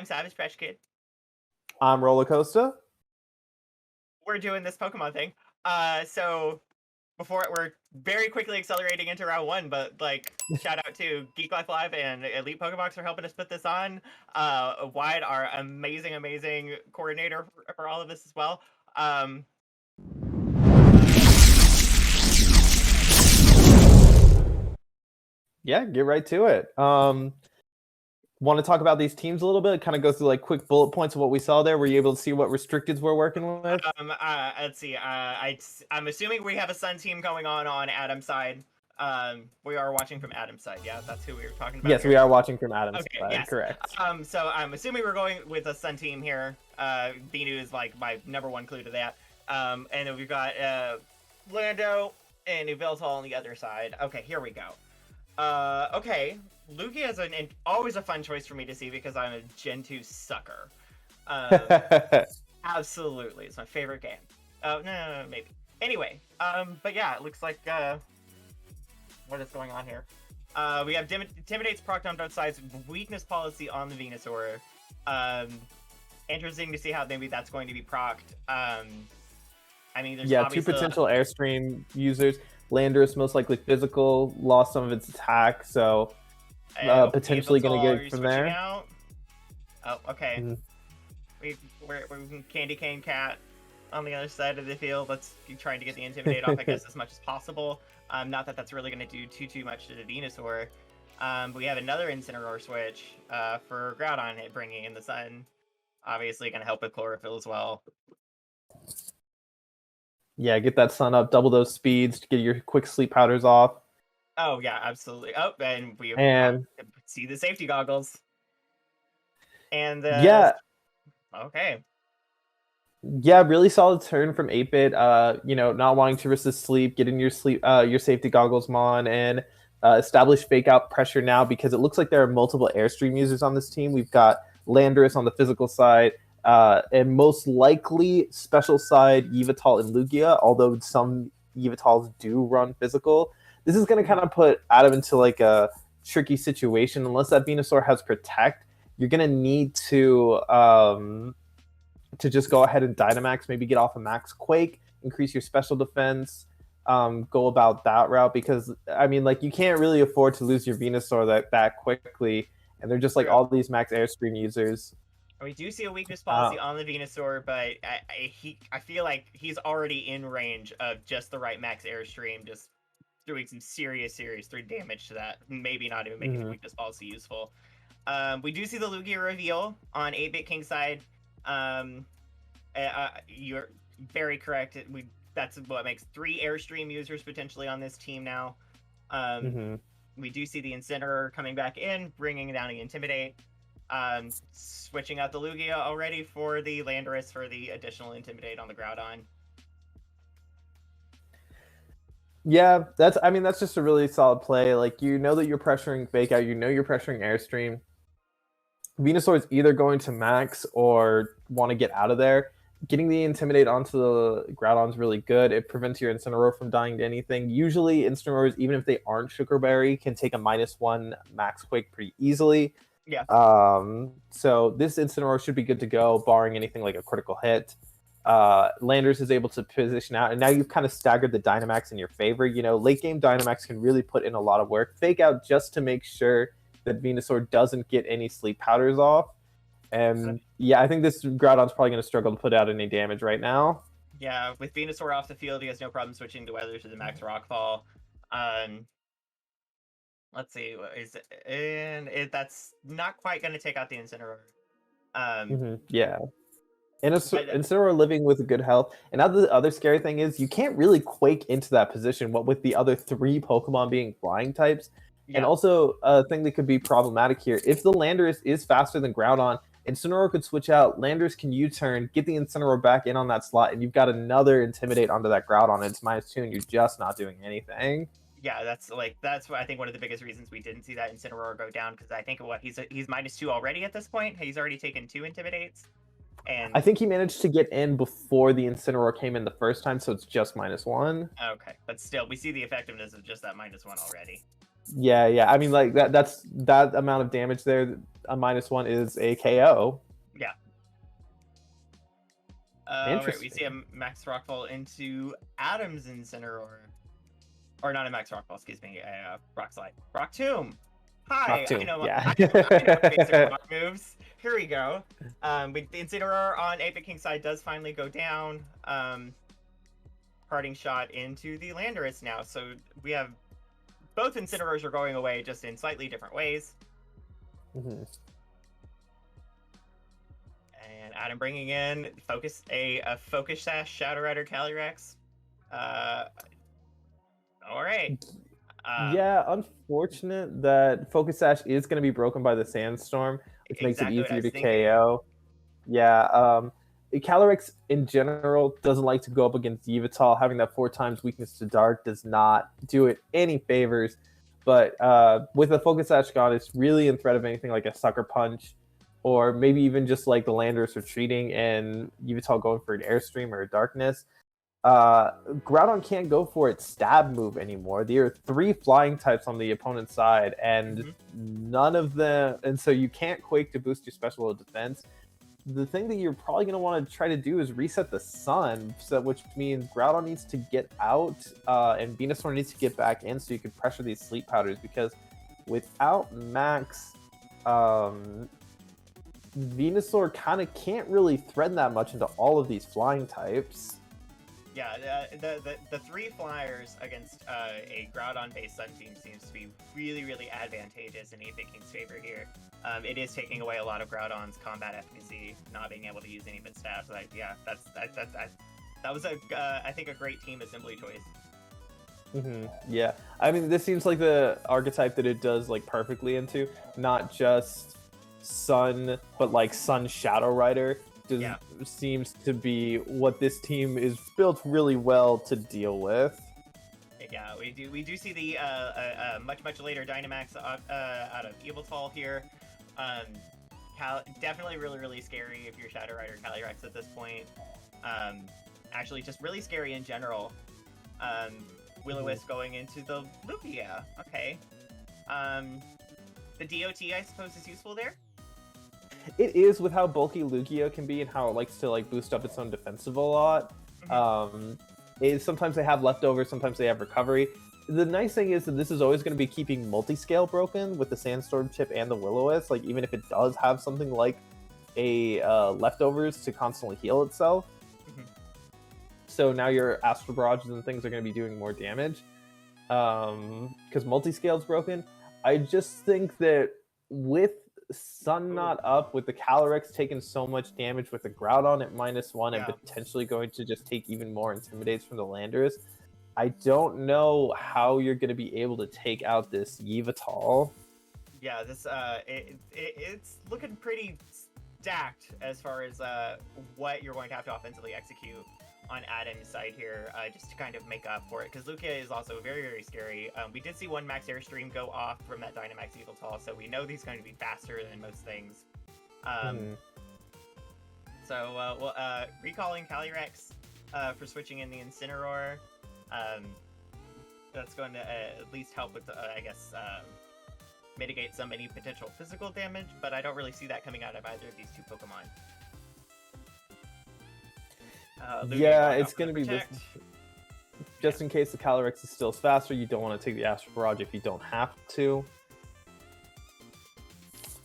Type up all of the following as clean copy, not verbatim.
Savage Patch Kid. I'm Roller Coaster. We're doing this Pokemon thing. So before we're very quickly accelerating into round one, but like shout out to Geek Life Live and Elite Pokebox for helping us put this on. Wide, our amazing coordinator for all of this as well. Yeah, get right to it. Want to talk about these teams a little bit? Kind of go through like quick bullet points of what we saw there. Were you able to see what restricteds we're working with? Let's see. I'm assuming we have a Sun team going on Adam's side. We are watching from Adam's side. Yeah, that's who we were talking about. Yes, here. we are watching from Adam's side. Yes. Correct. So I'm assuming we're going with a Sun team here. Binu is like my #1 clue to that. And then we've got Lando and Yveltal on the other side. Okay, here we go. Okay, Lugia is always a fun choice for me to see because I'm a Gen 2 sucker. Absolutely, it's my favorite game. Oh no, maybe. Anyway, but yeah, it looks like what is going on here? We have Intimidate's procced on both sides, weakness policy on the Venusaur. Interesting to see how maybe that's going to be procced. I mean, there's two potential Airstream users. Landorus most likely physical, lost some of its attack, so potentially going to get from there. Out? Oh, okay. We're Candy Cane Cat on the other side of the field. Let's keep trying to get the Intimidate off, I guess, as much as possible. Not that that's really going to do too much to the Venusaur. But we have another Incineroar switch for Groudon bringing in the Sun. Obviously going to help with Chlorophyll as well. Yeah, get that Sun up, double those speeds to get your quick sleep powders off. Oh, yeah, absolutely. Oh, and we see the safety goggles. And yeah. Okay. Yeah, really solid turn from 8-Bit. Not wanting to risk the sleep, getting your safety goggles on, and establish fake out pressure now because it looks like there are multiple Airstream users on this team. We've got Landorus on the physical side, and most likely special side Yveltal and Lugia, although some Yveltals do run physical. This is going to kind of put Adam into like a tricky situation. Unless that Venusaur has Protect, you're going to need to just go ahead and Dynamax, maybe get off a Max Quake, increase your special defense, go about that route because, I mean, like, you can't really afford to lose your Venusaur that quickly, and they're just like all these Max Airstream users. We do see a weakness policy on the Venusaur, but I feel like he's already in range of just the right Max Airstream, just doing some serious 3 damage to that. Maybe not even making the weakness policy useful. We do see the Lugia reveal on 8-Bit King side. You're very correct. That's what makes 3 Airstream users potentially on this team now. We do see the Incineroar coming back in, bringing down the Intimidate. Switching out the Lugia already for the Landorus for the additional Intimidate on the Groudon. Yeah, that's just a really solid play. Like, you know that you're pressuring Fake Out, you know you're pressuring Airstream. Venusaur is either going to max or want to get out of there. Getting the Intimidate onto the Groudon is really good. It prevents your Incineroar from dying to anything. Usually, Incineroars, even if they aren't Sugarberry, can take a -1 Max Quake pretty easily. Yeah. So this Incineroar should be good to go, barring anything like a critical hit. Landers is able to position out, and now you've kind of staggered the Dynamax in your favor. You know, late game Dynamax can really put in a lot of work. Fake Out just to make sure that Venusaur doesn't get any sleep powders off. And yeah, I think this Groudon's probably going to struggle to put out any damage right now. Yeah, with Venusaur off the field, he has no problem switching the weather to the Max Rockfall. Let's see, that's not quite going to take out the Incineroar. Yeah. And Incineroar living with good health. And now the other scary thing is you can't really Quake into that position, what with the other 3 Pokemon being flying types. Yeah. And also, a thing that could be problematic here, if the Landorus is faster than Groudon, Incineroar could switch out, Landorus can U-turn, get the Incineroar back in on that slot, and you've got another Intimidate onto that Groudon, and it's -2, and you're just not doing anything. Yeah, that's what I think one of the biggest reasons we didn't see that Incineroar go down, because I think he's -2 already at this point. He's already taken 2 Intimidates. And I think he managed to get in before the Incineroar came in the first time, so it's just -1. Okay, but still, we see the effectiveness of just that -1 already. Yeah. I mean, like that's that amount of damage there. A -1 is a KO. Yeah. Right, we see a Interesting. Max Rockfall into Adam's Incineroar. Or not a Max Rockfall, excuse me, a Rock Slide. Rock Tomb! Rock Hi, Tomb. Yeah. I know basic rock moves. Here we go. The Incineroar on 8-Bit King's side does finally go down. Parting shot into the Landorus now. So we have both Incineroars are going away, just in slightly different ways. Mm-hmm. And Adam bringing in a Focus Sash Shadow Rider Calyrex. All right. Yeah, unfortunate that Focus Sash is going to be broken by the Sandstorm, which makes it easier to KO. Yeah, Calyrex in general doesn't like to go up against Yveltal. Having that 4 times weakness to Dark does not do it any favors. But with a Focus Sash gone, it's really in threat of anything like a Sucker Punch, or maybe even just like the Landorus retreating and Yveltal going for an Airstream or a Darkness. Groudon can't go for its stab move anymore. There are 3 flying types on the opponent's side, and none of them, and so you can't Quake to boost your special defense. The thing that you're probably going to want to try to do is reset the Sun, which means Groudon needs to get out, and Venusaur needs to get back in so you can pressure these Sleep Powders, because without Max, Venusaur kind of can't really threaten that much into all of these flying types. Yeah, the 3 flyers against a Groudon-based Sun team seems to be really, really advantageous in 8-Bit King's favor here. It is taking away a lot of Groudon's combat efficacy, not being able to use any of its stabs. Like, yeah, that was I think a great team assembly choice. Yeah, I mean, this seems like the archetype that it does like perfectly into, not just Sun, but like Sun Shadow Rider. Seems to be what this team is built really well to deal with. Yeah, we do see the much later Dynamax out of Yveltal here. Definitely really scary if you're Shadow Rider Calyrex at this point. Actually, just really scary in general. Will-O-Wisp going into the Lugia. Okay. The DOT, I suppose, is useful there. It is, with how bulky Lugia can be and how it likes to like boost up its own defensive a lot. Sometimes they have leftovers, sometimes they have recovery. The nice thing is that this is always going to be keeping multi-scale broken with the Sandstorm chip and the Will-O-Wisp. Like, even if it does have something like a leftovers to constantly heal itself. So now your Astral Barrages and things are going to be doing more damage. Because multi-scale is broken. I just think that with Sun not up, with the Calyrex taking so much damage, with the Groudon at -1 and potentially going to just take even more Intimidates from the Landorus, I don't know how you're going to be able to take out this Yveltal. Yeah, this it's looking pretty stacked as far as what you're going to have to offensively execute on Adam's side here, just to kind of make up for it, because Lugia is also very scary. We did see one Max Airstream go off from that Dynamax Yveltal, so we know he's going to be faster than most things. So, recalling Calyrex for switching in the Incineroar. That's going to at least help with, I guess, mitigate any potential physical damage, but I don't really see that coming out of either of these 2 Pokemon. Yeah, it's going to be just in case the Calyrex is still faster. You don't want to take the Astral Barrage if you don't have to.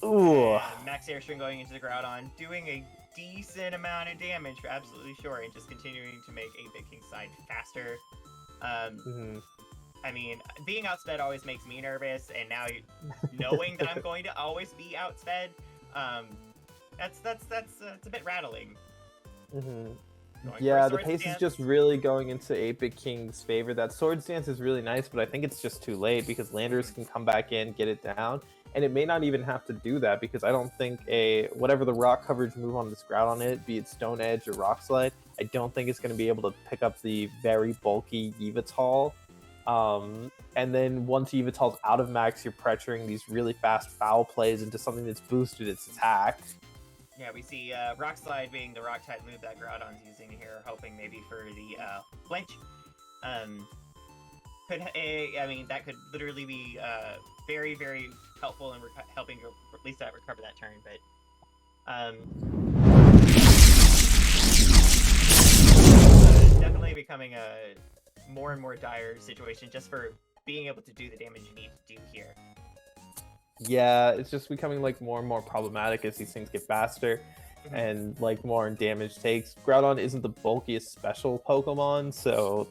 Ooh. And Max Airstream going into the Groudon, doing a decent amount of damage for absolutely sure, and just continuing to make 8-Bit King's side faster. I mean, being outsped always makes me nervous, and now knowing that I'm going to always be outsped, that's a bit rattling. Yeah, the pace is just really going into 8-Bit King's favor. That Swords Dance is really nice, but I think it's just too late because Landorus can come back in, get it down, and it may not even have to do that because I don't think whatever the rock coverage move on this Groudon it, be it Stone Edge or Rock Slide, I don't think it's going to be able to pick up the very bulky Yveltal. And then once Yveltal's out of max, you're pressuring these really fast foul plays into something that's boosted its attack. Yeah, we see Rock Slide being the Rock-type move that Groudon's using here, hoping maybe for the flinch. I mean, that could literally be very, very helpful in helping Lisa recover that turn. But definitely becoming a more and more dire situation just for being able to do the damage you need to do here. Yeah, it's just becoming like more and more problematic as these things get faster and like more damage takes. Groudon isn't the bulkiest special Pokemon, so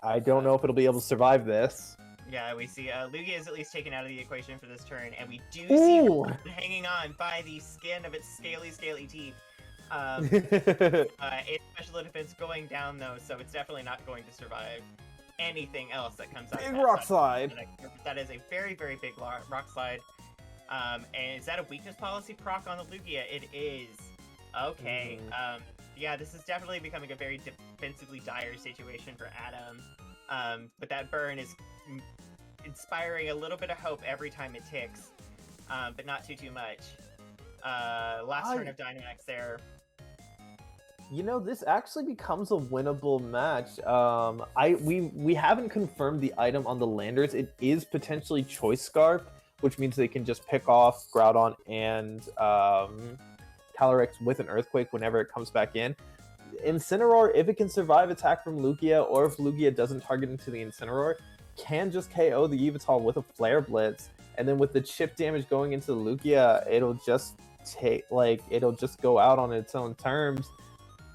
I don't know if it'll be able to survive this. Yeah, we see Lugia is at least taken out of the equation for this turn, and we do see her hanging on by the skin of its scaly teeth. Its special defense going down though, so it's definitely not going to survive anything else that comes out. Big rock slide. That is a very, very big rock slide. And is that a weakness policy proc on the Lugia? It is. Okay. Yeah, this is definitely becoming a very defensively dire situation for Adam. But that burn is inspiring a little bit of hope every time it ticks, but not too much. Last turn of Dynamax there. You know, this actually becomes a winnable match. We haven't confirmed the item on the Landers. It is potentially Choice Scarf, which means they can just pick off Groudon and Calyrex with an Earthquake whenever it comes back in. Incineroar, if it can survive attack from Lugia, or if Lugia doesn't target into the Incineroar, can just KO the Yveltal with a Flare Blitz, and then with the chip damage going into the Lugia, it'll just go out on its own terms.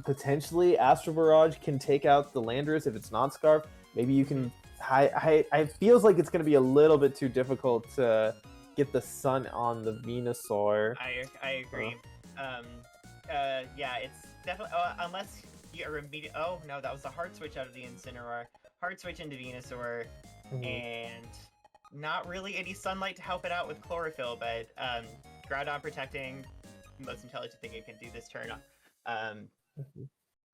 Potentially, Astral Barrage can take out the Landers if it's not Scarf. Maybe you can. It feels like it's going to be a little bit too difficult to get the Sun on the Venusaur. I agree. Yeah, it's definitely unless you're immediate. Oh no, that was a hard switch out of the Incineroar. Hard switch into Venusaur, and not really any sunlight to help it out with Chlorophyll. But Groudon protecting, most intelligent thing it can do this turn.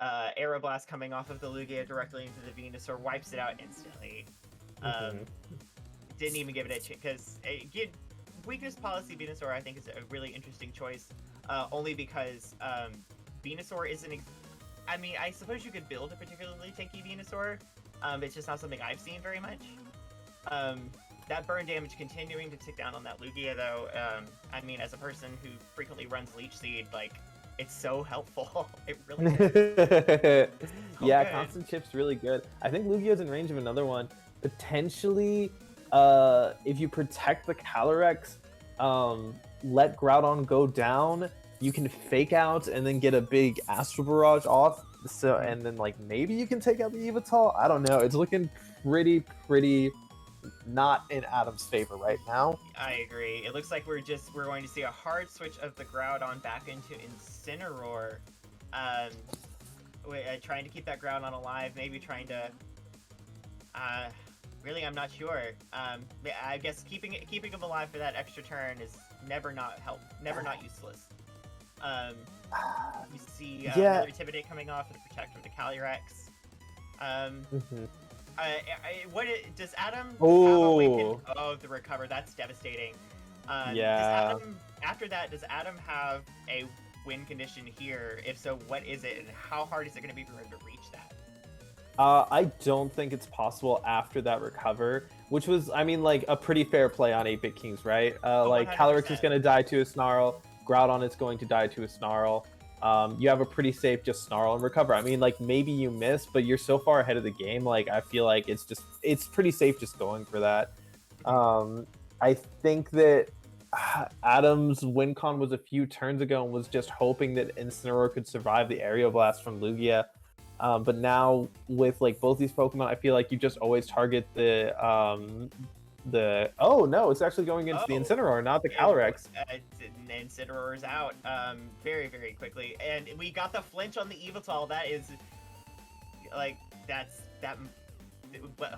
Aeroblast coming off of the Lugia directly into the Venusaur wipes it out instantly. Didn't even give it a chance because weakness policy Venusaur I think is a really interesting choice, only because Venusaur isn't. I mean, I suppose you could build a particularly tanky Venusaur. It's just not something I've seen very much. That burn damage continuing to tick down on that Lugia though. I mean, as a person who frequently runs Leech Seed, like, it's so helpful. It really is. Yeah, Constant Chip's really good. I think Lugia's in range of another one. Potentially, if you protect the Calyrex, let Groudon go down, you can fake out and then get a big Astral Barrage off. So, and then like maybe you can take out the Yveltal. I don't know. It's looking pretty not in Adam's favor right now. I agree. It looks like we're going to see a hard switch of the Groudon back into Incineroar. Trying to keep that Groudon alive, maybe trying to really, I'm not sure. I guess keeping him alive for that extra turn is never not useless. You see another Intimidate coming off and Protect from the Calyrex. Does Adam have a way to recover? That's devastating. Yeah. Does Adam have a win condition here? If so, what is it, and how hard is it going to be for him to reach that? I don't think it's possible after that recover, which was, I mean, like, a pretty fair play on 8-Bit Kings, right? Like, 100%. Calyrex is going to die to a Snarl, Groudon is going to die to a Snarl. You have a pretty safe just Snarl and recover. I mean, like, maybe you miss, but you're so far ahead of the game, like, I feel like it's pretty safe just going for that. I think that Adam's win con was a few turns ago and was just hoping that Incineroar could survive the Aerial Blast from Lugia. But now with like both these Pokemon, I feel like you just always target the oh no, it's actually going against the Incineroar, not the Calyrex. Incineroar is out very, very quickly, and we got the flinch on the Yveltal. That is like that.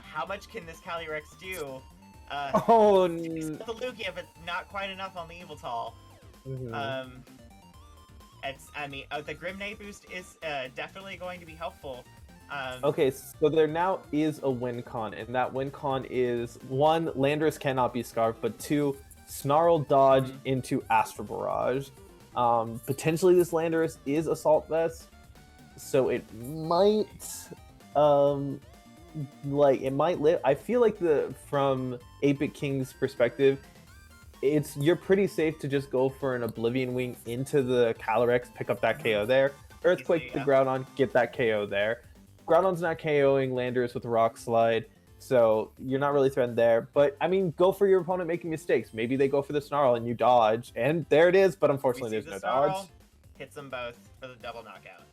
How much can this Calyrex do? The Lugia, but not quite enough on the Yveltal. The Grimnay boost is definitely going to be helpful. Okay, so there now is a win con, and that win con is 1, Landorus cannot be Scarfed, but 2, Snarl dodge into Astral Barrage. Potentially this Landorus is Assault Vest, so it might like it might live. I feel like from 8-Bit King's perspective, you're pretty safe to just go for an Oblivion Wing into the Calyrex, pick up that KO there. Earthquake Easily, the yeah. Groudon, get that KO there. Groudon's not KOing Landorus with Rock Slide, so you're not really threatened there. But I mean, go for your opponent making mistakes. Maybe they go for the Snarl and you dodge, and there it is. But unfortunately, there's no dodge. Hits them both for the double knockout.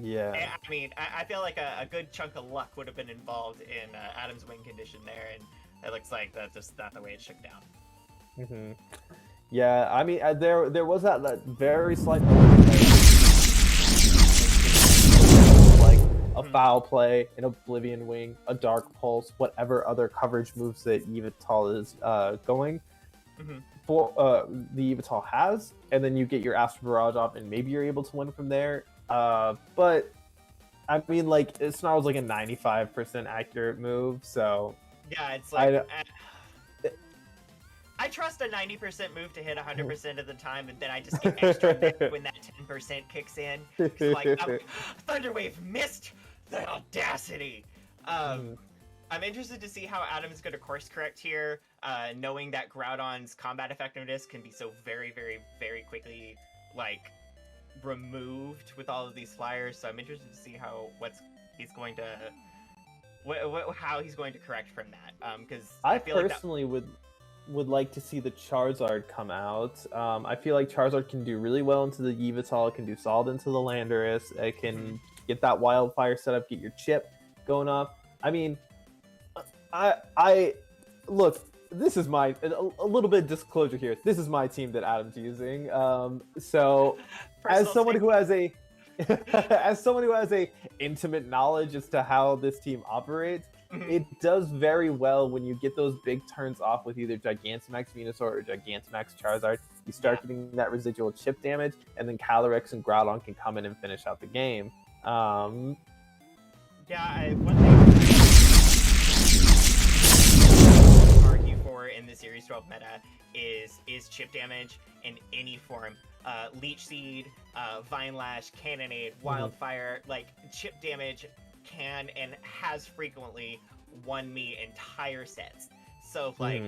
Yeah. I mean, I feel like a good chunk of luck would have been involved in Adam's win condition there, and it looks like that's just not the way it shook down. Mm-hmm. Yeah, I mean, there was that very slight like a foul play, an Oblivion Wing, a Dark Pulse, whatever other coverage moves that Yveltal is going for the Yveltal has, and then you get your Astral Barrage off, and maybe you're able to win from there. But I mean, like, Snarl's like a 95% accurate move, so yeah, it's like I trust a 90% move to hit 100% of the time, and then I just get extra when that 10% kicks in. Like, Thunderwave missed the audacity. I'm interested to see how Adam's going to course correct here, knowing that Groudon's combat effectiveness can be so very, very, very quickly, like, removed with all of these flyers. So I'm interested to see how he's going to correct from that. Because I feel personally would like to see the Charizard come out. I feel like Charizard can do really well into the Yveltal, it can do solid into the Landorus, it can get that Wildfire set up, get your chip going up. I mean, I look, this is a little bit of disclosure here. This is my team that Adam's using. So as someone who has a intimate knowledge as to how this team operates, it does very well when you get those big turns off with either Gigantamax Venusaur or Gigantamax Charizard. You start getting that residual chip damage, and then Calyrex and Groudon can come in and finish out the game. One thing I argue for in the Series 12 meta is chip damage in any form. Leech Seed, Vine Lash, Cannonade, Wildfire, like chip damage can and has frequently won me entire sets. So like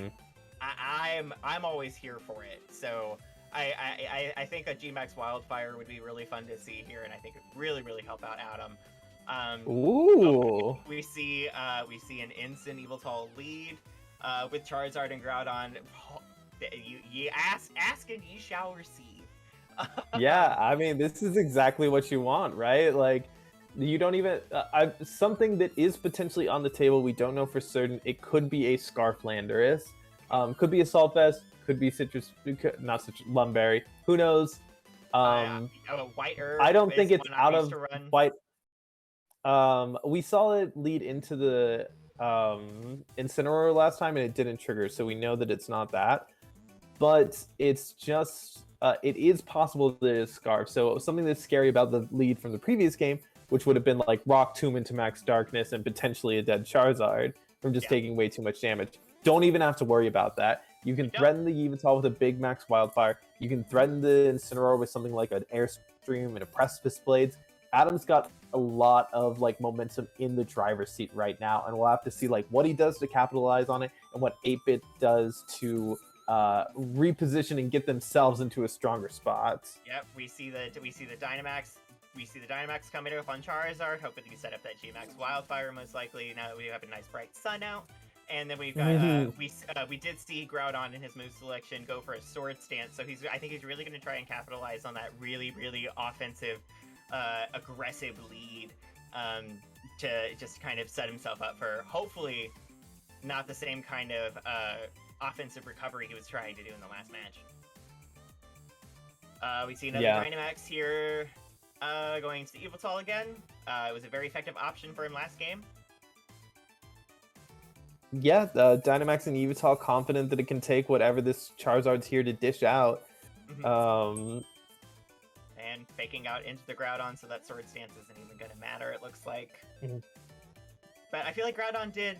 I'm always here for it. So I think a Gmax Wildfire would be really fun to see here, and I think it would really help out Adam. We see an instant Yveltal lead with Charizard and Groudon. You ask and ye shall receive. Yeah, I mean, this is exactly what you want, right? Like, you don't even something that is potentially on the table. We don't know for certain. It could be a Scarf Landorus, could be a Salt Vest, could be not Citrus Lumberry. Who knows? White Herb. I don't think it's out of White. We saw it lead into the Incineroar last time, and it didn't trigger, so we know that it's not that. But it's just it is possible that it's Scarf. So something that's scary about the lead from the previous game, which would have been like Rock Tomb into Max Darkness and potentially a dead Charizard from just taking way too much damage. Don't even have to worry about that. You can threaten the Yveltal with a big Max Wildfire. You can threaten the Incineroar with something like an Airstream and a Precipice Blades. Adam's got a lot of like momentum in the driver's seat right now, and we'll have to see like what he does to capitalize on it and what 8-Bit does to reposition and get themselves into a stronger spot. Yep, we see the Dynamax. We see the Dynamax coming up on Charizard, hoping to set up that Gmax Wildfire most likely. Now that we have a nice bright sun out, and then we've got we did see Groudon in his move selection go for a Sword Stance. So I think he's really going to try and capitalize on that really offensive, aggressive lead to just kind of set himself up for hopefully not the same kind of offensive recovery he was trying to do in the last match. We see another Dynamax here going to Yveltal again. It was a very effective option for him last game. Yeah, Dynamax and Yveltal confident that it can take whatever this Charizard's here to dish out. And faking out into the Groudon, so that Sword Stance isn't even going to matter, it looks like. But I feel like Groudon did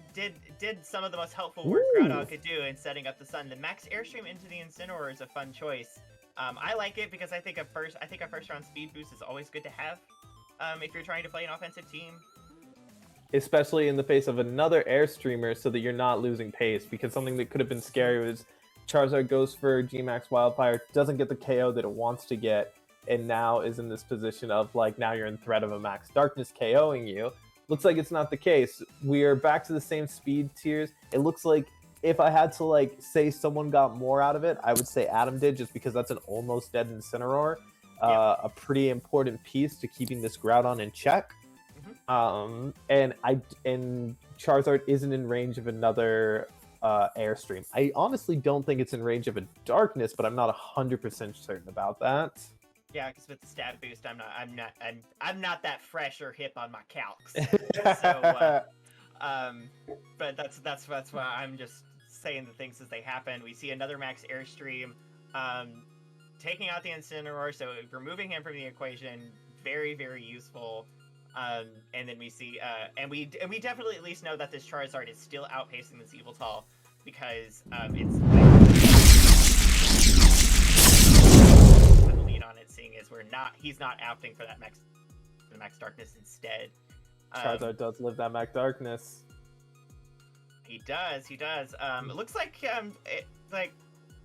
some of the most helpful work Groudon could do in setting up the sun. The Max Airstream into the Incineroar is a fun choice. I like it because I think a first round speed boost is always good to have if you're trying to play an offensive team. especially in the face of another Airstreamer, so that you're not losing pace. Because something that could have been scary was Charizard goes for G-Max Wildfire, doesn't get the KO that it wants to get, and now is in this position of like, now you're in threat of a Max Darkness KOing you. Looks like it's not the case. We are back to the same speed tiers. It looks like if I had to like say someone got more out of it, I would say Adam did, just because that's an almost dead Incineroar. A pretty important piece to keeping this Groudon in check. And Charizard isn't in range of another Airstream. I honestly don't think it's in range of a Darkness, but I'm not 100% certain about that. Yeah, because with the stat boost, I'm not that fresh or hip on my calcs. So, but that's why I'm just saying the things as they happen. We see another Max Airstream, taking out the Incineroar, so removing him from the equation, very, very useful. And then we see, and we definitely at least know that this Charizard is still outpacing this Yveltal, because it's the lead on it, seeing as he's not opting for that Max Darkness instead. Charizard does live that Max Darkness. He does. It looks like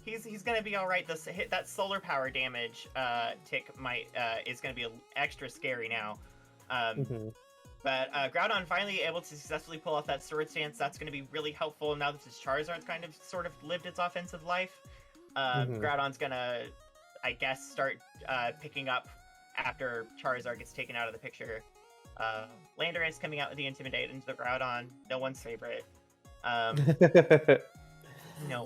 he's gonna be all right. That solar power damage tick is gonna be extra scary now. But Groudon finally able to successfully pull off that Sword Stance. That's going to be really helpful now that this Charizard's kind of sort of lived its offensive life. Groudon's going to, I guess, start picking up after Charizard gets taken out of the picture. Landorus coming out with the Intimidate into the Groudon. No one's favorite.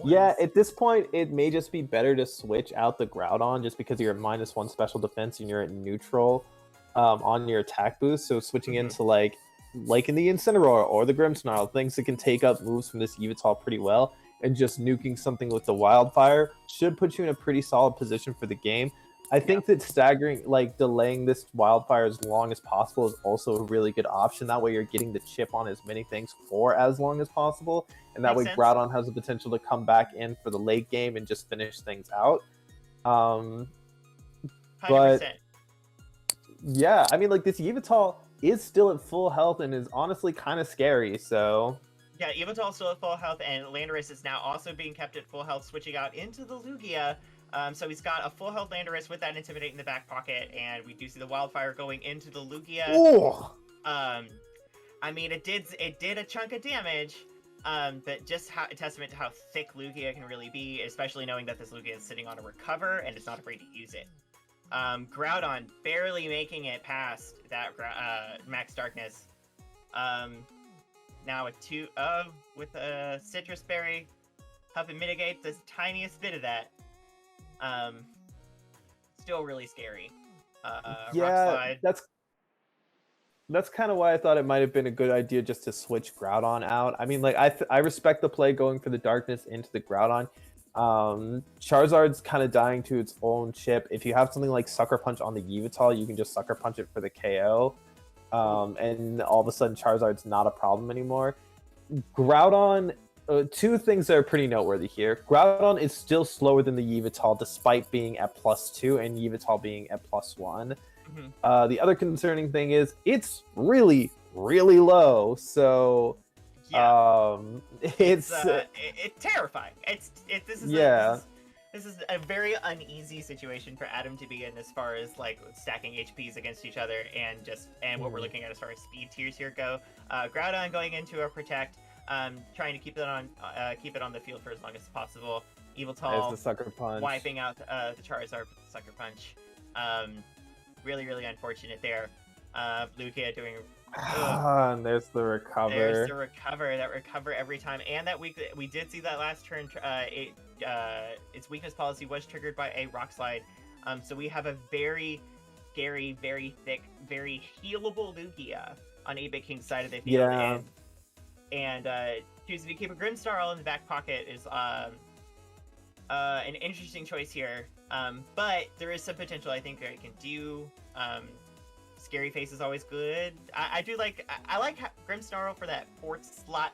Yeah, at this point, it may just be better to switch out the Groudon just because you're at -1 special defense and you're at neutral. On your attack boost, so switching into like in the Incineroar or the Grimmsnarl, things that can take up moves from this Yveltal pretty well, and just nuking something with the Wildfire should put you in a pretty solid position for the game. I think that staggering, like delaying this Wildfire as long as possible is also a really good option. That way you're getting the chip on as many things for as long as possible, and that way Groudon has the potential to come back in for the late game and just finish things out. 100%. But yeah, I mean, like, this Yveltal is still at full health and is honestly kind of scary, so... Yeah, Yveltal's still at full health, and Landorus is now also being kept at full health, switching out into the Lugia. So he's got a full health Landorus with that Intimidate in the back pocket, and we do see the Wildfire going into the Lugia. Ooh. I mean, it did a chunk of damage, but just a testament to how thick Lugia can really be, especially knowing that this Lugia is sitting on a Recover and is not afraid to use it. Groudon barely making it past that Max Darkness. Now with a Citrus Berry, helping mitigate the tiniest bit of that. Still really scary. Yeah, that's kind of why I thought it might have been a good idea just to switch Groudon out. I mean, like, I respect the play going for the Darkness into the Groudon. Charizard's kind of dying to its own chip. If you have something like Sucker Punch on the Yveltal, you can just Sucker Punch it for the KO. And all of a sudden Charizard's not a problem anymore. Groudon, two things that are pretty noteworthy here. Groudon is still slower than the Yveltal despite being at +2 and Yveltal being at +1. The other concerning thing is it's really, really low. So yeah. It's terrifying. This is a very uneasy situation for Adam to be in as far as like stacking HPs against each other and what we're looking at as far as speed tiers here go. Groudon going into a Protect, trying to keep it on the field for as long as possible. Yveltal, the Sucker Punch, wiping out the Charizard with the Sucker Punch. Really, really unfortunate there. Lugia doing. And there's the Recover. That Recover every time, and that we did see that last turn. Its weakness policy was triggered by a Rock Slide. So we have a very scary, very thick, very healable Lugia on 8-Bit King's side of the field. Yeah. And choosing to keep a Grimmsnarl in the back pocket is an interesting choice here. But there is some potential I think it can do. Scary Face is always good. I like Grimmsnarl for that fourth slot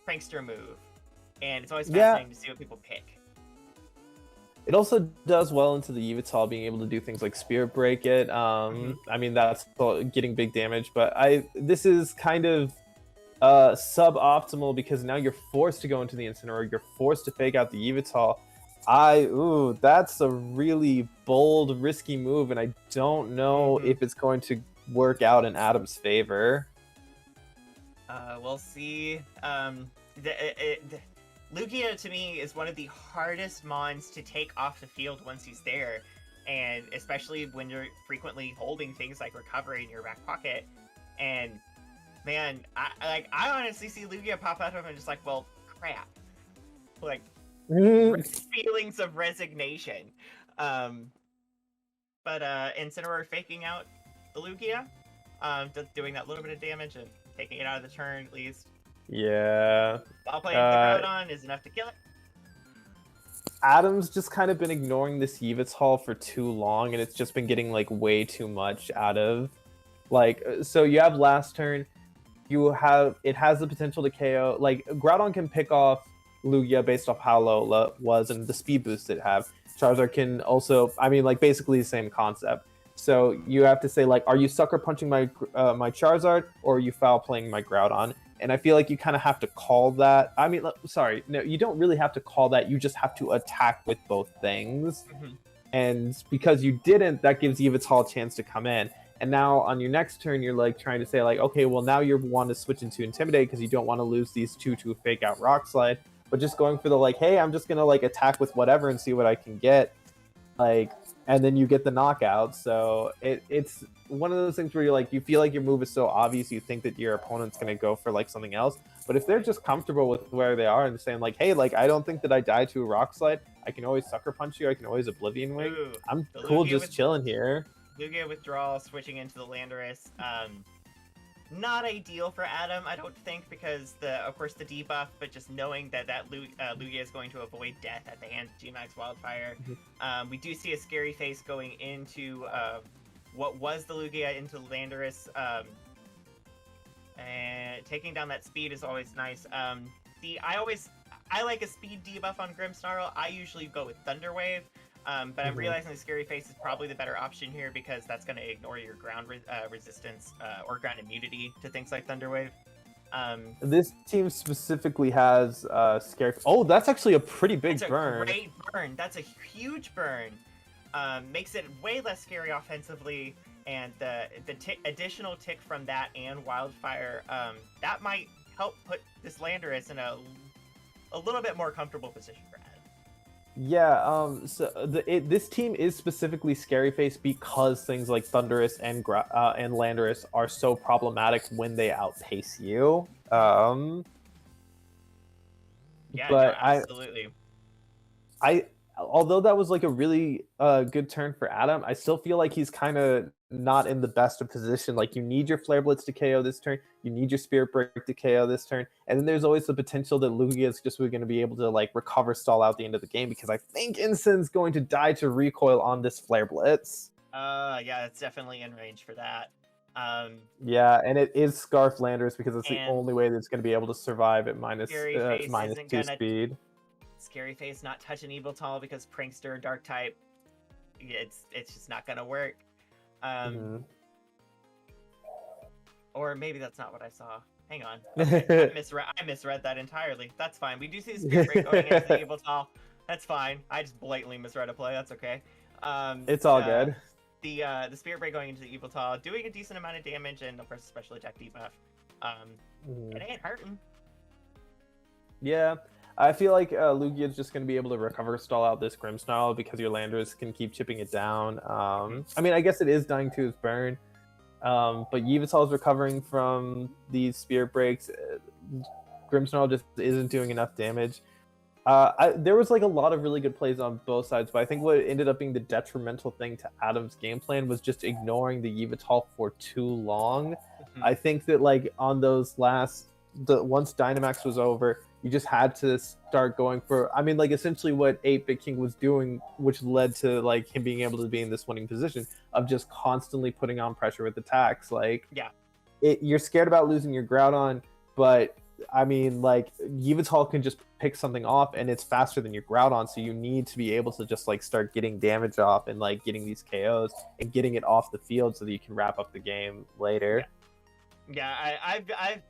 prankster move, and it's always fascinating to see what people pick. It also does well into the Yveltal, being able to do things like Spirit Break it. I mean, that's getting big damage, but this is kind of suboptimal because now you're forced to go into the Incineroar. You're forced to fake out the Yveltal. That's a really bold, risky move, and I don't know if it's going to work out in Adam's favor. We'll see. Lugia, to me, is one of the hardest mons to take off the field once he's there, and especially when you're frequently holding things like Recovery in your back pocket. And man, I honestly see Lugia pop out of him and just like, well, crap. Like, feelings of resignation. But Incineroar faking out the Lugia, doing that little bit of damage and taking it out of the turn at least. Yeah. While playing the Groudon is enough to kill it. Adam's just kind of been ignoring this Yveltal for too long, and it's just been getting like way too much out of. Like, so you have last turn, it has the potential to KO. Like, Groudon can pick off Lugia based off how low it was and the speed boost it have. Charizard can also, I mean, like, basically the same concept. So you have to say, like, are you sucker punching my Charizard, or are you foul playing my Groudon? And I feel like you kind of have to call that. I mean, sorry, no, you don't really have to call that. You just have to attack with both things. And because you didn't, that gives Yveltal a chance to come in. And now on your next turn, you're like trying to say like, okay, well now you want to switch into Intimidate because you don't want to lose these two to fake out Rock Slide. But just going for the like, hey, I'm just gonna like attack with whatever and see what I can get, like, and then you get the knockout. So it's one of those things where you're like, you feel like your move is so obvious, you think that your opponent's gonna go for like something else. But if they're just comfortable with where they are and saying like, hey, like I don't think that I die to a Rock Slide, I can always Sucker Punch you, I can always Oblivion Wing. I'm cool just chilling here. Lugia withdrawal, switching into the Landorus. Not ideal for Adam, I don't think, because of course the debuff, but just knowing that Lugia is going to avoid death at the hands of G-Max Wildfire. We do see a Scary Face going into what was the Lugia into Landorus, and taking down that speed is always nice. I like a speed debuff on Grimmsnarl. I usually go with Thunder Wave. But I'm realizing the Scary Face is probably the better option here because that's going to ignore your ground resistance or ground immunity to things like Thunder Wave. This team specifically has Scary... Oh, that's actually a pretty big burn. That's a great burn. That's a huge burn. Makes it way less scary offensively, and the additional tick from that and Wildfire, that might help put this Landorus in a little bit more comfortable position for Adam. Yeah, this team is specifically Scary Face because things like Thundurus and Landorus are so problematic when they outpace you. Yeah, but no, absolutely. Although that was like a really good turn for Adam, I still feel like he's kind of not in the best of position. Like, you need your Flare Blitz to KO this turn, you need your Spirit Break to KO this turn, and then there's always the potential that Lugia is just going to be able to like recover stall out the end of the game, because I think Ensign's going to die to recoil on this Flare Blitz. Yeah, it's definitely in range for that. Yeah, and it is Scarf Landers because it's the only way that's going to be able to survive at minus 2 speed. Scary Face not touching Yveltal because Prankster Dark type. It's just not gonna work. Or maybe that's not what I saw. Hang on. Okay, I misread that entirely. That's fine. We do see the Spirit Break going into the Yveltal. That's fine. I just blatantly misread a play. That's okay. It's all good. The Spirit Break going into the Yveltal, doing a decent amount of damage, and of course a special attack debuff. It ain't hurting. Yeah. I feel like Lugia is just going to be able to recover stall out this Grimmsnarl because your Landorus can keep chipping it down. I mean, I guess it is dying to his burn, but Yveltal is recovering from these Spirit Breaks. Grimmsnarl just isn't doing enough damage. There was like a lot of really good plays on both sides, but I think what ended up being the detrimental thing to Adam's game plan was just ignoring the Yveltal for too long. I think that like on those once Dynamax was over, you just had to start going for, I mean, like essentially what 8-Bit King was doing, which led to like him being able to be in this winning position of just constantly putting on pressure with attacks. Like, yeah, you're scared about losing your Groudon, but I mean, like Yveltal can just pick something off and it's faster than your Groudon, so you need to be able to just like start getting damage off and like getting these KOs and getting it off the field so that you can wrap up the game later. Yeah, I've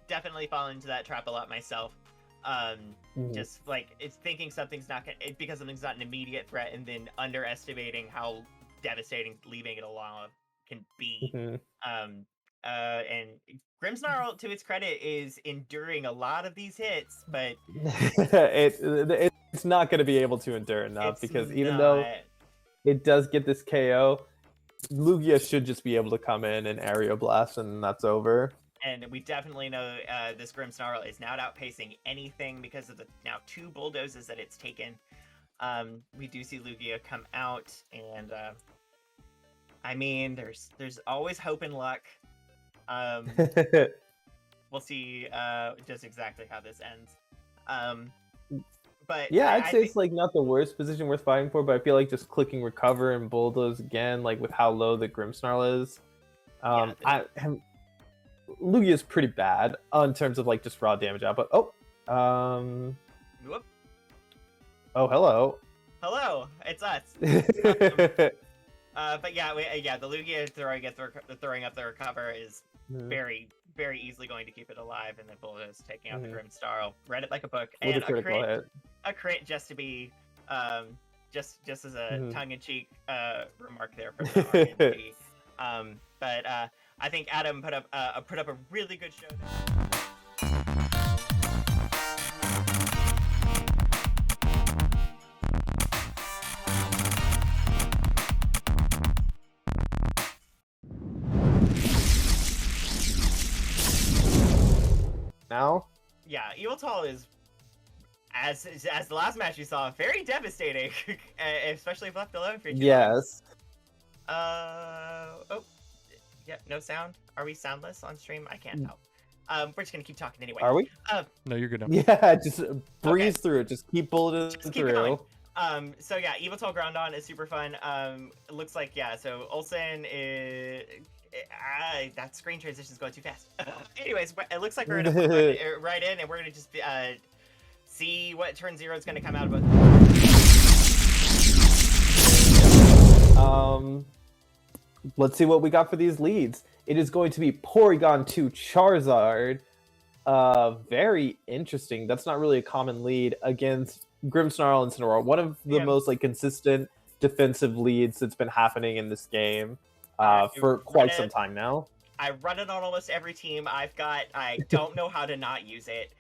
definitely fallen into that trap a lot myself. Just like it's thinking something's not gonna because something's not an immediate threat, and then underestimating how devastating leaving it alone can be. Um, and Grimmsnarl, to its credit, is enduring a lot of these hits, but it's not going to be able to endure enough it's because not. even though it does get this KO, Lugia should just be able to come in and Aerial Blast, and that's over. And we definitely know this Grimmsnarl is now outpacing anything because of the now 2 bulldozes that it's taken. We do see Lugia come out, and I mean, there's always hope and luck. We'll see just exactly how this ends. But yeah, I'd I say it's like not the worst position worth fighting for, but I feel like just clicking recover and bulldoze again, like with how low the Grimmsnarl is. Lugia is pretty bad in terms of like just raw damage output. Whoop. Oh, hello. Hello, it's us. But yeah, the Lugia throwing up the recover is very, very easily going to keep it alive, and then Bulldoze taking out the Grimmsnarl. Read it like a book, and a crit just to be, just as a tongue-in-cheek remark there from the RNG. But I think Adam put up a really good show. Now? Yeah, Eviltall is, as the last match you saw, very devastating, especially if left alone for yes. Oh, yeah, no sound. Are we soundless on stream? I can't tell. We're just gonna keep talking anyway. Are we? No, you're good now. Yeah, just breeze through it. Just keep bulleting through. Going. So yeah, Eviltall Groundon is super fun. It looks like, yeah, so Olsen is... that screen transition is going too fast. Anyways, it looks like we're gonna put right in, and we're gonna just see what turn 0 is gonna come out of it. Let's see what we got for these leads. It is going to be Porygon to Charizard. Very interesting. That's not really a common lead against Grimmsnarl and Incineroar. One of the most like consistent defensive leads that's been happening in this game for quite some time now. I run it on almost every team I've got. I don't know how to not use it.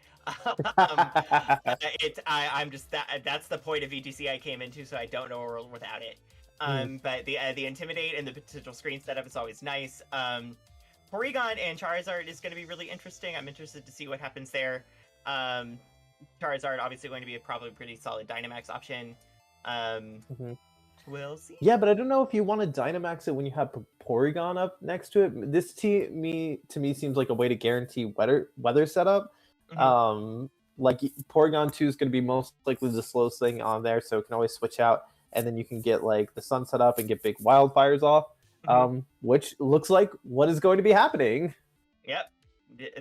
I'm just that's the point of VGC I came into, so I don't know a world without it. But the Intimidate and the potential screen setup is always nice. Porygon and Charizard is going to be really interesting. I'm interested to see what happens there. Charizard obviously going to be a probably pretty solid Dynamax option. We'll see. Yeah, but I don't know if you want to Dynamax it when you have Porygon up next to it. This to me seems like a way to guarantee weather setup. Like Porygon 2 is going to be most likely the slowest thing on there, so it can always switch out, and then you can get like the sun set up and get big wildfires off, which looks like what is going to be happening. Yep,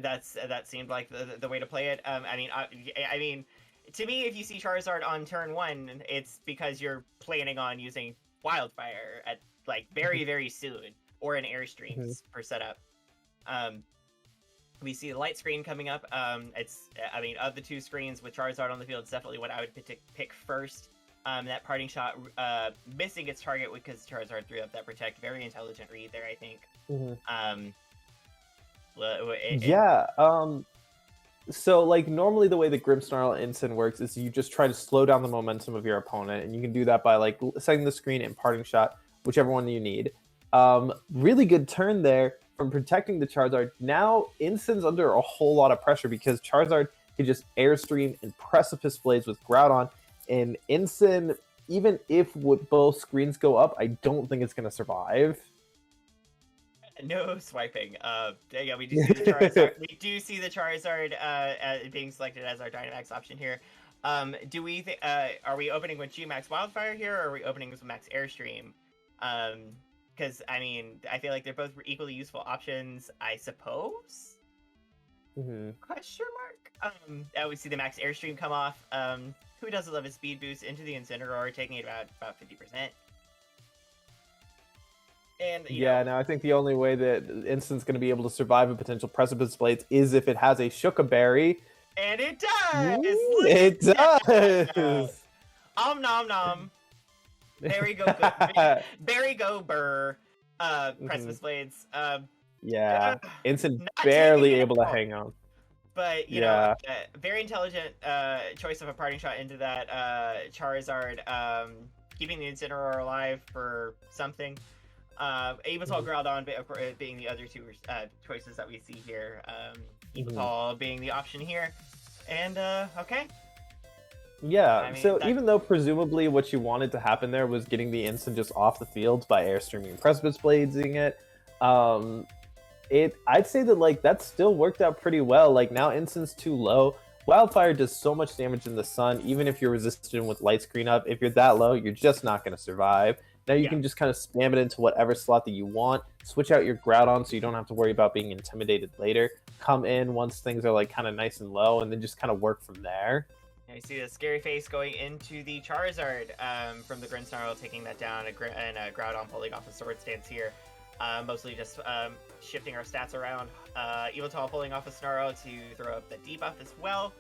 that seemed like the way to play it. I mean, to me, if you see Charizard on turn 1, it's because you're planning on using Wildfire at like very, very soon, or an Airstream for setup. We see the light screen coming up. I mean, of the 2 screens with Charizard on the field, it's definitely what I would pick first. That parting shot missing its target because Charizard threw up that protect. Very intelligent read there, I think. So, like, normally the way the Grimmsnarl Instant works is you just try to slow down the momentum of your opponent, and you can do that by, like, setting the screen and parting shot, whichever one you need. Really good turn there from protecting the Charizard. Now, Instant's under a whole lot of pressure because Charizard can just Airstream and Precipice Blades with Groudon, and Instant, even if both screens go up, I don't think it's going to survive. No swiping. Yeah, we do see the Charizard. We do see the Charizard being selected as our Dynamax option here. Do we are we opening with G-Max Wildfire here, or are we opening with Max Airstream? Because I mean, I feel like they're both equally useful options, I suppose. Question mark. We see the Max Airstream come off. Who doesn't love a speed boost into the Incineroar, taking it about 50%. And Yeah, no, I think the only way that Instant's going to be able to survive a potential Precipice Blades is if it has a Shuka-Berry. and it does. Ooh, Look it at that. does. Nom nom. Berry go Berry go burr. Precipice Blades. Yeah, Instant Not barely taking it able to all. hang on. But you know, very intelligent choice of a parting shot into that Charizard, keeping the Incineroar alive for something. Yveltal Groudon being the other two choices that we see here. Yveltal being the option here, and okay. Yeah, I mean, so even though presumably what you wanted to happen there was getting the instant just off the field by Airstreaming and Precipice Bladesing it, I'd say that like that still worked out pretty well. Like now instant's too low. Wildfire does so much damage in the sun, even if you're resistant with light screen up. If you're that low, you're just not going to survive. Now you can just kind of spam it into whatever slot that you want. Switch out your Groudon so you don't have to worry about being intimidated later. Come in once things are like kind of nice and low, and then just kind of work from there. You see the scary face going into the Charizard from the Grimmsnarl, taking that down, and Groudon pulling off a Sword Stance here. Mostly just shifting our stats around. Yveltal pulling off a Snarl to throw up the debuff as well.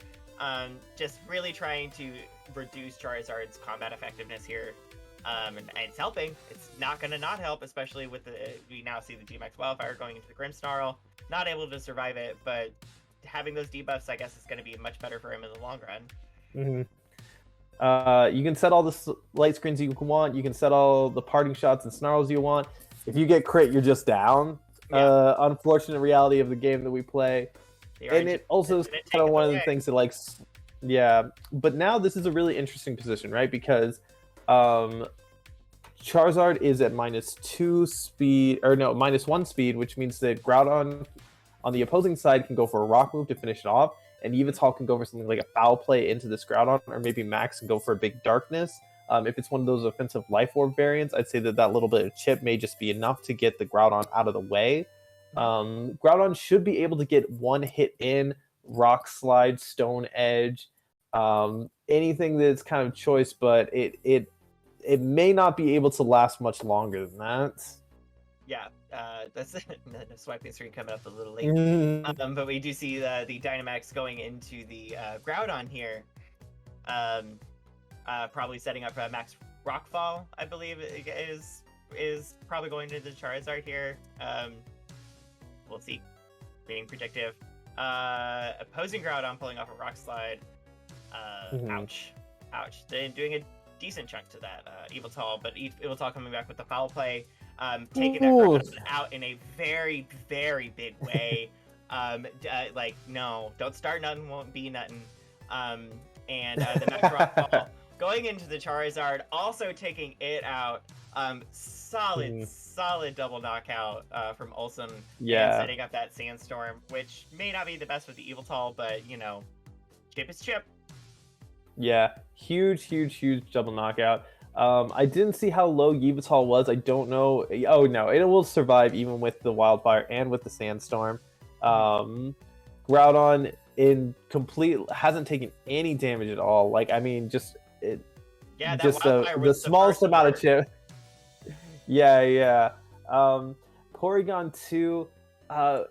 Just really trying to reduce Charizard's combat effectiveness here. And it's helping. It's not going to not help, especially with we now see the GMAX Wildfire going into the Grimmsnarl. Not able to survive it, but having those debuffs, I guess, is going to be much better for him in the long run. You can set all the light screens you want. You can set all the parting shots and snarls you want. If you get crit, you're just down. Unfortunate reality of the game that we play. And it also is kind of one of the things that like, but now this is a really interesting position, right? Because Charizard is at -2 speed, or no, -1 speed, which means that Groudon on the opposing side can go for a rock move to finish it off, and Yveltal can go for something like a foul play into this Groudon, or maybe Max can go for a big darkness. If it's one of those offensive Life Orb variants, I'd say that little bit of chip may just be enough to get the Groudon out of the way. Groudon should be able to get one hit in, Rock Slide, Stone Edge, anything that's kind of choice, but it may not be able to last much longer than that. Yeah, that's the swiping screen coming up a little late. But we do see the Dynamax going into the Groudon here. Probably setting up Max Rockfall, I believe, is probably going to the Charizard here. We'll see. Being predictive. Opposing Groudon pulling off a Rock Slide. Ouch. They're doing a decent chunk to that Yveltal, but Yveltal coming back with the foul play. Taking that Groudon out in a very, very big way. Like, no, don't start nothing, won't be nothing. And the Max Rockfall going into the Charizard, also taking it out. Solid double knockout from Olsen. And setting up that Sandstorm, which may not be the best with the Yveltal, but, you know, chip is chip. Yeah, huge double knockout. I didn't see how low Yveltal was. I don't know. Oh, no, it will survive even with the Wildfire and with the Sandstorm. Groudon hasn't taken any damage at all. Like, I mean, just the smallest amount of chip. Porygon 2,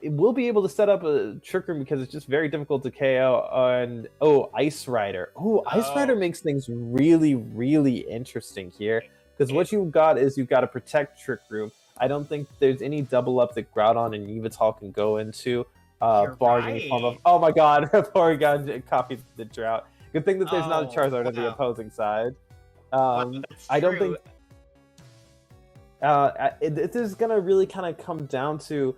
it will be able to set up a Trick Room because it's just very difficult to KO on Ice Rider. Ice Rider makes things really, really interesting here. Because what you've got is you've got to protect Trick Room. I don't think there's any double up that Groudon and Yveltal can go into. Bargaining form of, oh my god, Porygon copied the drought. Good thing that there's not a Charizard on the opposing side. I don't think this is gonna really kind of come down to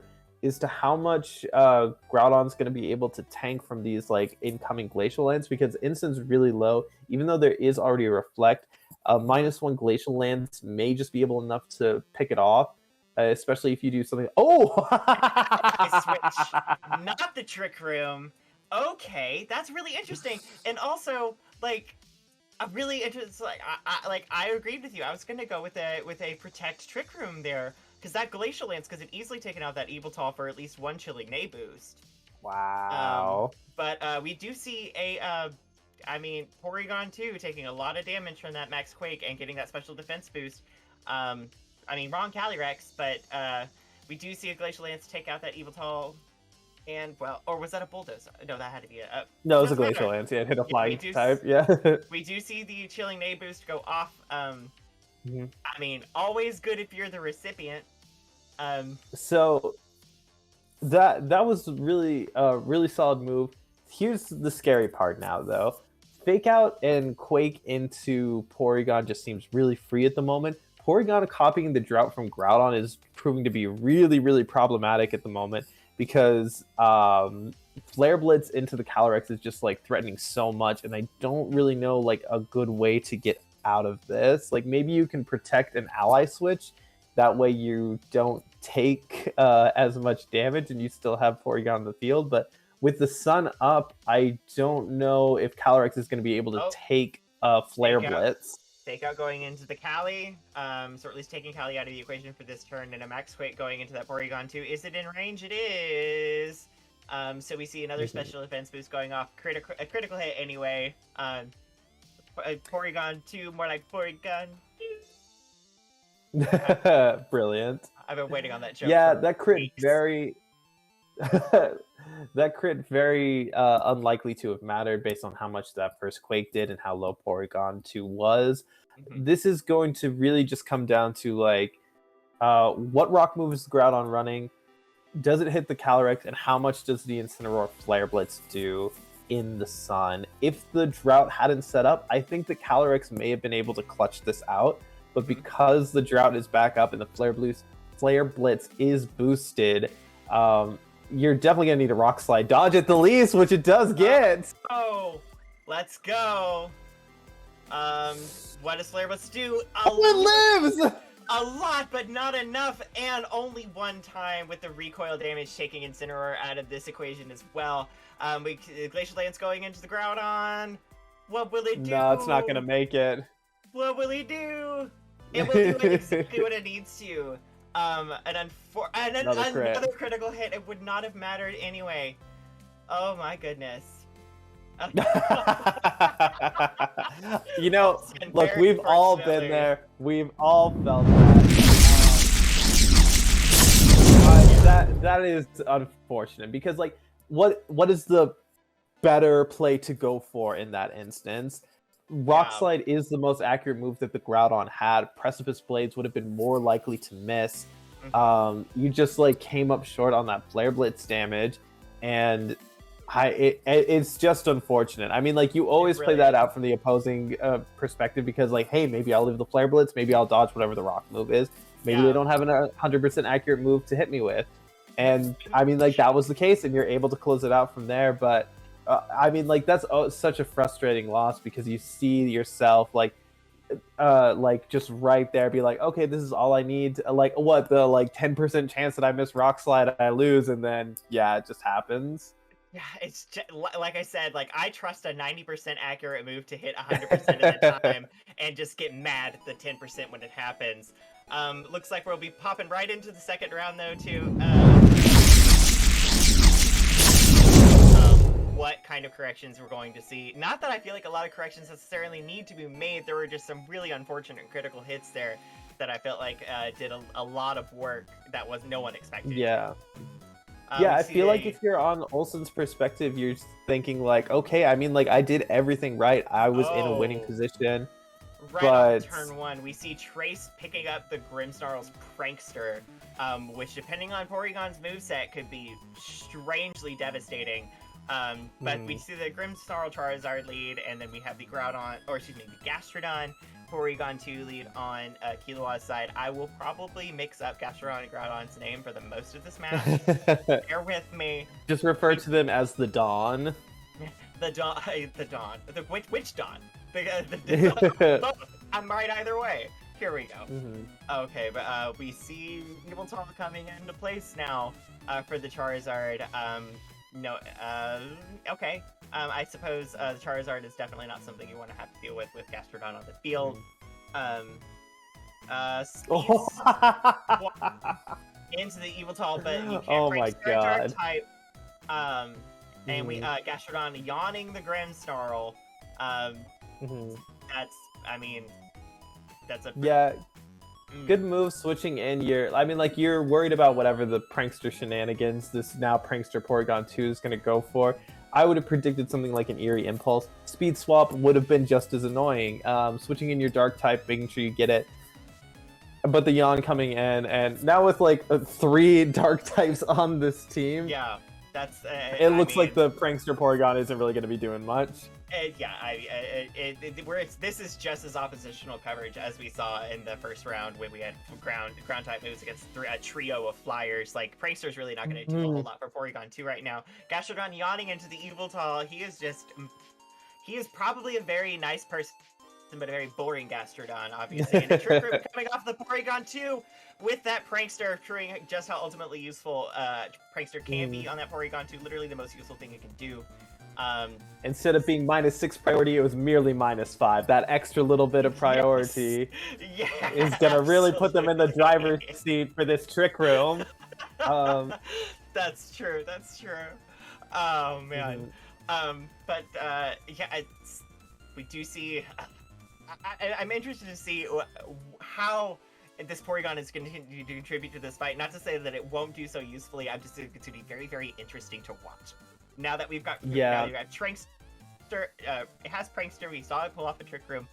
how much Groudon's gonna be able to tank from these like incoming Glacial Lands, because Instant's really low. Even though there is already a Reflect, -1 Glacial Lands may just be able to pick it off. Especially if you do something. I switch. Not the Trick Room. Okay, that's really interesting. And also, like, a really interesting. I agreed with you. I was gonna go with a Protect Trick Room there, because that Glacial Lance could have easily taken out that Yveltal for at least one Chilling Nay boost. Wow. But we do see Porygon 2 taking a lot of damage from that Max Quake and getting that special defense boost. wrong Calyrex, but we do see a Glacial Lance take out that Eviltal, and well, or was that a Bulldoze? No, that had to be a. No, it was a Glacial Lance. Yeah, it hit a flying type. Yeah. We do see the Chilling Nade boost go off. Mm-hmm. I mean, always good if you're the recipient. So that was really really solid move. Here's the scary part now, though. Fake Out and Quake into Porygon just seems really free at the moment. Porygon copying the Drought from Groudon is proving to be really, really problematic at the moment because Flare Blitz into the Calyrex is just like threatening so much, and I don't really know like a good way to get out of this. Like maybe you can protect an ally switch, that way you don't take as much damage and you still have Porygon in the field, but with the sun up, I don't know if Calyrex is going to be able to take Flare Blitz. Fake Out going into the Cali, so at least taking Cali out of the equation for this turn, and a Max Quake going into that Porygon 2. Is it in range? It is! So we see another special defense boost going off, a critical hit anyway. Porygon 2, more like Porygon 2. Brilliant. I've been waiting on that joke. Yeah, that crit very... that crit very unlikely to have mattered based on how much that first Quake did and how low Porygon 2 was. Mm-hmm. This is going to really just come down to like what rock move is Groudon running? Does it hit the Calyrex? And how much does the Incineroar Flare Blitz do in the sun? If the Drought hadn't set up, I think the Calyrex may have been able to clutch this out. But because the Drought is back up and the Flare Blitz is boosted, you're definitely going to need a Rock Slide dodge at the least, which it does get. Oh, let's go. What does Flare Blitz do? It lives! A lot, but not enough, and only one time with the recoil damage taking Incineroar out of this equation as well. Glacial Lance going into the Groudon. What will it do? No, it's not going to make it. What will he do? It will do exactly what it needs to. Another critical hit. It would not have mattered anyway. Oh my goodness. You know, look, we've all been there. We've all felt that. That is unfortunate because, like, what is the better play to go for in that instance? Rock Slide is the most accurate move that the Groudon had. Precipice Blades would have been more likely to miss. You just like came up short on that Flare Blitz damage, and it's just unfortunate. I mean, like you always play that out from the opposing perspective because, like, hey, maybe I'll leave the Flare Blitz, maybe I'll dodge whatever the rock move is. Maybe they don't have an 100% accurate move to hit me with, and I mean, like that was the case, and you're able to close it out from there. But I mean, like that's such a frustrating loss because you see yourself like just right there, be like, okay, this is all I need. Like, what the 10% chance that I miss Rock Slide, I lose, and then it just happens. Yeah, it's just, like I said, like I trust a 90% accurate move to hit 100% of the time, and just get mad at the 10% when it happens. Looks like we'll be popping right into the second round though, too. What kind of corrections we're going to see. Not that I feel like a lot of corrections necessarily need to be made. There were just some really unfortunate critical hits there that I felt like did a lot of work that no one expected. Yeah. I feel like if you're on Olsen's perspective, you're thinking like, okay, I mean, like I did everything right. I was in a winning position. Right on turn one, we see Trace picking up the Grimmsnarl's Prankster, which depending on Porygon's moveset could be strangely devastating. But we see the Grimmsnarl Charizard lead, and then we have the Gastrodon Porygon 2 lead on Killua's side. I will probably mix up Gastrodon and Groudon's name for the most of this match. Bear with me. Just refer to them as the Dawn. The Dawn. Which Dawn? The I'm right either way. Here we go. Okay, but we see Yveltal coming into place now for the Charizard. Okay. I suppose the Charizard is definitely not something you want to have to deal with Gastrodon on the field. Into the Yveltal, but you can't break Dark type. And we Gastrodon yawning the Grimmsnarl. That's a Good move switching in your. I mean, like, you're worried about whatever the prankster shenanigans this now prankster Porygon 2 is going to go for. I would have predicted something like an Eerie Impulse. Speed swap would have been just as annoying. Switching in your dark type, making sure you get it. But the Yawn coming in, and now with like 3 dark types on this team, Yeah, that's. it looks like the prankster Porygon isn't really going to be doing much. This is just as oppositional coverage as we saw in the first round when we had ground type moves against a trio of flyers. Like, Prankster's really not going to do a whole lot for Porygon 2 right now. Gastrodon yawning into the Eviltal. He is probably a very nice person, but a very boring Gastrodon, obviously. And a Trick Room coming off the Porygon 2 with that Prankster, proving just how ultimately useful Prankster can be on that Porygon 2. Literally the most useful thing it can do. Instead of being -6 priority, it was merely -5. That extra little bit of priority is gonna really put them in the driver's seat for this Trick Room. That's true. Oh man. But yeah, we do see. I'm interested to see how this Porygon is going to contribute to this fight. Not to say that it won't do so usefully. I'm just think it's going to be very, very interesting to watch. Now that we've got Prankster, it has Prankster. We saw it pull off a Trick Room.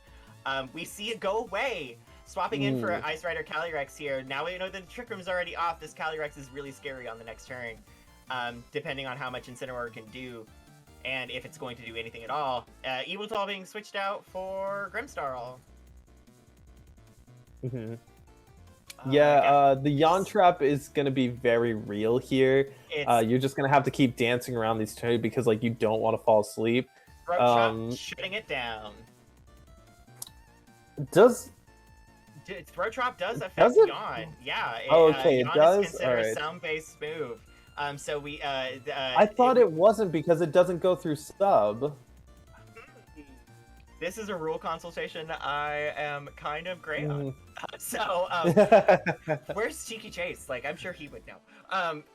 We see it go away, swapping in for Ice Rider Calyrex here. Now we know that the Trick Room's already off. This Calyrex is really scary on the next turn, depending on how much Incineroar can do, and if it's going to do anything at all. Eviltal being switched out for Grimmsnarl. Yeah, the Yawn Trap is going to be very real here. You're just going to have to keep dancing around these two because, like, you don't want to fall asleep. Throat Chop shutting it down. Throat Chop does affect Yawn. Yeah. Okay, Yawn it does? is considered a sound-based move. So we... I thought it wasn't because it doesn't go through sub. This is a rule consultation I am kind of great on. So, where's Cheeky Chase? Like, I'm sure he would know.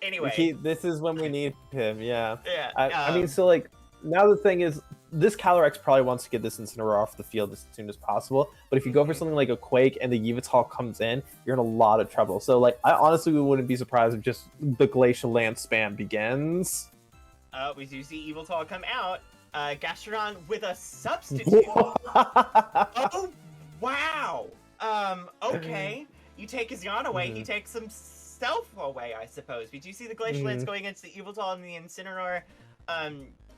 Anyway. This is when we need him, yeah. Yeah. I mean, so, like, now the thing is, this Calyrex probably wants to get this Incineroar off the field as soon as possible, but if you go for something like a Quake and the Yveltal comes in, you're in a lot of trouble. So, like, I honestly wouldn't be surprised if just the Glacial Lance spam begins. We do see Yveltal come out. Gastrodon with a substitute. Oh, wow. Okay. You take his Yawn away, he takes himself away, I suppose. We do see the Glacial Lance going into the Yveltal, and the Incineroar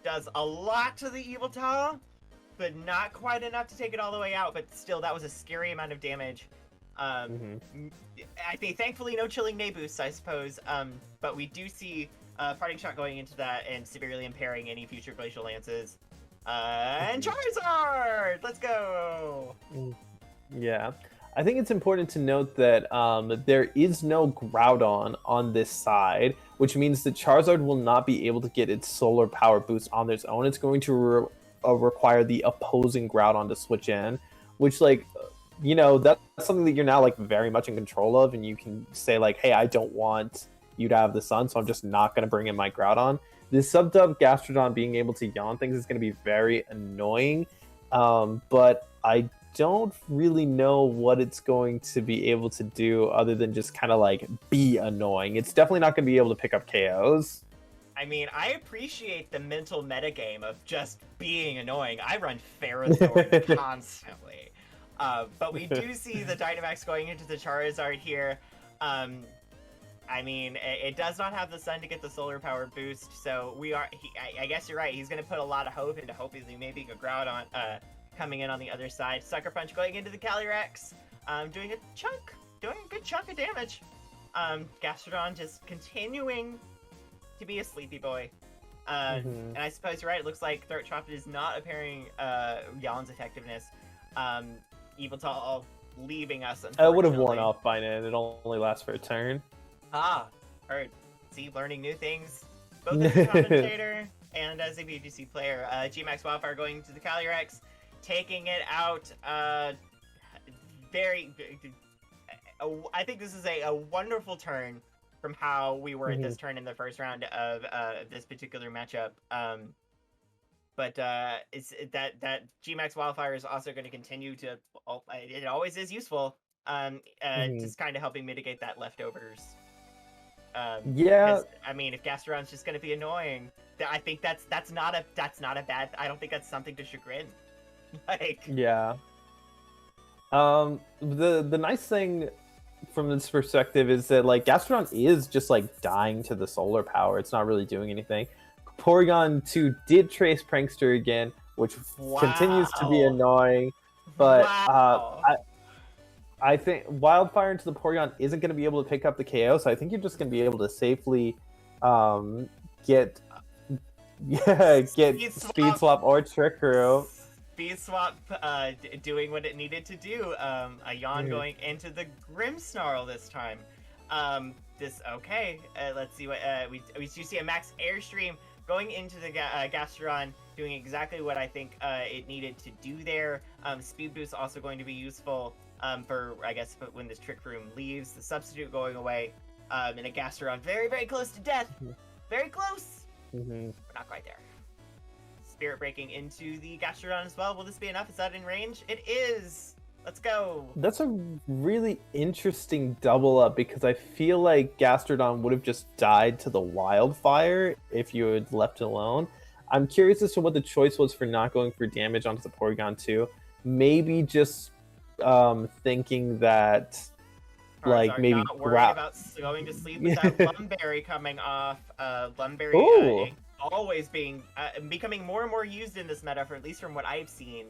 does a lot to the Yveltal, but not quite enough to take it all the way out. But still, that was a scary amount of damage. I think, thankfully, no chilling Nay boosts, I suppose. But we do see Parting Shot going into that and severely impairing any future Glacial Lances. And Charizard! Let's go! Yeah. I think it's important to note that there is no Groudon on this side, which means that Charizard will not be able to get its solar power boost on its own. It's going to require the opposing Groudon to switch in, which, like, you know, that's something that you're now, like, very much in control of, and you can say, like, hey, I don't want you to have the Sun, so I'm just not going to bring in my Groudon. This sub-dub Gastrodon being able to yawn things is going to be very annoying, but I don't really know what it's going to be able to do other than just kind of, like, be annoying. It's definitely not going to be able to pick up KOs. I mean, I appreciate the mental metagame of just being annoying. I run Ferrothorn constantly. But we do see the Dynamax going into the Charizard here. I mean, it does not have the Sun to get the solar power boost, so I guess you're right. He's going to put a lot of hope into hoping that maybe a Groudon coming in on the other side. Sucker Punch going into the Calyrex, doing a good chunk of damage. Gastrodon just continuing to be a sleepy boy. And I suppose you're right. It looks like Throat Chop is not impairing Yawn's effectiveness. Yveltal leaving us. It would have worn off by now. It only lasts for a turn. Heard. See, learning new things, both as a commentator and as a VGC player. G-Max Wildfire going to the Calyrex, taking it out. I think this is a wonderful turn from how we were at this turn in the first round of this particular matchup. But it's that G-Max Wildfire is also going to continue to. It always is useful. Mhm. just kind of helping mitigate that leftovers. Yeah, Because I mean, if Gastrodon's just going to be annoying, I think that's not a bad. I don't think that's something to chagrin. Like, yeah. The nice thing from this perspective is that like Gastrodon is just like dying to the solar power. It's not really doing anything. Porygon 2 did trace Prankster again, which continues to be wow, annoying. But wow. I think Wildfire into the Porygon isn't going to be able to pick up the KO, so I think you're just going to be able to safely get Speed Speed swap. Swap or Trick Room. Speed swap, doing what it needed to do. A yawn Mhm. going into the Grimmsnarl this time. This okay. Let's see what we do see a max airstream going into the Gastrodon, doing exactly what I think it needed to do there. Speed boost also going to be useful for I guess when this trick room leaves, the substitute going away, and a Gastrodon very close to death, very close. Mm-hmm. We're not quite there. Spirit breaking into the Gastrodon as well. Will this be enough? Is that in range? It is! Let's go! That's a really interesting double up because I feel like Gastrodon would have just died to the Wildfire if you had left it alone. I'm curious as to what the choice was for not going for damage onto the Porygon 2. Maybe just thinking that like Charizard maybe not worried about going to sleep with that Lumberry coming off. Lumberry Ooh. always being becoming more and more used in this meta, for at least from what I've seen.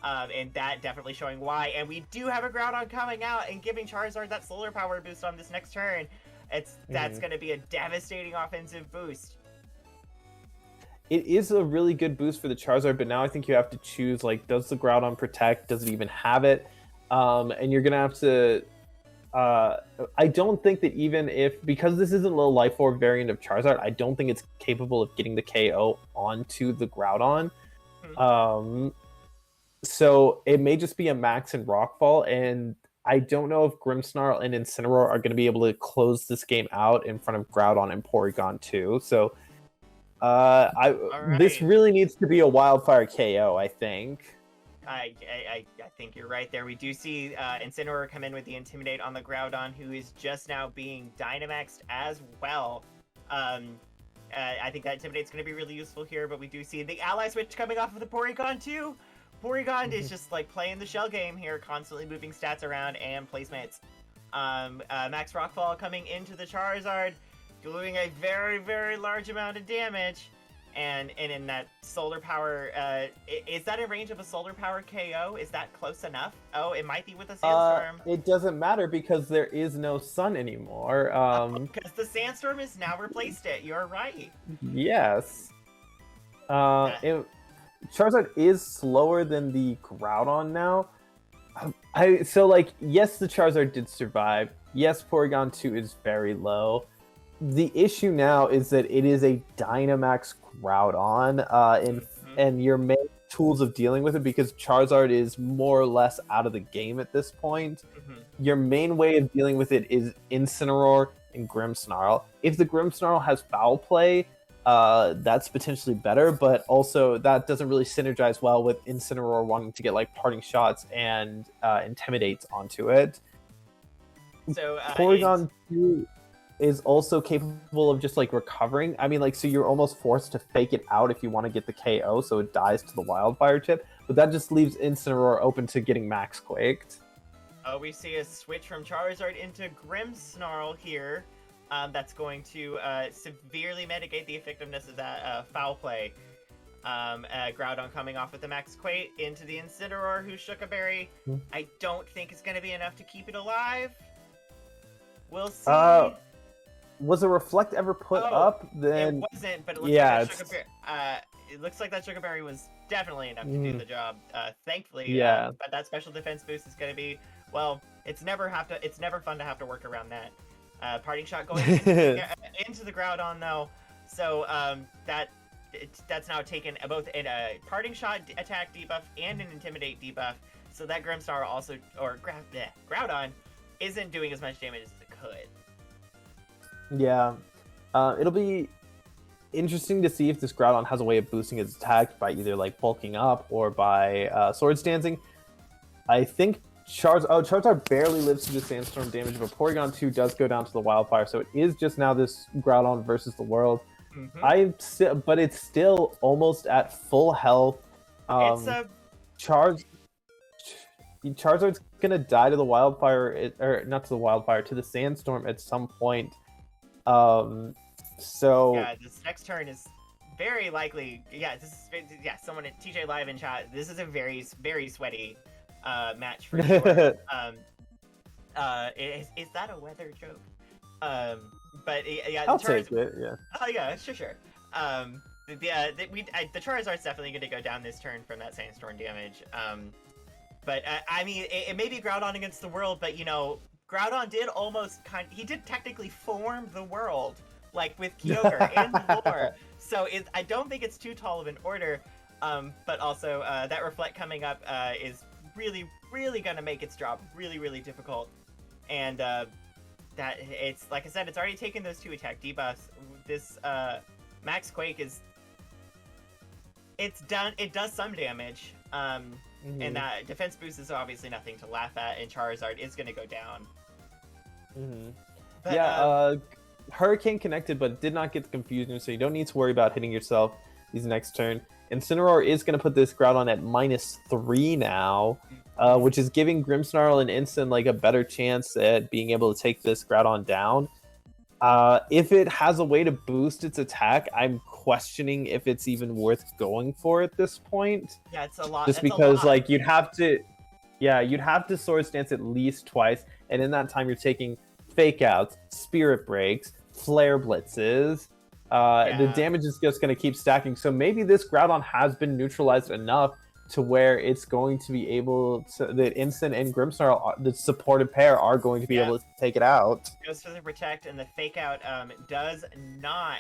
And that definitely showing why. And we do have a Groudon coming out and giving Charizard that solar power boost on this next turn. That's going to be a devastating offensive boost. It is a really good boost for the Charizard, but now I think you have to choose, like, does the Groudon protect? Does it even have it? And you're going to have to... I don't think that even if... Because this isn't a low Life Orb variant of Charizard, I don't think it's capable of getting the KO onto the Groudon. So it may just be a Max and Rockfall, and I don't know if Grimmsnarl and Incineroar are going to be able to close this game out in front of Groudon and Porygon 2. So... This really needs to be a Wildfire KO, I think. I think you're right there. We do see Incineroar come in with the Intimidate on the Groudon, who is just now being Dynamaxed as well. I think that Intimidate's going to be really useful here, but we do see the Ally Switch coming off of the Porygon too. Porygon is just like playing the shell game here, constantly moving stats around and placemates. Max Rockfall coming into the Charizard, doing a very large amount of damage, and in that solar power, is that in range of a solar power KO? Is that close enough? Oh, it might be with a sandstorm. It doesn't matter because there is no sun anymore. Because the sandstorm has now replaced it. You're right. Yes. Charizard is slower than the Groudon now. Yes, the Charizard did survive. Yes, Porygon 2 is very low. The issue now is that it is a Dynamax Groudon, and your main tools of dealing with it, because Charizard is more or less out of the game at this point, your main way of dealing with it is Incineroar and Grimmsnarl. If the Grimmsnarl has Foul Play, that's potentially better, but also that doesn't really synergize well with Incineroar wanting to get like Parting Shots and Intimidates onto it. So Porygon 2 is also capable of just like recovering. I mean, like, so you're almost forced to fake it out if you want to get the KO, so it dies to the Wildfire tip. But that just leaves Incineroar open to getting Max Quaked. Oh, we see a switch from Charizard into Grimmsnarl here. That's going to severely mitigate the effectiveness of that Foul Play. Groudon coming off with the Max Quake into the Incineroar, who shook a berry. I don't think it's going to be enough to keep it alive. We'll see. Was a Reflect ever put up? Then it wasn't, but it looks like that Sugar Berry was definitely enough to do the job. Thankfully, but that special defense boost is going to be, well, it's never fun to have to work around that. Parting Shot going into the Groudon though, so that's now taken both a Parting Shot attack debuff and an Intimidate debuff. So that Grimmsnarl also, or Groudon, isn't doing as much damage as it could. Yeah, it'll be interesting to see if this Groudon has a way of boosting its attack by either like bulking up or by Swords Dancing. I think Charizard barely lives through the Sandstorm damage, but Porygon 2 does go down to the Wildfire, so it is just now this Groudon versus the world. But it's still almost at full health. Charizard's gonna die to the Wildfire, or not to the Wildfire, to the Sandstorm at some point. So yeah, this next turn is very likely. Someone at TJ Live in chat. This is a very, very sweaty match for sure. Is that a weather joke? But yeah, I'll take it. Yeah. Oh yeah, sure. The Charizard's definitely going to go down this turn from that Sandstorm damage. But I mean, it may be Groudon against the world, but you know, Groudon did almost he did technically form the world, like with Kyogre and lore. So I don't think it's too tall of an order. But also that Reflect coming up is really, really going to make its job really, really difficult. And that it's, like I said, it's already taken those 2 attack debuffs. This Max Quake it does some damage. And that defense boost is obviously nothing to laugh at, and Charizard is going to go down. But, Hurricane connected, but did not get the confusion, so you don't need to worry about hitting yourself these next turn. Incineroar is going to put this Groudon at -3 now, which is giving Grimmsnarl and Instant like a better chance at being able to take this Groudon down. If it has a way to boost its attack, I'm questioning if it's even worth going for at this point. Yeah, it's a lot. Just because like you'd have to Swords Dance at least twice, and in that time you're taking Fake Outs, Spirit Breaks, Flare Blitzes. The damage is just going to keep stacking. So maybe this Groudon has been neutralized enough to where it's going to be able to, that Instant and Grimmsnarl, the supported pair, are going to be able to take it out. Goes for the Protect, and the Fake Out does not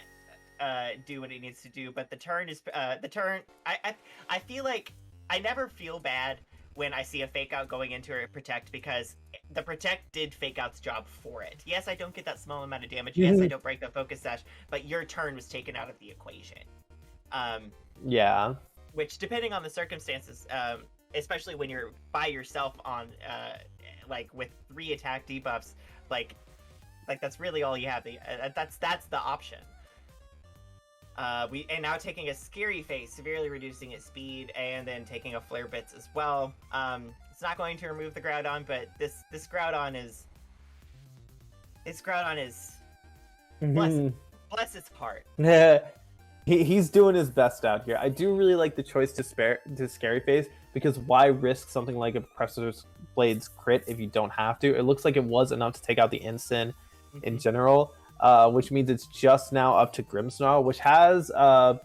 do what it needs to do. But the turn is I feel like I never feel bad when I see a Fake Out going into a Protect, because the Protect did Fake Out's job for it. Yes, I don't get that small amount of damage. Yes, I don't break the Focus Sash, but your turn was taken out of the equation. Which, depending on the circumstances, especially when you're by yourself on, like with 3 attack debuffs, like that's really all you have. That's the option. And now taking a Scary Face, severely reducing its speed, and then taking a Flare Blitz as well. It's not going to remove the Groudon, but this Groudon is bless its heart. He's doing his best out here. I do really like the choice to Scary Face, because why risk something like a Professor's Blade's crit if you don't have to? It looks like it was enough to take out the Instant in general, which means it's just now up to Grimmsnarl, which has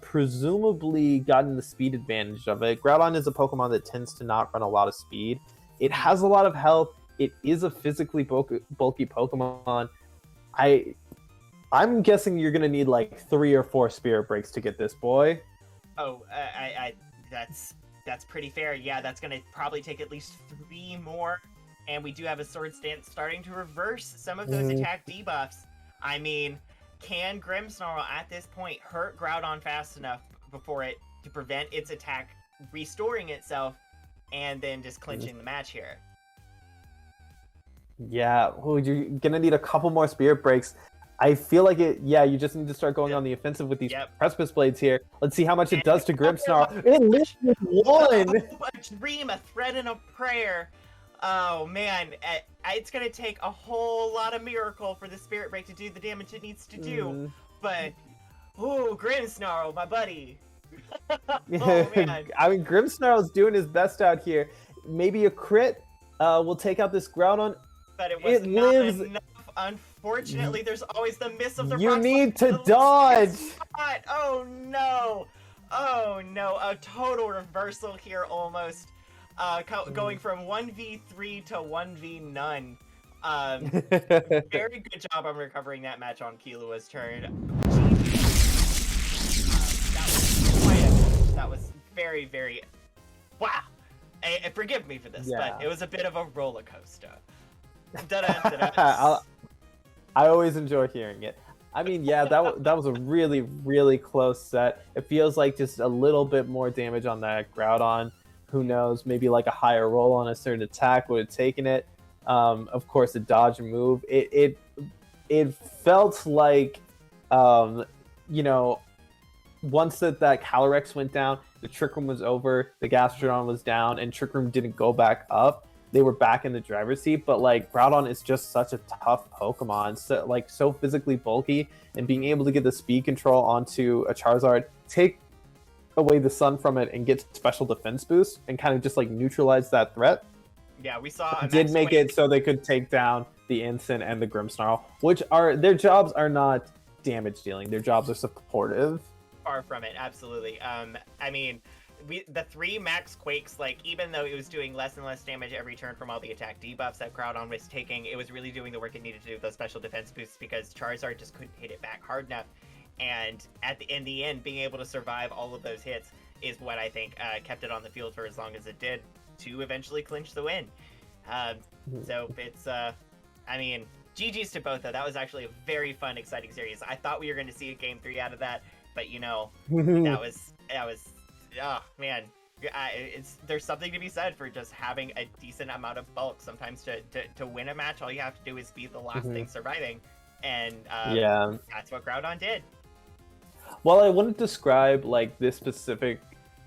presumably gotten the speed advantage of it. Groudon is a Pokemon that tends to not run a lot of speed. It has a lot of health. It is a physically bulky Pokemon. I'm guessing you're gonna need like 3 or 4 Spirit Breaks to get this boy. Oh, that's pretty fair. Yeah, that's gonna probably take at least 3 more, and we do have a Swords Dance starting to reverse some of those attack debuffs. I mean, can Grimmsnarl at this point hurt Groudon fast enough to prevent its attack restoring itself, and then just clinching the match here? Yeah, you're gonna need a couple more Spirit Breaks. I feel like you just need to start going on the offensive with these Precipice Blades here. Let's see how much it does to Grimmsnarl. It lives with 1! A dream, a threat, and a prayer. Oh man, it's gonna take a whole lot of miracle for the Spirit Break to do the damage it needs to do. But, Grimmsnarl, my buddy. Oh man. I mean, Grimmsnarl's doing his best out here. Maybe a crit will take out this Groudon. But it was not enough. Unfortunately, there's always the miss of the You need to dodge! Oh no! Oh no, a total reversal here almost. Going from 1v3 to 1v none. Very good job on recovering that match on Killua's turn. That was very, very... Wow! Forgive me for this, but it was a bit of a roller coaster. I always enjoy hearing it. I mean, yeah, that was a really, really close set. It feels like just a little bit more damage on that Groudon. who knows, maybe like a higher roll on a certain attack would have taken it. Of course, a dodge and move. It felt like, you know, once that Calyrex went down, the Trick Room was over, the Gastrodon was down, and Trick Room didn't go back up. They were back in the driver's seat, but like Groudon is just such a tough Pokemon, so physically bulky, and being able to get the speed control onto a Charizard, take away the sun from it, and get special defense boost, and kind of just like neutralize that threat. Yeah, we saw. Did make it so they could take down the Incin and the Grimmsnarl, which are their jobs are not damage dealing; their jobs are supportive. Far from it, absolutely. I mean, the 3 max Quakes, like, even though it was doing less and less damage every turn from all the attack debuffs that Groudon was taking, it was really doing the work it needed to do with those special defense boosts because Charizard just couldn't hit it back hard enough. And in the end, being able to survive all of those hits is what I think kept it on the field for as long as it did to eventually clinch the win. So it's, I mean, GG's to both, though. That was actually a very fun, exciting series. I thought we were going to see a Game 3 out of that, but, you know, that was, oh, man. There's something to be said for just having a decent amount of bulk. Sometimes to win a match, all you have to do is be the last thing surviving. And yeah, that's what Groudon did. Well, I wouldn't describe like this specific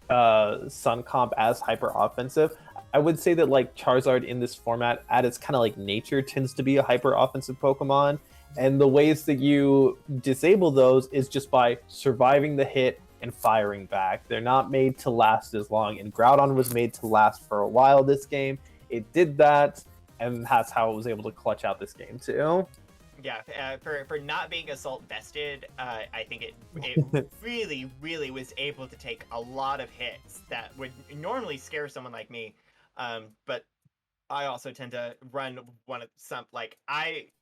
Sun comp as hyper offensive. I would say that like Charizard in this format, at its kind of like nature, tends to be a hyper offensive Pokemon. And the ways that you disable those is just by surviving the hit and firing back. They're not made to last as long. And Groudon was made to last for a while this game. It did that, and that's how it was able to clutch out this game too. Yeah, for not being assault vested, I think it really, really was able to take a lot of hits that would normally scare someone like me. But I also tend to run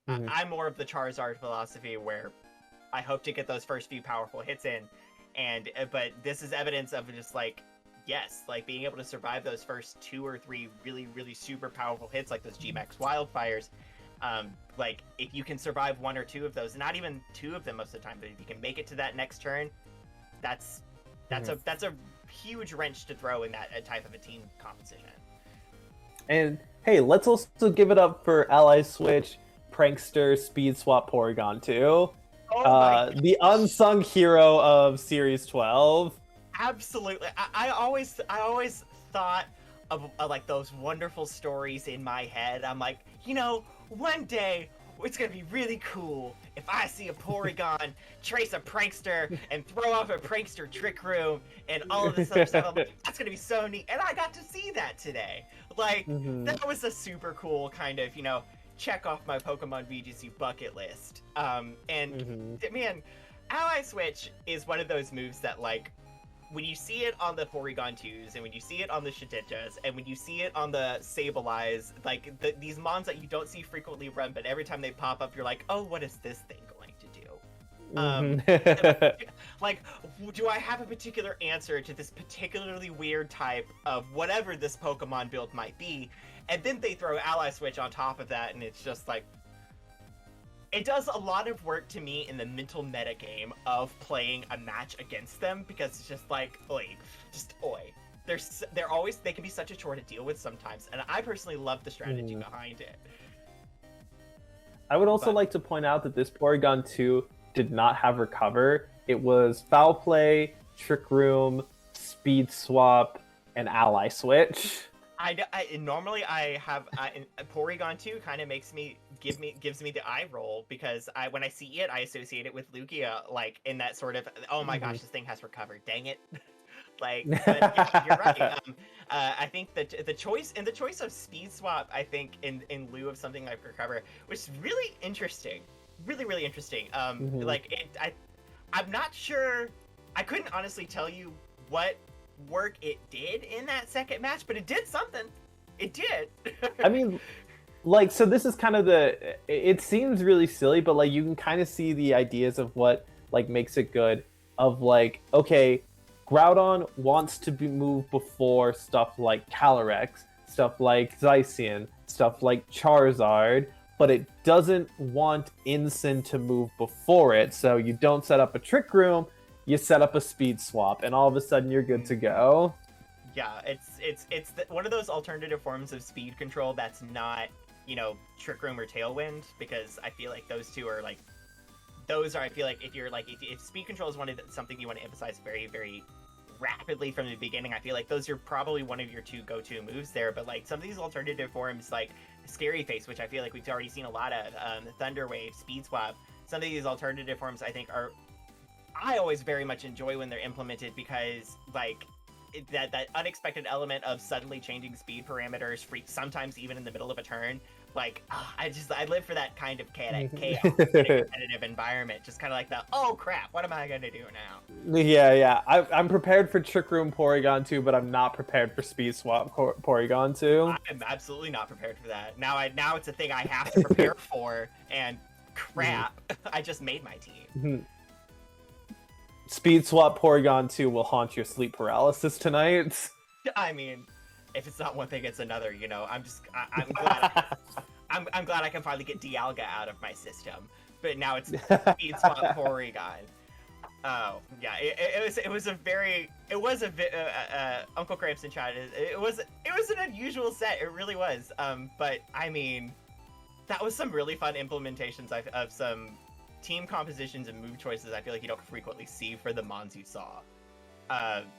I'm more of the Charizard philosophy where I hope to get those first few powerful hits in, but this is evidence of just like, yes, like being able to survive those first 2 or 3 really, really super powerful hits like those G-Max Wildfires. Like if you can survive 1 or 2 of those, not even 2 of them most of the time, but if you can make it to that next turn, that's a huge wrench to throw in that type of a team composition. And hey, let's also give it up for Ally Switch, Prankster, Speed Swap, Porygon 2. The unsung hero of Series 12. Absolutely. I always thought of like those wonderful stories in my head. I'm like, you know, one day it's gonna be really cool if I see a Porygon trace a Prankster and throw off a Prankster Trick Room and all of this other stuff. I'm like, that's gonna be so neat, and I got to see that today. Like, that was a super cool kind of, you know, check off my Pokemon VGC bucket list. Man, Ally Switch is one of those moves that, like, when you see it on the Porygon 2s, and when you see it on the Shedinjas, and when you see it on the Sableyes, like, these mons that you don't see frequently run, but every time they pop up, you're like, oh, what is this thing going to do? Like, do I have a particular answer to this particularly weird type of whatever this Pokemon build might be? And then they throw Ally Switch on top of that, and it's just like, it does a lot of work to me in the mental metagame of playing a match against them, because it's just like, oi. They can be such a chore to deal with sometimes, and I personally love the strategy behind it. I would also like to point out that this Porygon 2 did not have Recover. It was Foul Play, Trick Room, Speed Swap, and Ally Switch. Normally I have Porygon 2 kind of gives me the eye roll, because when I see it, I associate it with Lugia, like in that sort of, oh my gosh, this thing has Recover, dang it. Like, but yeah, you're right. I think that the choice of Speed Swap, I think in lieu of something like Recover, was really interesting, really interesting. Like I'm not sure. I couldn't honestly tell you what work it did in that second match, but it did something. It did. I mean, like, so this is kind of it seems really silly, but like you can kind of see the ideas of what like makes it good, of like, okay, Groudon wants to be moved before stuff like Calyrex, stuff like Zacian, stuff like Charizard, but it doesn't want Incin to move before it, so you don't set up a Trick Room, you set up a Speed Swap, and all of a sudden you're good to go. Yeah, it's one of those alternative forms of speed control that's not, Trick Room or Tailwind, because I feel like those two are like, I feel like if you're like, if speed control is something you want to emphasize very, very rapidly from the beginning, I feel like those are probably one of your two go-to moves there. But like some of these alternative forms, like Scary Face, which I feel like we've already seen a lot of, Thunder Wave, Speed Swap, some of these alternative forms I think I always very much enjoy when they're implemented, because like that unexpected element of suddenly changing speed parameters, sometimes even in the middle of a turn. Like, I live for that kind of chaos in a competitive environment. Just kind of like oh crap, what am I gonna do now? Yeah. I'm prepared for Trick Room Porygon 2, but I'm not prepared for Speed Swap Porygon 2. I'm absolutely not prepared for that. Now it's a thing I have to prepare for, and crap, I just made my team. Speed Swap Porygon 2 will haunt your sleep paralysis tonight. I mean, if it's not one thing, it's another. I'm glad. I'm glad I can finally get Dialga out of my system. But now it's Speed Swap Porygon. Oh yeah, it was Uncle Cramps in chat. It was an unusual set. It really was. But I mean, that was some really fun implementations of some team compositions and move choices I feel like you don't frequently see for the Mons you saw.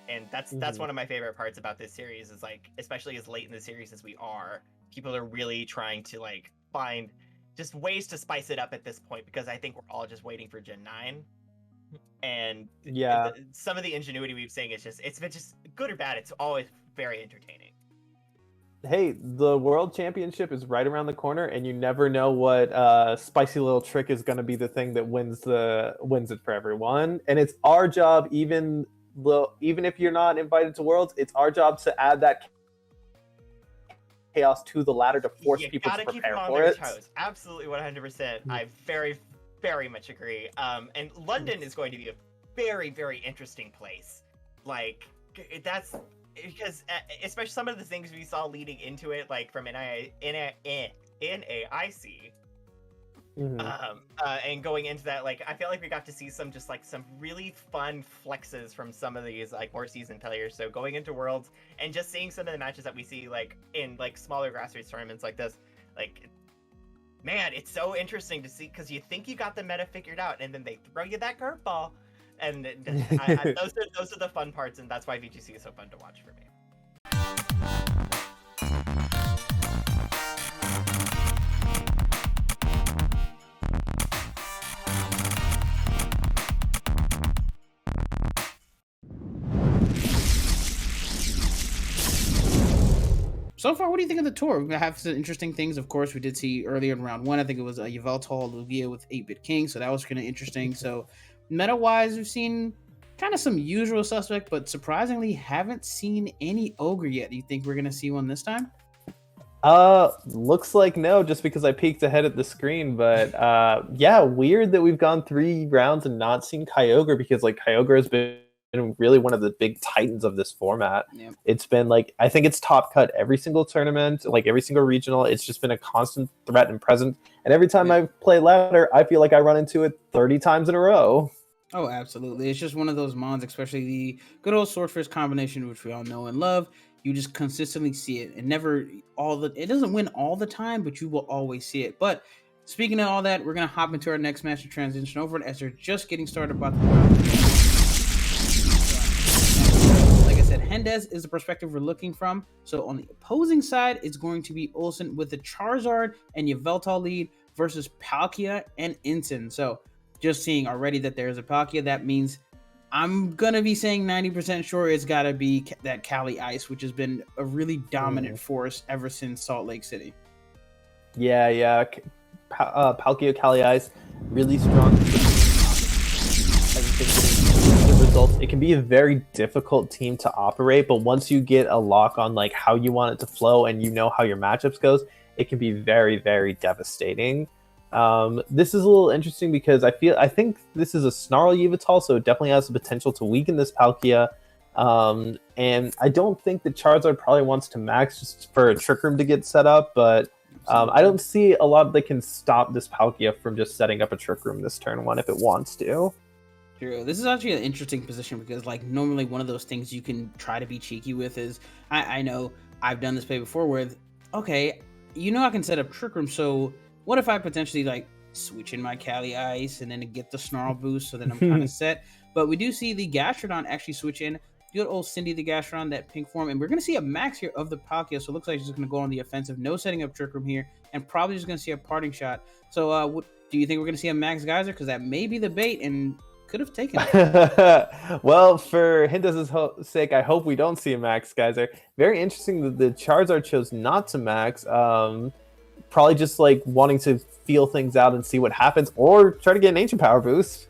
And that's one of my favorite parts about this series, is like, especially as late in the series as we are, people are really trying to like find just ways to spice it up at this point, because I think we're all just waiting for Gen 9. And yeah, some of the ingenuity we've seen it's been just good or bad, it's always very entertaining. Hey, the World Championship is right around the corner, and you never know what spicy little trick is going to be the thing that wins it for everyone. And it's our job, even if you're not invited to Worlds, it's our job to add that chaos to the ladder to force people to prepare for it. Toes. Absolutely, 100%. I very, very much agree. And London is going to be a very, very interesting place. Like, that's because especially some of the things we saw leading into it, like from NAIC, and going into that, like I feel like we got to see some really fun flexes from some of these like more seasoned players. So going into Worlds and just seeing some of the matches that we see like in like smaller grassroots tournaments like this, like, man, it's so interesting to see, because you think you got the meta figured out, and then they throw you that curveball. And those are the fun parts, and that's why VGC is so fun to watch for me. So far, what do you think of the tour? We're going to have some interesting things. Of course, we did see earlier in round one, I think it was Yveltal Lugia with 8-Bit King, so that was kind of interesting. So meta-wise, we've seen kind of some usual suspect, but surprisingly haven't seen any Ogre yet. Do you think we're going to see one this time? Looks like no, just because I peeked ahead at the screen. But yeah, weird that we've gone 3 rounds and not seen Kyogre, because like Kyogre has been really one of the big titans of this format. Yep. It's been like, I think it's top cut every single tournament, like every single regional. It's just been a constant threat and present. And every time I play ladder, I feel like I run into it 30 times in a row. Oh, absolutely. It's just one of those mons, especially the good old Swordfish combination, which we all know and love. You just consistently see it, and it doesn't win all the time, but you will always see it. But speaking of all that, we're going to hop into our next match to transition over it, as they're just getting started about the Hendez is the perspective we're looking from. So on the opposing side, it's going to be Olsen with the Charizard and Yveltal lead versus Palkia and Incin. So just seeing already that there's a Palkia, that means I'm going to be saying 90% sure it's got to be that Cali Ice, which has been a really dominant force ever since Salt Lake City. Yeah. Palkia Cali Ice, really strong. Results. It can be a very difficult team to operate, but once you get a lock on like how you want it to flow and you know how your matchups goes, it can be very, very devastating. This is a little interesting because I think this is a Snarl Yveltal, so it definitely has the potential to weaken this Palkia. And I don't think that Charizard probably wants to max just for a Trick Room to get set up, but I don't see a lot that can stop this Palkia from just setting up a Trick Room this turn 1 if it wants to. True. This is actually an interesting position because, like, normally one of those things you can try to be cheeky with is I know I've done this play before with, okay, I can set up Trick Room. So, what if I potentially like switch in my Cali Ice and then get the Snarl boost? So then I'm kind of set. But we do see the Gastrodon actually switch in. Good old Cindy the Gastrodon, that pink form. And we're going to see a max here of the Palkia. So, it looks like she's going to go on the offensive. No setting up Trick Room here. And probably just going to see a parting shot. So, what do you think we're going to see a max Geyser? Because that may be the bait. And could have taken it. Well, for Hindez's sake, I hope we don't see a max Geyser. Very interesting that the Charizard chose not to max. Probably just like wanting to feel things out and see what happens, or try to get an ancient power boost.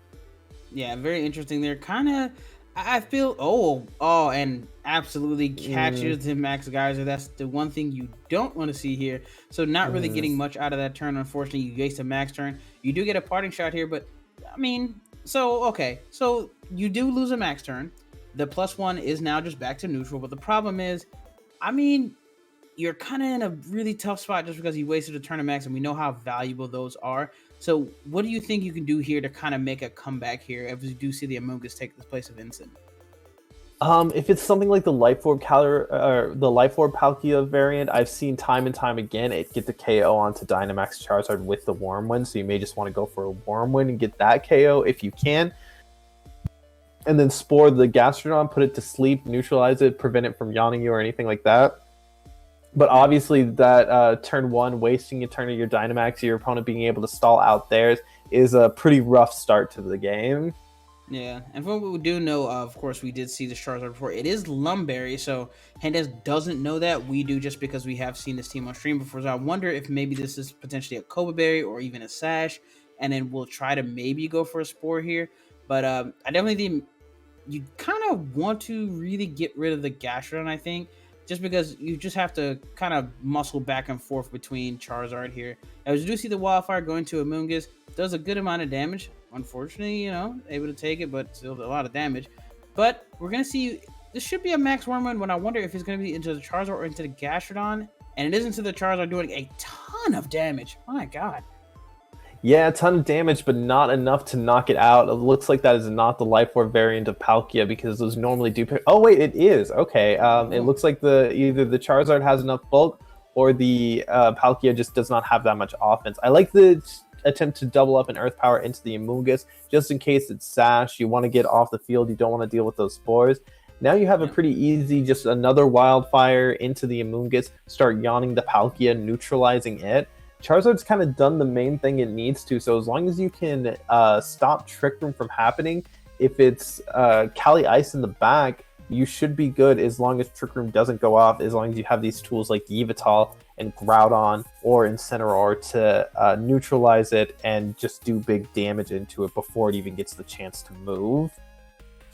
Yeah, very interesting there. Kind of, I feel, and absolutely catches the max Geyser. That's the one thing you don't want to see here. So not really getting much out of that turn. Unfortunately, you waste a max turn. You do get a parting shot here, but I mean, so you do lose a max turn. The +1 is now just back to neutral, but the problem is, I mean, you're kind of in a really tough spot just because you wasted a turn of max, and we know how valuable those are. So what do you think you can do here to kind of make a comeback here if you do see the Amoonguss take the place of Incin? If it's something like the Life Orb Palkia variant, I've seen time and time again it get the KO onto Dynamax Charizard with the Wormwind, so you may just want to go for a Wormwind and get that KO if you can. And then Spore the Gastrodon, put it to sleep, neutralize it, prevent it from yawning you or anything like that. But obviously that turn 1, wasting a turn of your Dynamax, your opponent being able to stall out theirs, is a pretty rough start to the game. Yeah, and from what we do know, of course, we did see the Charizard before. It is Lumberry, so Hendez doesn't know that. We do just because we have seen this team on stream before. So I wonder if maybe this is potentially a Cobra Berry or even a Sash, and then we'll try to maybe go for a Spore here. But I definitely think you kind of want to really get rid of the Gastrodon, I think, just because you just have to kind of muscle back and forth between Charizard here. As you do see the Wildfire going to Amoonguss, does a good amount of damage. Unfortunately, able to take it, but still a lot of damage. But we're going to see, this should be a max Wormwind, but I wonder if it's going to be into the Charizard or into the Gastrodon. And it is into the Charizard, doing a ton of damage. My God. Yeah, a ton of damage, but not enough to knock it out. It looks like that is not the Life Orb variant of Palkia, because those normally do... Oh, wait, it is. Okay. It looks like either the Charizard has enough bulk, or the Palkia just does not have that much offense. I like the attempt to double up an Earth Power into the Amoonguss, just in case it's Sash. You want to get off the field. You don't want to deal with those spores. Now you have a pretty easy, just another Wildfire into the Amoonguss, start yawning the Palkia, neutralizing it. Charizard's kind of done the main thing it needs to, so as long as you can stop Trick Room from happening, if it's Cali Ice in the back, you should be good as long as Trick Room doesn't go off, as long as you have these tools like Yveltal and Groudon or Incineroar to neutralize it and just do big damage into it before it even gets the chance to move.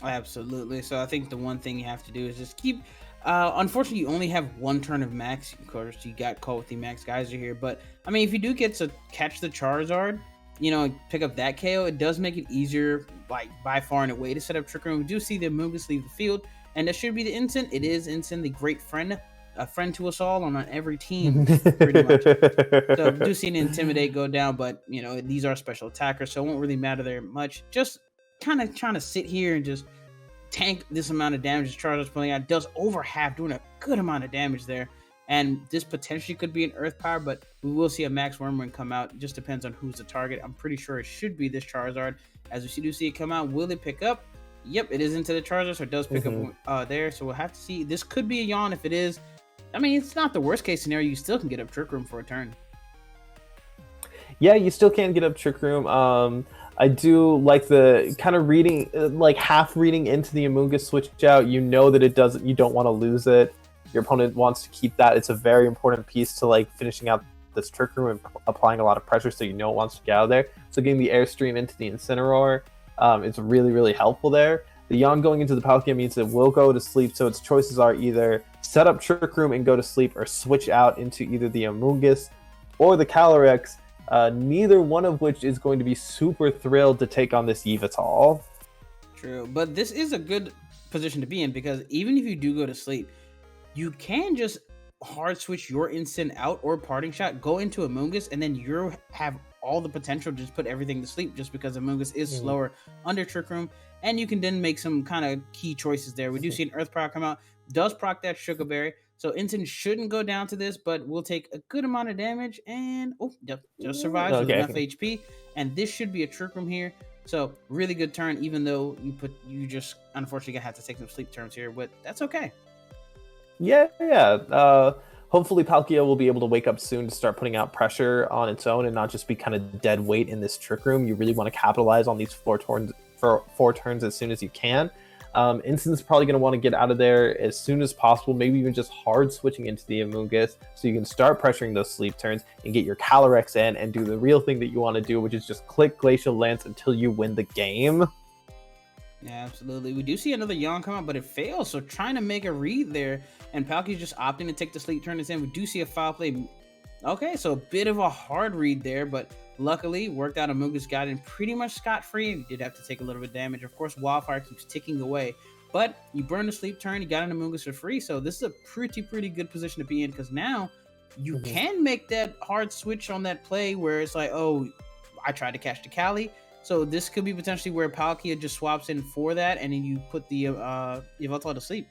Absolutely. So I think the one thing you have to do is just keep... unfortunately, you only have one turn of max. Of course, you got caught with the max Geyser here. But, I mean, if you do get to catch the Charizard, pick up that KO, it does make it easier, like, by far and away to set up Trick Room. We do see the Amoonguss leave the field. And that should be the Incin. It is Incin, the great friend. A friend to us all on every team, pretty much. So we do see an Intimidate go down, but, these are special attackers, so it won't really matter there much. Just kind of trying to sit here and just tank this amount of damage Charizard's pulling out. Does over half, doing a good amount of damage there. And this potentially could be an Earth Power, but we will see a Max Wormwind come out. It just depends on who's the target. I'm pretty sure it should be this Charizard. As we do see it come out, will it pick up? Yep, it is into the Charizard, so it does pick up there. So we'll have to see. This could be a yawn if it is. I mean, it's not the worst case scenario. You still can get up Trick Room for a turn. Yeah, you still can get up Trick Room. I do like the kind of reading, like half reading into the Amoonguss switch out. You know that it doesn't. You don't want to lose it. Your opponent wants to keep that. It's a very important piece to like finishing out this Trick Room and applying a lot of pressure, so you know it wants to get out of there. So getting the Airstream into the Incineroar, it's really, really helpful there. The yawn going into the Palkia means it will go to sleep, so its choices are either set up Trick Room and go to sleep, or switch out into either the Amoonguss or the Calyrex, neither one of which is going to be super thrilled to take on this Yveltal. True, but this is a good position to be in, because even if you do go to sleep, you can just hard switch your Incin out or Parting Shot, go into Amoonguss, and then you have all the potential to just put everything to sleep, just because Amoonguss is slower under Trick Room, and you can then make some kind of key choices there. We do see an Earth Power come out, does proc that Sugar Berry, so Ensign shouldn't go down to this, but will take a good amount of damage, and just survives with enough HP, and this should be a Trick Room here. So really good turn, even though you just unfortunately gonna have to take some sleep turns here, but that's okay. Yeah. Hopefully Palkia will be able to wake up soon to start putting out pressure on its own and not just be kind of dead weight in this Trick Room. You really want to capitalize on these four turns as soon as you can. Ensign's probably going to want to get out of there as soon as possible, maybe even just hard switching into the Amoonguss so you can start pressuring those sleep turns and get your Calyrex in and do the real thing that you want to do, which is just click Glacial Lance until you win the game. Yeah, absolutely. We do see another yawn come out, but it fails. So trying to make a read there, and Palkia's just opting to take the sleep turn in. We do see a foul play. Okay, so a bit of a hard read there, but luckily worked out. Amoonguss got in pretty much scot-free. He did have to take a little bit of damage. Of course, Wildfire keeps ticking away, but you burn the sleep turn, you got an Amoonguss for free. So this is a pretty good position to be in, because now you can make that hard switch on that play where it's like, oh, I tried to catch the Cali. So this could be potentially where Palkia just swaps in for that, and then you put the Yveltal to sleep.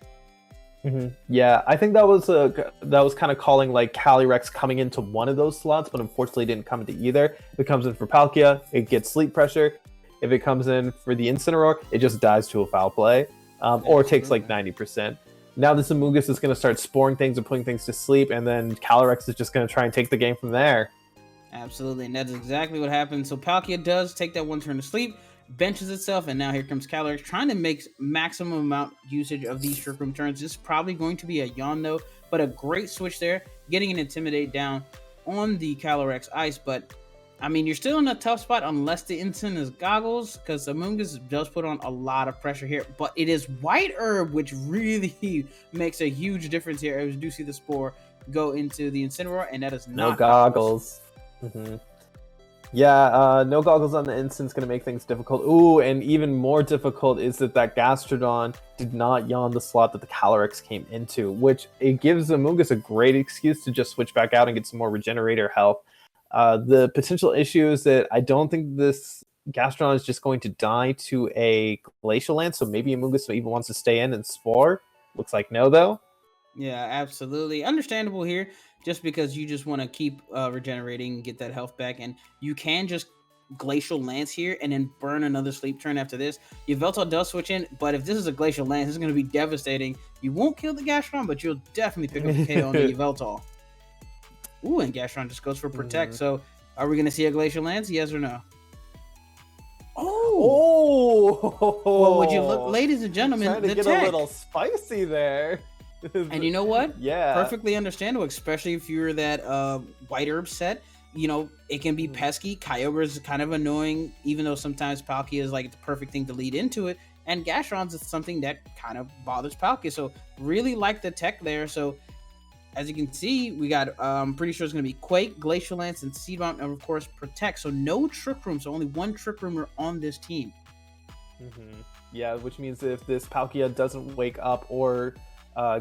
Yeah, I think that was kind of calling like Calyrex coming into one of those slots, but unfortunately didn't come into either. If it comes in for Palkia, it gets sleep pressure. If it comes in for the Incineroar, it just dies to a foul play, or takes like 90%. Now this Amoonguss is going to start sporing things and putting things to sleep, and then Calyrex is just going to try and take the game from there. Absolutely, and that's exactly what happened. So Palkia does take that one turn to sleep, benches itself, and now here comes Calyrex trying to make maximum amount usage of these Trick Room turns. This is probably going to be a yawn though, but a great switch there, getting an Intimidate down on the Calyrex Ice. But I mean, you're still in a tough spot unless the Ensign is Goggles, because Amoonguss does put on a lot of pressure here. But it is White Herb, which really makes a huge difference here. As you do see the Spore go into the Incineroar, and that is not no Goggles. Yeah, no Goggles on the Ensign's going to make things difficult. Ooh, and even more difficult is that Gastrodon did not yawn the slot that the Calyrex came into, which it gives Amoonguss a great excuse to just switch back out and get some more Regenerator health. The potential issue is that I don't think this Gastrodon is just going to die to a Glacial Lance, so maybe Amoonguss even wants to stay in and Spore. Looks like no, though. Yeah, absolutely. Understandable here, just because you just want to keep regenerating and get that health back, and you can just Glacial Lance here and then burn another sleep turn after this. Yveltal does switch in, but if this is a Glacial Lance, this is going to be devastating. You won't kill the Gastrodon, but you'll definitely pick up the KO on the Yveltal. Ooh, and Gastrodon just goes for Protect. So are we going to see a Glacial Lance? Yes or no? Oh! Well, would you look, ladies and gentlemen, trying to the get tech. a little spicy there. And you know what? Yeah. Perfectly understandable, especially if you're that White Herb set. You know, it can be pesky. Kyogre is kind of annoying, even though sometimes Palkia is like the perfect thing to lead into it. And Gastrodon's is something that kind of bothers Palkia. So really like the tech there. So as you can see, we got, I'm pretty sure it's going to be Quake, Glacial Lance, and Seed Bomb, and of course Protect. So no Trick Room. So only one Trick Roomer on this team. Yeah, which means if this Palkia doesn't wake up or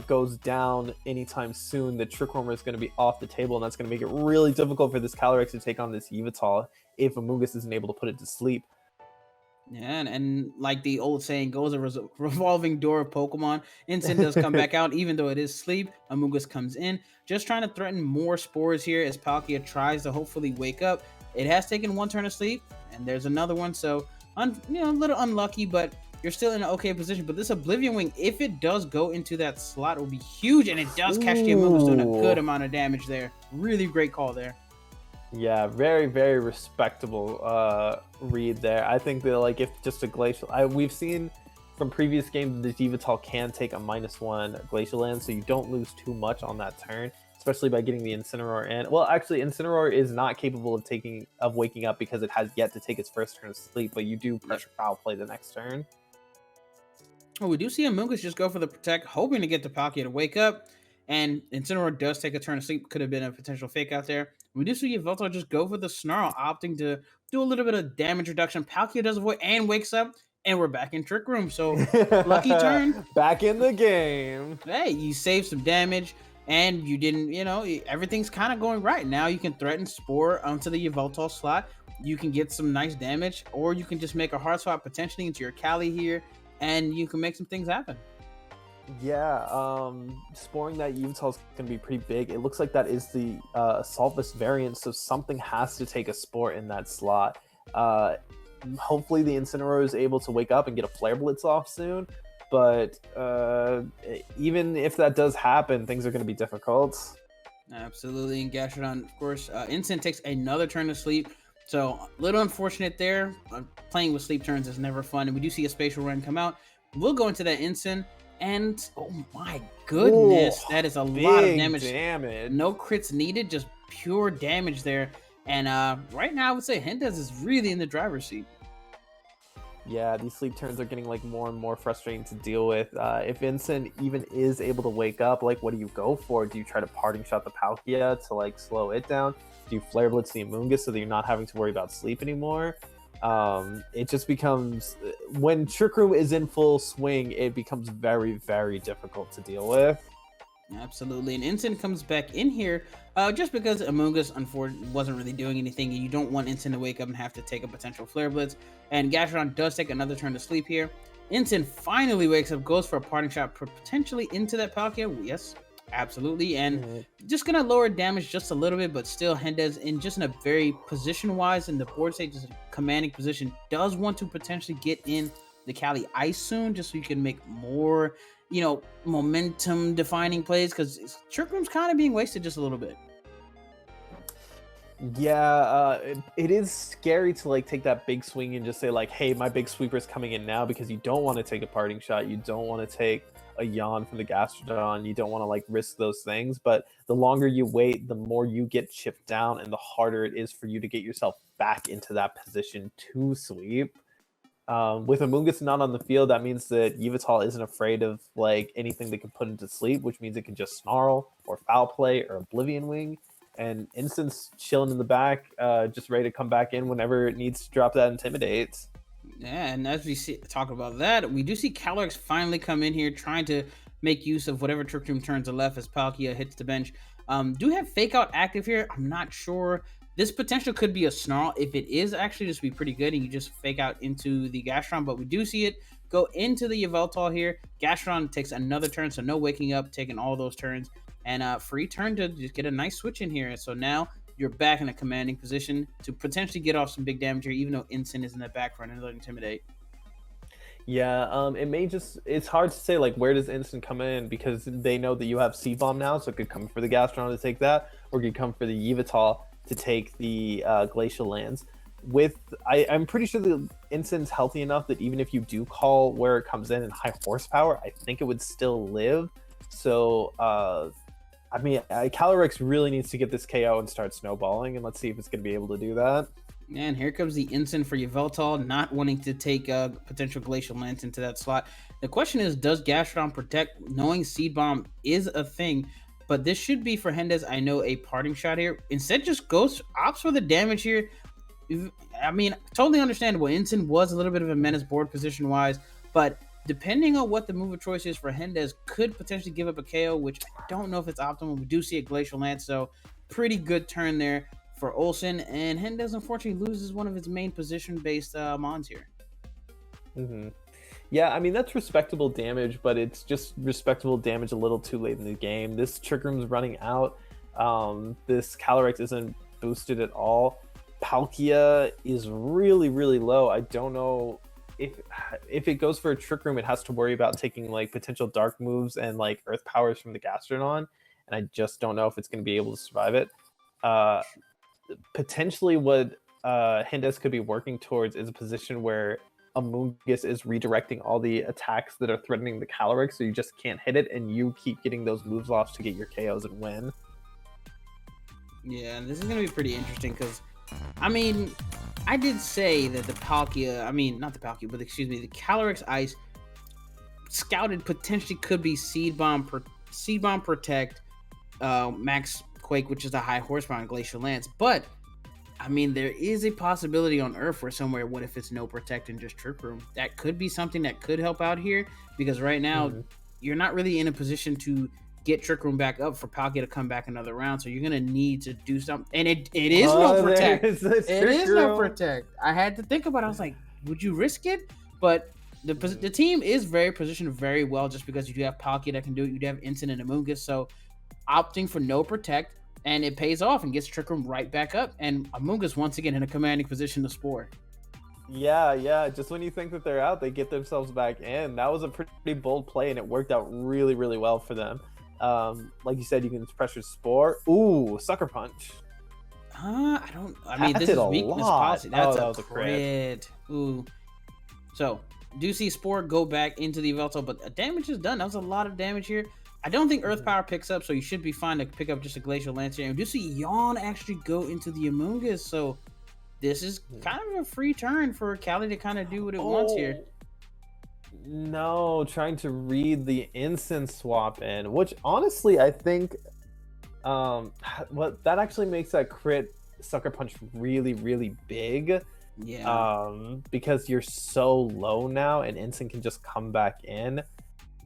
goes down anytime soon, the Trick Roamer is going to be off the table, and that's going to make it really difficult for this Calyrex to take on this Yveltal if Amoonguss isn't able to put it to sleep. Yeah, and like the old saying goes, a revolving door of Pokemon. Ensign does come back out, even though it is sleep. Amoonguss comes in, just trying to threaten more spores here as Palkia tries to hopefully wake up. It has taken one turn of sleep, and there's another one, so a little unlucky, but you're still in an okay position. But this Oblivion Wing, if it does go into that slot, will be huge, and it does catch the Amoonguss, doing a good amount of damage there. Really great call there. Yeah, very, very respectable read there. I think that, like, if just a Glacial... we've seen from previous games that the Yveltal can take a -1 Glacial Lance, so you don't lose too much on that turn, especially by getting the Incineroar in. Well, actually, Incineroar is not capable of waking up because it has yet to take its first turn of sleep, but you do pressure foul play the next turn. Oh, we do see Amoonguss just go for the Protect, hoping to get the Palkia to wake up, and Incineroar does take a turn of sleep. Could have been a potential fake out there. We do see Yveltal just go for the Snarl, opting to do a little bit of damage reduction. Palkia does avoid and wakes up, and we're back in Trick Room. So, lucky turn. Back in the game. Hey, you save some damage, and you didn't, everything's kind of going right. Now you can threaten Spore onto the Yveltal slot. You can get some nice damage, or you can just make a hard swap potentially into your Cali here, and you can make some things happen. Yeah, sporing that Yveltal is going to be pretty big. It looks like that is the Assaultless variant, so something has to take a Spore in that slot. Hopefully the Incineroar is able to wake up and get a Flare Blitz off soon, but even if that does happen, things are going to be difficult. Absolutely, and Gastrodon, of course, Incin takes another turn to sleep, so a little unfortunate there. Playing with sleep turns is never fun, and we do see a Spatial Run come out. We'll go into that Incin. And oh my goodness, that is a lot of damage. No crits needed, just pure damage there. And right now I would say Hendez is really in the driver's seat. Yeah, these sleep turns are getting like more and more frustrating to deal with. If Incin even is able to wake up, like what do you go for? Do you try to parting shot the Palkia to like slow it down? Do you Flare Blitz the Amoonguss so that you're not having to worry about sleep anymore? It just becomes, when Trick Room is in full swing, it becomes very, very difficult to deal with. Absolutely, and Incin comes back in here just because Amoonguss unfortunately wasn't really doing anything, and you don't want Incin to wake up and have to take a potential Flare Blitz. And Gastrodon does take another turn to sleep here. Incin finally wakes up, goes for a parting shot, potentially into that Palkia. Yes, absolutely, and just gonna lower damage just a little bit, but still Hendez in a very position-wise in the board state, just a commanding position, does want to potentially get in the Cali Ice soon, just so you can make more, momentum defining plays, because Trick Room's kind of being wasted just a little bit. Yeah, it is scary to like take that big swing and just say like, hey, my big sweeper's coming in now, because you don't want to take a parting shot, you don't want to take a yawn from the Gastrodon, you don't want to like risk those things. But the longer you wait, the more you get chipped down, and the harder it is for you to get yourself back into that position to sweep. With Amoonguss not on the field, that means that Yveltal isn't afraid of like anything that can put into sleep, which means it can just Snarl or Foul Play or Oblivion Wing. And Instance chilling in the back, just ready to come back in whenever it needs to drop that Intimidate. Yeah, and as we talk about that, we do see Calyrex finally come in here trying to make use of whatever Trick Room turns to left as Palkia hits the bench. Do have Fake Out active here. I'm not sure. This potential could be a Snarl. If it is, actually just be pretty good, and you just Fake Out into the Gastrodon, but we do see it go into the Yveltal here. Gastrodon takes another turn, so no waking up, taking all those turns, and free turn to just get a nice switch in here. So now you're back in a commanding position to potentially get off some big damage here, even though Incin is in the back for another Intimidate. Yeah, it's hard to say, like, where does Incin come in, because they know that you have Seed Bomb now, so it could come for the Gastrodon to take that, or it could come for the Yveltal to take the Glacial Lands. I'm pretty sure the Incin's healthy enough that even if you do call where it comes in high horsepower, I think it would still live. So, Calyrex really needs to get this KO and start snowballing, and let's see if it's going to be able to do that. And here comes the Incin for Yveltal, not wanting to take potential Glacial Lance into that slot. The question is, does Gastrodon protect, knowing Seed Bomb is a thing? But this should be for Hendez, I know, a parting shot here. Instead, just opts for the damage here. I mean, totally understandable. Incin was a little bit of a menace board position-wise, but depending on what the move of choice is for Hendez, could potentially give up a KO, which I don't know if it's optimal. We do see a Glacial Lance, so pretty good turn there for Olsen, and Hendez unfortunately loses one of his main position-based mons here. Yeah, I mean, that's respectable damage, but it's just respectable damage a little too late in the game. This Trick Room's running out. This Calyrex isn't boosted at all. Palkia is really, really low. I don't know if it goes for a Trick Room, it has to worry about taking like potential dark moves and like earth powers from the Gastrodon, and I just don't know if it's going to be able to survive it. Potentially what Hendez could be working towards is a position where Amoonguss is redirecting all the attacks that are threatening the Calyrex, so you just can't hit it, and you keep getting those moves off to get your KOs and win. Yeah, this is going to be pretty interesting, because, I mean, I did say that the Palkia, the Calyrex Ice scouted potentially could be Seed Bomb Protect, Max Quake, which is a high horsepower, and Glacial Lance, but I mean, there is a possibility on Earth where somewhere, what if it's no Protect and just Trick Room? That could be something that could help out here, because right now, you're not really in a position to get Trick Room back up for Palkia to come back another round. So you're gonna need to do something. And it is no Protect. It is no Protect. I had to think about it. I was like, would you risk it? But the team is very positioned very well just because you do have Palkia that can do it. You do have Instant and Amoonguss. So opting for no Protect, and it pays off and gets Trick Room right back up. And Amoonguss once again in a commanding position to Spore. Yeah. Just when you think that they're out, they get themselves back in. That was a pretty bold play, and it worked out really, really well for them. Like you said, you can pressure Spore. Ooh, Sucker Punch. I mean, this is weakness policy. That's that a was a crit. Ooh. So, do see Spore go back into the Yveltal, but damage is done. That was a lot of damage here. I don't think Earth Power picks up, so you should be fine to pick up just a Glacial Lance here. And do see Yawn actually go into the Amoonguss, so this is kind of a free turn for Cali to kind of do what it wants here. No, trying to read the instant swap in, which honestly I think that actually makes that crit Sucker Punch really, really big. Yeah. Because you're so low now and instant can just come back in.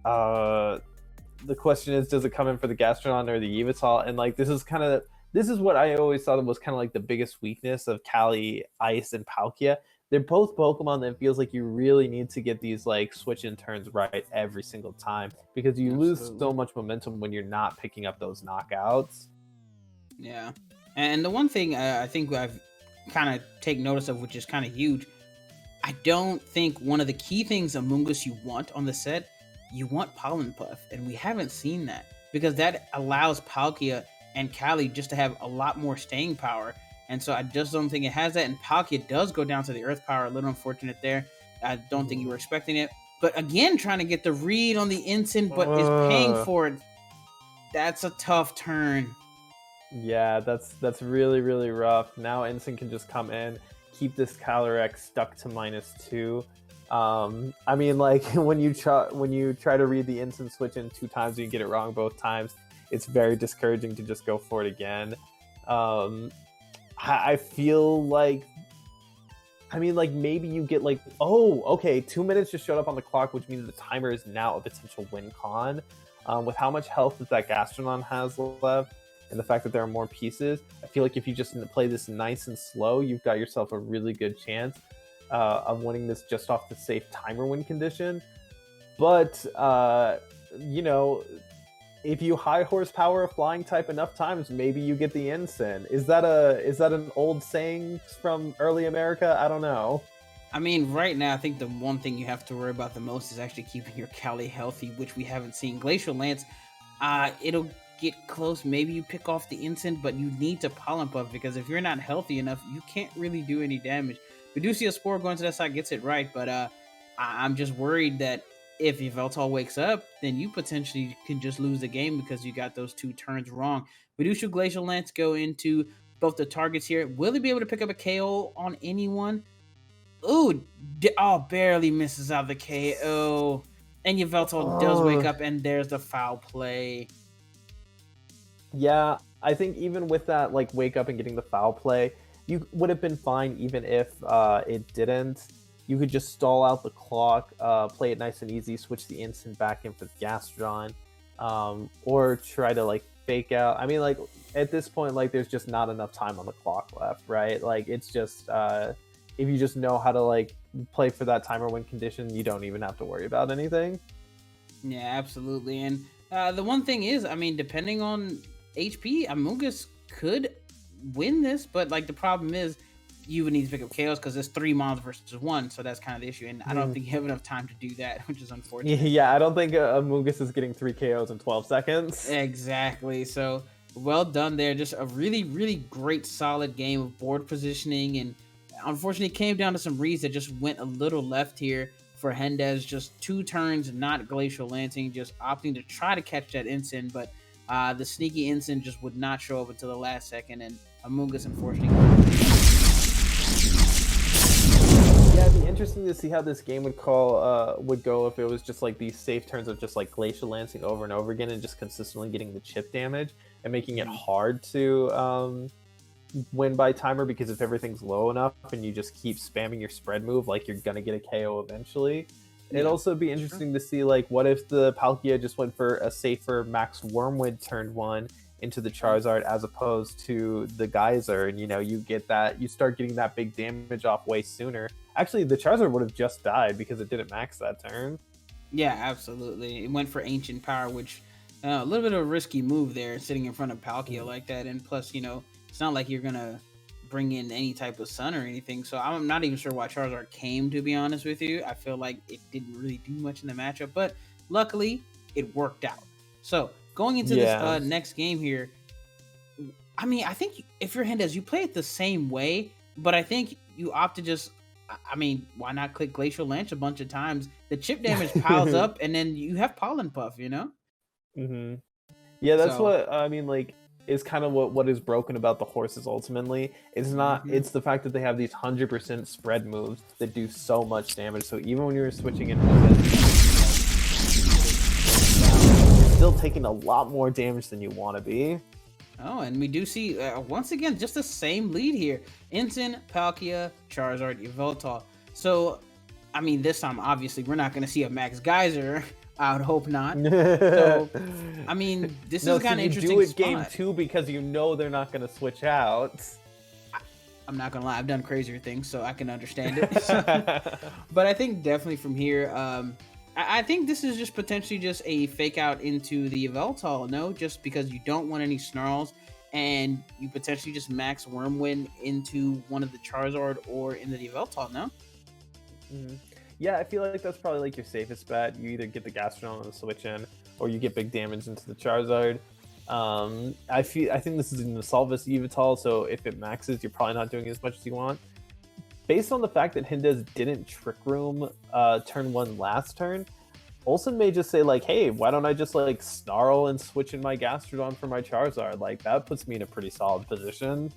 The question is, does it come in for the Gastrodon or the Yveltal? And like this is what I always thought was kind of like the biggest weakness of Cali, Ice, and Palkia. They're both Pokemon that feels like you really need to get these like switch in turns right every single time, because you lose so much momentum when you're not picking up those knockouts. Yeah. And the one thing I think I've kind of take notice of, which is kind of huge, I don't think one of the key things Amoonguss you want on the set, you want Pollen Puff, and we haven't seen that, because that allows Palkia and Cali just to have a lot more staying power. And so I just don't think it has that. And Palkia does go down to the Earth Power. A little unfortunate there. I don't think you were expecting it. But again, trying to get the read on the instant, but is paying for it. That's a tough turn. Yeah, that's really, really rough. Now instant can just come in, keep this Calyrex stuck to -2. I mean, like when you try to read the instant switch in 2 times and you get it wrong both times, it's very discouraging to just go for it again. I feel like, I mean, like maybe you get like, oh, okay, 2 minutes just showed up on the clock, which means the timer is now a potential win con. With how much health that Gastrodon has left, and the fact that there are more pieces, I feel like if you just play this nice and slow, you've got yourself a really good chance of winning this just off the safe timer win condition. But, you know, if you high horsepower a flying type enough times, maybe you get the instant. Is that an old saying from early America? I don't know. I mean, right now, I think the one thing you have to worry about the most is actually keeping your Cali healthy, which we haven't seen. Glacial Lance, it'll get close. Maybe you pick off the instant, but you need to Pollen Puff, because if you're not healthy enough, you can't really do any damage. We do see a Spore going to that side, gets it right, but I'm just worried that if Yveltal wakes up, then you potentially can just lose the game because you got those 2 turns wrong. We do shoot Glacial Lance go into both the targets here. Will he be able to pick up a KO on anyone? Ooh, barely misses out the KO. And Yveltal does wake up, and there's the foul play. Yeah, I think even with that, like, wake up and getting the foul play, you would have been fine even if it didn't. You could just stall out the clock, play it nice and easy, switch the instant back in for the Gastrodon, or try to, like, fake out. I mean, like, at this point, like, there's just not enough time on the clock left, right? Like, it's just, if you just know how to, like, play for that timer win condition, you don't even have to worry about anything. Yeah, absolutely. And the one thing is, I mean, depending on HP, Amoonguss could win this, but, like, the problem is you would need to pick up KOs because there's 3 mons versus 1, so that's kind of the issue. And I don't think you have enough time to do that, which is unfortunate. Yeah, I don't think Amoonguss is getting 3 KOs in 12 seconds. Exactly. So well done there. Just a really, really great, solid game of board positioning. And unfortunately, it came down to some reads that just went a little left here for Hendez. Just 2 turns, not Glacial Lancing, just opting to try to catch that instant, but the sneaky instant just would not show up until the last second, and Amoonguss unfortunately. Yeah, it'd be interesting to see how this game would go if it was just like these safe turns of just like Glacial Lancing over and over again and just consistently getting the chip damage and making it hard to win by timer, because if everything's low enough and you just keep spamming your spread move, like, you're gonna get a KO eventually. It'd also be interesting to see, like, what if the Palkia just went for a safer Max Wormwood turn 1 into the Charizard as opposed to the Geyser, and you start getting that big damage off way sooner. Actually, the Charizard would have just died because it didn't max that turn. Yeah, absolutely. It went for Ancient Power, which a little bit of a risky move there, sitting in front of Palkia like that. And plus, it's not like you're gonna bring in any type of Sun or anything. So I'm not even sure why Charizard came, to be honest with you. I feel like it didn't really do much in the matchup, but luckily it worked out. So going into this next game here, I mean, I think if you're Hindez, you play it the same way, but I think you opt to just, I mean, why not click Glacial Lance a bunch of times? The chip damage piles up, and then you have Pollen Puff, Mm-hmm. Yeah, that's what I mean. Like, is kind of what is broken about the horses. Ultimately, it's not. It's the fact that they have these 100% spread moves that do so much damage. So even when you're switching in, you're still taking a lot more damage than you want to be. Oh, and we do see, once again, just the same lead here. Ensign, Palkia, Charizard, Yveltal. So, I mean, this time, obviously, we're not going to see a Max Geyser. I would hope not. So, I mean, this is kind of interesting. You do it game 2 because you know they're not going to switch out. I'm not going to lie. I've done crazier things, so I can understand it. But I think definitely from here, I think this is just potentially just a fake out into the Yveltal, no? Just because you don't want any Snarls, and you potentially just max Wormwind into one of the Charizard or into the Yveltal, no? Mm-hmm. Yeah, I feel like that's probably like your safest bet. You either get the Gastrodon on the switch in, or you get big damage into the Charizard. I think this is an Salvis Yveltal, so if it maxes, you're probably not doing as much as you want. Based on the fact that Hindez didn't Trick Room turn 1 last turn, Olsen may just say, like, hey, why don't I just, like, Snarl and switch in my Gastrodon for my Charizard? Like, that puts me in a pretty solid position.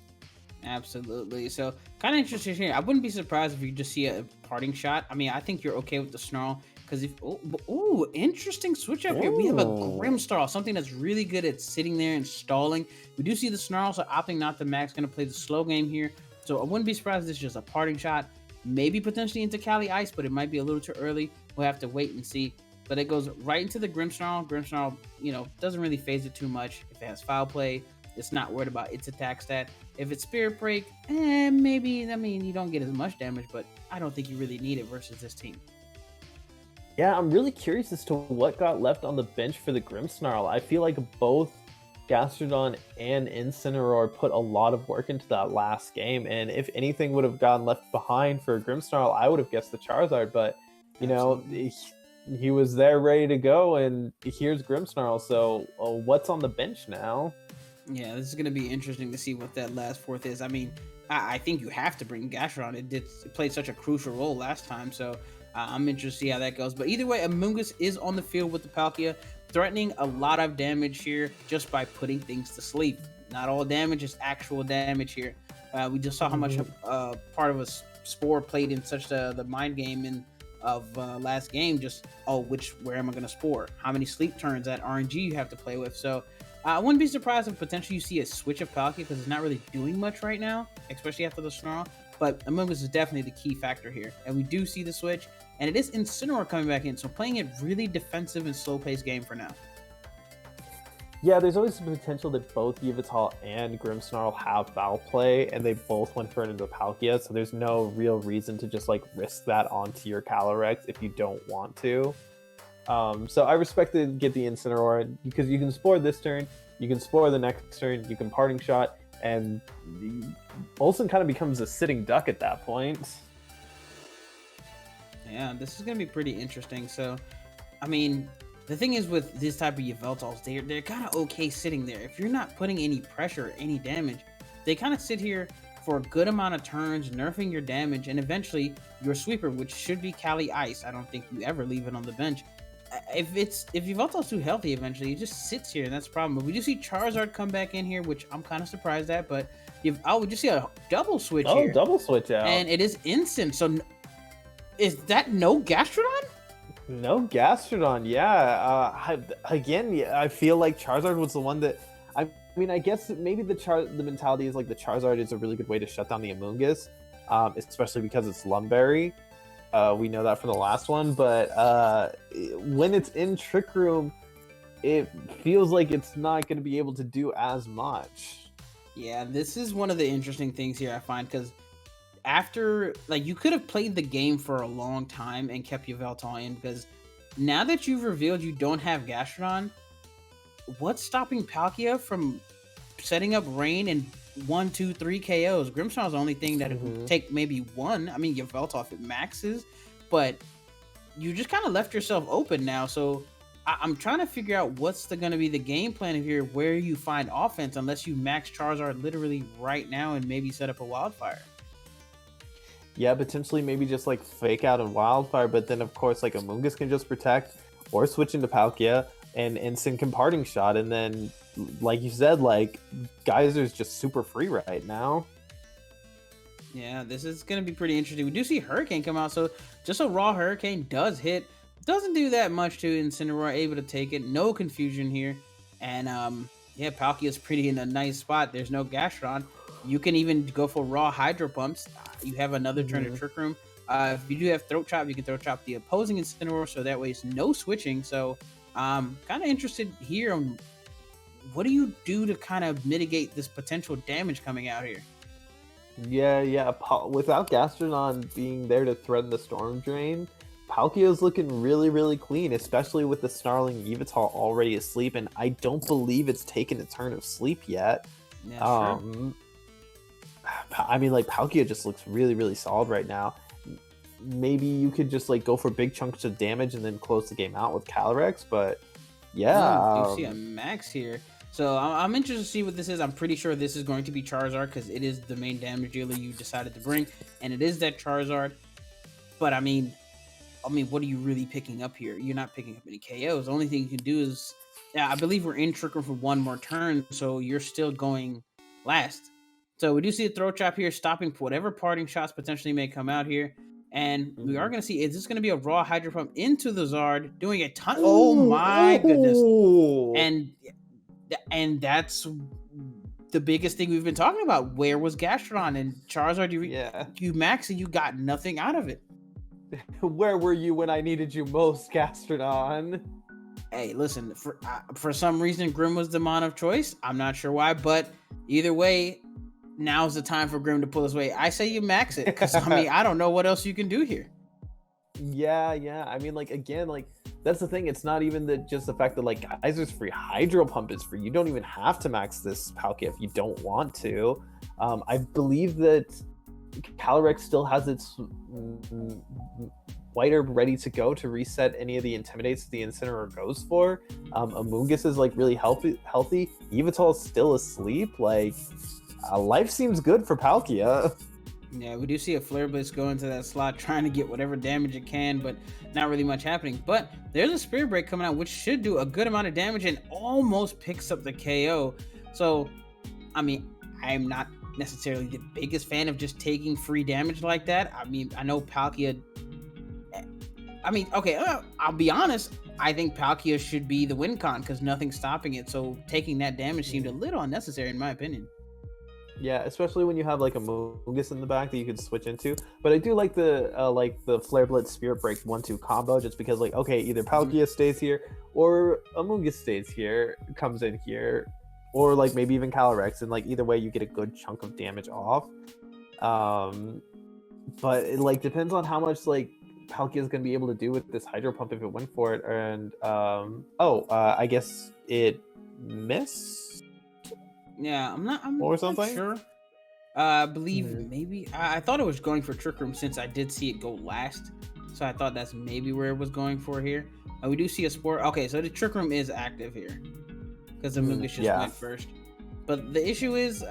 Absolutely. So, kind of interesting here. I wouldn't be surprised if you just see a parting shot. I mean, I think you're okay with the Snarl, because if... Oh, interesting switch up here. We have a Grimmsnarl, something that's really good at sitting there and stalling. We do see the Snarl, so opting not to max, going to play the slow game here. So I wouldn't be surprised if this is just a parting shot, maybe potentially into Cali Ice, but it might be a little too early. We'll have to wait and see. But it goes right into the Grimmsnarl. Grimmsnarl, doesn't really phase it too much. If it has Foul Play, it's not worried about its attack stat. If it's Spirit Break, maybe, I mean, you don't get as much damage, but I don't think you really need it versus this team. Yeah, I'm really curious as to what got left on the bench for the Grimmsnarl. I feel like both Gastrodon and Incineroar put a lot of work into that last game, and if anything would have gotten left behind for Grimmsnarl, I would have guessed the Charizard, but he was there ready to go, and here's Grimmsnarl, so what's on the bench now? Yeah, this is going to be interesting to see what that last fourth is. I mean, I think you have to bring Gastrodon. It played such a crucial role last time, so I'm interested to see how that goes. But either way, Amoonguss is on the field with the Palkia, threatening a lot of damage here just by putting things to sleep. Not all damage is actual damage here. We just saw how much part of a Spore played in such the mind game of last game. Just, where am I going to Spore? How many sleep turns, that RNG you have to play with. So I wouldn't be surprised if potentially you see a switch of Palkia, because it's not really doing much right now, especially after the Snarl. But Amoonguss is definitely the key factor here. And we do see the switch. And it is Incineroar coming back in, so playing it really defensive and slow-paced game for now. Yeah, there's always the potential that both Yveltal and Grimmsnarl have Foul Play, and they both went for it into Palkia, so there's no real reason to just, like, risk that onto your Calyrex if you don't want to. So I respect to get the Incineroar, because you can Spore this turn, you can Spore the next turn, you can Parting Shot, and Olsen kind of becomes a sitting duck at that point. Yeah, this is going to be pretty interesting. So, I mean, the thing is with this type of Yveltals, they're kind of okay sitting there. If you're not putting any pressure or any damage, they kind of sit here for a good amount of turns, nerfing your damage, and eventually your sweeper, which should be Cali Ice. I don't think you ever leave it on the bench. If Yveltal's too healthy, eventually it just sits here, and that's the problem. But we do see Charizard come back in here, which I'm kind of surprised at. But we just see a double switch here. Oh, double switch out. And it is instant. So is that no Gastrodon? No Gastrodon, yeah. I feel like Charizard was the one that... I mean, I guess maybe the mentality is like the Charizard is a really good way to shut down the Amoonguss, especially because it's Lumberry. We know that from the last one, but when it's in Trick Room, it feels like it's not going to be able to do as much. Yeah, this is one of the interesting things here I find, because after, like, you could have played the game for a long time and kept your Yveltal in, because now that you've revealed you don't have Gastrodon, what's stopping Palkia from setting up Rain and 1, 2, 3 KOs? Grimmsnarl's the only thing that would take maybe one. I mean, your Yveltal if it maxes, but you just kind of left yourself open now. So I'm trying to figure out what's going to be the game plan here, where you find offense, unless you max Charizard literally right now and maybe set up a Wildfire. Yeah, potentially maybe just like fake out a Wildfire, but then of course like Amoonguss can just protect or switch into Palkia and Instant can Parting Shot, and then like you said, like Geyser's just super free right now. Yeah, this is going to be pretty interesting. We do see Hurricane come out, so just a raw Hurricane does hit. Doesn't do that much to Incineroar, able to take it. No confusion here. And yeah, Palkia's pretty in a nice spot. There's no Gastrodon. You can even go for raw Hydro Pumps. You have another turn of Trick Room. If you do have Throat Chop, you can Throat Chop the opposing Incineroar, so that way it's no switching. So kind of interested here on what do you do to kind of mitigate this potential damage coming out here? Yeah. Without Gastrodon being there to threaten the Storm Drain, Palkia is looking really, really clean, especially with the Snarling Yveltal already asleep, and I don't believe it's taken a turn of sleep yet. Yeah, sure. I mean, like, Palkia just looks really, really solid right now. Maybe you could just, like, go for big chunks of damage and then close the game out with Calyrex, but yeah. You see a max here. So I'm interested to see what this is. I'm pretty sure this is going to be Charizard, because it is the main damage dealer you decided to bring, and it is that Charizard. But, I mean, what are you really picking up here? You're not picking up any KOs. The only thing you can do is, I believe we're in Trick Room for one more turn, so you're still going last. So we do see a Throat Chop here, stopping whatever Parting Shots potentially may come out here. And we are going to see, is this going to be a raw Hydro Pump into the Zard, doing a ton? Oh my goodness. And that's the biggest thing we've been talking about. Where was Gastrodon? And Charizard, you max and you got nothing out of it. Where were you when I needed you most, Gastrodon? Hey, listen, for some reason, Grim was the mon of choice. I'm not sure why, but either way, now's the time for Grim to pull his weight. I say you max it, because, I mean, I don't know what else you can do here. Yeah. I mean, like, again, like, that's the thing. It's not even just the fact that, like, Geyser's free. Hydro Pump is free. You don't even have to max this Palkia if you don't want to. I believe that Calyrex still has its White Herb ready to go to reset any of the Intimidates the Incineroar goes for. Amoonguss is, like, really healthy. Yveltal is still asleep. Like, life seems good for Palkia. Yeah, we do see a Flare Blitz go into that slot, trying to get whatever damage it can, but not really much happening. But there's a Spirit Break coming out, which should do a good amount of damage and almost picks up the KO. So, I mean, I'm not necessarily the biggest fan of just taking free damage like that. I mean, I know Palkia... I mean, okay, I'll be honest. I think Palkia should be the win con, because nothing's stopping it. So taking that damage seemed a little unnecessary, in my opinion. Yeah, especially when you have like a Amoonguss in the back that you could switch into. But I do like the Flare Blitz Spirit Break 1-2 combo, just because, like, okay, either Palkia stays here or Amoonguss stays here, comes in here, or like maybe even Calyrex, and like either way you get a good chunk of damage off. But it like depends on how much like Palkia is going to be able to do with this Hydro Pump if it went for it. And I guess it missed. Yeah, I'm not sure. I believe maybe I thought it was going for Trick Room, since I did see it go last, so I thought that's maybe where it was going for here. We do see a Spore. Okay, so the Trick Room is active here, because the Amoonguss just went first. But the issue is,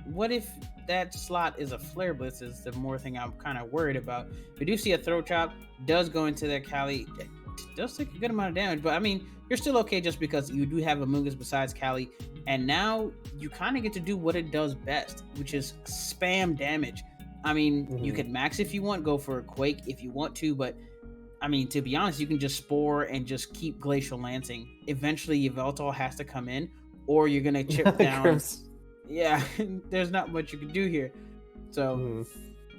what if that slot is a Flare Blitz? Is the more thing I'm kind of worried about. We do see a Throat Chop does go into that Cali. It does take a good amount of damage, but I mean, you're still okay just because you do have Amoonguss besides Cali, and now you kind of get to do what it does best, which is spam damage. I mean, you could max if you want, go for a Quake if you want to, but I mean, to be honest, you can just Spore and just keep Glacial Lancing. Eventually, Yveltal has to come in, or you're gonna chip down. Yeah, there's not much you can do here. So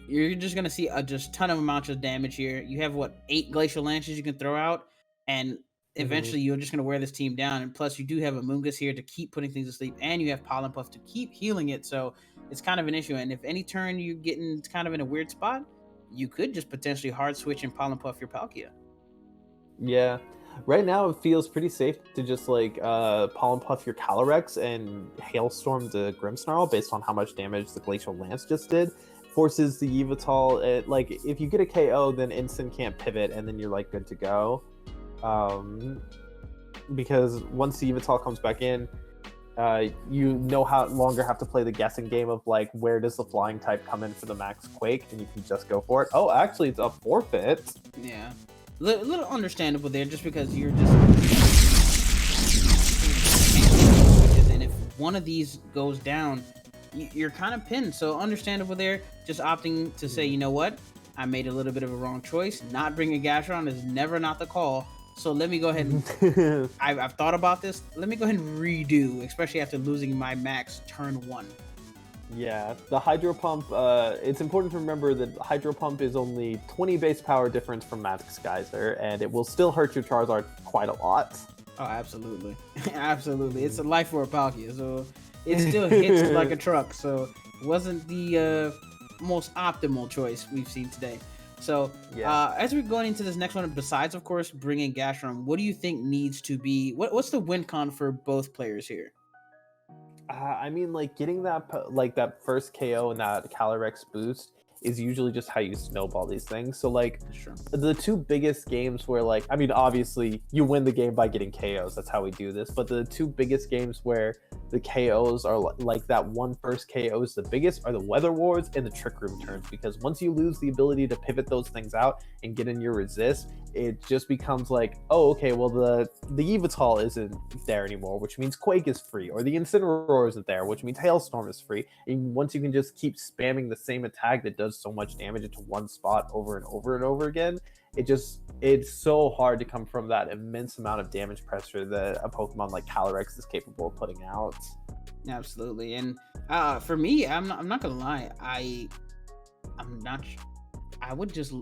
you're just gonna see a just ton of amounts of damage here. You have what 8 glacial lances you can throw out, and eventually you're just gonna wear this team down. And plus, you do have Amoonguss here to keep putting things to sleep, and you have Pollen Puff to keep healing it. So it's kind of an issue. And if any turn you're getting kind of in a weird spot, you could just potentially hard switch and Pollen Puff your Palkia. Yeah. Right now, it feels pretty safe to just like Pollen Puff your Calyrex and Hailstorm the Grimmsnarl based on how much damage the Glacial Lance just did. Forces the Yveltal, like if you get a KO, then Instant can't pivot, and then you're like good to go. Because once the Yveltal comes back in, you no longer have to play the guessing game of like where does the flying type come in for the max Quake, and you can just go for it. Oh, actually, it's a forfeit. Yeah. Little understandable there, just because you're just, and if one of these goes down, you're kind of pinned. So understandable there, just opting to say, you know what, I made a little bit of a wrong choice. Not bringing Gastron is never not the call. So let me go ahead and I've thought about this. Let me go ahead and redo, especially after losing my max turn 1. Yeah, the Hydro Pump, it's important to remember that Hydro Pump is only 20 base power difference from Magic Geyser, and it will still hurt your Charizard quite a lot. Oh, absolutely. Absolutely. It's a life for a Palkia, so it still hits like a truck, so it wasn't the most optimal choice we've seen today. So, yeah. As we're going into this next one, besides, of course, bringing Gastron, what do you think needs to be... What's the win con for both players here? I mean, like, getting that first KO and that Calyrex boost is usually just how you snowball these things. So, like, the two biggest games where, like, I mean, obviously, you win the game by getting KOs. That's how we do this. But the two biggest games where the KOs are, like, that one first KO is the biggest are the Weather Wars and the Trick Room turns. Because once you lose the ability to pivot those things out and get in your resist, it just becomes like, oh, okay, well, the Yveltal isn't there anymore, which means Quake is free, or the Incineroar isn't there, which means Hailstorm is free. And once you can just keep spamming the same attack that does so much damage into one spot over and over and over again, it's so hard to come from that immense amount of damage pressure that a Pokemon like Calyrex is capable of putting out. Absolutely. And for me, I'm not gonna lie,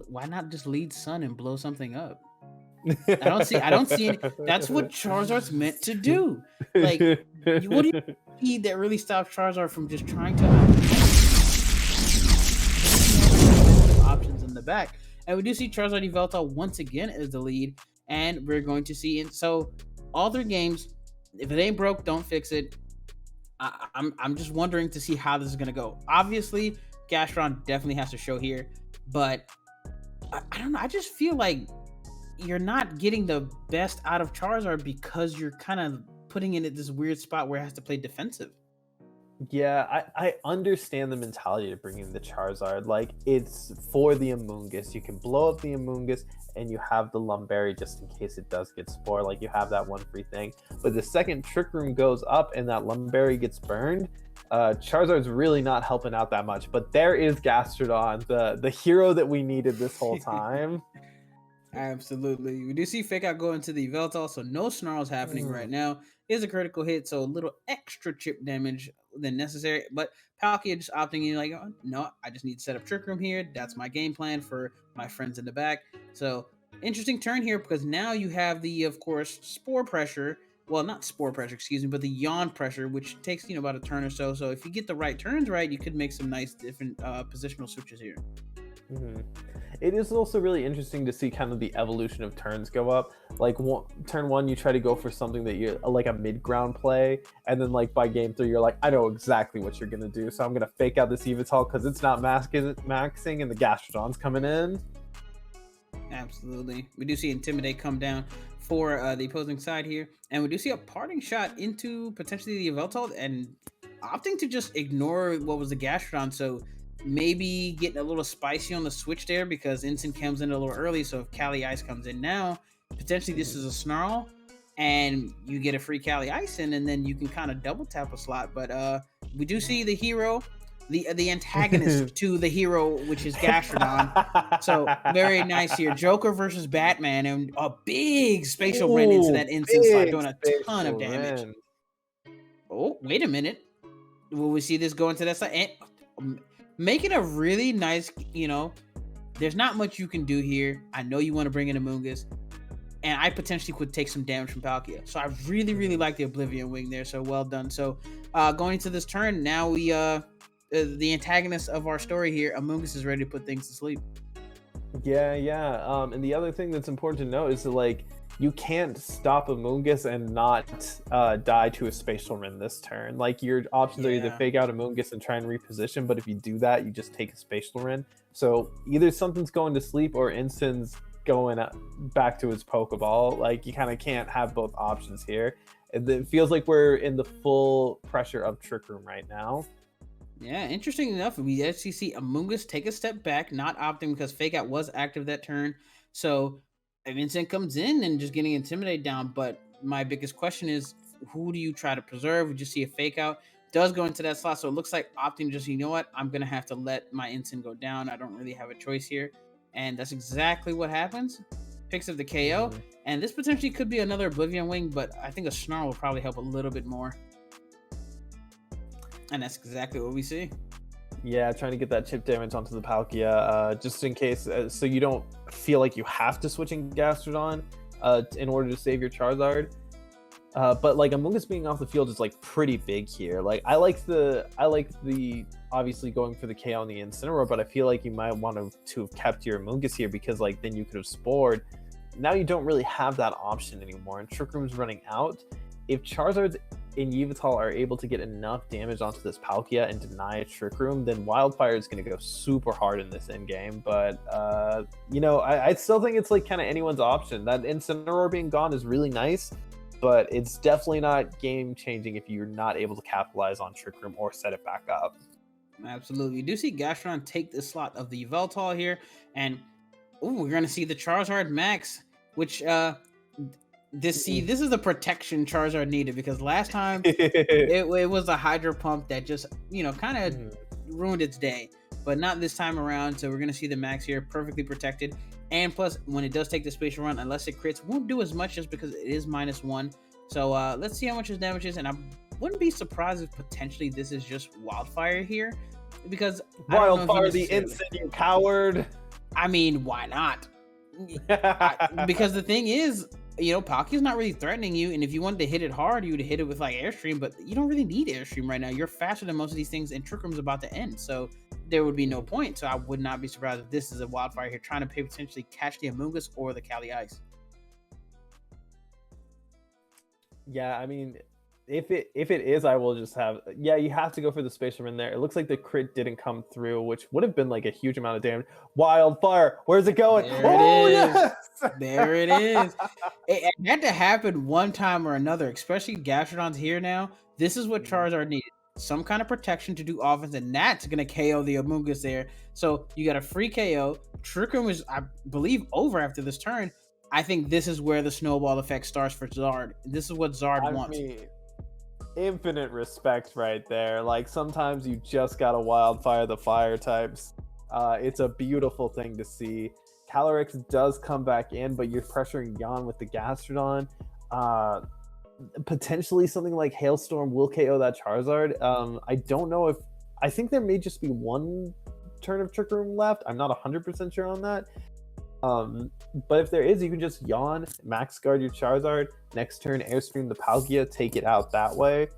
why not just lead Sun and blow something up? I don't see any, that's what Charizard's meant to do. Like, what do you need that really stops Charizard from just trying to options in the back? And we do see Charizard Yveltal once again as the lead, and we're going to see it. So all their games, if it ain't broke, don't fix it. I'm just wondering to see how this is gonna go. Obviously, Gastron definitely has to show here, but I don't know. I just feel like you're not getting the best out of Charizard because you're kind of putting it in this weird spot where it has to play defensive. Yeah, I understand the mentality to bring in the Charizard. Like, it's for the Amoonguss. You can blow up the Amoonguss, and you have the Lumberry just in case it does get Spore. Like, you have that one free thing. But the second Trick Room goes up and that Lumberry gets burned, Charizard's really not helping out that much. But there is Gastrodon, the hero that we needed this whole time. Absolutely. We do see Fake Out go into the Yveltal, so no Snarls happening right now. Is a critical hit, so a little extra chip damage than necessary. But Palkia just opting in, like, oh, no, I just need to set up Trick Room here. That's my game plan for my friends in the back. So interesting turn here, because now you have the, of course, Spore Pressure. Well, not Spore Pressure, excuse me, but the Yawn Pressure, which takes, about a turn or so. So if you get the right turns right, you could make some nice different positional switches here. It is also really interesting to see kind of the evolution of turns go up. Like, turn 1, you try to go for something that you're like a mid-ground play, and then like by game 3, you're like, I know exactly what you're gonna do, so I'm gonna fake out this Yveltal because it's not maxing, and the Gastrodon's coming in. Absolutely. We do see Intimidate come down for the opposing side here, and we do see a parting shot into potentially the Yveltal, and opting to just ignore what was the Gastrodon. So maybe getting a little spicy on the switch there because Instant comes in a little early. So if Cali Ice comes in now, potentially this is a Snarl and you get a free Cali Ice in, and then you can kind of double tap a slot. But we do see the hero, the antagonist to the hero, which is Gastrodon. So very nice here. Joker versus Batman, and a big spatial run into that Instant slot, doing a ton of damage. Oh, wait a minute. Will we see this go into that side? And making a really nice, there's not much you can do here. I know you want to bring in Amoonguss, and I potentially could take some damage from Palkia. So I really, really like the Oblivion Wing there. So well done. So going into this turn, now we the antagonist of our story here, Amoonguss, is ready to put things to sleep. Yeah. And the other thing that's important to note is that, like, you can't stop Amoonguss and not die to a Spatial Rin this turn. Like, your options are either fake out Amoonguss and try and reposition, but if you do that, you just take a Spatial Rin. So either something's going to sleep or Instin's going back to its Pokeball. Like, you kind of can't have both options here. It feels like we're in the full pressure of Trick Room right now. Yeah, interesting enough, we actually see Amoonguss take a step back, not opting because Fake Out was active that turn. So Vincent comes in and just getting Intimidate down. But my biggest question is, who do you try to preserve? We just see a Fake Out does go into that slot. So it looks like opting just, you know what, I'm going to have to let my Instant go down. I don't really have a choice here. And that's exactly what happens. Picks up the KO. And this potentially could be another Oblivion Wing, but I think a Snarl will probably help a little bit more. And that's exactly what we see. Yeah, trying to get that chip damage onto the Palkia, just in case, so you don't feel like you have to switch in Gastrodon in order to save your Charizard. But like Amoonguss being off the field is like pretty big here. Like I like the obviously going for the KO on the Incineroar, but I feel like you might want to have kept your Amoonguss here because like then you could have Spored. Now you don't really have that option anymore, and Trick Room's running out. If Charizard's and Yveltal are able to get enough damage onto this Palkia and deny a Trick Room, then Wildfire is going to go super hard in this end game. But I still think it's like kind of anyone's option. That Incineroar being gone is really nice, but it's definitely not game changing if you're not able to capitalize on Trick Room or set it back up. Absolutely. We do see Gastrodon take the slot of the Yveltal here, and we're going to see the Charizard Max, which this is the protection Charizard needed, because last time it was a Hydro Pump that just kind of ruined its day, but not this time around. So we're gonna see the Max here perfectly protected, and plus when it does take the Spatial Run, unless it crits, won't do as much just because it is -1. So let's see how much his damage is, and I wouldn't be surprised if potentially this is just Wildfire here, because Wildfire the instant, you coward. I mean, why not? Because the thing is, Palkia's not really threatening you, and if you wanted to hit it hard, you would hit it with like Airstream, but you don't really need Airstream right now. You're faster than most of these things, and Trick Room's about to end, so there would be no point. So I would not be surprised if this is a Wildfire here, trying to potentially catch the Amoonguss or the Cali Ice. Yeah, I mean, if it is, I will just have. Yeah, you have to go for the Spatial Run there. It looks like the crit didn't come through, which would have been like a huge amount of damage. Wildfire, where's it going? Yes! There it is. It had to happen one time or another, especially Gastrodon's here now. This is what Charizard needed. Some kind of protection to do offense, and that's going to KO the Amoonguss there. So you got a free KO. Trick Room is, I believe, over after this turn. I think this is where the snowball effect starts for Zard. This is what Zard wants. Infinite respect right there. Like, sometimes you just gotta Wildfire the fire types. It's a beautiful thing to see. Calyrex does come back in, but you're pressuring Yon with the Gastrodon. Potentially something like Hailstorm will KO that Charizard. I don't know if... I think there may just be one turn of Trick Room left. I'm not 100% sure on that. But if there is, you can just Yawn, Max Guard your Charizard, next turn Airstream the Palkia, take it out that way.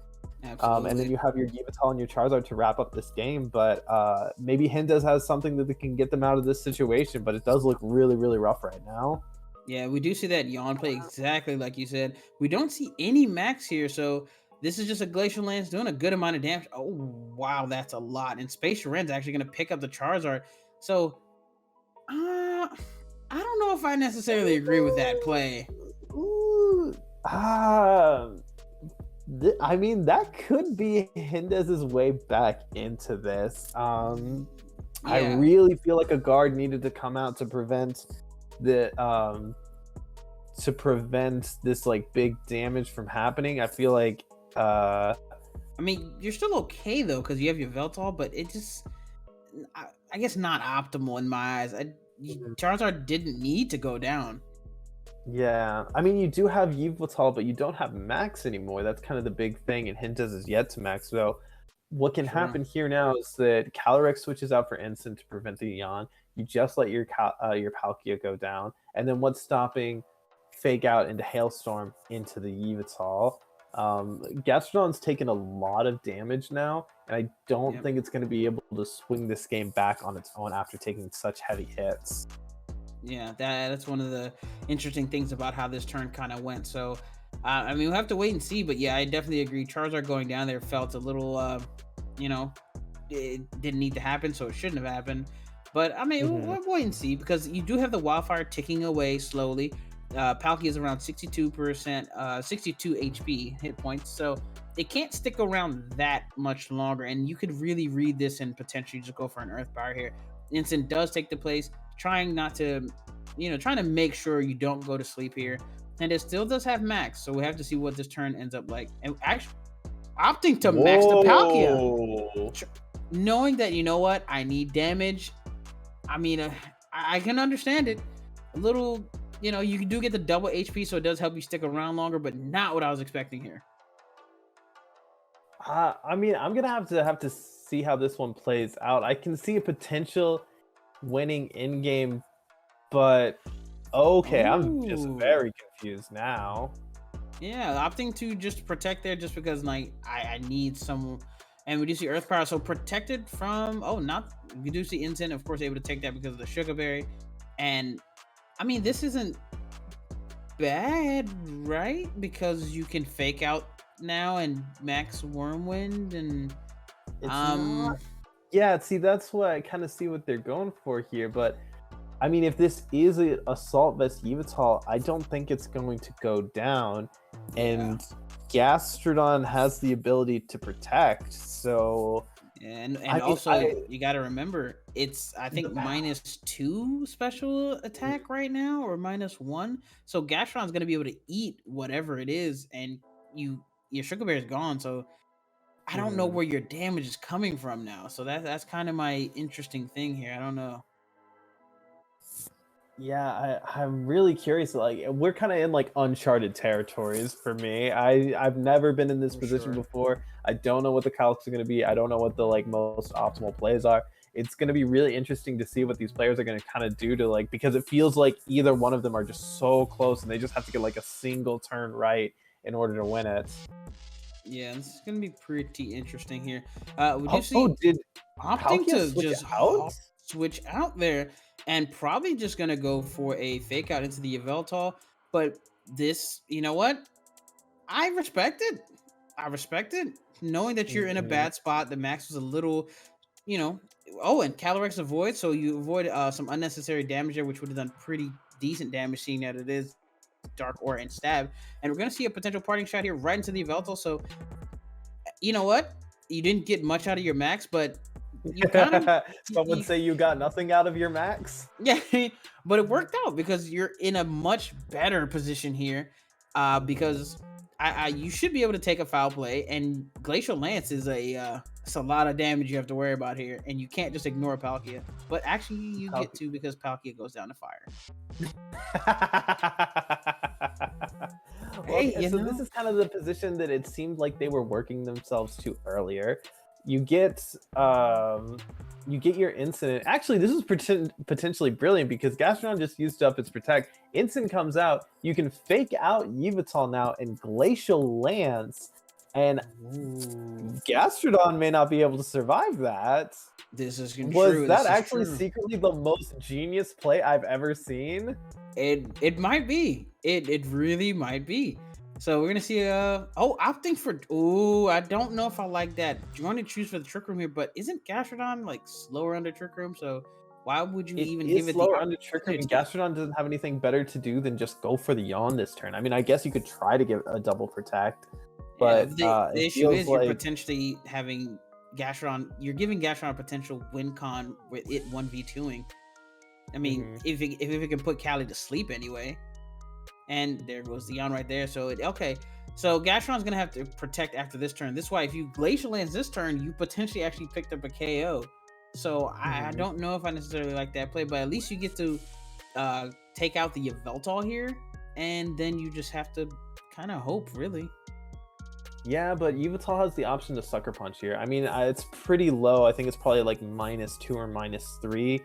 And then you have your Yveltal and your Charizard to wrap up this game. But maybe Hindez has something that can get them out of this situation, but it does look really, really rough right now. Yeah, we do see that Yawn play exactly like you said. We don't see any Max here, so this is just a Glacial Lance doing a good amount of damage. Oh, wow, that's a lot. And Spatial Ren's actually going to pick up the Charizard. So, I don't know if I necessarily agree with that play. I mean, that could be Hindez's way back into this. I really feel like a guard needed to come out to prevent this like big damage from happening. I feel like I mean, you're still okay though, because you have your Veltal, but it just, I guess, not optimal in my eyes. Charizard didn't need to go down. Yeah, I mean, you do have Yveltal, but you don't have Max anymore. That's kind of the big thing, and Hindez is yet to Max. So what can Sure. happen here now is that Calyrex switches out for Instant to prevent the Yawn. You just let your Palkia go down, and then what's stopping Fake Out into Hailstorm into the Yveltal? Gastrodon's taken a lot of damage now, and I don't think it's going to be able to swing this game back on its own after taking such heavy hits. Yeah, that's one of the interesting things about how this turn kind of went. So, I mean, we'll have to wait and see. But yeah, I definitely agree. Charizard going down there felt a little, you know, it didn't need to happen, so it shouldn't have happened. But I mean, we'll wait and see, because you do have the Wildfire ticking away slowly. Palkia is around 62%, 62 HP hit points, so it can't stick around that much longer. And you could really read this and potentially just go for an Earth Power here. Instant does take the place, trying not to, trying to make sure you don't go to sleep here. And it still does have max, so we have to see what this turn ends up like. And actually, opting to max the Palkia, knowing that, you know what, I need damage. I mean, I can understand it. A little, you do get the double HP, so it does help you stick around longer, but not what I was expecting here. I mean, I'm gonna have to see how this one plays out. I can see a potential winning in game, but okay, I'm just very confused now. Yeah, opting to just protect there just because, like, I need some. And we do see Earth Power, so protected from, we do see Instant, of course, able to take that because of the Sugar Berry. And, I mean, this isn't bad, right? Because you can Fake Out now and max Wormwind, and... It's not... Yeah, see, that's what I kind of see what they're going for here, but... I mean, if this is an Assault Vest Yveltal, I don't think it's going to go down. And Gastrodon has the ability to protect, so... And also, you got to remember, it's, I think, -2 special attack right now, or -1. So Gastrodon's going to be able to eat whatever it is, and your Sugar Bear is gone, so I don't know where your damage is coming from now. So that's kind of my interesting thing here. I don't know. Yeah, I'm really curious. Like, we're kind of in like uncharted territories for me. I've never been in this position before. I don't know what the calcs are going to be. I don't know what the like most optimal plays are. It's going to be really interesting to see what these players are going to kind of do to, like, because it feels like either one of them are just so close and they just have to get like a single turn right in order to win it. Yeah, this is going to be pretty interesting here. Did opting to just out? Switch out there, and probably just gonna go for a Fake Out into the Yveltal. But this, you know what? I respect it. Knowing that you're in a bad spot. The max was a little, and Calyrex avoid, so you avoid some unnecessary damage there, which would have done pretty decent damage, seeing that it is Dark Aura and Stab. And we're gonna see a potential parting shot here right into the Yveltal. So, you know what? You didn't get much out of your max, but you kind of... Some would say you got nothing out of your max. Yeah, but it worked out because you're in a much better position here, because you should be able to take a foul play, and Glacial Lance is it's a lot of damage you have to worry about here, and you can't just ignore Palkia. But actually, you get to, because Palkia goes down to fire. So this is kind of the position that it seemed like they were working themselves to earlier. You get your Instant. Actually, this is potentially brilliant because Gastrodon just used up its Protect. Instant comes out. You can Fake Out Yveltal now and Glacial Lance, and Gastrodon may not be able to survive that. This is true. Was that actually secretly the most genius play I've ever seen? It might be. It really might be. So we're gonna see opting for, I don't know if I like that. You want to choose for the Trick Room here, but isn't Gastrodon like slower under Trick Room? So why would you even give it slower under Trick Room? And Gastrodon doesn't have anything better to do than just go for the Yawn this turn. I mean, I guess you could try to give a double Protect, but the issue is you're potentially having Gastrodon. You're giving Gastrodon a potential win con with it 1v2ing. I mean, if it can put Callie to sleep anyway. And there goes the Yawn right there. So so Gastrodon's gonna have to protect after this turn. This is why if you Glacial Lance this turn, you potentially actually picked up a KO. So I don't know if I necessarily like that play, but at least you get to take out the Yveltal here, and then you just have to kind of hope, really. Yeah, but Yveltal has the option to Sucker Punch here. I mean, it's pretty low. I think it's probably like -2 or -3.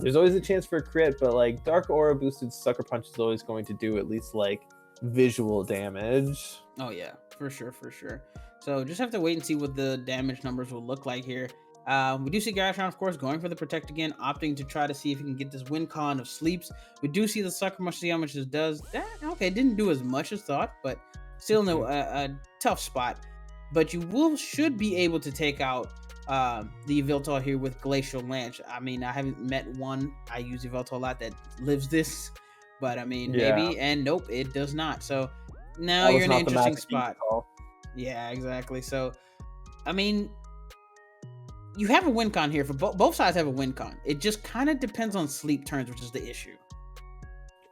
There's always a chance for a crit, but like Dark Aura boosted Sucker Punch is always going to do at least like visual damage. Oh yeah, for sure, for sure. So just have to wait and see what the damage numbers will look like here. We do see Gastron, of course, going for the Protect again, opting to try to see if he can get this win con of sleeps. We do see the Sucker Punch, see how much this does. Okay, didn't do as much as thought, but still no a tough spot. But you should be able to take out the Yveltal here with Glacial Lance. I mean, I haven't met one. I use Yveltal a lot that lives this, but I mean, maybe. And nope, it does not. So now you're in an interesting spot. Yeah, exactly. So, I mean, you have a win con here for both sides have a win con. It just kind of depends on sleep turns, which is the issue.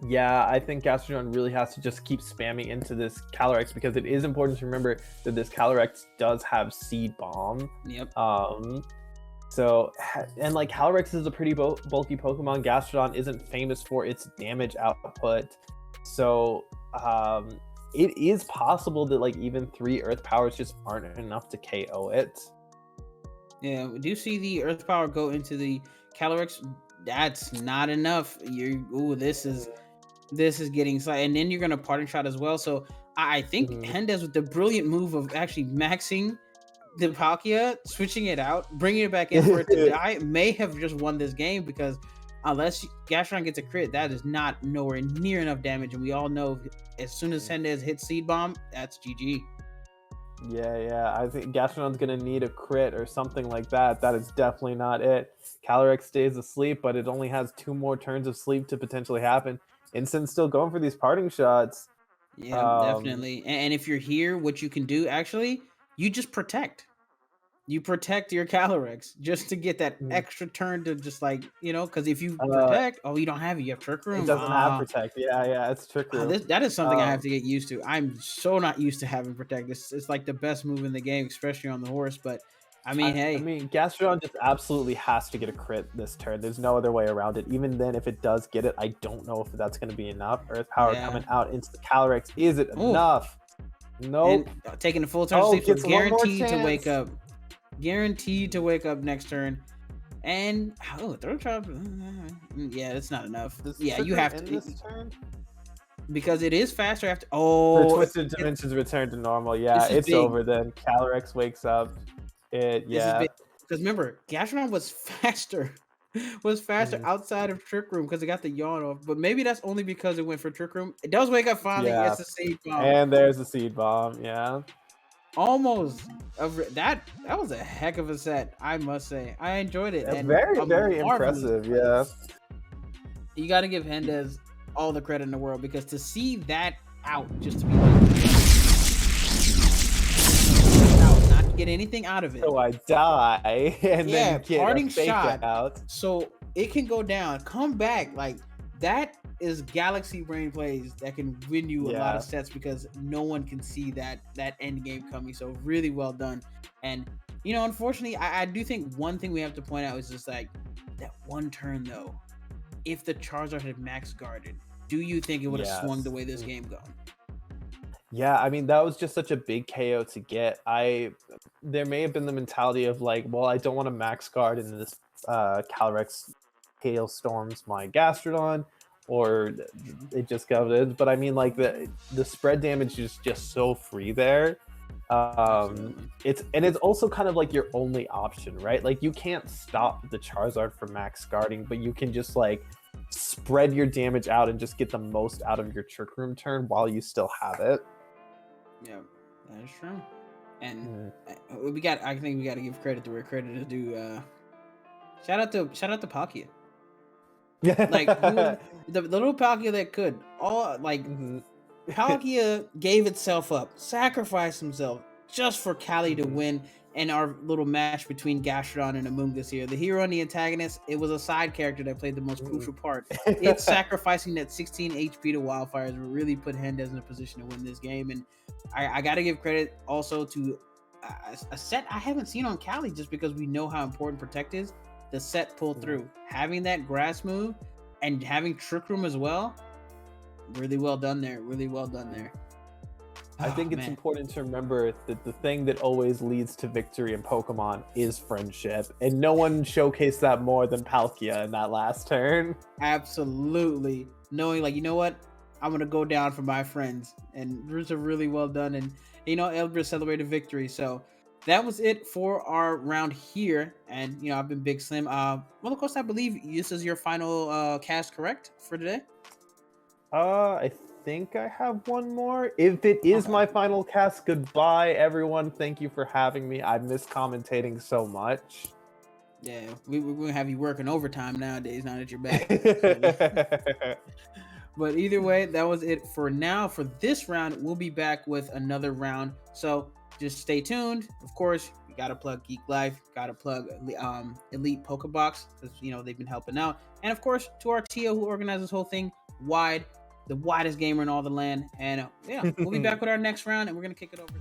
Yeah, I think Gastrodon really has to just keep spamming into this Calyrex because it is important to remember that this Calyrex does have Seed Bomb. Yep. So, and like Calyrex is a pretty bulky Pokemon. Gastrodon isn't famous for its damage output. So, it is possible that like even 3 Earth Powers just aren't enough to KO it. Yeah, we do see the Earth Power go into the Calyrex. That's not enough. This is getting slight, and then you're gonna Parting Shot as well. So I think Hendez with the brilliant move of actually maxing the Palkia, switching it out, bringing it back in for it to die, may have just won this game because unless Gastron gets a crit, that is not nowhere near enough damage, and we all know as soon as Hendez hits Seed Bomb, that's GG. Yeah. I think Gastrodon's gonna need a crit or something like that. That is definitely not it. Calyrex stays asleep, but it only has 2 more turns of sleep to potentially happen. Instin's still going for these Parting Shots. Yeah, definitely. And if you're here, what you can do actually, you just protect. You protect your Calyrex just to get that extra turn to just like, because if you protect, you don't have it. You have Trick Room. It doesn't have Protect. Yeah, it's Trick Room. That is something I have to get used to. I'm so not used to having Protect. It's like the best move in the game, especially on the horse. But I mean, Gastrodon just absolutely has to get a crit this turn. There's no other way around it. Even then, if it does get it, I don't know if that's going to be enough. Earth Power coming out into the Calyrex. Is it enough? Nope. And taking a full turn of sleep, so guaranteed to wake up. Guaranteed to wake up next turn. And throw trap. Yeah, that's not enough. You have to this turn? Because it is faster after. The Twisted Dimensions return to normal. Yeah, it's over then. Calyrex wakes up. Because remember, Gastrodon was faster. Outside of Trick Room because it got the yawn off. But maybe that's only because it went for Trick Room. It does wake up finally. Yeah. Gets the Seed Bomb. And there's the Seed Bomb. Yeah. Almost. That was a heck of a set, I must say. I enjoyed it. It's very impressive. Yeah. You got to give Hendez all the credit in the world because to see that out, just to be like, not get anything out of it. So I die and then get Parting a fake Shot out. So it can go down, come back. Like that is Galaxy Brain plays that can win you a lot of sets because no one can see that end game coming. So really well done. And unfortunately, I do think one thing we have to point out is just like that one turn though. If the Charizard had max guarded, do you think it would have swung the way this game gone? Yeah, I mean that was just such a big KO to get. There may have been the mentality of like, well, I don't want to max guard in this Calyrex hailstorms my Gastrodon, or it just got it. But I mean, like the spread damage is just so free there. It's also kind of like your only option, right? Like you can't stop the Charizard from max guarding, but you can just like spread your damage out and just get the most out of your Trick Room turn while you still have it. Yeah, that is true. And I think we got to give credit to where credit is due. Shout out to Palkia. Like the little Palkia that could. Palkia gave itself up, sacrificed himself just for Cali to win. And our little match between Gastrodon and Amoonguss here. The hero and the antagonist, it was a side character that played the most crucial part. It's sacrificing that 16 HP to Wildfires really put Hendez in a position to win this game. And I got to give credit also to a set I haven't seen on Cali just because we know how important Protect is. The set pulled through. Having that grass move and having Trick Room as well, really well done there. Really well done there. I think it's important to remember that the thing that always leads to victory in Pokemon is friendship, and no one showcased that more than Palkia in that last turn. Absolutely. Knowing, like, you know what? I'm going to go down for my friends. And Roots are really well done. And, Elbris celebrated victory. So that was it for our round here. And, I've been Big Slim. Well, of course, I believe this is your final cast, correct, for today? I think I have one more. If it is my final cast, goodbye, everyone. Thank you for having me. I miss commentating so much. Yeah, we're going to have you working overtime nowadays, now that you're back. But either way, that was it for now. For this round, we'll be back with another round. So just stay tuned. Of course, you got to plug Geek Life, got to plug Elite Pokebox, because, they've been helping out. And of course, to our Tio who organized this whole thing, the widest gamer in all the land. And we'll be back with our next round, and we're going to kick it over.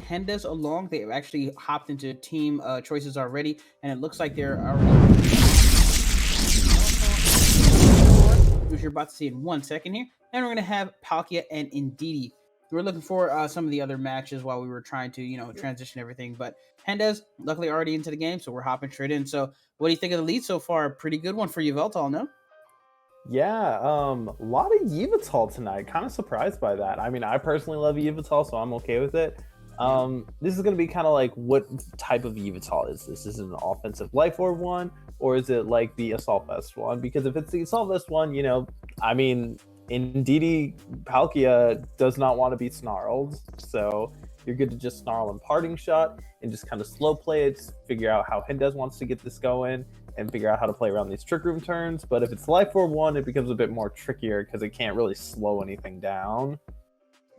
Hendes along, they've actually hopped into team choices already, and it looks like they're already, which you're about to see in 1 second here. And we're going to have Palkia and Indeedee. We're looking for some of the other matches while we were trying to, transition everything. But Hendes, luckily, already into the game, so we're hopping straight in. So what do you think of the lead so far? Pretty good one for Yveltal, no? Yeah, a lot of Yveltal tonight. Kind of surprised by that. I mean, I personally love Yveltal, so I'm okay with it. This is going to be kind of like, what type of Yveltal is this? Is it an offensive Life Orb one, or is it like the Assault Vest one? Because if it's the Assault Vest one, I mean, Indeedee Palkia does not want to be snarled, so you're good to just snarl and Parting Shot and just kind of slow play it, figure out how Hendes wants to get this going, and figure out how to play around these Trick Room turns. But if it's Life Orb one, it becomes a bit more trickier because it can't really slow anything down.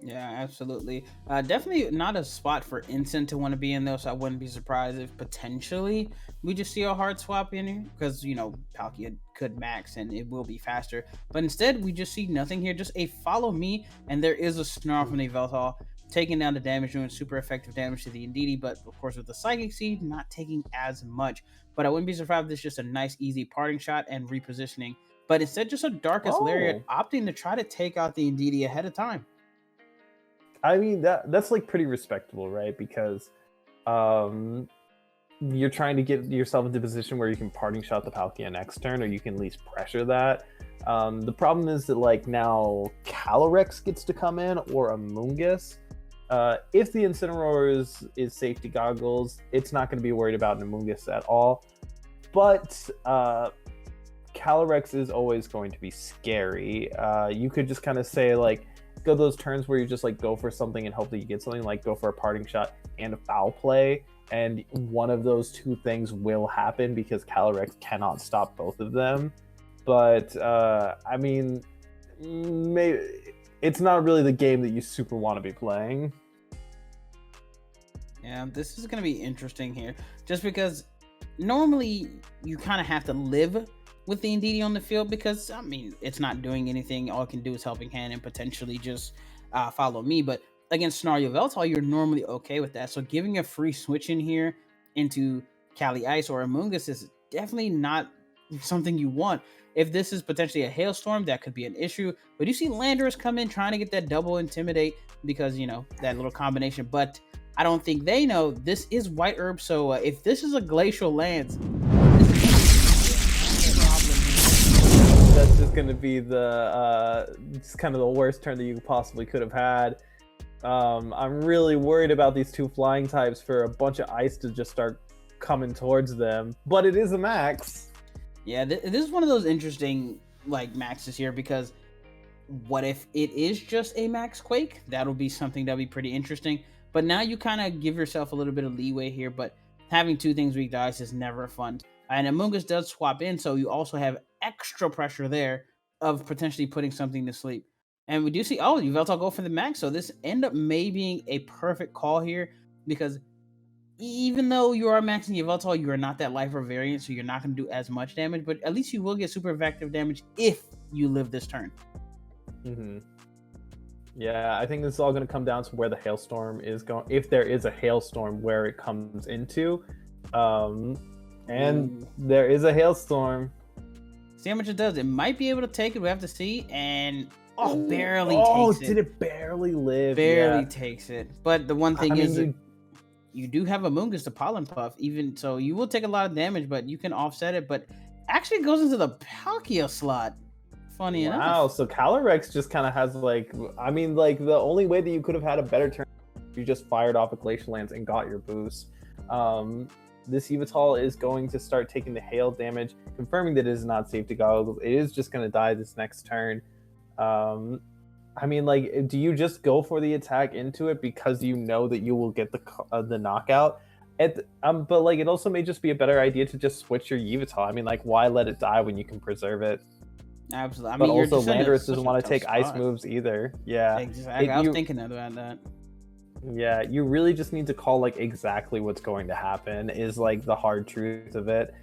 Yeah, absolutely. Definitely not a spot for Ensign to want to be in, though, so I wouldn't be surprised if potentially we just see a hard swap in here, because, Palkia could max and it will be faster. But instead, we just see nothing here, just a follow me, and there is a snarl from the Yveltal, taking down the damage, doing super effective damage to the Indeedee, but of course with the Psychic Seed, not taking as much. But I wouldn't be surprised if this is just a nice, easy Parting Shot and repositioning. But instead, just a Darkest Lariat, opting to try to take out the Indeedee ahead of time. I mean, that's like pretty respectable, right? Because you're trying to get yourself into a position where you can Parting Shot the Palkia next turn, or you can at least pressure that. The problem is that, like, now Calyrex gets to come in, or Amoonguss. If the Incineroar is safety goggles, it's not going to be worried about an Amoonguss at all. But Calyrex is always going to be scary. You could just kind of say, like, go those turns where you just like go for something and hope that you get something, like go for a Parting Shot and a Foul Play, and one of those two things will happen because Calyrex cannot stop both of them. But I mean, maybe it's not really the game that you super want to be playing. Yeah, this is going to be interesting here, just because normally you kind of have to live with the Indeedee on the field, because I mean, it's not doing anything. All it can do is helping hand and potentially just follow me. But against Snarl Yveltal, you're normally okay with that. So giving a free switch in here into Cali Ice or Amoonguss is definitely not something you want. If this is potentially a Hailstorm, that could be an issue. But you see Landorus come in trying to get that double Intimidate, because, that little combination. But I don't think they know this is White Herb. So if this is a Glacial Lance, that's just going to be just kind of the worst turn that you possibly could have had. I'm really worried about these two flying types for a bunch of ice to just start coming towards them, but it is a max. Yeah, this is one of those interesting maxes here, because what if it is just a max Quake? That'll be something that'll be pretty interesting. But now you kind of give yourself a little bit of leeway here, but having two things weak to ice is never fun. And Amoonguss does swap in, so you also have extra pressure there of potentially putting something to sleep. And we do see, Yveltal go for the max, so this end up may being a perfect call here, because even though you are maxing Yveltal, you are not that Life Orb variant, so you're not going to do as much damage, but at least you will get super effective damage if you live this turn. Yeah, I think this is all going to come down to where the hailstorm is going. If there is a hailstorm, where it comes into, and there is a hailstorm. See how much it does. It might be able to take it. We have to see. And barely takes it. Did it barely live? Barely takes it. But the one thing is, you do have a Mungus to Pollen Puff, even so you will take a lot of damage, but you can offset it. But actually it goes into the Palkia slot. Funny enough. Wow, so Calyrex just kind of has like, I mean, like the only way that you could have had a better turn, you just fired off a Glacial Lance and got your boost. This Yveltal is going to start taking the hail damage, confirming that it is not Safety Goggles. It is just going to die this next turn. I mean, like, do you just go for the attack into it because you know that you will get the knockout? But like, it also may just be a better idea to just switch your Yveltal. I mean, like, why let it die when you can preserve it? Absolutely. I But mean, also, Landorus doesn't want to take ice moves either. Yeah, exactly. I was thinking about that. Yeah, you really just need to call like exactly what's going to happen is like the hard truth of it.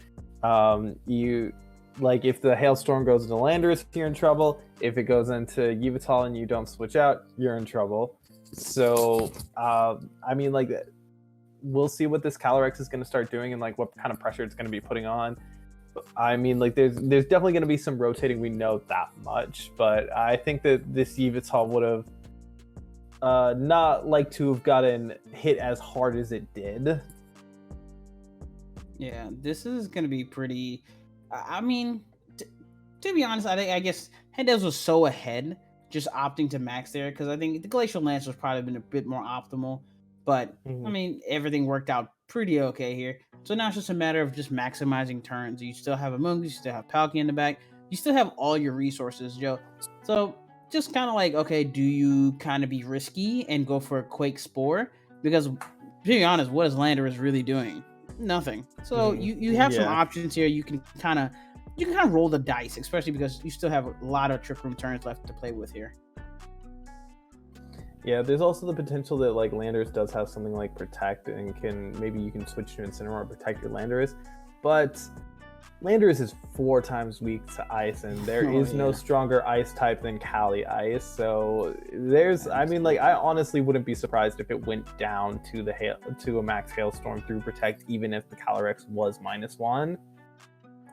You like if the hailstorm goes into Landorus, you're in trouble. If it goes into Yveltal and you don't switch out, you're in trouble. So I mean, like, we'll see what this Calyrex is going to start doing and like what kind of pressure it's going to be putting on. I mean, like, there's definitely going to be some rotating. We know that much, but I think that this Yveltal would have not like to have gotten hit as hard as it did. Yeah, this is going to be pretty. I mean, to be honest, I guess Hendes was so ahead, just opting to max there, because I think the Glacial Lance was probably been a bit more optimal. But I mean, everything worked out pretty okay here. So now it's just a matter of just maximizing turns. You still have a Mungus, you still have Palkia in the back, you still have all your resources, Joe. So just kind of like, okay, do you kind of be risky and go for a Quake Spore? Because to be honest, what is Landorus really doing? Nothing. So you have some options here. You can kind of roll the dice, especially because you still have a lot of Trick Room turns left to play with here. Yeah, there's also the potential that like Landorus does have something like Protect and maybe you can switch to Incineroar and protect your Landorus, but Landorus is 4 times weak to Ice, and there is no stronger Ice type than Cali Ice. So I mean, like, I honestly wouldn't be surprised if it went down to a max Hailstorm through Protect, even if the Calyrex was -1.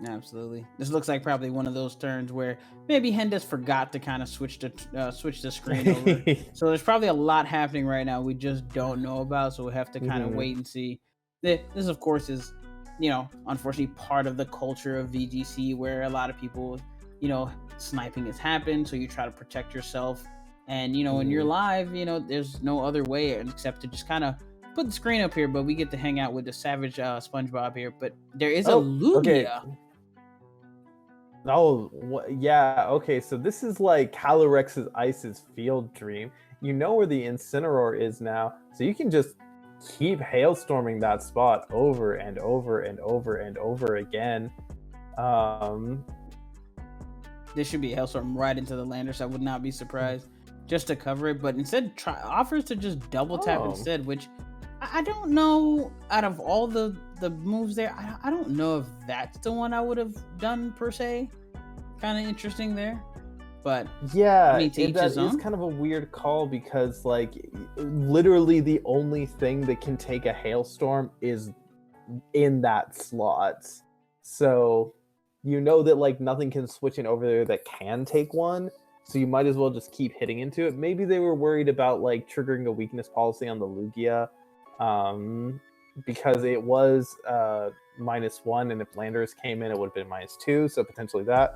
Absolutely. This looks like probably one of those turns where maybe Hendes forgot to kind of switch the screen over. So there's probably a lot happening right now we just don't know about. So we'll have to kind of wait and see. This, of course, is, you know, unfortunately part of the culture of VGC where a lot of people, you know, sniping has happened. So you try to protect yourself. And, you know, when you're live, you know, there's no other way except to just kind of put the screen up here. But we get to hang out with the Savage SpongeBob here. But there is a Lugia. Okay. Oh, yeah, okay, so this is like Calyrex's Ice's field dream. You know where the Incineroar is now, so you can just keep hailstorming that spot over and over and over and over again. This should be a hailstorm right into the Landorus. I would not be surprised just to cover it, but instead offers to just double tap instead, which I don't know, out of all the moves there, I don't know if that's the one I would have done per se. Kind of interesting there, but yeah, I mean, that is kind of a weird call because like literally the only thing that can take a hailstorm is in that slot. So you know that like nothing can switch in over there that can take one. So you might as well just keep hitting into it. Maybe they were worried about like triggering a weakness policy on the Lugia. Because it was -1, and if Landorus came in, it would have been -2, so potentially that.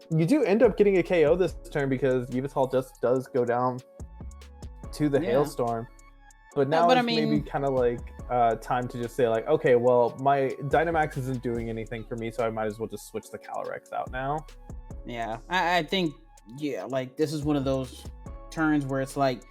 You do end up getting a KO this turn because Yveltal just does go down to the hailstorm. But now it's maybe kind of like time to just say like, okay, well, my Dynamax isn't doing anything for me, so I might as well just switch the Calyrex out now. Yeah, I think, like this is one of those turns where it's like,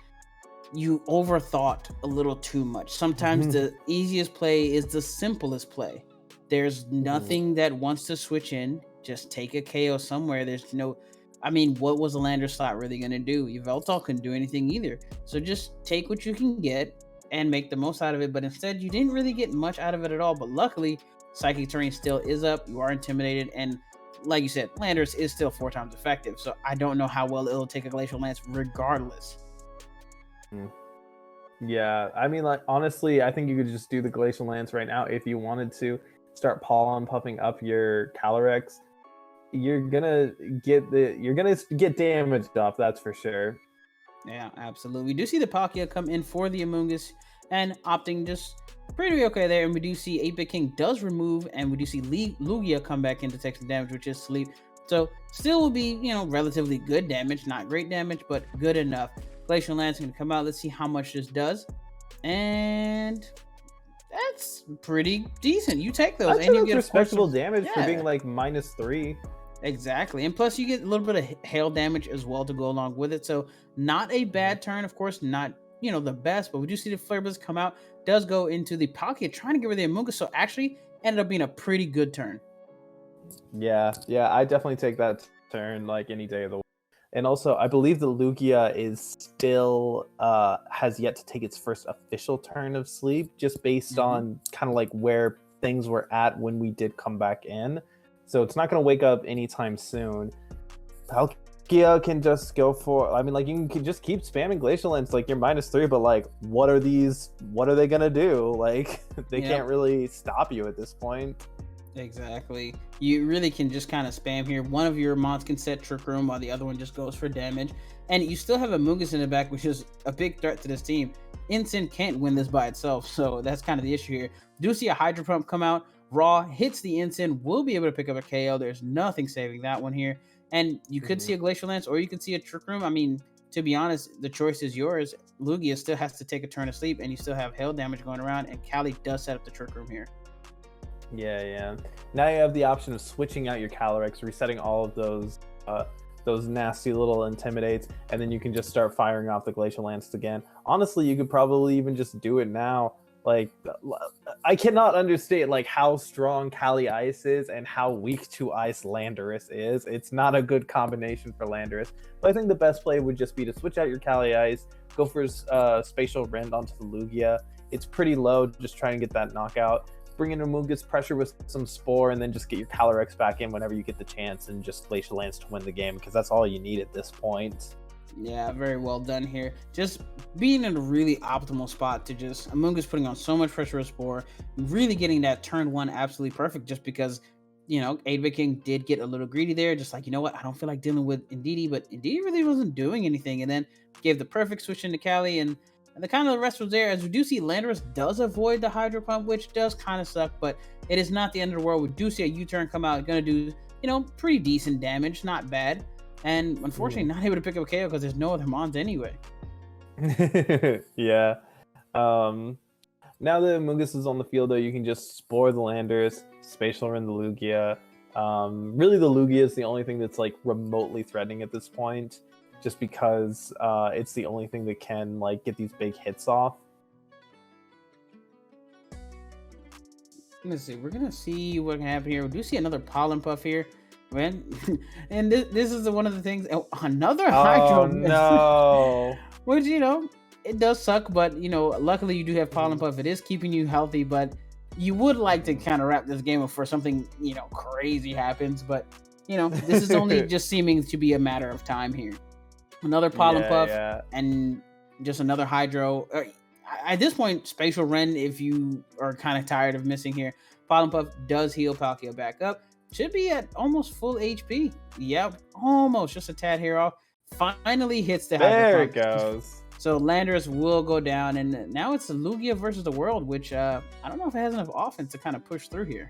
you overthought a little too much. Sometimes the easiest play is the simplest play. There's nothing that wants to switch in. Just take a KO somewhere. There's no, I mean, what was the Landorus slot really going to do? Yveltal couldn't do anything either. So just take what you can get and make the most out of it. But instead, you didn't really get much out of it at all. But luckily, Psychic Terrain still is up. You are intimidated. And like you said, Landorus is still 4 times effective, so I don't know how well it'll take a Glacial Lance regardless. Yeah, I mean, like, honestly, I think you could just do the Glacial Lance right now if you wanted to. Start pollen puffing up your Calyrex. You're gonna get damaged off, that's for sure. Yeah, absolutely. We do see the Palkia come in for the Amoonguss and opting just pretty okay there. And we do see 8-Bit King does remove, and we do see Lugia come back in to take some damage, which is Sleep. So still will be, relatively good damage. Not great damage, but good enough. Glacial Lance is going to come out. Let's see how much this does. And that's pretty decent. You take those. That's and you get respectable damage for being like -3. Exactly. And plus you get a little bit of hail damage as well to go along with it. So not a bad turn. Of course, not, the best, but we do see the Flare Blitz come out. Does go into the Palkia trying to get rid of the Amoonguss. So actually ended up being a pretty good turn. Yeah, I definitely take that turn like any day of the week. And also, I believe the Lugia is still has yet to take its first official turn of sleep, just based on kind of like where things were at when we did come back in. So it's not going to wake up anytime soon. Palkia can just go for, I mean, like, you can just keep spamming Glacial Lance, like, you're -3, but like, what are they going to do? Like, they can't really stop you at this point. Exactly. You really can just kind of spam here. One of your mons can set Trick Room while the other one just goes for damage. And you still have a Amoonguss in the back, which is a big threat to this team. Incin can't win this by itself, so that's kind of the issue here. Do see a Hydro Pump come out. Raw hits the Incin, will be able to pick up a KO. There's nothing saving that one here. And you could see a Glacial Lance, or you could see a Trick Room. I mean, to be honest, the choice is yours. Lugia still has to take a turn of sleep, and you still have hail damage going around, and Cali does set up the Trick Room here. Yeah. Now you have the option of switching out your Calyrex, resetting all of those nasty little Intimidates, and then you can just start firing off the Glacial Lance again. Honestly, you could probably even just do it now. Like, I cannot understand like how strong Cali Ice is and how weak to Ice Landorus is. It's not a good combination for Landorus. But I think the best play would just be to switch out your Cali Ice, go for Spatial Rend onto the Lugia. It's pretty low, just try and get that knockout. Bring in Amoonguss, pressure with some Spore, and then just get your Calyrex back in whenever you get the chance, and just Glacial Lance to win the game, because that's all you need at this point. Yeah, very well done here. Just being in a really optimal spot to just Amoonguss putting on so much pressure with Spore, really getting that turn 1 absolutely perfect, just because 8-Bit King did get a little greedy there, just like, what, I don't feel like dealing with Indeedee, but Indeedee really wasn't doing anything, and then gave the perfect switch into Cali, and the kind of the rest was there. As we do see, Landorus does avoid the Hydro Pump, which does kind of suck, but it is not the end of the world. We do see a U-turn come out, going to do, pretty decent damage, not bad. And unfortunately, not able to pick up a KO because there's no other mons anyway. Yeah. Now that Amoonguss is on the field, though, you can just Spore the Landorus, Spatial Rend the Lugia. Really, the Lugia is the only thing that's like remotely threatening at this point, just because it's the only thing that can like get these big hits off. Let's see. We're gonna see what can happen here. We do see another Pollen Puff here, man. And this is one of the things. Oh, another Hydro. Oh no. Which it does suck, but luckily you do have Pollen Puff. It is keeping you healthy, but you would like to kind of wrap this game up before something crazy happens. But this is only just seeming to be a matter of time here. Another Pollen Puff and just another Hydro. At this point, Spatial Rend, if you are kind of tired of missing here. Pollen Puff does heal Palkia back up. Should be at almost full HP. Yep, almost. Just a tad hair off. Finally hits the Hydro There Pump. it goes. So Landorus will go down, and now it's the Lugia versus the world, which I don't know if it has enough offense to kind of push through here.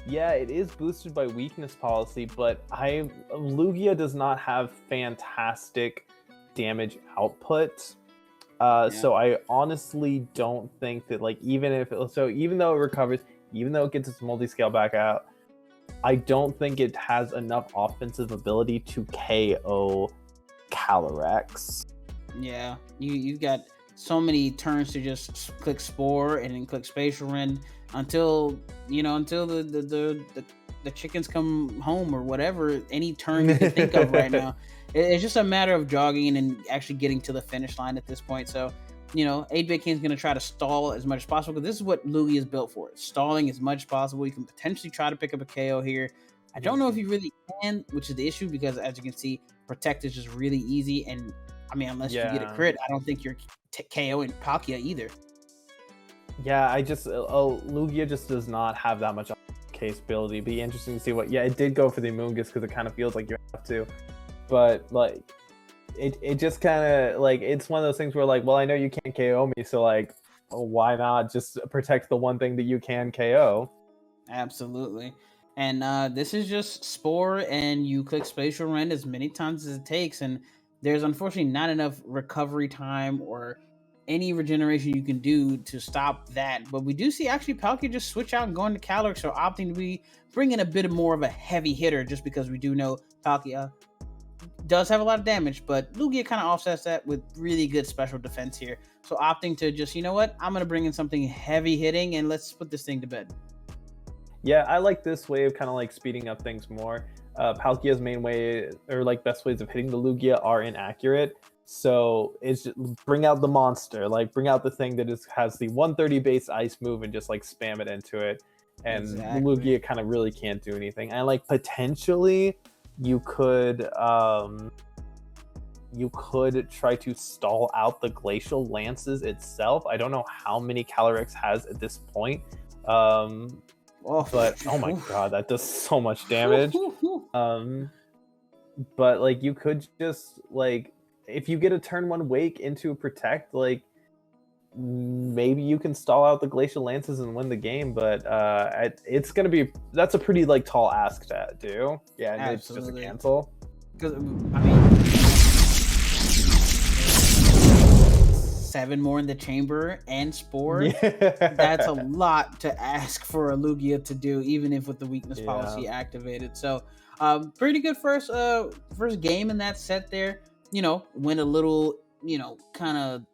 Yeah, it is boosted by weakness policy, but Lugia does not have fantastic damage output. So I honestly don't think that even though it recovers, even though it gets its multi-scale back out, I don't think it has enough offensive ability to KO Calyrex. Yeah, you've got so many turns to just click Spore and then click Spatial Rend until the chickens come home or whatever. Any turn you can think of right now. It's just a matter of jogging and actually getting to the finish line at this point. So, 8-Bit King's going to try to stall as much as possible because this is what Lugia is built for. Stalling as much as possible. You can potentially try to pick up a KO here. I don't know if you really can, which is the issue, because as you can see, Protect is just really easy. And I mean, unless you get a crit, I don't think you're KOing Palkia either. Yeah, Lugia just does not have that much capability. Be interesting to see what. Yeah, it did go for the Amoonguss because it kind of feels like you have to, but like, it just kind of like it's one of those things where like, well, I know you can't KO me, so like, why not just protect the one thing that you can KO? Absolutely. And this is just Spore, and you click Spatial Rend as many times as it takes, and there's unfortunately not enough recovery time or any regeneration you can do to stop that. But we do see actually Palkia just switch out and go into Calyrex, so opting to be bringing a bit more of a heavy hitter, just because we do know Palkia does have a lot of damage, but Lugia kind of offsets that with really good special defense here. So opting to just, you know what, I'm going to bring in something heavy hitting and let's put this thing to bed. Yeah, I like this way of kind of like speeding up things more. Palkia's main way, or like best ways of hitting the Lugia, are inaccurate. So it's just bring out the monster, like bring out the thing that has the 130 base ice move and just like spam it into it. And Lugia kind of really can't do anything. And like potentially you could try to stall out the Glacial Lances itself. I don't know how many Calyrex has at this point. But oh my god, that does so much damage. But like you could just like, if you get a turn 1 Wake into a Protect, like maybe you can stall out the Glacial Lances and win the game. But it's gonna be, that's a pretty like tall ask to do. Yeah, and it's just a cancel. Because I mean, 7 more in the chamber and Spore. Yeah. That's a lot to ask for a Lugia to do, even if with the weakness policy activated. So pretty good first game in that set there. You know, went a little, you know, kind of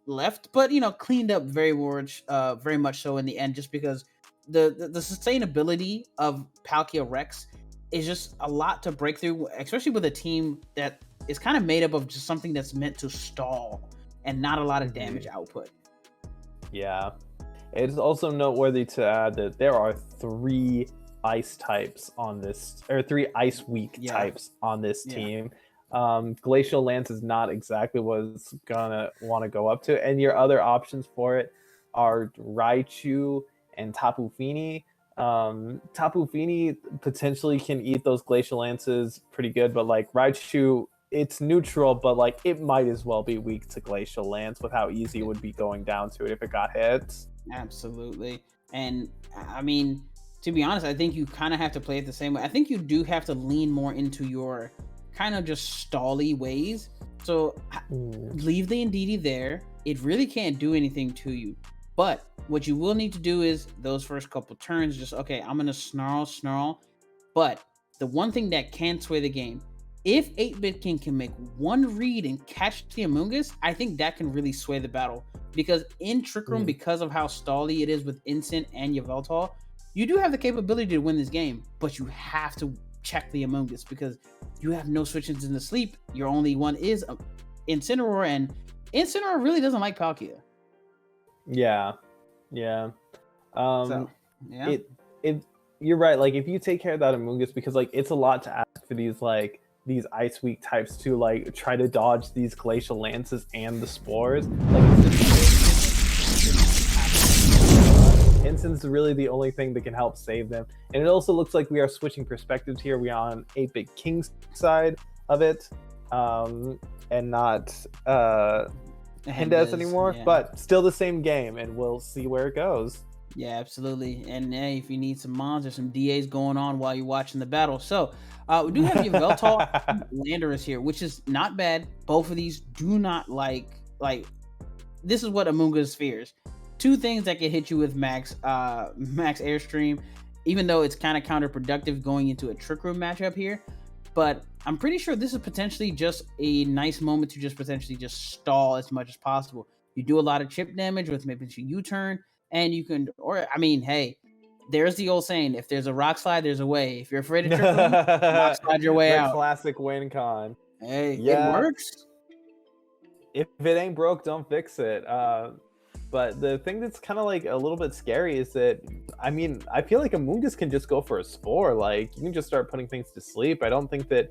left, but you know, cleaned up very much so in the end, just because the sustainability of Palkia Rex is just a lot to break through, especially with a team that is kind of made up of just something that's meant to stall and not a lot of damage output. Yeah. It's also noteworthy to add that there are 3 ice types on this, or 3 ice weak types on this team. Glacial Lance is not exactly what it's gonna want to go up to, and your other options for it are Raichu and Tapu Fini. Tapu Fini potentially can eat those Glacial Lances pretty good, but like Raichu, it's neutral, but like it might as well be weak to Glacial Lance with how easy it would be going down to it if it got hit. Absolutely. And I mean, to be honest, I think you kind of have to play it the same way. I think you do have to lean more into your kind of just stally ways. So leave the Indeedee there. It really can't do anything to you. But what you will need to do is those first couple turns, just, okay, I'm going to snarl. But the one thing that can sway the game, if 8-Bit King can make one read and catch the Amoonguss, I think that can really sway the battle. Because in Trick Room, because of how stally it is with Incin and Yveltal, you do have the capability to win this game, but you have to check the Amoonguss because you have no switches in the sleep. Your only one is Incineroar, and Incineroar really doesn't like Palkia. Yeah. You're right. Like if you take care of that Amoonguss, because like it's a lot to ask for these ice weak types to like try to dodge these Glacial Lances and the Spores. Like Incin's really the only thing that can help save them. And it also looks like we are switching perspectives here. We are on 8-Bit King's side of it, and not Hindez anymore, but still the same game, and we'll see where it goes. Yeah, absolutely. And hey, if you need some mons or some DAs going on while you're watching the battle. So we do have Yveltal and Landorus here, which is not bad. Both of these do not like this is what Amoonguss fears. 2 things that can hit you with max Airstream, even though it's kind of counterproductive going into a Trick Room matchup here. But I'm pretty sure this is potentially just a nice moment to just potentially just stall as much as possible. You do a lot of chip damage with maybe a U-turn, and you can, or I mean, hey, there's the old saying, if there's a rock slide, there's a way. If you're afraid of Trick Room, rock slide your way out. Classic win con. Hey, it works. If it ain't broke, don't fix it. But the thing that's kind of like a little bit scary is that, I mean, I feel like Amoonguss can just go for a spore. Like, you can just start putting things to sleep. I don't think that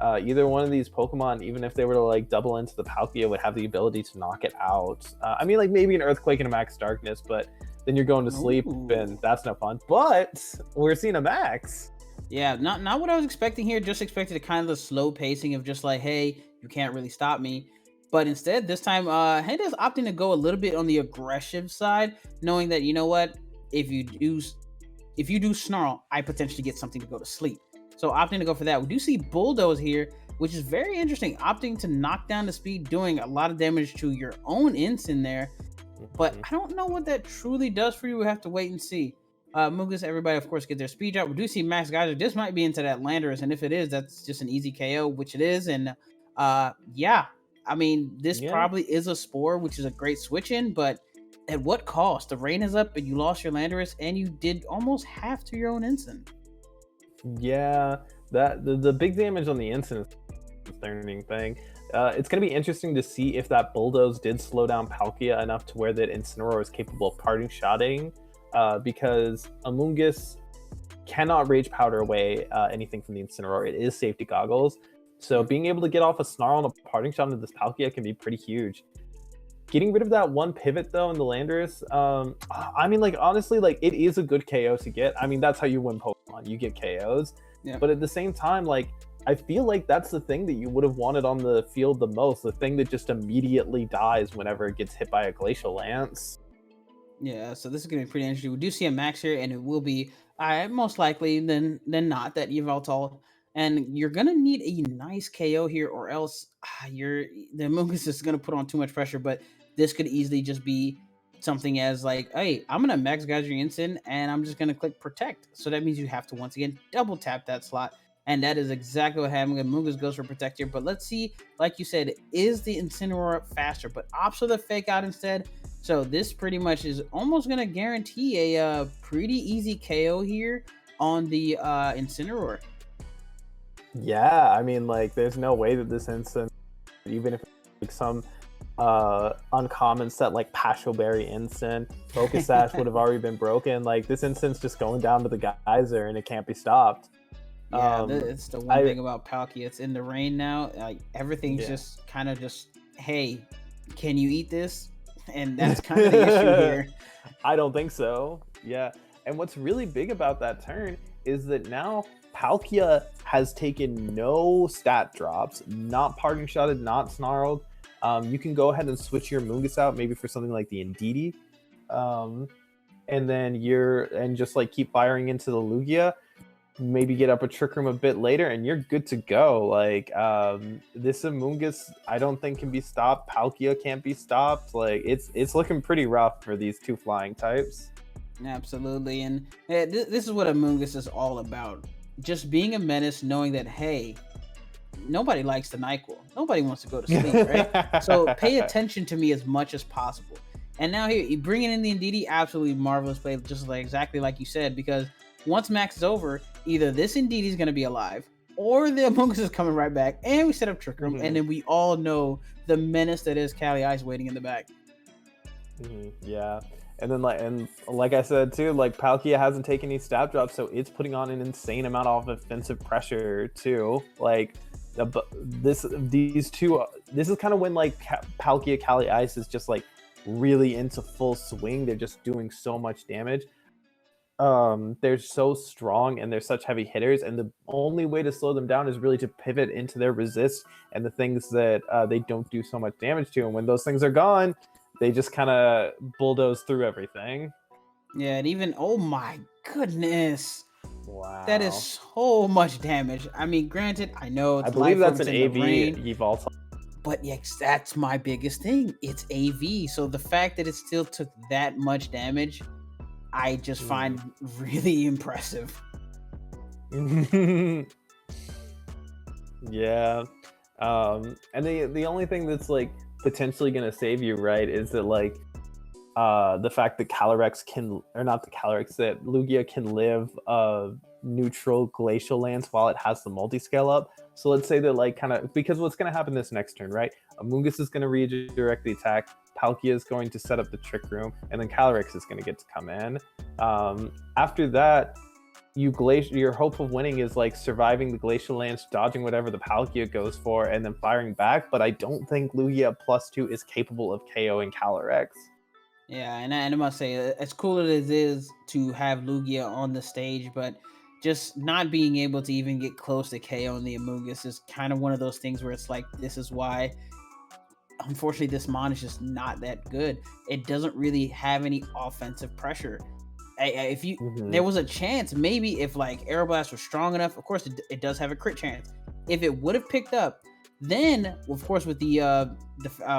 either one of these Pokemon, even if they were to like double into the Palkia, would have the ability to knock it out. I mean, like maybe an Earthquake and a Max Darkness, but then you're going to sleep and that's no fun. But we're seeing a Max. Yeah, not what I was expecting here. Just expected a kind of the slow pacing of just like, hey, you can't really stop me. But instead, this time, Henda's opting to go a little bit on the aggressive side, knowing that, you know what, if you do Snarl, I potentially get something to go to sleep. So opting to go for that. We do see Bulldoze here, which is very interesting, opting to knock down the speed, doing a lot of damage to your own Ensign there. But I don't know what that truly does for you. We have to wait and see. Amoonguss, everybody, of course, get their speed drop. We do see Max Geyser. This might be into that Landorus, and if it is, that's just an easy KO, which it is. And yeah, I mean, this probably is a Spore, which is a great switch in, but at what cost? The rain is up, and you lost your Landorus, and you did almost half to your own Ensign. Yeah, that the big damage on the Ensign is the concerning thing. It's going to be interesting to see if that Bulldoze did slow down Palkia enough to where that Incineroar is capable of parting shotting, because Amoonguss cannot Rage Powder away anything from the Incineroar. It is safety goggles. So being able to get off a Snarl and a parting shot into this Palkia can be pretty huge. Getting rid of that one pivot though in the Landorus, I mean, like, honestly, like, it is a good KO to get. I mean, that's how you win Pokemon. You get KOs. Yeah. But at the same time, like, I feel like that's the thing that you would have wanted on the field the most. The thing that just immediately dies whenever it gets hit by a Glacial Lance. Yeah, so this is going to be pretty interesting. We do see a Max here, and it will be most likely than not that Yveltal. And you're going to need a nice KO here, or else the Amoonguss is going to put on too much pressure. But this could easily just be something as like, hey, I'm going to Max Geyser your Ensign, and I'm just going to click Protect. So that means you have to, once again, double tap that slot. And that is exactly what happened. Amoonguss goes for Protect here. But let's see, like you said, is the Incineroar faster? But opts for the Fake Out instead. So this pretty much is almost going to guarantee a pretty easy KO here on the Incineroar. Yeah, I mean, like, there's no way that this Ensign, even if like some uncommon set like Pashleberry Ensign, Focus Sash would have already been broken. Like, this Ensign's just going down to the geyser and it can't be stopped. Yeah, it's the one thing about Palkia. It's in the rain now. Like, everything's just kind of just, hey, can you eat this? And that's kind of the issue here. I don't think so. Yeah. And what's really big about that turn is that now Palkia has taken no stat drops, not parting shotted, not snarled. You can go ahead and switch your Amoonguss out, maybe for something like the Indeedee. And then just like keep firing into the Lugia. Maybe get up a Trick Room a bit later and you're good to go. Like, this Amoonguss, I don't think can be stopped. Palkia can't be stopped. Like, it's looking pretty rough for these two flying types. Absolutely. And this is what Amoonguss is all about. Just being a menace, knowing that, hey, nobody likes the NyQuil. Nobody wants to go to sleep, right? So pay attention to me as much as possible. And now here, you bringing in the Indeedee, absolutely marvelous play, just like exactly like you said, because once Max is over, either this Indeedee is going to be alive, or the Amoonguss is coming right back, and we set up Trick Room, and then we all know the menace that is Cali Ice waiting in the back. Yeah. And then, like I said too, like, Palkia hasn't taken any stat drops, so it's putting on an insane amount of offensive pressure too. Like, this is kind of when like Palkia Cali Ice is just like really into full swing. They're just doing so much damage. They're so strong and they're such heavy hitters, and the only way to slow them down is really to pivot into their resist and the things that they don't do so much damage to. And when those things are gone, they just kind of bulldoze through everything. Yeah, and even, oh my goodness. Wow. That is so much damage. I mean, granted, I know it's, I believe that's an AV Evolve. But yes, that's my biggest thing. It's AV. So the fact that it still took that much damage, I just find really impressive. Yeah. And the only thing that's like potentially going to save you, right, is that like the fact that Calyrex that Lugia can live neutral Glacial Lance while it has the multi-scale up. So let's say that, like, kind of, because what's going to happen this next turn, right? Amoonguss is going to redirect the attack. Palkia is going to set up the Trick Room, and then Calyrex is going to get to come in. After that, your hope of winning is like surviving the Glacial Lance, dodging whatever the Palkia goes for, and then firing back. But I don't think Lugia +2 is capable of KOing Calyrex. Yeah, and I must say, as cool as it is to have Lugia on the stage, but just not being able to even get close to KOing the Amoonguss is kind of one of those things where it's like, this is why, unfortunately, this mon is just not that good. It doesn't really have any offensive pressure. If you there was a chance, maybe if like Aeroblast was strong enough, of course it does have a crit chance. If it would have picked up, then of course with the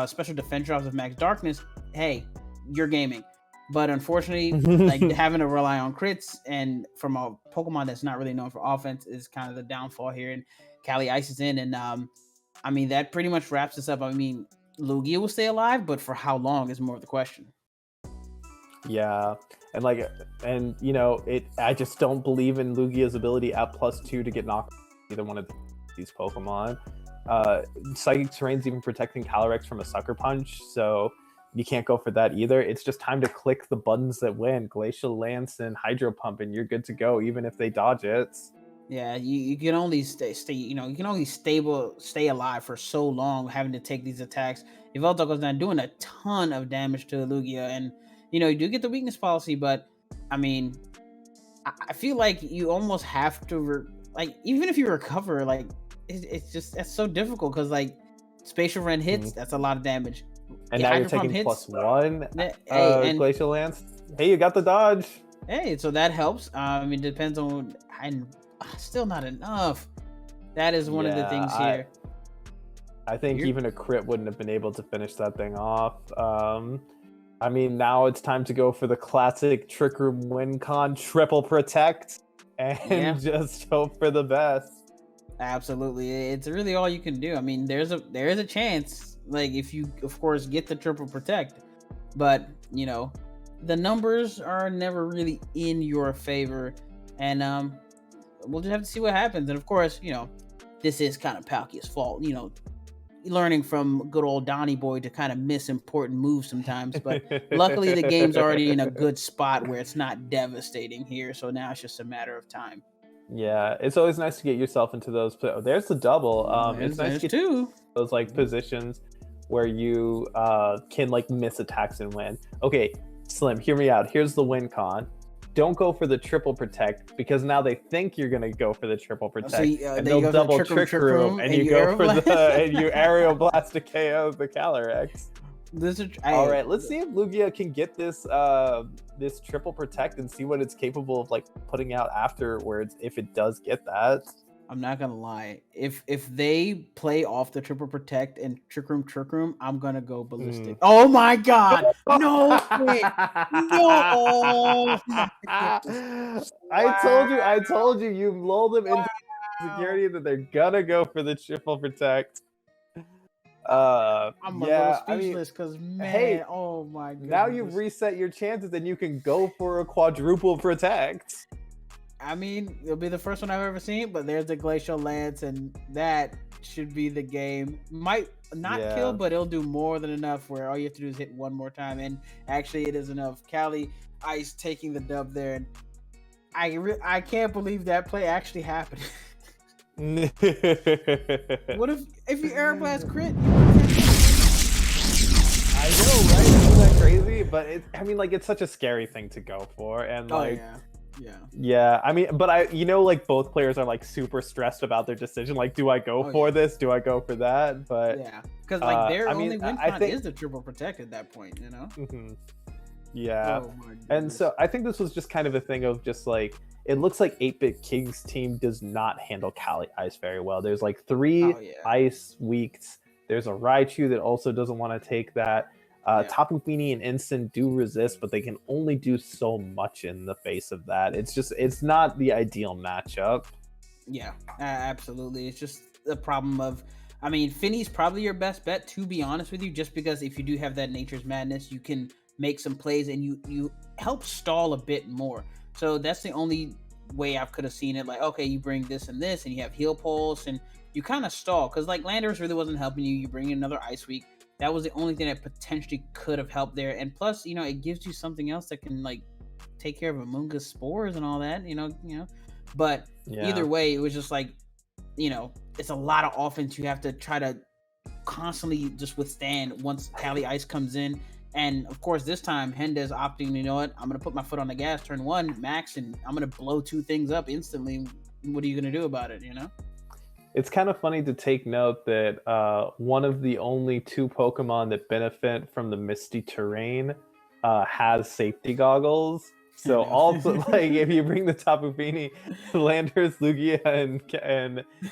special defense drops of Max Darkness, hey, you're gaming. But unfortunately, like having to rely on crits and from a Pokemon that's not really known for offense is kind of the downfall here. And Cali Ice is in, and I mean that pretty much wraps this up. I mean, Lugia will stay alive, but for how long is more of the question. Yeah, and you know, I just don't believe in Lugia's ability at +2 to get knocked either one of these Pokemon. Psychic Terrain's even protecting Calyrex from a Sucker Punch, so you can't go for that either. It's just time to click the buttons that win, Glacial Lance and Hydro Pump, and you're good to go, even if they dodge it. Yeah, you can only stay you can only stay alive for so long having to take these attacks. Yveltal goes down doing a ton of damage to Lugia, and you know, you do get the weakness policy, but I mean, I feel like you almost have to even if you recover, like it's just that's so difficult because like Spatial Rend hits, that's a lot of damage. And now you're taking +1 Glacial Lance. Hey, you got the dodge. Hey, so that helps. It depends on, and still not enough. That is one of the things here. I think even a crit wouldn't have been able to finish that thing off. I mean, now it's time to go for the classic Trick Room win con, triple protect, and just hope for the best. Absolutely, it's really all you can do. I mean, there is a chance, like if you, of course, get the triple protect, but you know, the numbers are never really in your favor, and we'll just have to see what happens. And of course, you know, this is kind of Palkia's fault. You know, learning from good old Donnie Boy to kind of miss important moves sometimes, but luckily the game's already in a good spot where it's not devastating here, so now it's just a matter of time. Yeah, it's always nice to get yourself into those. There's the double. It's nice to get those like positions where you can like miss attacks and win. Okay, Slim, hear me out. Here's the win con. Don't go for the triple protect because now they think you're gonna go for the triple protect, and they'll double trick room, and you go for and you aerial blast to KO the Calyrex. All right, let's see if Lugia can get this this triple protect and see what it's capable of like putting out afterwards if it does get that. I'm not gonna lie. If they play off the triple protect and trick room, I'm gonna go ballistic. Oh my god! No way! No! I told you, you lull them into security that they're gonna go for the triple protect. I'm a little speechless because hey, oh my god! Now you've reset your chances and you can go for a quadruple protect. I mean, it'll be the first one I've ever seen, but there's the Glacial Lance, and that should be the game. Might not kill, but it'll do more than enough where all you have to do is hit one more time, and actually it is enough. Cali Ice taking the dub there, and I can't believe that play actually happened. What if you Aeroblast crit? I know, right? Isn't that crazy? But it's such a scary thing to go for, and Yeah, I mean, but like both players are like super stressed about their decision. Like, do I go for this? Do I go for that? But yeah, because like their only win con is the triple protect at that point, you know. Yeah, and so I think this was just kind of a thing of just like it looks like 8-Bit King's team does not handle Cali Ice very well. There's like 3 ice weaks. There's a Raichu that also doesn't want to take that. Tapu Fini and Instant do resist, but they can only do so much in the face of that. It's not the ideal matchup. Yeah, absolutely. It's just the problem of, I mean, Fini's probably your best bet, to be honest with you, just because if you do have that Nature's Madness, you can make some plays and you help stall a bit more. So that's the only way I could have seen it. Like, okay, you bring this and you have Heal Pulse, and you kind of stall because like Landorus really wasn't helping you. You bring in another Ice Week. That was the only thing that potentially could have helped there. And plus, you know, it gives you something else that can like take care of Amoonguss spores and all that, you know. But either way, it was just like, you know, it's a lot of offense you have to try to constantly just withstand once Cali Ice comes in. And of course, this time Hendez opting, you know what, I'm gonna put my foot on the gas, turn 1 max, and I'm gonna blow 2 things up instantly. What are you gonna do about it, you know? It's kind of funny to take note that one of the only 2 Pokemon that benefit from the misty terrain has safety goggles. So also, like, if you bring the Tapu Fini, Landers, Lugia, and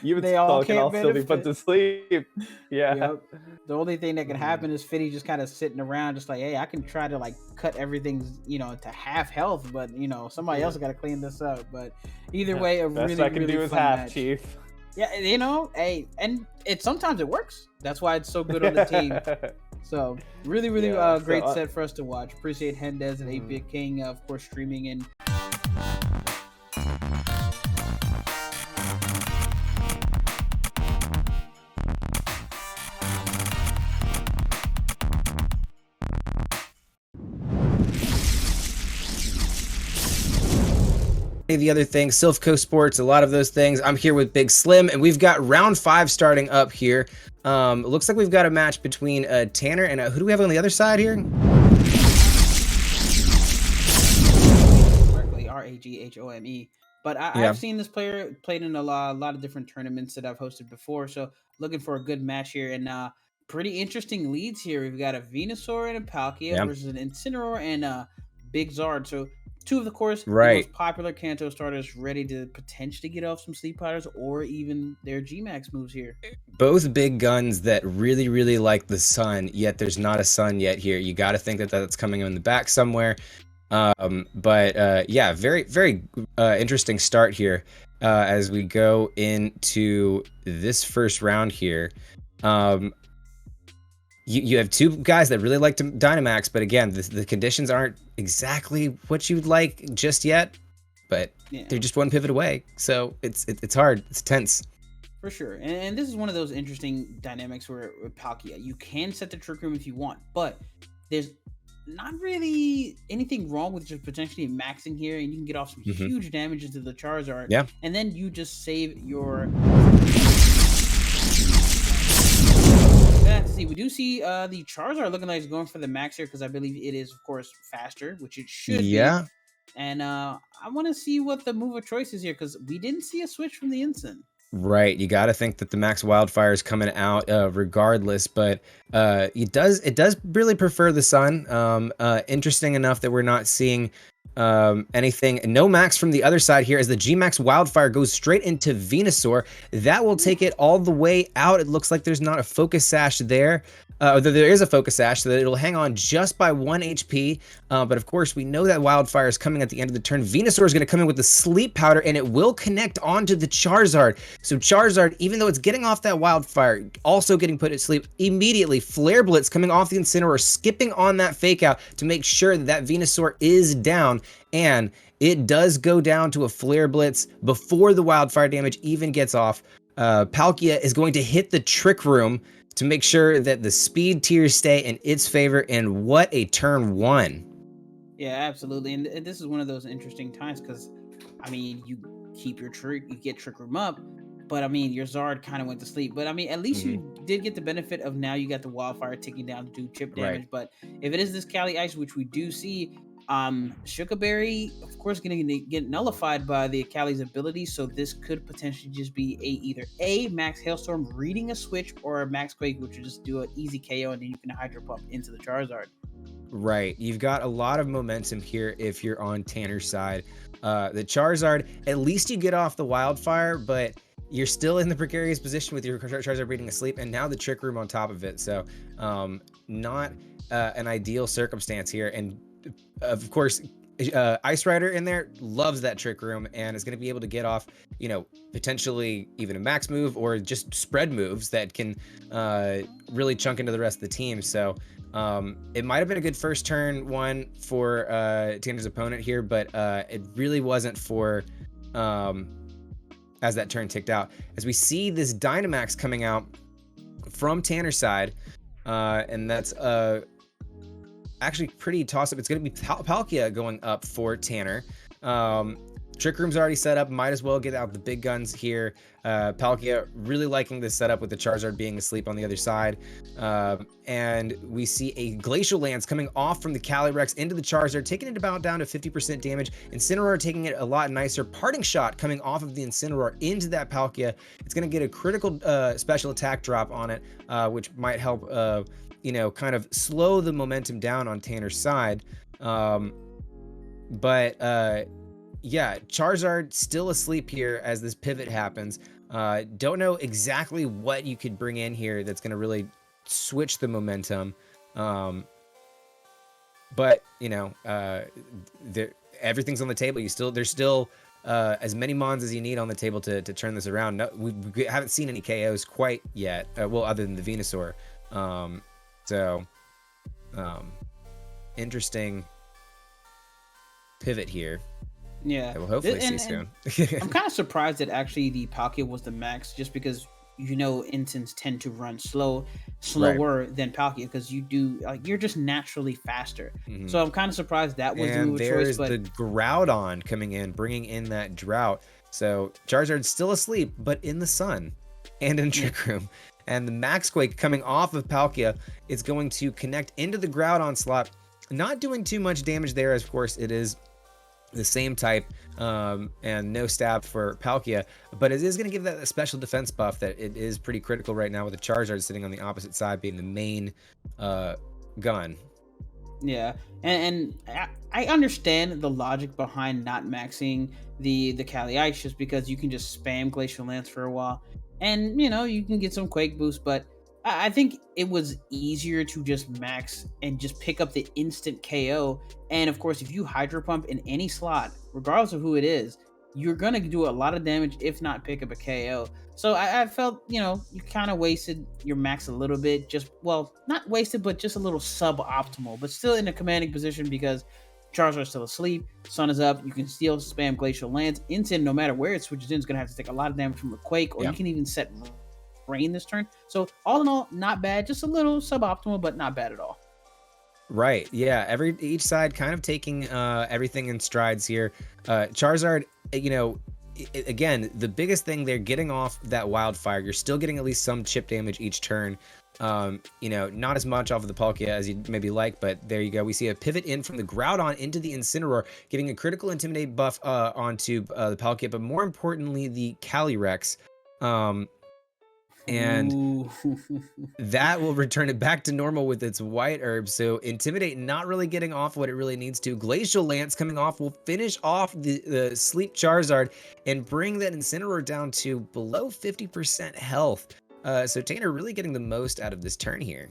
Yveltal can all still be put to sleep. Yeah. Yep. The only thing that can happen is Fitty just kind of sitting around, just like, hey, I can try to like cut everything, you know, to half health, but you know, somebody else got to clean this up. But either way, best I can do is half match. Chief. Yeah, you know, hey, and sometimes it works. That's why it's so good on the team. So really great set for us to watch. Appreciate Hendez and 8-Bit King, of course, streaming in. The other things, Silphco Sports, a lot of those things. I'm here with Big Slim, and we've got round 5 starting up here. It looks like we've got a match between Tanner and who do we have on the other side here? Raghome. But I've seen this player played in a lot of different tournaments that I've hosted before, so looking for a good match here. And pretty interesting leads here. We've got a Venusaur and a Palkia versus an Incineroar and a Big Zard. So 2 of the course the most popular Kanto starters ready to potentially get off some sleep powders or even their G-Max moves here. Both big guns that really like the sun, yet there's not a sun yet here. You got to think that that's coming in the back somewhere. But yeah, very interesting start here as we go into this first round here. You have 2 guys that really like to Dynamax, but again, the conditions aren't exactly what you'd like just yet, but they're just 1 pivot away. So it's hard. It's tense. For sure. And this is one of those interesting dynamics where with Palkia, you can set the Trick Room if you want, but there's not really anything wrong with just potentially maxing here, and you can get off some huge damage into the Charizard. Yeah. And then you just save your... See, we do see the Charizard looking like it's going for the max here because I believe it is, of course, faster, which it should be. And I want to see what the move of choice is here because we didn't see a switch from the Instant. Right, you got to think that the Max Wildfire is coming out regardless, but it does really prefer the Sun. Interesting enough that we're not seeing anything. No Max from the other side here as the G-Max Wildfire goes straight into Venusaur. That will take it all the way out. It looks like there's not a Focus Sash there. There is a Focus Sash, so that it'll hang on just by 1 HP. But of course, we know that Wildfire is coming at the end of the turn. Venusaur is going to come in with the Sleep Powder, and it will connect onto the Charizard. So Charizard, even though it's getting off that Wildfire, also getting put to sleep immediately. Flare Blitz coming off the Incineroar, skipping on that Fake Out to make sure that Venusaur is down. And it does go down to a Flare Blitz before the Wildfire damage even gets off. Palkia is going to hit the Trick Room to make sure that the speed tiers stay in its favor, and what a turn 1. Yeah, absolutely. And this is one of those interesting times because, I mean, you keep your trick, you get Trick Room up, but I mean, your Zard kind of went to sleep. But I mean, at least you did get the benefit of now you got the Wildfire ticking down to do chip damage. But if it is this Cali Ice, which we do see, Shuka Berry, of course, going to get nullified by the Cali's ability, so this could potentially just be either a Max Hailstorm reading a switch or a Max Quake, which would just do an easy KO, and then you can Hydro Pump into the Charizard. Right, you've got a lot of momentum here if you're on Tanner's side. The Charizard, at least you get off the Wildfire, but you're still in the precarious position with your Charizard reading asleep, and now the Trick Room on top of it. So, not an ideal circumstance here, and of course, Ice Rider in there loves that Trick Room and is going to be able to get off, you know, potentially even a max move or just spread moves that can really chunk into the rest of the team. So it might have been a good first turn 1 for Tanner's opponent here, but it really wasn't for as that turn ticked out. As we see this Dynamax coming out from Tanner's side, and that's actually pretty toss-up. It's going to be Palkia going up for Tanner. Trick Room's already set up. Might as well get out the big guns here. Palkia really liking this setup with the Charizard being asleep on the other side. And we see a Glacial Lance coming off from the Calyrex into the Charizard, taking it about down to 50% damage. Incineroar taking it a lot nicer. Parting Shot coming off of the Incineroar into that Palkia. It's going to get a critical special attack drop on it, which might help, you know, kind of slow the momentum down on Tanner's side. Yeah, Charizard still asleep here as this pivot happens. Don't know exactly what you could bring in here that's going to really switch the momentum. But, you know, everything's on the table. There's still as many Mons as you need on the table to turn this around. No, we haven't seen any KOs quite yet. Well, other than the Venusaur. Interesting pivot here. Yeah, we'll hopefully see soon. I'm kind of surprised that actually the Palkia was the max, just because you know Intons tend to run slower than Palkia, because you're just naturally faster. Mhm. So I'm kind of surprised that was the And move of there's choice. But the Groudon coming in, bringing in that drought. So Charizard's still asleep, but in the sun and in Trick Room. And the Max Quake coming off of Palkia is going to connect into the Groudon slot. Not doing too much damage there, as of course it is the same type, and no stab for Palkia, but it is going to give that a special defense buff that it is pretty critical right now, with the Charizard sitting on the opposite side being the main gun. yeah, and I understand the logic behind not maxing the Cali Ice, just because you can just spam Glacial Lance for a while, and you know you can get some Quake boost. But I think it was easier to just max and just pick up the instant KO. And of course, if you Hydro Pump in any slot, regardless of who it is, you're going to do a lot of damage, if not pick up a KO. So I felt, you know, you kind of wasted your max a little bit. Just, well, not wasted, but just a little suboptimal, but still in a commanding position, because Charizard's still asleep, sun is up, you can still spam Glacial Lance. Instant, no matter where it switches in, is going to have to take a lot of damage from a Quake, or you can even set Rain this turn. So all in all, not bad, just a little suboptimal, but not bad at all. Right, yeah, each side kind of taking everything in strides here. Charizard, you know, again, the biggest thing, they're getting off that Wildfire. You're still getting at least some chip damage each turn. You know, not as much off of the Palkia as you'd maybe like, but there you go. We see a pivot in from the Groudon into the Incineroar, getting a critical Intimidate buff onto the Palkia, but more importantly, the Calyrex. And that will return it back to normal with its White Herb. So Intimidate not really getting off what it really needs to. Glacial Lance coming off will finish off the Sleep Charizard and bring that Incineroar down to below 50% health. So Tanner really getting the most out of this turn here.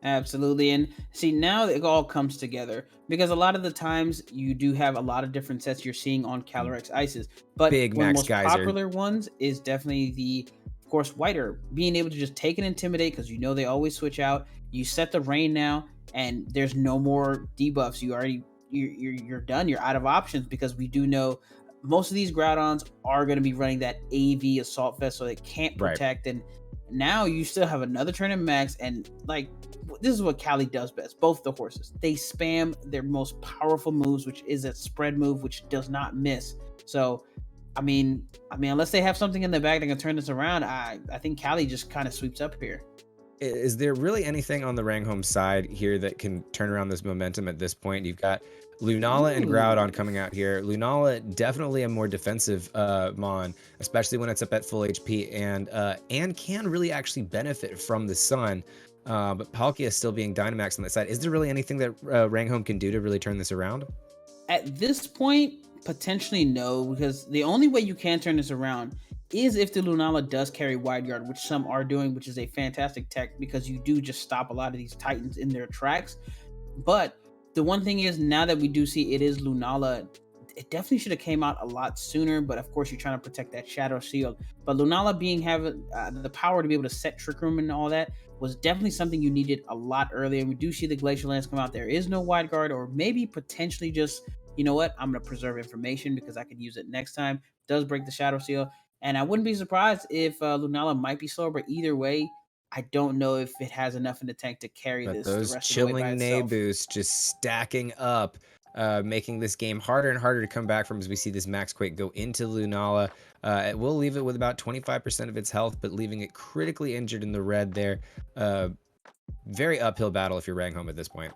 Absolutely. And see, now it all comes together, because a lot of the times you do have a lot of different sets you're seeing on Calyrex Ices, but Big one of the Max most Geyser. popular ones is definitely the, of course, White Herb. Being able to just take an Intimidate, because you know they always switch out. You set the Rain now, and there's no more debuffs. You're done. You're out of options, because we do know most of these Groudons are going to be running that AV Assault Vest, so they can't protect. And now you still have another turn in max, and like, this is what Cali does best. Both the horses, they spam their most powerful moves, which is a spread move, which does not miss. So I mean, unless they have something in the bag that can turn this around, I think Cali just kind of sweeps up here. Is there really anything on the Ranghome side here that can turn around this momentum at this point? You've got Lunala and Groudon coming out here. Lunala, definitely a more defensive Mon, especially when it's up at full HP, and can really actually benefit from the sun. But Palkia is still being Dynamax on that side. Is there really anything that Ranghome can do to really turn this around? At this point, potentially no, because the only way you can turn this around is if the Lunala does carry Wide Guard, which some are doing, which is a fantastic tech, because you do just stop a lot of these Titans in their tracks. But the one thing is, now that we do see it is Lunala, it definitely should have came out a lot sooner, but of course you're trying to protect that Shadow Shield. But Lunala having the power to be able to set Trick Room and all that was definitely something you needed a lot earlier. We do see the Glacial Lance come out. There is no Wide Guard, or maybe potentially just, you know what, I'm going to preserve information because I can use it next time. Does break the Shadow Seal, and I wouldn't be surprised if Lunala might be slower, but either way, I don't know if it has enough in the tank to carry But this the those rest of the way by chilling nay itself. boosts just stacking up, making this game harder and harder to come back from as we see this Max Quake go into Lunala. It will leave it with about 25% of its health, but leaving it critically injured in the red there. Very uphill battle if you're rank home at this point.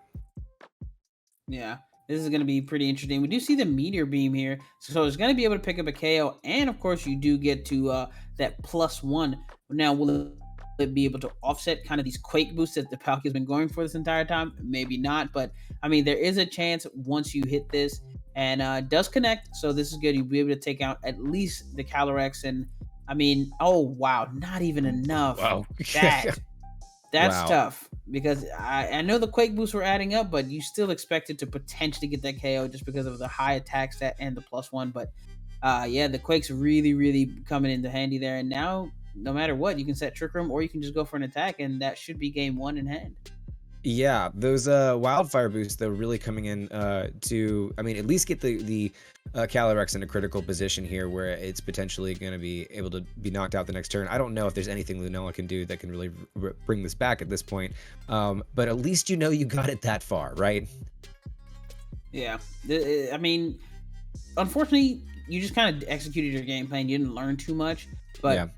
Yeah, this is going to be pretty interesting. We do see the meteor beam here, so it's going to be able to pick up a KO, and of course you do get to that +1. Now, will it be able to offset kind of these quake boosts that the Palkia has been going for this entire time? Maybe not, but I mean, there is a chance once you hit this, and it does connect, so this is good. You'll be able to take out at least the Calyrex, and I mean, oh wow, not even enough. Wow. That's Wow. tough because I know the Quake boosts were adding up, but you still expected to potentially get that KO just because of the high attack stat and the +1. But yeah, the Quake's really coming into handy there. And now, no matter what, you can set Trick Room or you can just go for an attack, and that should be game 1 in hand. Yeah, those wildfire boosts though really coming in to, I mean, at least get the Calyrex in a critical position here where it's potentially going to be able to be knocked out the next turn. I don't know if there's anything Lunala can do that can really bring this back at this point, but at least you know you got it that far, right? Yeah, I mean, unfortunately, you just kind of executed your game plan. You didn't learn too much, but Yeah.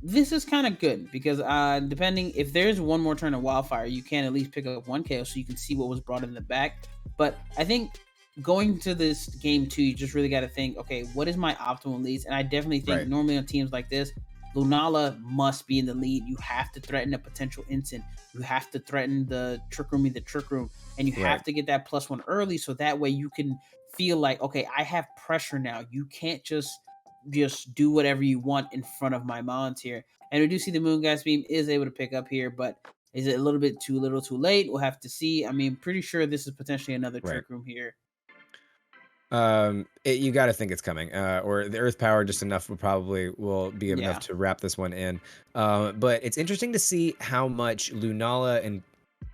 this is kind of good because depending if there's one more turn of wildfire, you can at least pick up 1 KO so you can see what was brought in the back. But I think going to this game 2, you just really got to think, okay, what is my optimal leads? And I definitely think Right. normally on teams like this, Lunala must be in the lead. You have to threaten a potential instant. You have to threaten the Trick Room, and you have Right. to get that +1 early so that way you can feel like, okay, I have pressure now. You can't just do whatever you want in front of my mons here. And we do see the Moongeist Beam is able to pick up here, but is it a little bit too little too late? We'll have to see. I mean, pretty sure this is potentially another Right. Trick Room here. You got to think it's coming, or the Earth Power just enough will be enough Yeah. to wrap this one in. But it's interesting to see how much Lunala and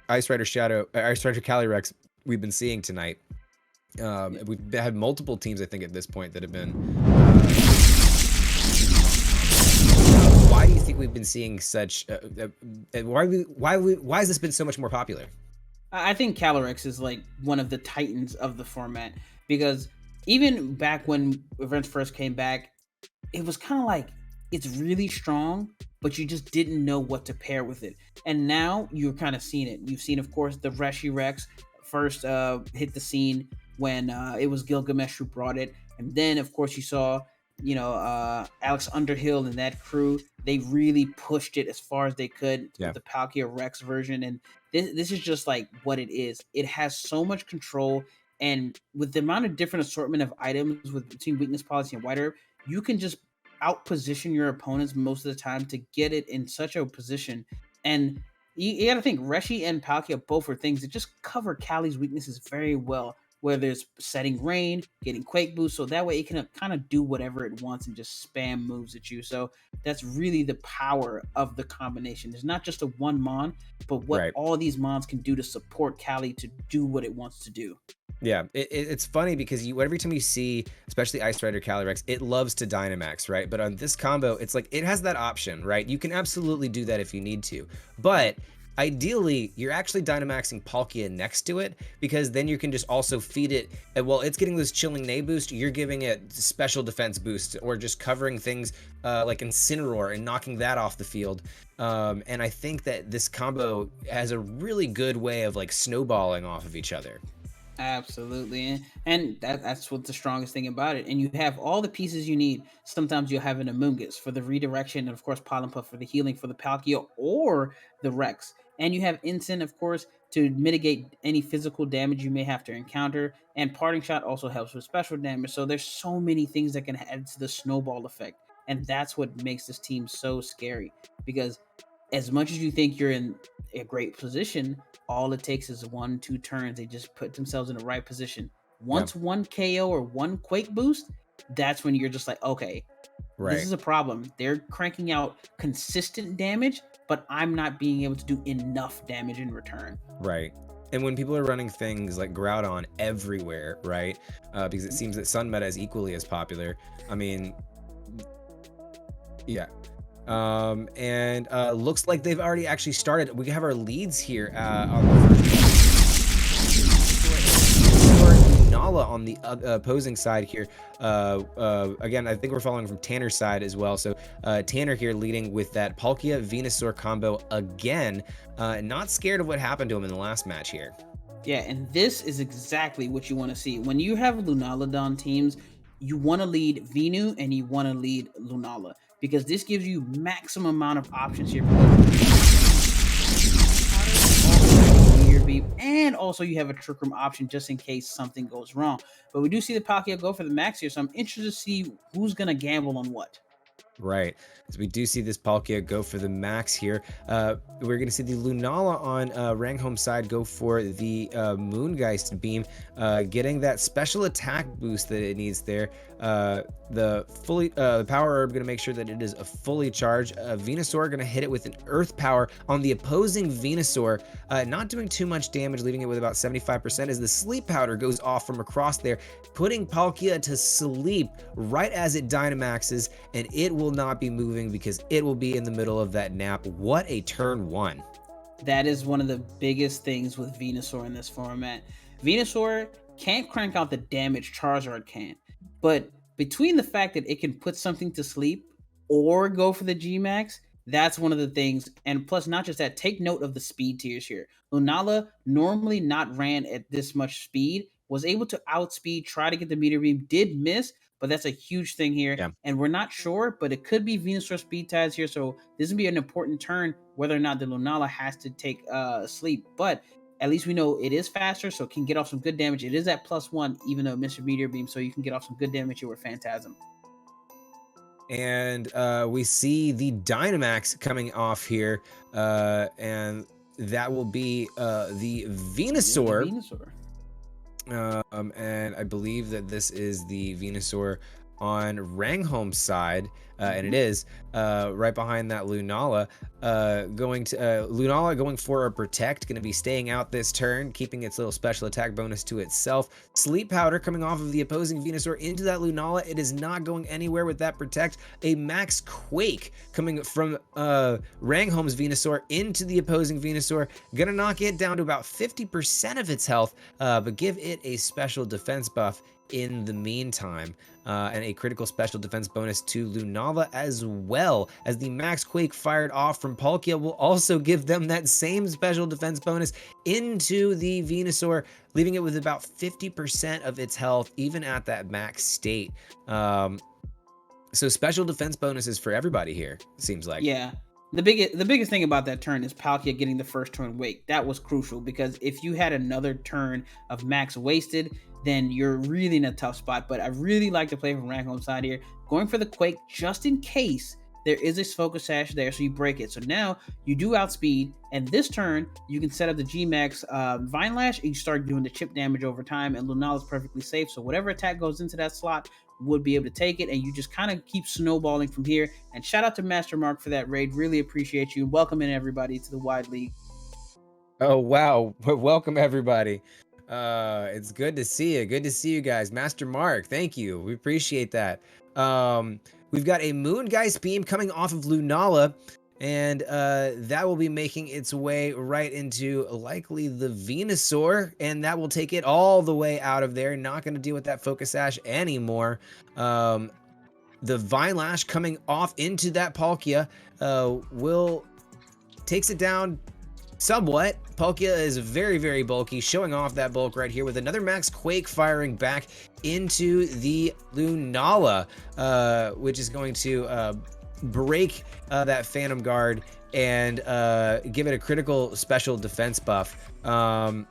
Ice Rider Calyrex we've been seeing tonight. We've had multiple teams, I think, at this point that have been. Why do you think we've been seeing such? Why has this been so much more popular? I think Calyrex is like one of the titans of the format because even back when events first came back, it was kind of like it's really strong, but you just didn't know what to pair with it. And now you're kind of seeing it. You've seen, of course, the Reshirex first hit the scene when it was Gilgamesh who brought it, and then of course you saw Alex Underhill and that crew. They really pushed it as far as they could with the Palkia Rex version, and this is just like what it is. It has so much control, and with the amount of different assortment of items between weakness policy and white herb, you can just outposition your opponents most of the time to get it in such a position. And you got to think Reshi and Palkia both are things that just cover Cali's weaknesses very well, whether it's setting rain, getting quake boost, so that way it can kind of do whatever it wants and just spam moves at you. So that's really the power of the combination. It's not just a one mon, but what all these mons can do to support Cali to do what it wants to do. Yeah, it's funny because every time you see, especially Ice Rider Calyrex, it loves to Dynamax, right? But on this combo, it's like it has that option, right? You can absolutely do that if you need to. But ideally, you're actually Dynamaxing Palkia next to it, because then you can just also feed it. And while it's getting this chilling Nay boost, you're giving it special defense boost, or just covering things like Incineroar and knocking that off the field. And I think that this combo has a really good way of like snowballing off of each other. Absolutely, and that's what's the strongest thing about it. And you have all the pieces you need. Sometimes you'll have an Amoonguss for the redirection, and of course Pollenpuff for the healing for the Palkia or the Rex. And you have Incin, of course, to mitigate any physical damage you may have to encounter. And Parting Shot also helps with special damage. So there's so many things that can add to the snowball effect. And that's what makes this team so scary. Because as much as you think you're in a great position, all it takes is 1-2 turns. They just put themselves in the right position. Once one KO or one Quake boost, that's when you're just like, okay, this is a problem. They're cranking out consistent damage, but I'm not being able to do enough damage in return. Right. And when people are running things like Groudon everywhere, right? Because it seems that Sun meta is equally as popular. I mean, yeah. And looks like they've already actually started. We have our leads here on the first Nala on the opposing side here. Again, I think we're following from Tanner's side as well. So Tanner here leading with that Palkia Venusaur combo again. Not scared of what happened to him in the last match here. Yeah, and this is exactly what you want to see. When you have Lunala teams, you want to lead Venu and you want to lead Lunala, because this gives you maximum amount of options here. And also you have a Trick Room option just in case something goes wrong. But we do see the Palkia go for the max here, so I'm interested to see who's going to gamble on what. Right, as we do see this Palkia go for the max here. We're going to see the Lunala on Rangholm's side go for the Moongeist Beam, getting that special attack boost that it needs there. The Power Herb going to make sure that it is a fully charged. Venusaur going to hit it with an Earth Power on the opposing Venusaur, not doing too much damage, leaving it with about 75% as the Sleep Powder goes off from across there, putting Palkia to sleep right as it Dynamaxes, and it will not be moving because it will be in the middle of that nap. What a turn one. That is one of the biggest things with Venusaur in this format. Venusaur can't crank out the damage Charizard can, but between the fact that it can put something to sleep or go for the G-Max, that's one of the things. And plus, not just that, take note of the speed tiers here. Lunala, normally not ran at this much speed, was able to outspeed, try to get the Meteor Beam, did miss, but that's a huge thing here. Yeah. And we're not sure, but it could be Venusaur speed ties here. So this would be an important turn, whether or not the Lunala has to take sleep. But at least we know it is faster, so it can get off some good damage. It is at +1, even though Mr. Meteor Beam, so you can get off some good damage here with Phantasm. And we see the Dynamax coming off here, and that will be the Venusaur. And I believe that this is the Venusaur on Rangholm's side, and it is right behind that Lunala. Lunala going for a Protect, going to be staying out this turn, keeping its little special attack bonus to itself. Sleep Powder coming off of the opposing Venusaur into that Lunala. It is not going anywhere with that Protect. A Max Quake coming from Rangholm's Venusaur into the opposing Venusaur. Gonna knock it down to about 50% of its health, but give it a special defense buff in the meantime, and a critical special defense bonus to Lunala, as well as the Max Quake fired off from Palkia will also give them that same special defense bonus into the Venusaur, leaving it with about 50% of its health even at that max state. So special defense bonuses for everybody here, it seems like. Yeah. The biggest thing about that turn is Palkia getting the first turn wake. That was crucial, because if you had another turn of max wasted, then you're really in a tough spot. But I really like to play from Rangholm's side here, going for the Quake just in case there is a Focus Sash there, so you break it. So now you do outspeed, and this turn you can set up the G-Max Vine Lash, and you start doing the chip damage over time, and Lunala is perfectly safe. So whatever attack goes into that slot would be able to take it, and you just kind of keep snowballing from here. And shout out to Master Mark for that raid. Really appreciate you. Welcome in everybody to the Wide League. Oh wow, welcome everybody. It's good to see you. Good to see you guys. Master Mark, thank you. We appreciate that. We've got a Moongeist Beam coming off of Lunala, and that will be making its way right into likely the Venusaur, and that will take it all the way out of there. Not going to deal with that Focus Sash anymore. The Vine Lash coming off into that Palkia takes it down somewhat. Palkia is very, very bulky, showing off that bulk right here with another Max Quake firing back into the Lunala, which is going to break that Phantom Guard and give it a critical special defense buff. And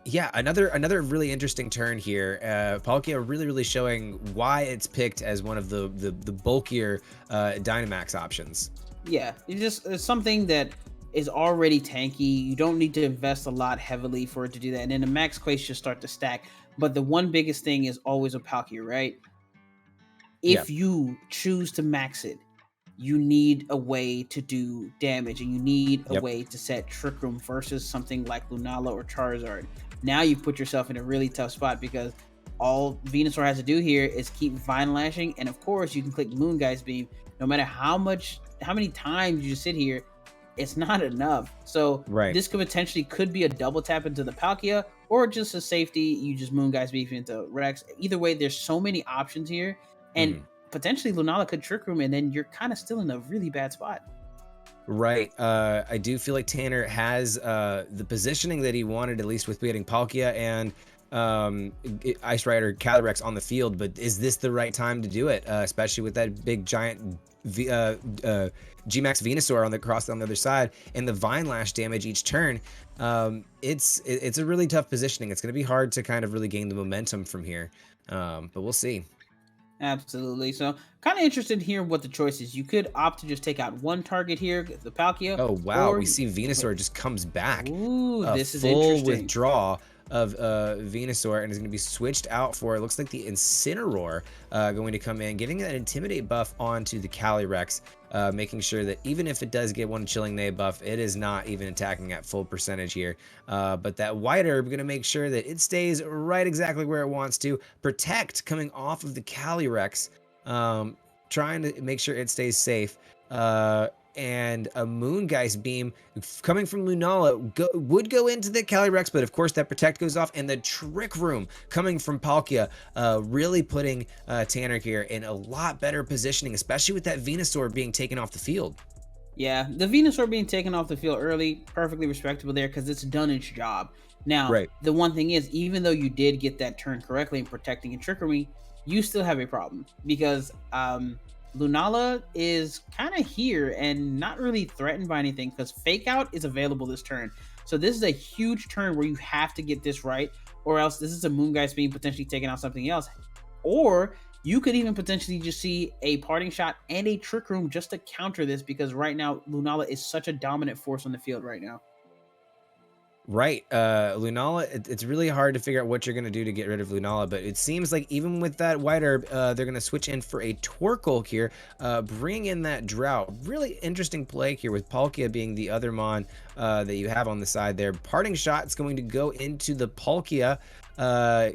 yeah, another really interesting turn here. Palkia really showing why it's picked as one of the bulkier Dynamax options. Yeah, it's something that is already tanky. You don't need to invest a lot heavily for it to do that. And then the Max Quakes just start to stack. But the one biggest thing is always a Palkia, right? If you choose to max it, you need a way to do damage, and you need a way to set Trick Room versus something like Lunala or Charizard. Now you put yourself in a really tough spot, because all Venusaur has to do here is keep Vine Lashing, and of course you can click Moongeist Beam. No matter how many times you just sit here, it's not enough. So this could be a double tap into the Palkia, or just a safety, you just Moongeist Beam into Rex. Either way, there's so many options here, and potentially Lunala could Trick Room, and then you're kind of still in a really bad spot. Right. I do feel like Tanner has the positioning that he wanted, at least with getting Palkia and Ice Rider Calyrex on the field, but is this the right time to do it, especially with that big giant Gmax Venusaur on the other side and the Vine Lash damage each turn? It's a really tough positioning. It's going to be hard to kind of really gain the momentum from here, but we'll see. Absolutely. So kind of interested to hear what the choice is. You could opt to just take out one target here, the Palkia. Oh wow, we see Venusaur just comes back. Ooh, this is full interesting. Withdraw of Venusaur, and is going to be switched out for, it looks like, the Incineroar going to come in, getting that Intimidate buff onto the Calyrex, making sure that even if it does get one Chilling Neigh buff, it is not even attacking at full percentage here. But that White Herb going to make sure that it stays right exactly where it wants to. Protect coming off of the Calyrex, trying to make sure it stays safe. And a Moongeist Beam coming from Lunala would go into the Calyrex, but of course that Protect goes off, and the Trick Room coming from Palkia, really putting Tanner here in a lot better positioning, especially with that Venusaur being taken off the field. Yeah, the Venusaur being taken off the field early, perfectly respectable there, because it's done its job. Now, the one thing is, even though you did get that turn correctly in protecting and trickery, you still have a problem, because Lunala is kind of here and not really threatened by anything, because Fake Out is available this turn. So this is a huge turn where you have to get this right, or else this is a Moongeist Beam potentially taking out something else. Or you could even potentially just see a Parting Shot and a Trick Room just to counter this, because right now Lunala is such a dominant force on the field right now. Right. Lunala, it's really hard to figure out what you're going to do to get rid of Lunala, but it seems like even with that White Herb, they're going to switch in for a Torkoal here, bring in that Drought. Really interesting play here with Palkia being the other Mon that you have on the side there. Parting Shot is going to go into the Palkia,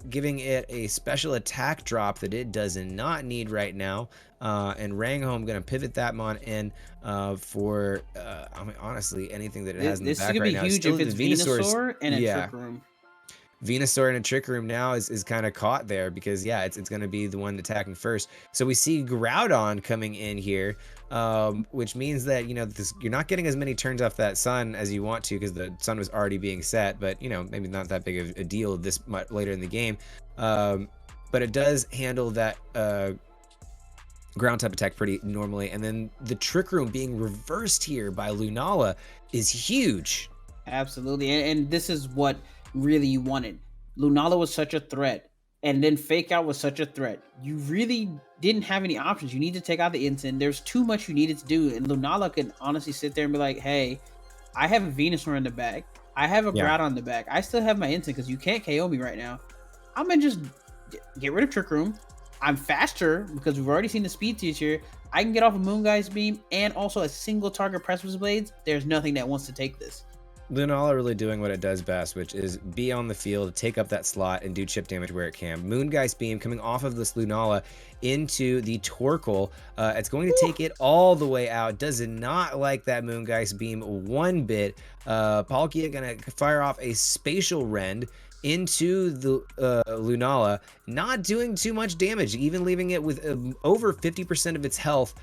giving it a special attack drop that it does not need right now. And Rangholm going to pivot that Mon in for, I mean, honestly, anything that it has in the back right now. This is going to be huge if it's Venusaur and a Trick Room. Venusaur and a Trick Room now is kind of caught there, because, yeah, it's going to be the one attacking first. So we see Groudon coming in here, which means that, you know, you're not getting as many turns off that Sun as you want to, because the Sun was already being set, but, you know, maybe not that big of a deal this much later in the game. But it does handle that ground type attack pretty normally, and then the Trick Room being reversed here by Lunala is huge. Absolutely, and this is what really you wanted. Lunala was such a threat, and then Fake Out was such a threat. You really didn't have any options. You need to take out the Instant. There's too much you needed to do, and Lunala could honestly sit there and be like, hey, I have a Venusaur in the back, I have a Groudon on the back, I still have my Instant, because you can't KO me right now. I'm gonna just get rid of Trick Room. I'm faster, because we've already seen the speed tiers here. I can get off a Moongeist Beam and also a single target Precipice Blades. There's nothing that wants to take this. Lunala really doing what it does best, which is be on the field, take up that slot, and do chip damage where it can. Moongeist Beam coming off of this Lunala into the Torkoal. It's going to take it all the way out. Does not like that Moongeist Beam one bit. Palkia gonna fire off a Spatial Rend into the Lunala, not doing too much damage, even leaving it with over 50% of its health.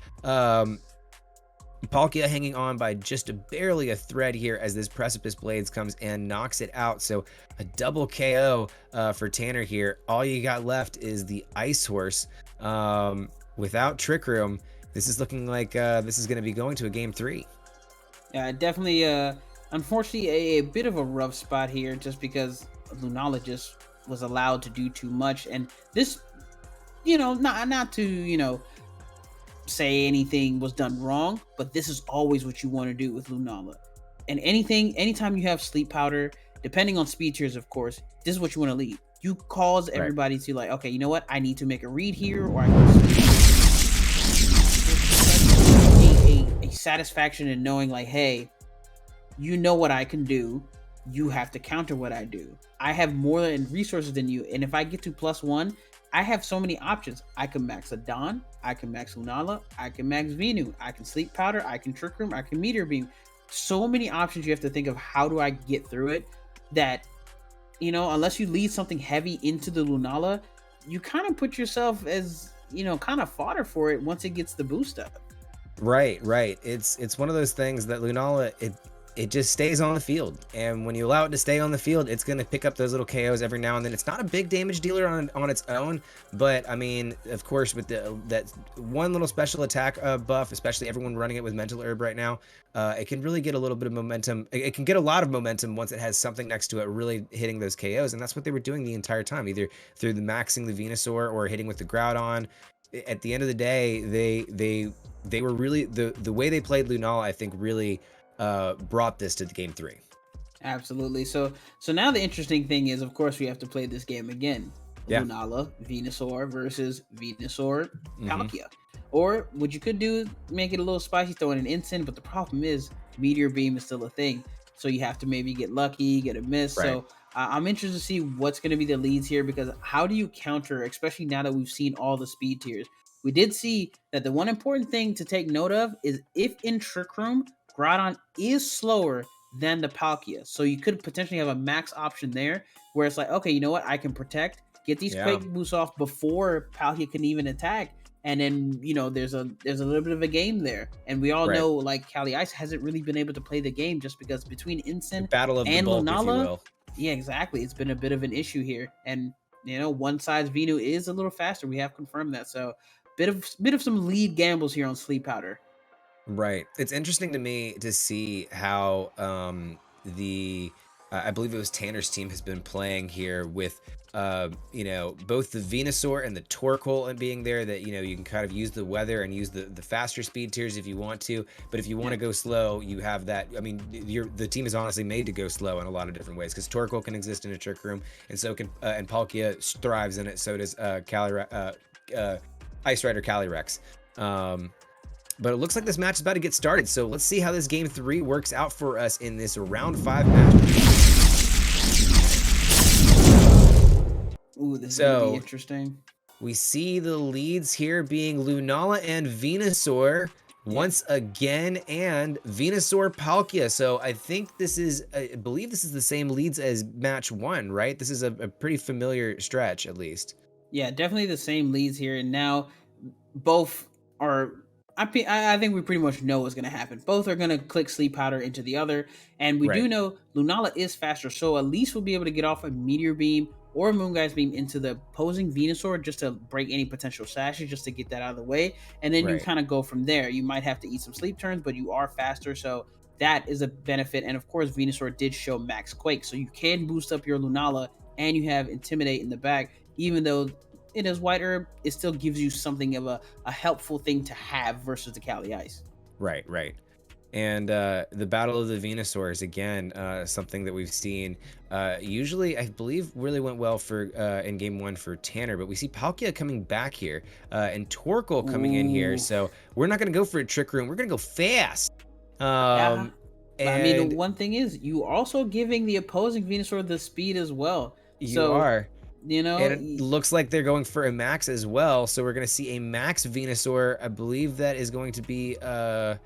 Palkia hanging on by just barely a thread here as this Precipice Blades comes and knocks it out. So a double KO for Tanner here. All you got left is the Ice Horse. Without Trick Room, this is looking like this is going to be going to a game 3. Yeah, definitely. Unfortunately, a bit of a rough spot here, just because Lunala just was allowed to do too much, and this, you know, not to, you know, say anything was done wrong, but this is always what you want to do with Lunala. And anytime you have Sleep Powder, depending on speed tiers, of course, this is what you want to lead. You cause everybody to like, okay, you know what, I need to make a read here, or I can a satisfaction in knowing like, hey, you know what I can do, you have to counter what I do. I have more resources than you, and if I get to +1, I have so many options. I can max a Dawn, I can max Lunala, I can max Venu, I can Sleep Powder, I can Trick Room, I can Meteor Beam. So many options you have to think of how do I get through it, that, you know, unless you lead something heavy into the Lunala, you kind of put yourself as, you know, kind of fodder for it once it gets the boost up. Right, right. It's one of those things that Lunala, it just stays on the field, and when you allow it to stay on the field, it's going to pick up those little KOs every now and then. It's not a big damage dealer on its own, but I mean, of course, with that one little special attack buff, especially everyone running it with Mental Herb right now, it can really get a little bit of momentum. It can get a lot of momentum once it has something next to it really hitting those KOs, and that's what they were doing the entire time, either through the maxing the Venusaur or hitting with the Groudon. At the end of the day, they were really the way they played Lunala, I think, really brought this to the game 3. Absolutely. So now the interesting thing is, of course, we have to play this game again. Yeah. Lunala, Venusaur versus Venusaur, Palkia. Or what you could do, make it a little spicy, throw in an Instant, but the problem is Meteor Beam is still a thing. So you have to maybe get lucky, get a miss. Right. So I'm interested to see what's going to be the leads here, because how do you counter, especially now that we've seen all the speed tiers? We did see that the one important thing to take note of is if in Trick Room, Groudon is slower than the Palkia. So you could potentially have a max option there where it's like, okay, you know what? I can protect, get these quick boosts off before Palkia can even attack. And then, you know, there's a little bit of a game there. And we all know, like, Cali Ice hasn't really been able to play the game just because between Instant battle of and the bulk, Lunala, if you will. Yeah, exactly. It's been a bit of an issue here. And, you know, one side's Venu is a little faster. We have confirmed that. So bit of some lead gambles here on Sleep Powder. Right. It's interesting to me to see how I believe it was Tanner's team has been playing here with you know, both the Venusaur and the Torkoal and being there, that, you know, you can kind of use the weather and use the faster speed tiers if you want to, but if you want to go slow, you have that. I mean, the team is honestly made to go slow in a lot of different ways, because Torkoal can exist in a Trick Room, and so can and Palkia thrives in it. So does Ice Rider Calyrex. But it looks like this match is about to get started, so let's see how this game 3 works out for us in this round 5 match. Ooh, this is gonna be interesting. We see the leads here being Lunala and Venusaur once again, and Venusaur Palkia. So I think this is, I believe this is the same leads as match 1, right? This is a pretty familiar stretch, at least. Yeah, definitely the same leads here, and now both are. I think we pretty much know what's going to happen. Both are going to click Sleep Powder into the other, and we do know Lunala is faster, so at least we'll be able to get off a Meteor Beam or Moongeist Beam into the opposing Venusaur just to break any potential sashes, just to get that out of the way, and then you kind of go from there. You might have to eat some sleep turns, but you are faster, so that is a benefit. And of course, Venusaur did show Max Quake, so you can boost up your Lunala, and you have Intimidate in the back, even though it is White Herb, it still gives you something of a helpful thing to have versus the Cali Ice. Right. And the Battle of the Venusaurs, again, something that we've seen usually, I believe, really went well for in game 1 for Tanner, but we see Palkia coming back here and Torkoal coming in here, so we're not going to go for a Trick Room. We're going to go fast. And I mean, the one thing is, you also giving the opposing Venusaur the speed as well. You are. You know, and it looks like they're going for a max as well, so we're going to see a max Venusaur. I believe that is going to be Tanner,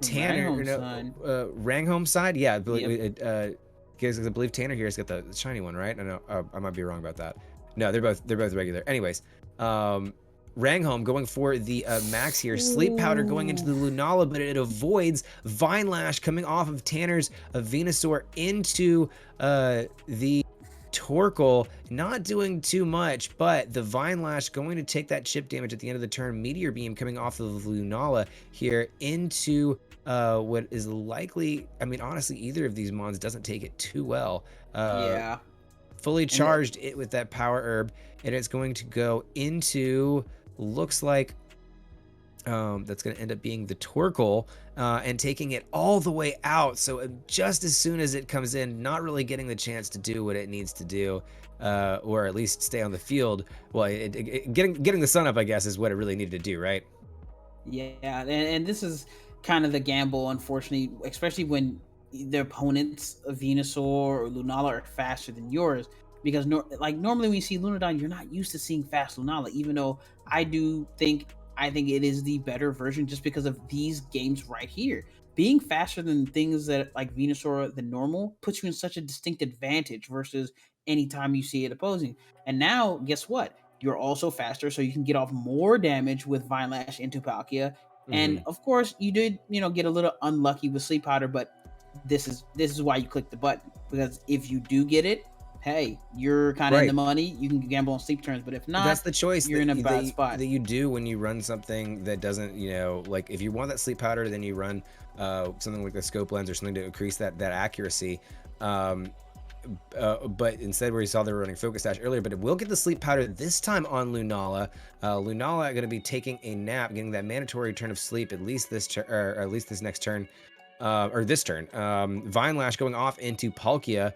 Ranghome side. Yeah, I believe, because I believe Tanner here has got the shiny one, right? I know I might be wrong about that. No, they're both regular. Anyways, Ranghome going for the max here. Sleep Powder going into the Lunala, but it avoids Vine Lash coming off of Tanner's Venusaur into the Torkoal, not doing too much, but the Vine Lash going to take that chip damage at the end of the turn. Meteor Beam coming off of Lunala here into what is likely, I mean, honestly, either of these mons doesn't take it too well. Fully charged it with that Power Herb, and it's going to go into, looks like that's going to end up being the Torkoal, and taking it all the way out. So just as soon as it comes in, not really getting the chance to do what it needs to do, or at least stay on the field. Well, getting the sun up, I guess, is what it really needed to do, right? Yeah, and this is kind of the gamble, unfortunately, especially when the opponents of Venusaur or Lunala are faster than yours, because normally when you see Lunadon, you're not used to seeing fast Lunala, even though I think it is the better version just because of these games right here. Being faster than things that like Venusaur than normal puts you in such a distinct advantage versus anytime you see it opposing. And now, guess what? You're also faster, so you can get off more damage with Vine Lash into Palkia. And of course, you did, get a little unlucky with Sleep Powder, but this is why you click the button, because if you do get it, hey, you're kind of in the money. You can gamble on sleep turns, but if not, that's the choice. You're in a bad spot that you do when you run something that doesn't, like if you want that sleep powder, then you run something like the scope lens or something to increase that accuracy. But instead, where you saw they were running Focus Sash earlier, but it will get the sleep powder this time on Lunala. Lunala going to be taking a nap, getting that mandatory turn of sleep at least this turn, or at least this next turn. Or this turn. Vine Lash going off into Palkia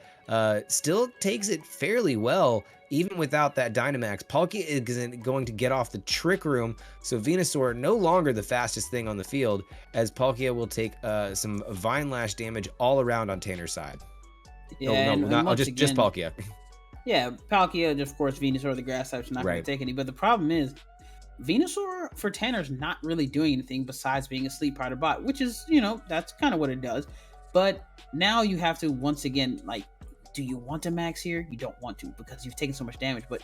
still takes it fairly well, even without that Dynamax. Palkia is going to get off the Trick Room, so Venusaur no longer the fastest thing on the field, as Palkia will take some Vine Lash damage all around on Tanner's side. Yeah, just Palkia. Yeah, Palkia, of course, Venusaur, the grass type's not going to take any, but the problem is, Venusaur for Tanner's not really doing anything besides being a sleep powder bot, which is, that's kind of what it does. But now you have to, once again, like, do you want to max here? You don't want to, because you've taken so much damage, but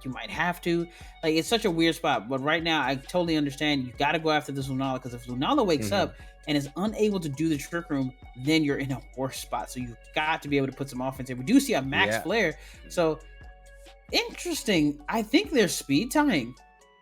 you might have to. Like, it's such a weird spot. But right now, I totally understand you got to go after this Lunala, because if Lunala wakes up and is unable to do the Trick Room, then you're in a worse spot. So you've got to be able to put some offense in. We do see a max flare. So interesting. I think they're speed tying.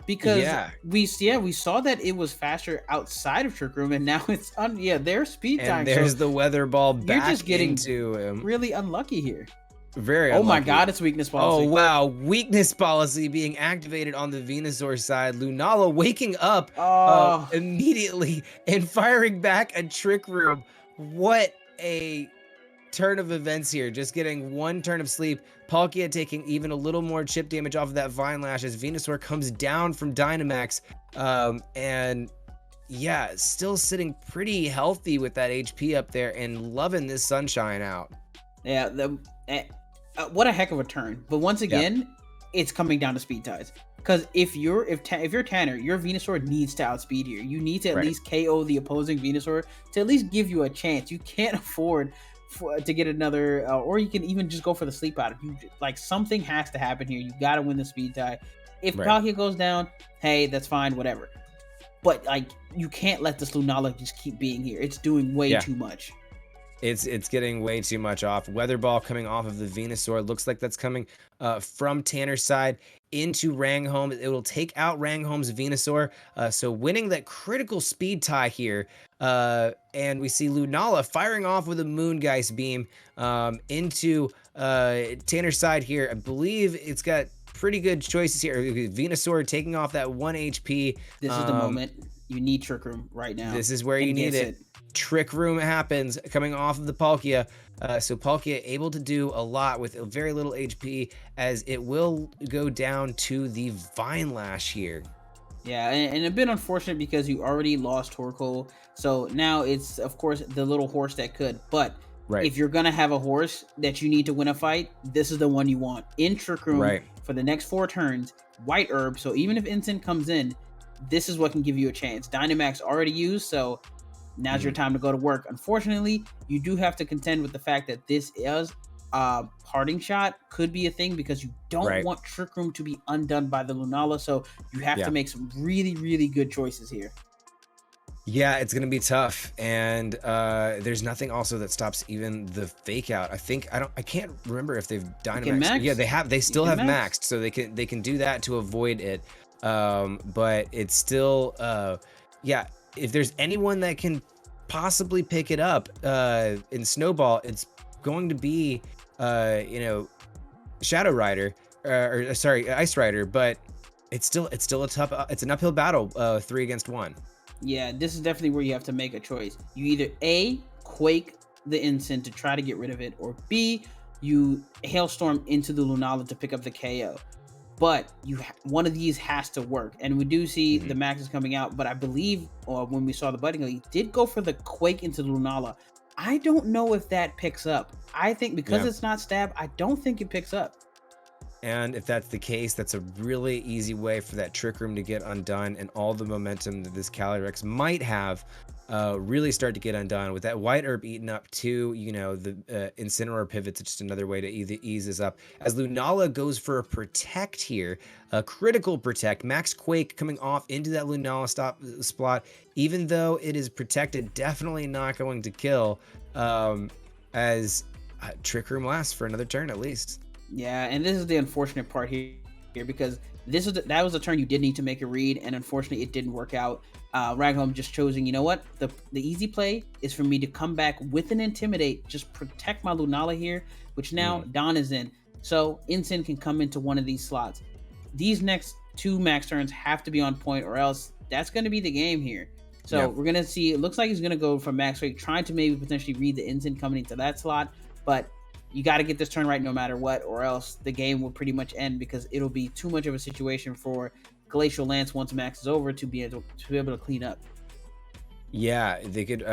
Because we saw that it was faster outside of Trick Room, and now it's they're speed tying. And there's the weather ball back. You're just getting into him. Really unlucky here. Very unlucky. Oh my god, it's weakness policy. Oh wow, weakness policy being activated on the Venusaur side. Lunala waking up immediately and firing back a Trick Room. What a turn of events here. Just getting one turn of sleep. Palkia taking even a little more chip damage off of that Vine Lash as Venusaur comes down from Dynamax. And yeah, still sitting pretty healthy with that HP up there and loving this sunshine out. Yeah, what a heck of a turn. But once again, it's coming down to speed ties. Because if you're Tanner, your Venusaur needs to outspeed here. You need to at least KO the opposing Venusaur to at least give you a chance. You can't afford to get another, or you can even just go for the sleep powder. Something has to happen here. You got to win the speed tie. If Palkia goes down, hey, that's fine, whatever. But you can't let this Lunala just keep being here. It's doing way too much. It's getting way too much off. Weather Ball coming off of the Venusaur. Looks like that's coming from Tanner's side into Rangholm. It will take out Rangholm's Venusaur. So winning that critical speed tie here. And we see Lunala firing off with a Moongeist beam into Tanner's side here. I believe it's got pretty good choices here. Venusaur taking off that 1 HP. This is the moment. You need Trick Room right now. This is where you need it. Trick Room happens coming off of the Palkia. So Palkia able to do a lot with very little HP, as it will go down to the Vine Lash here. Yeah, and a bit unfortunate because you already lost Torkoal. So now it's, of course, the little horse that could. But if you're going to have a horse that you need to win a fight, this is the one you want. In Trick Room for the next 4 turns, White Herb. So even if Instant comes in, this is what can give you a chance. Dynamax already used, so now's your time to go to work. Unfortunately, you do have to contend with the fact that this is parting shot could be a thing, because you don't want Trick Room to be undone by the Lunala, so you have to make some really, really good choices here. Yeah, it's gonna be tough, and there's nothing also that stops even the fake out. I can't remember if they've Dynamaxed. Yeah, they still have maxed, so they can do that to avoid it. But it's still if there's anyone that can possibly pick it up in Snowball, it's going to be Shadow Rider, Ice Rider, but it's still a tough, it's an uphill battle, 3 against 1. Yeah, this is definitely where you have to make a choice. You either A, Quake the Instant to try to get rid of it, or B, you Hailstorm into the Lunala to pick up the KO. But one of these has to work, and we do see the maxes coming out. But I believe, when we saw the button, he did go for the Quake into Lunala. I don't know if that picks up. I think because Yeah. it's not stab, I don't think it picks up. And if that's the case, that's a really easy way for that Trick Room to get undone, and all the momentum that this Calyrex might have really start to get undone. With that White Herb eaten up too, you know, the Incineroar pivots just another way to ease this up. As Lunala goes for a Protect here, a critical Protect. Max Quake coming off into that Lunala spot, even though it is protected, definitely not going to kill, as Trick Room lasts for another turn at least. Yeah, and this is the unfortunate part here because that was a turn you did need to make a read, and unfortunately it didn't work out. Ragholm just choosing, you know what, the easy play is for me to come back with an Intimidate, just protect my Lunala here, which now Don is in, so Incin can come into one of these slots. These next 2 max turns have to be on point, or else that's going to be the game here. So we're going to see, it looks like he's going to go for Max Quake, trying to maybe potentially read the Incin coming into that slot, but you got to get this turn right no matter what, or else the game will pretty much end, because it'll be too much of a situation for Glacial Lance once Max is over to be able to clean up. Yeah, they could.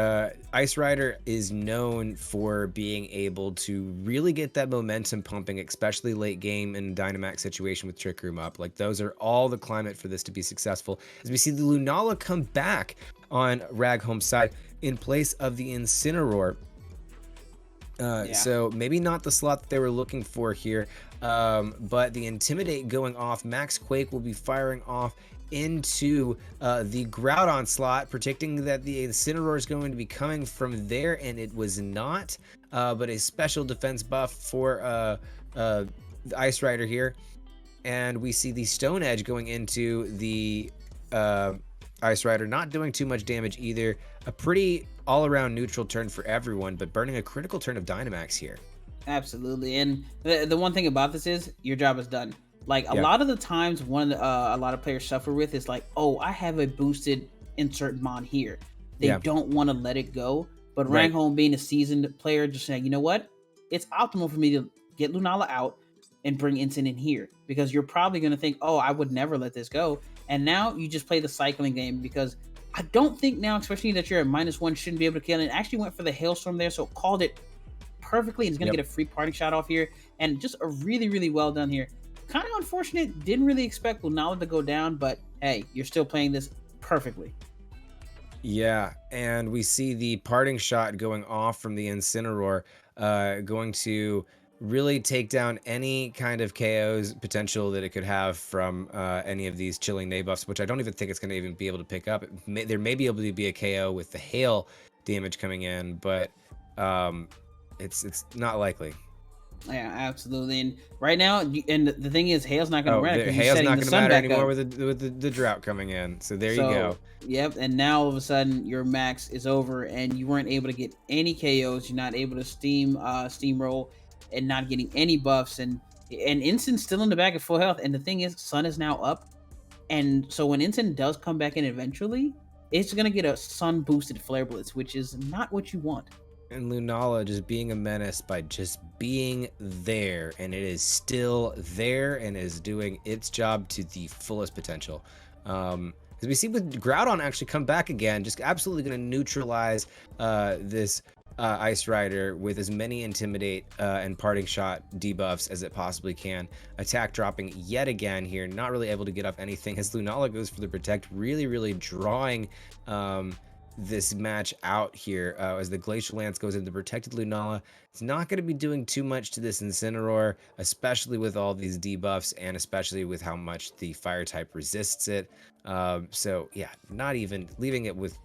Ice Rider is known for being able to really get that momentum pumping, especially late game in Dynamax situation with Trick Room up. Like, those are all the climate for this to be successful. As we see the Lunala come back on Ragholm's side in place of the Incineroar. So maybe not the slot that they were looking for here, but the Intimidate going off. Max Quake will be firing off into the Groudon slot, predicting that the Incineroar is going to be coming from there, and it was not, but a special defense buff for the Ice Rider here. And we see the Stone Edge going into the Ice Rider, not doing too much damage either. A pretty all-around neutral turn for everyone, but burning a critical turn of Dynamax here. Absolutely, and the one thing about this is your job is done. Like, a lot of the times, a lot of players suffer with is like, oh, I have a boosted insert mon here. They don't want to let it go. But Ragholm, being a seasoned player, just saying, you know what, it's optimal for me to get Lunala out and bring Incin in here, because you're probably going to think, oh, I would never let this go. And now you just play the cycling game, because I don't think now, especially that you're at -1, shouldn't be able to kill. And it actually went for the Hailstorm there, so called it perfectly. And it's going to get a free parting shot off here. And just a really, really well done here. Kind of unfortunate. Didn't really expect Lunala to go down, but hey, you're still playing this perfectly. Yeah, and we see the parting shot going off from the Incineroar, going to really take down any kind of KO's potential that it could have from any of these chilling debuffs, which I don't even think it's going to even be able to pick up. There may be able to be a KO with the hail damage coming in, but it's not likely. Yeah, absolutely. And right now, and the thing is, hail's not going to matter. Hail's not going to matter anymore with the drought coming in. So there you go. Yep. And now all of a sudden, your max is over, and you weren't able to get any KOs. You're not able to steamroll, and not getting any buffs. And Incin's still in the back at full health. And the thing is, Sun is now up, and so when Incin does come back in eventually, it's going to get a Sun boosted Flare Blitz, which is not what you want. And Lunala just being a menace by just being there, and it is still there and is doing its job to the fullest potential. As we see with Groudon actually come back again, just absolutely going to neutralize this Ice Rider with as many Intimidate and Parting Shot debuffs as it possibly can. Attack dropping yet again here, not really able to get up anything as Lunala goes for the Protect, really drawing this match out here as the Glacial Lance goes into protected Lunala. It's not going to be doing too much to this Incineroar, especially with all these debuffs and especially with how much the fire type resists it. So yeah, not even leaving it with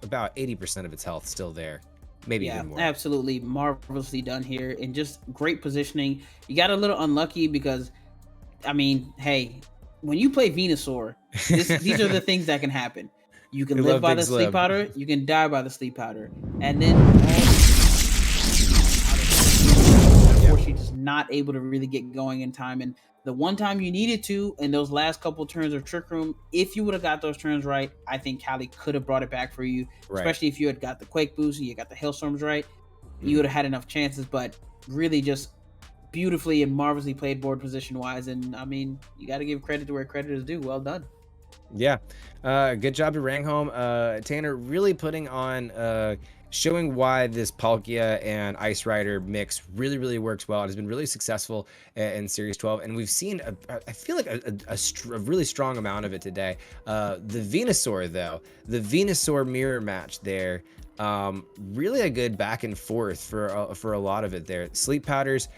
about 80% of its health still there. Maybe even more. Absolutely marvelously done here, and just great positioning. You got a little unlucky because, I mean, hey, when you play Venusaur, these are the things that can happen. You can live by the sleep powder, you can die by the sleep powder. And then unfortunately just not able to really get going in time. And the one time you needed to, in those last couple turns of Trick Room, if you would have got those turns right, I think Cali could have brought it back for you. Right. Especially if you had got the Quake boost and you got the Hailstorms right, you would have had enough chances. But really just beautifully and marvelously played board position wise. And I mean, you got to give credit to where credit is due. Well done. Yeah, good job to Ragholm. Tanner really putting on showing why this Palkia and Ice Rider mix really works well. It has been really successful in Series 12, and we've seen I feel like a really strong amount of it today. The Venusaur though, the Venusaur mirror match there, really a good back and forth for a lot of it there. Sleep powders,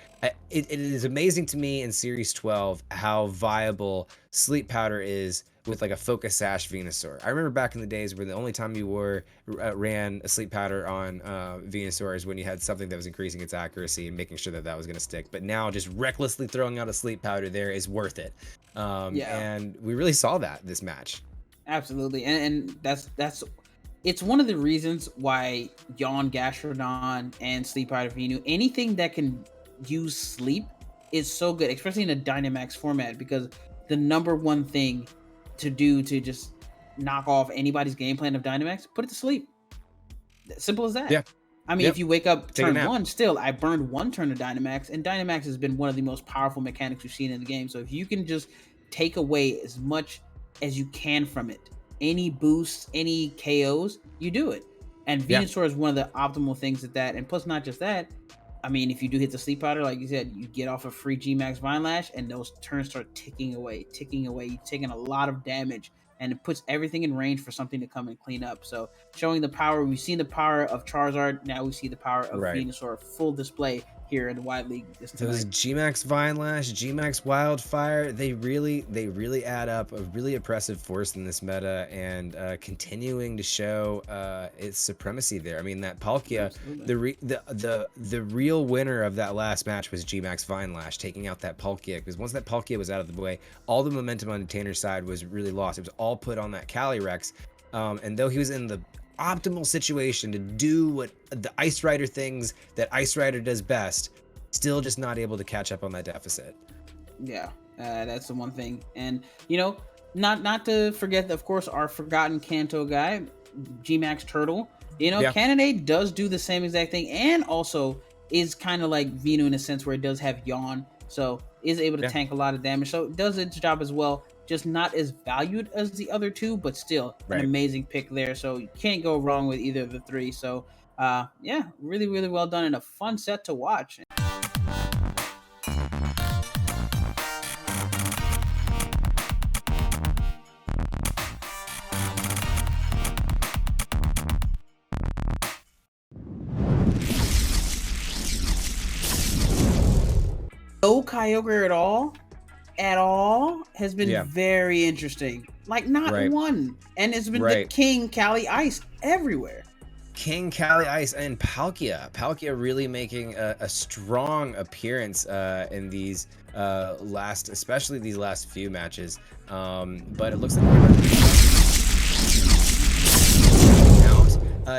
it is amazing to me in Series 12 how viable Sleep Powder is with like a Focus Sash Venusaur. I remember back in the days where the only time you ran a Sleep Powder on Venusaur is when you had something that was increasing its accuracy and making sure that that was going to stick. But now just recklessly throwing out a Sleep Powder there is worth it. And we really saw that this match. Absolutely, and that's it's one of the reasons why Yawn, Gastrodon, and Sleep Powder Venu, anything that can use sleep is so good, especially in a Dynamax format, because the number one thing to do to just knock off anybody's game plan of Dynamax, put it to sleep. Simple as that. Yeah. I mean, if you wake up Take a turn nap. 1, still, I burned 1 turn of Dynamax, and Dynamax has been one of the most powerful mechanics we've seen in the game. So if you can just take away as much as you can from it, any boosts, any KOs, you do it. And Venusaur is one of the optimal things at that. And plus, not just that, I mean, if you do hit the Sleep Powder, like you said, you get off a free G-Max Vine Lash, and those turns start ticking away. You're taking a lot of damage, and it puts everything in range for something to come and clean up. So showing the power, we've seen the power of Charizard, now we see the power of Venusaur, full display here in the Wide League this tonight. Those G-Max Vine Lash, G-Max Wildfire, they really add up a really oppressive force in this meta, and continuing to show its supremacy there. I mean, that Palkia, the real winner of that last match was G-Max Vine Lash, taking out that Palkia, because once that Palkia was out of the way, all the momentum on the Tanner's side was really lost. It was all put on that Calyrex, and though he was in the optimal situation to do what the Ice Rider things that Ice Rider does best, still just not able to catch up on that deficit. Yeah, that's the one thing. And you know, not to forget, of course, our forgotten Kanto guy, G-Max Turtle. You know, Cannonade does do the same exact thing, and also is kind of like Venu in a sense where it does have Yawn, so is able to tank a lot of damage. So it does its job as well. Just not as valued as the other two, but still an amazing pick there. So you can't go wrong with either of the three. So yeah, really well done and a fun set to watch. No Kyogre at all has been very interesting. Like not one, and it's been the King Cali Ice everywhere. King Cali Ice and Palkia really making a strong appearance in these especially these last few matches. But it looks like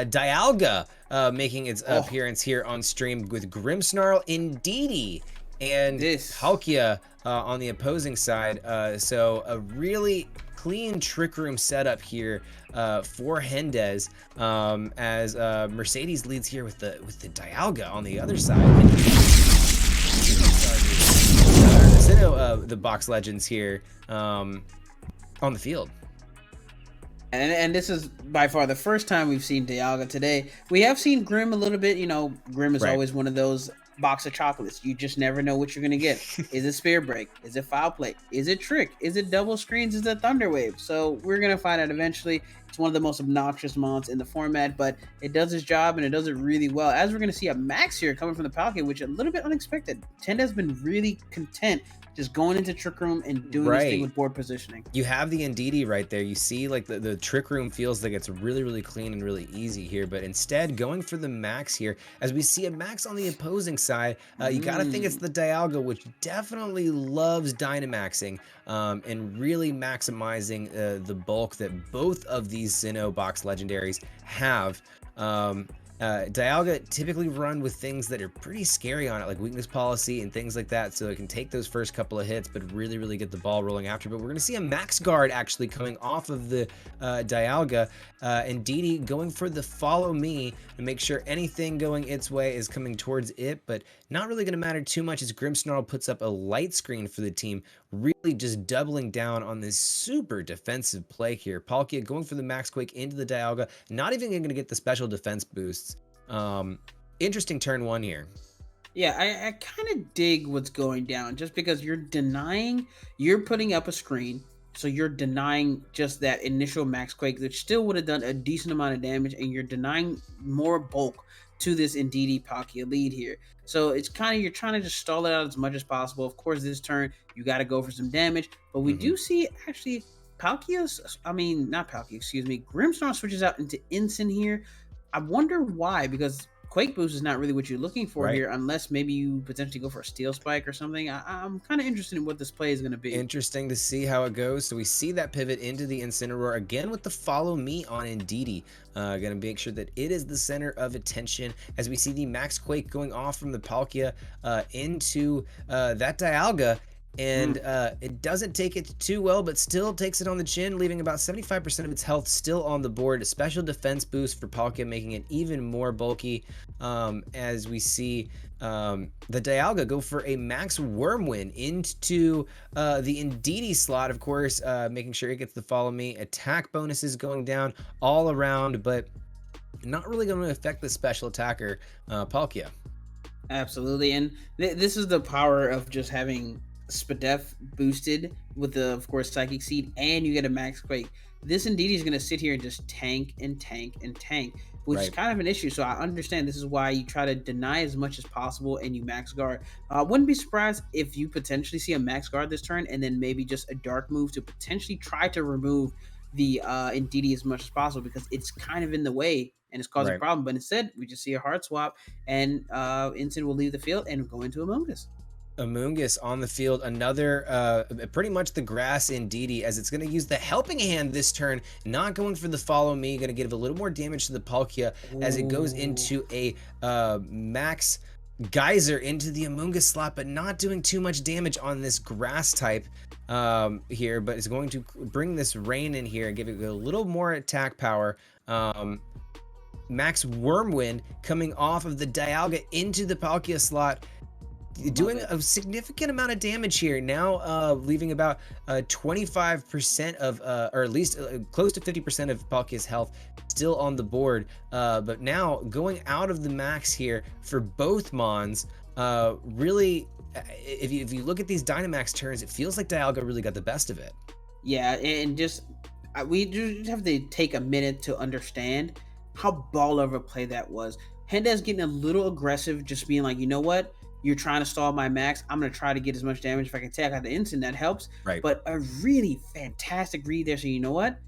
Dialga making its appearance here on stream with Grimmsnarl, Indeedee, and Palkia on the opposing side. So a really clean Trick Room setup here for Hendez, as Mercedes leads here with the Dialga on the other side. The box legends here on the field. And this is by far the first time we've seen Dialga today. We have seen Grim a little bit. You know, Grim is always one of those box of chocolates. You just never know what you're gonna get. Is it Spear Break? Is it Foul Play? Is it Trick? Is it Double Screens? Is it Thunder Wave? So we're gonna find out eventually. It's one of the most obnoxious mons in the format, but it does its job and it does it really well. As we're gonna see a Max here coming from the Palkia, which is a little bit unexpected. Tenda has been really content just going into Trick Room and doing this thing with board positioning. You have the Indeedee right there. You see, like the Trick Room feels like it's really clean and really easy here, but instead going for the Max here, as we see a Max on the opposing side. You gotta think it's the Dialga, which definitely loves Dynamaxing and really maximizing the bulk that both of these Sinnoh box legendaries have. Dialga typically run with things that are pretty scary on it, like weakness policy and things like that, so it can take those first couple of hits, but really get the ball rolling after. But we're going to see a Max Guard actually coming off of the Dialga, and Indeedee going for the Follow Me and make sure anything going its way is coming towards it, but not really going to matter too much as Grimmsnarl puts up a light screen for the team, really just doubling down on this super defensive play here. Palkia going for the Max Quake into the Dialga, not even going to get the special defense boosts. Interesting turn 1 here. Yeah, I kind of dig what's going down just because you're putting up a screen, so you're denying just that initial max quake, which still would have done a decent amount of damage, and you're denying more bulk to this Indeedee Palkia lead here. So it's kind of, you're trying to just stall it out as much as possible. Of course, this turn you got to go for some damage, but we do see actually not Palkia, excuse me, Grimmsnarl switches out into Ensign here. I wonder why, because Quake Boost is not really what you're looking for here, unless maybe you potentially go for a Steel Spike or something. I'm kind of interested in what this play is going to be. Interesting to see how it goes. So we see that pivot into the Incineroar again with the follow me on Indeedee. Gonna make sure that it is the center of attention as we see the Max Quake going off from the Palkia into that Dialga. And it doesn't take it too well, but still takes it on the chin, leaving about 75% of its health still on the board. A special defense boost for Palkia, making it even more bulky, as we see the Dialga go for a max Whirlwind into the Indeedee slot, of course, making sure it gets the follow me. Attack bonuses going down all around, but not really going to affect the special attacker, Palkia. Absolutely, and this is the power of just having Spadef boosted with the, of course, Psychic Seed, and you get a Max Quake. This Indeedee is going to sit here and just tank and tank and tank, which is kind of an issue. So I understand this is why you try to deny as much as possible and you max guard. Wouldn't be surprised if you potentially see a max guard this turn and then maybe just a dark move to potentially try to remove the Indeedee as much as possible, because it's kind of in the way and it's causing a problem. But instead, we just see a hard swap, and Ensign will leave the field and go into Among Us. Amoonguss on the field, another pretty much the grass Indeedee, as it's going to use the helping hand this turn, not going for the follow me, going to give a little more damage to the Palkia as it goes into a max geyser into the Amoonguss slot, but not doing too much damage on this grass type here, but it's going to bring this rain in here and give it a little more attack power. Max Wormwind coming off of the Dialga into the Palkia slot, doing a significant amount of damage here, now leaving about 25% of, or at least close to 50% of Palkia's health still on the board. But now going out of the max here for both Mons, really, if you look at these Dynamax turns, it feels like Dialga really got the best of it. Yeah, and just we just have to take a minute to understand how ball of a play that was. Hendez getting a little aggressive, just being like, you know what? You're trying to stall my max. I'm going to try to get as much damage if I can take out the instant. That helps. Right. But a really fantastic read there. So you know what?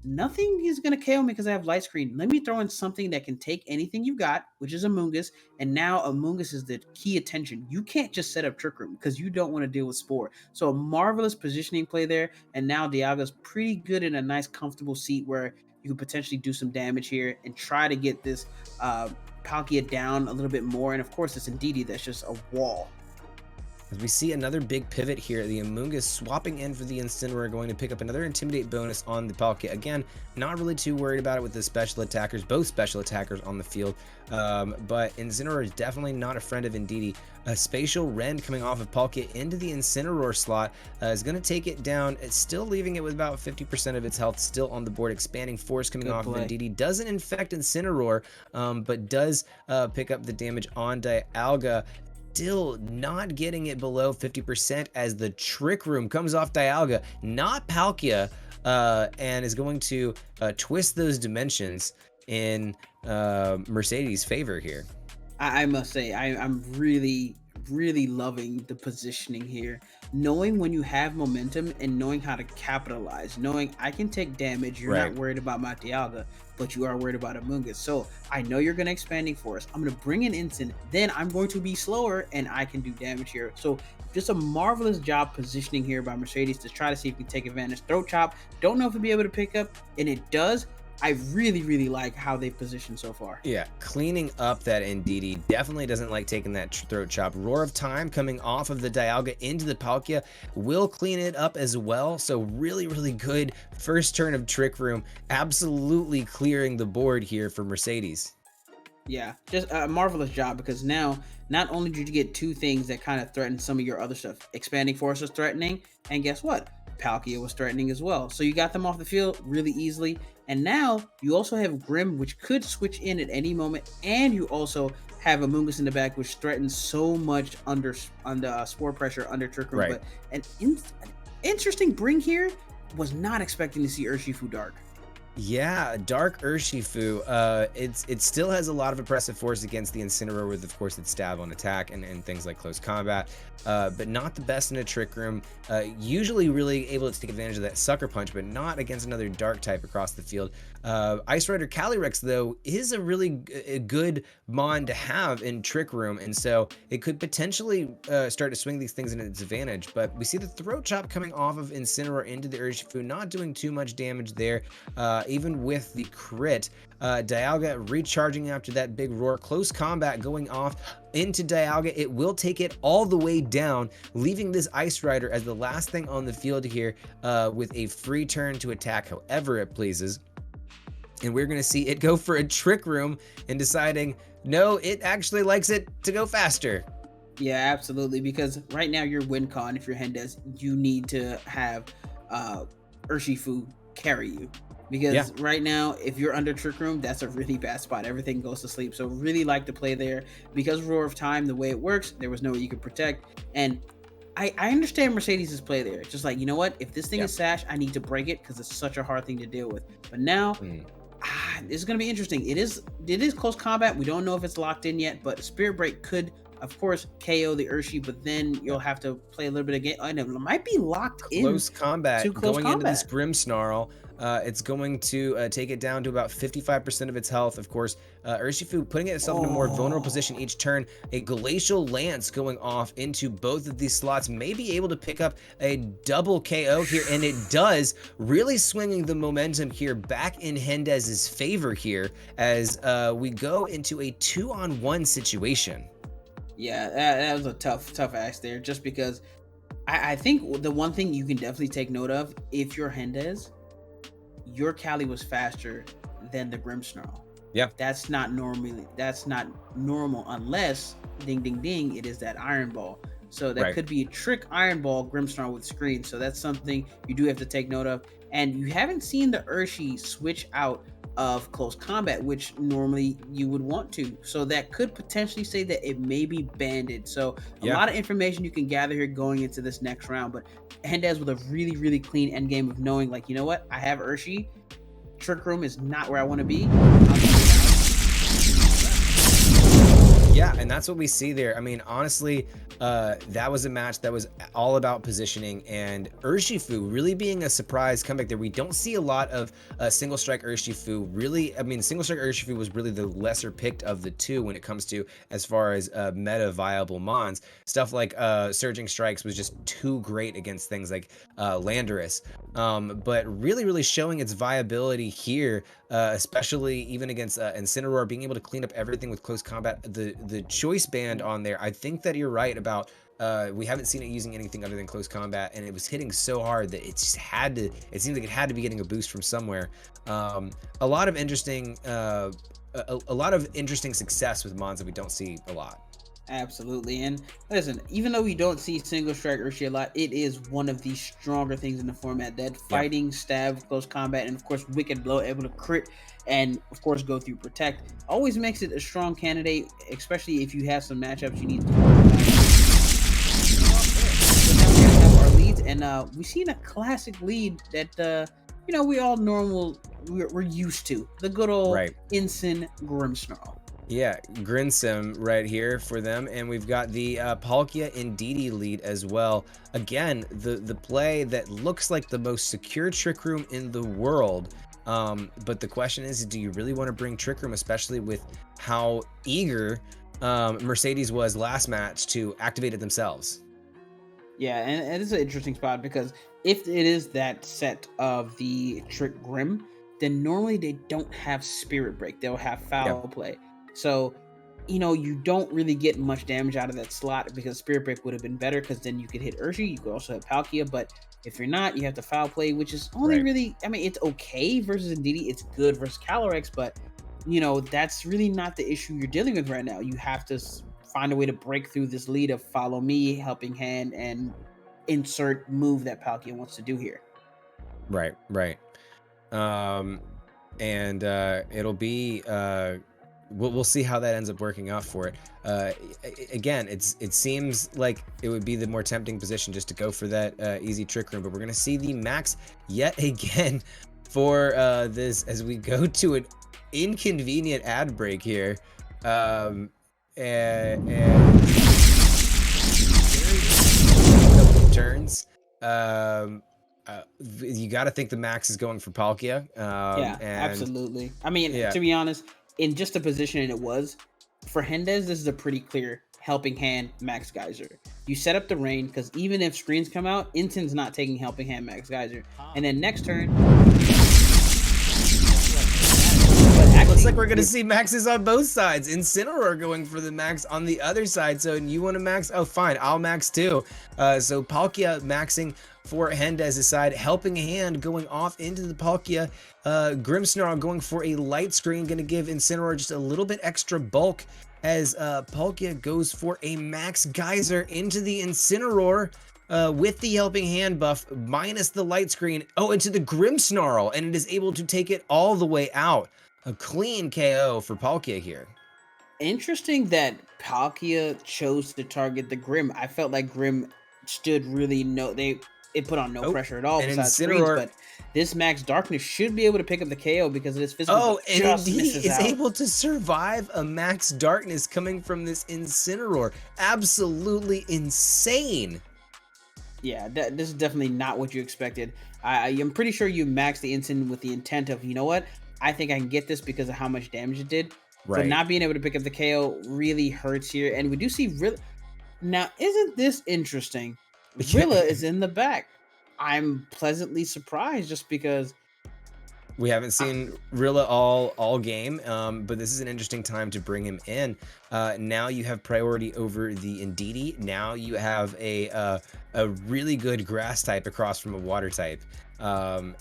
Nothing is going to KO me because I have light screen. Let me throw in something that can take anything you've got, which is Amoonguss. And now Amoonguss is the key attention. You can't just set up Trick Room because you don't want to deal with Spore. So a marvelous positioning play there. And now Dialga's pretty good in a nice, comfortable seat where you could potentially do some damage here and try to get this Palkia down a little bit more. And of course, it's Indeedee that's just a wall. As we see another big pivot here, the Amoonguss swapping in for the Incineroar, going to pick up another Intimidate bonus on the Palkia. Again, not really too worried about it with the special attackers, both special attackers on the field. But Incineroar is definitely not a friend of Indeedee. A Spatial Rend coming off of Palkia into the Incineroar slot is going to take it down. It's still leaving it with about 50% of its health still on the board. Expanding Force coming off of Indeedee. Doesn't infect Incineroar, but does pick up the damage on Dialga. Still not getting it below 50% as the Trick Room comes off Dialga, not Palkia, and is going to twist those dimensions in Mercedes' favor here. I must say, I'm really loving the positioning here. Knowing when you have momentum and knowing how to capitalize, knowing I can take damage, you're not worried about my Dialga, but you are worried about Amoonguss. So I know you're going to Expanding Force. I'm going to bring in Instant, then I'm going to be slower and I can do damage here. So just a marvelous job positioning here by Mercedes to try to see if we can take advantage. Throat Chop, don't know if it'll be able to pick up, and it does. I really like how they've positioned so far. Yeah, cleaning up that Indeedee. Definitely doesn't like taking that Throat Chop. Roar of Time coming off of the Dialga into the Palkia will clean it up as well. So really good first turn of Trick Room. Absolutely clearing the board here for Mercedes. Yeah, just a marvelous job, because now not only did you get two things that kind of threaten some of your other stuff. Expanding Force was threatening, and guess what? Palkia was threatening as well. So you got them off the field really easily. And now you also have Grim, which could switch in at any moment. And you also have a Mungus in the back, which threatens so much under Spore Pressure, under Trick Room. Right. But an interesting bring here, was not expecting to see Urshifu Dark. Yeah, Dark Urshifu. It still has a lot of oppressive force against the Incineroar with, of course, its stab on attack and things like close combat, but not the best in a Trick Room. Usually really able to take advantage of that Sucker Punch, but not against another Dark type across the field. Ice Rider Calyrex, though, is a really good Mon to have in Trick Room, and so it could potentially start to swing these things in its advantage. But we see the Throat Chop coming off of Incineroar into the Urshifu, not doing too much damage there. Even with the crit, Dialga recharging after that big roar, close combat going off into Dialga. It will take it all the way down, leaving this Ice Rider as the last thing on the field here with a free turn to attack however it pleases. And we're going to see it go for a Trick Room and deciding, no, it actually likes it to go faster. Yeah, absolutely, because right now your win con, if you're Hendes, you need to have Urshifu carry you. Because right now, if you're under Trick Room, that's a really bad spot. Everything goes to sleep. So really like to play there. Because Roar of Time, the way it works, there was no way you could protect. And I understand Mercedes' play there. It's just like, you know what? If this thing is Sash, I need to break it because it's such a hard thing to deal with. But now, it's going to be interesting. It is close combat. We don't know if it's locked in yet, but Spirit Break could, of course, KO the Urshi, but then you'll have to play a little bit of game. I know it might be locked in. Close combat going into this combat. Grimmsnarl. It's going to take it down to about 55% of its health. Of course, Urshifu putting itself in a more vulnerable position each turn. A Glacial Lance going off into both of these slots, may be able to pick up a double KO here, and it does, really swinging the momentum here back in Hendes's favor here as we go into a 2-on-1 situation. Yeah, that was a tough ask there, just because I think the one thing you can definitely take note of, if you're Hendes, your Cali was faster than the Grimmsnarl. Yeah. That's not normal unless, ding, ding, ding, it is that Iron Ball. So that could be a trick Iron Ball Grimmsnarl with screen. So that's something you do have to take note of. And you haven't seen the Urshi switch out of close combat, which normally you would want to. So that could potentially say that it may be banded. So a lot of information you can gather here going into this next round. But Hendes with a really, really clean end game of knowing, like, you know what? I have Urshi. Trick Room is not where I want to be. Yeah, and that's what we see there. I mean, honestly, that was a match that was all about positioning, and Urshifu really being a surprise comeback there. We don't see a lot of single strike Urshifu. Really, I mean, single strike Urshifu was really the lesser picked of the two when it comes to as far as meta viable mons. Stuff like Surging Strikes was just too great against things like Landorus. But really showing its viability here, especially even against Incineroar, being able to clean up everything with close combat. The choice band on there, I think that you're right about. We haven't seen it using anything other than close combat, and it was hitting so hard that it just had to. It seems like it had to be getting a boost from somewhere. A lot of interesting, a lot of interesting success with mons that we don't see a lot. Absolutely. And listen, even though we don't see single strike Urshi a lot, it is one of the stronger things in the format. That fighting, stab, close combat, and of course Wicked Blow, able to crit and of course go through protect, always makes it a strong candidate, especially if you have some matchups you need to have our leads. And we've seen a classic lead that we all we're used to. The good old Ensign Grimmsnarl. Yeah, Grinsim right here for them, and we've got the Palkia Indeedee lead as well. Again, the play that looks like the most secure Trick Room in the world, but the question is, do you really want to bring Trick Room, especially with how eager Mercedes was last match to activate it themselves? Yeah, and it's an interesting spot because if it is that set of the Trick Grim, then normally they don't have Spirit Break. They'll have Foul Play. So, you don't really get much damage out of that slot because Spirit Break would have been better because then you could hit Urshi. You could also have Palkia, but if you're not, you have to Foul Play, which is only really, I mean, it's okay versus Indeedee. It's good versus Calyrex, but, that's really not the issue you're dealing with right now. You have to find a way to break through this lead of Follow Me, Helping Hand, and insert move that Palkia wants to do here. Right. And it'll be we'll see how that ends up working out for it. Again, it seems like it would be the more tempting position just to go for that easy Trick Room, but we're gonna see the max yet again for this as we go to an inconvenient ad break here. And couple of turns. You got to think the max is going for Palkia. Yeah, absolutely. I mean, to be honest, in just the position it was, for Hendez, this is a pretty clear Helping Hand Max Geyser. You set up the rain, because even if screens come out, Inton's not taking Helping Hand Max Geyser. And then next turn... Looks like we're going to see maxes on both sides. Incineroar going for the max on the other side. So you want to max? Oh, fine. I'll max too. So Palkia maxing for Hendez's side. Helping Hand going off into the Palkia. Grimmsnarl going for a light screen. Going to give Incineroar just a little bit extra bulk as Palkia goes for a max Geyser into the Incineroar. With the Helping Hand buff minus the light screen. Oh, into the Grimmsnarl. And it is able to take it all the way out. A clean KO for Palkia here. Interesting that Palkia chose to target the Grim. I felt like Grim stood really it put on no pressure at all besides screens, but this Max Darkness should be able to pick up the KO because it is physical. Oh, and he is able to survive a Max Darkness coming from this Incineroar. Absolutely insane. Yeah, this is definitely not what you expected. I'm pretty sure you maxed the Incin with the intent of, you know what? I think I can get this because of how much damage it did. Right. But not being able to pick up the KO really hurts here. And we do see Rilla. Now, isn't this interesting? Rilla is in the back. I'm pleasantly surprised just because we haven't seen Rilla all game, but this is an interesting time to bring him in. Now you have priority over the Indeedee. Now you have a really good grass type across from a water type. I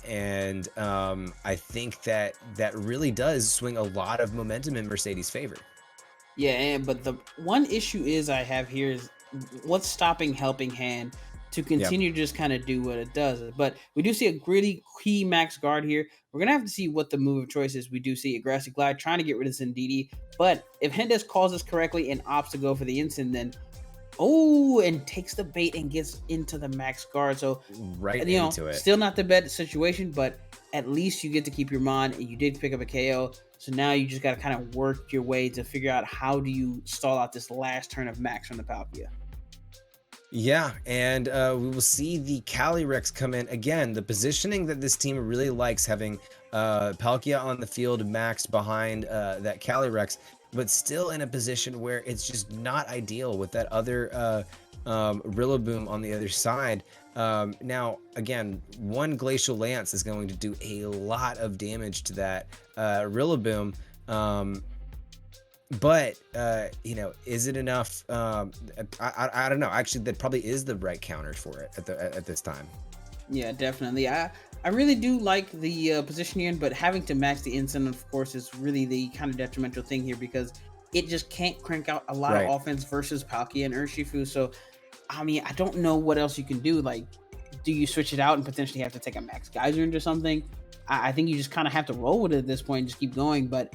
think that really does swing a lot of momentum in Mercedes' favor. Yeah, but the one issue I have here is what's stopping Helping Hand to continue to just kind of do what it does. But we do see a really key max guard here. We're going to have to see what the move of choice is. We do see a Grassy Glide trying to get rid of Indeedee. But if Hendez calls this correctly and opts to go for the Incin, then and takes the bait and gets into the max guard. So into it. Still not the best situation, but at least you get to keep your Mon and you did pick up a KO. So now you just got to kind of work your way to figure out how do you stall out this last turn of max from the Palkia. Yeah, and we will see the Calyrex come in. Again, the positioning that this team really likes, having Palkia on the field maxed behind that Calyrex, but still in a position where it's just not ideal with that other Rillaboom on the other side. Now, again, one Glacial Lance is going to do a lot of damage to that Rillaboom. But is it enough? I don't know. Actually, that probably is the right counter for it at this time. Yeah, definitely. I really do like the position you're in, but having to max the Incin, of course, is really the kind of detrimental thing here because it just can't crank out a lot of offense versus Palkia and Urshifu. So, I mean, I don't know what else you can do. Like, do you switch it out and potentially have to take a Max Geyser into something? I think you just kind of have to roll with it at this point and just keep going. But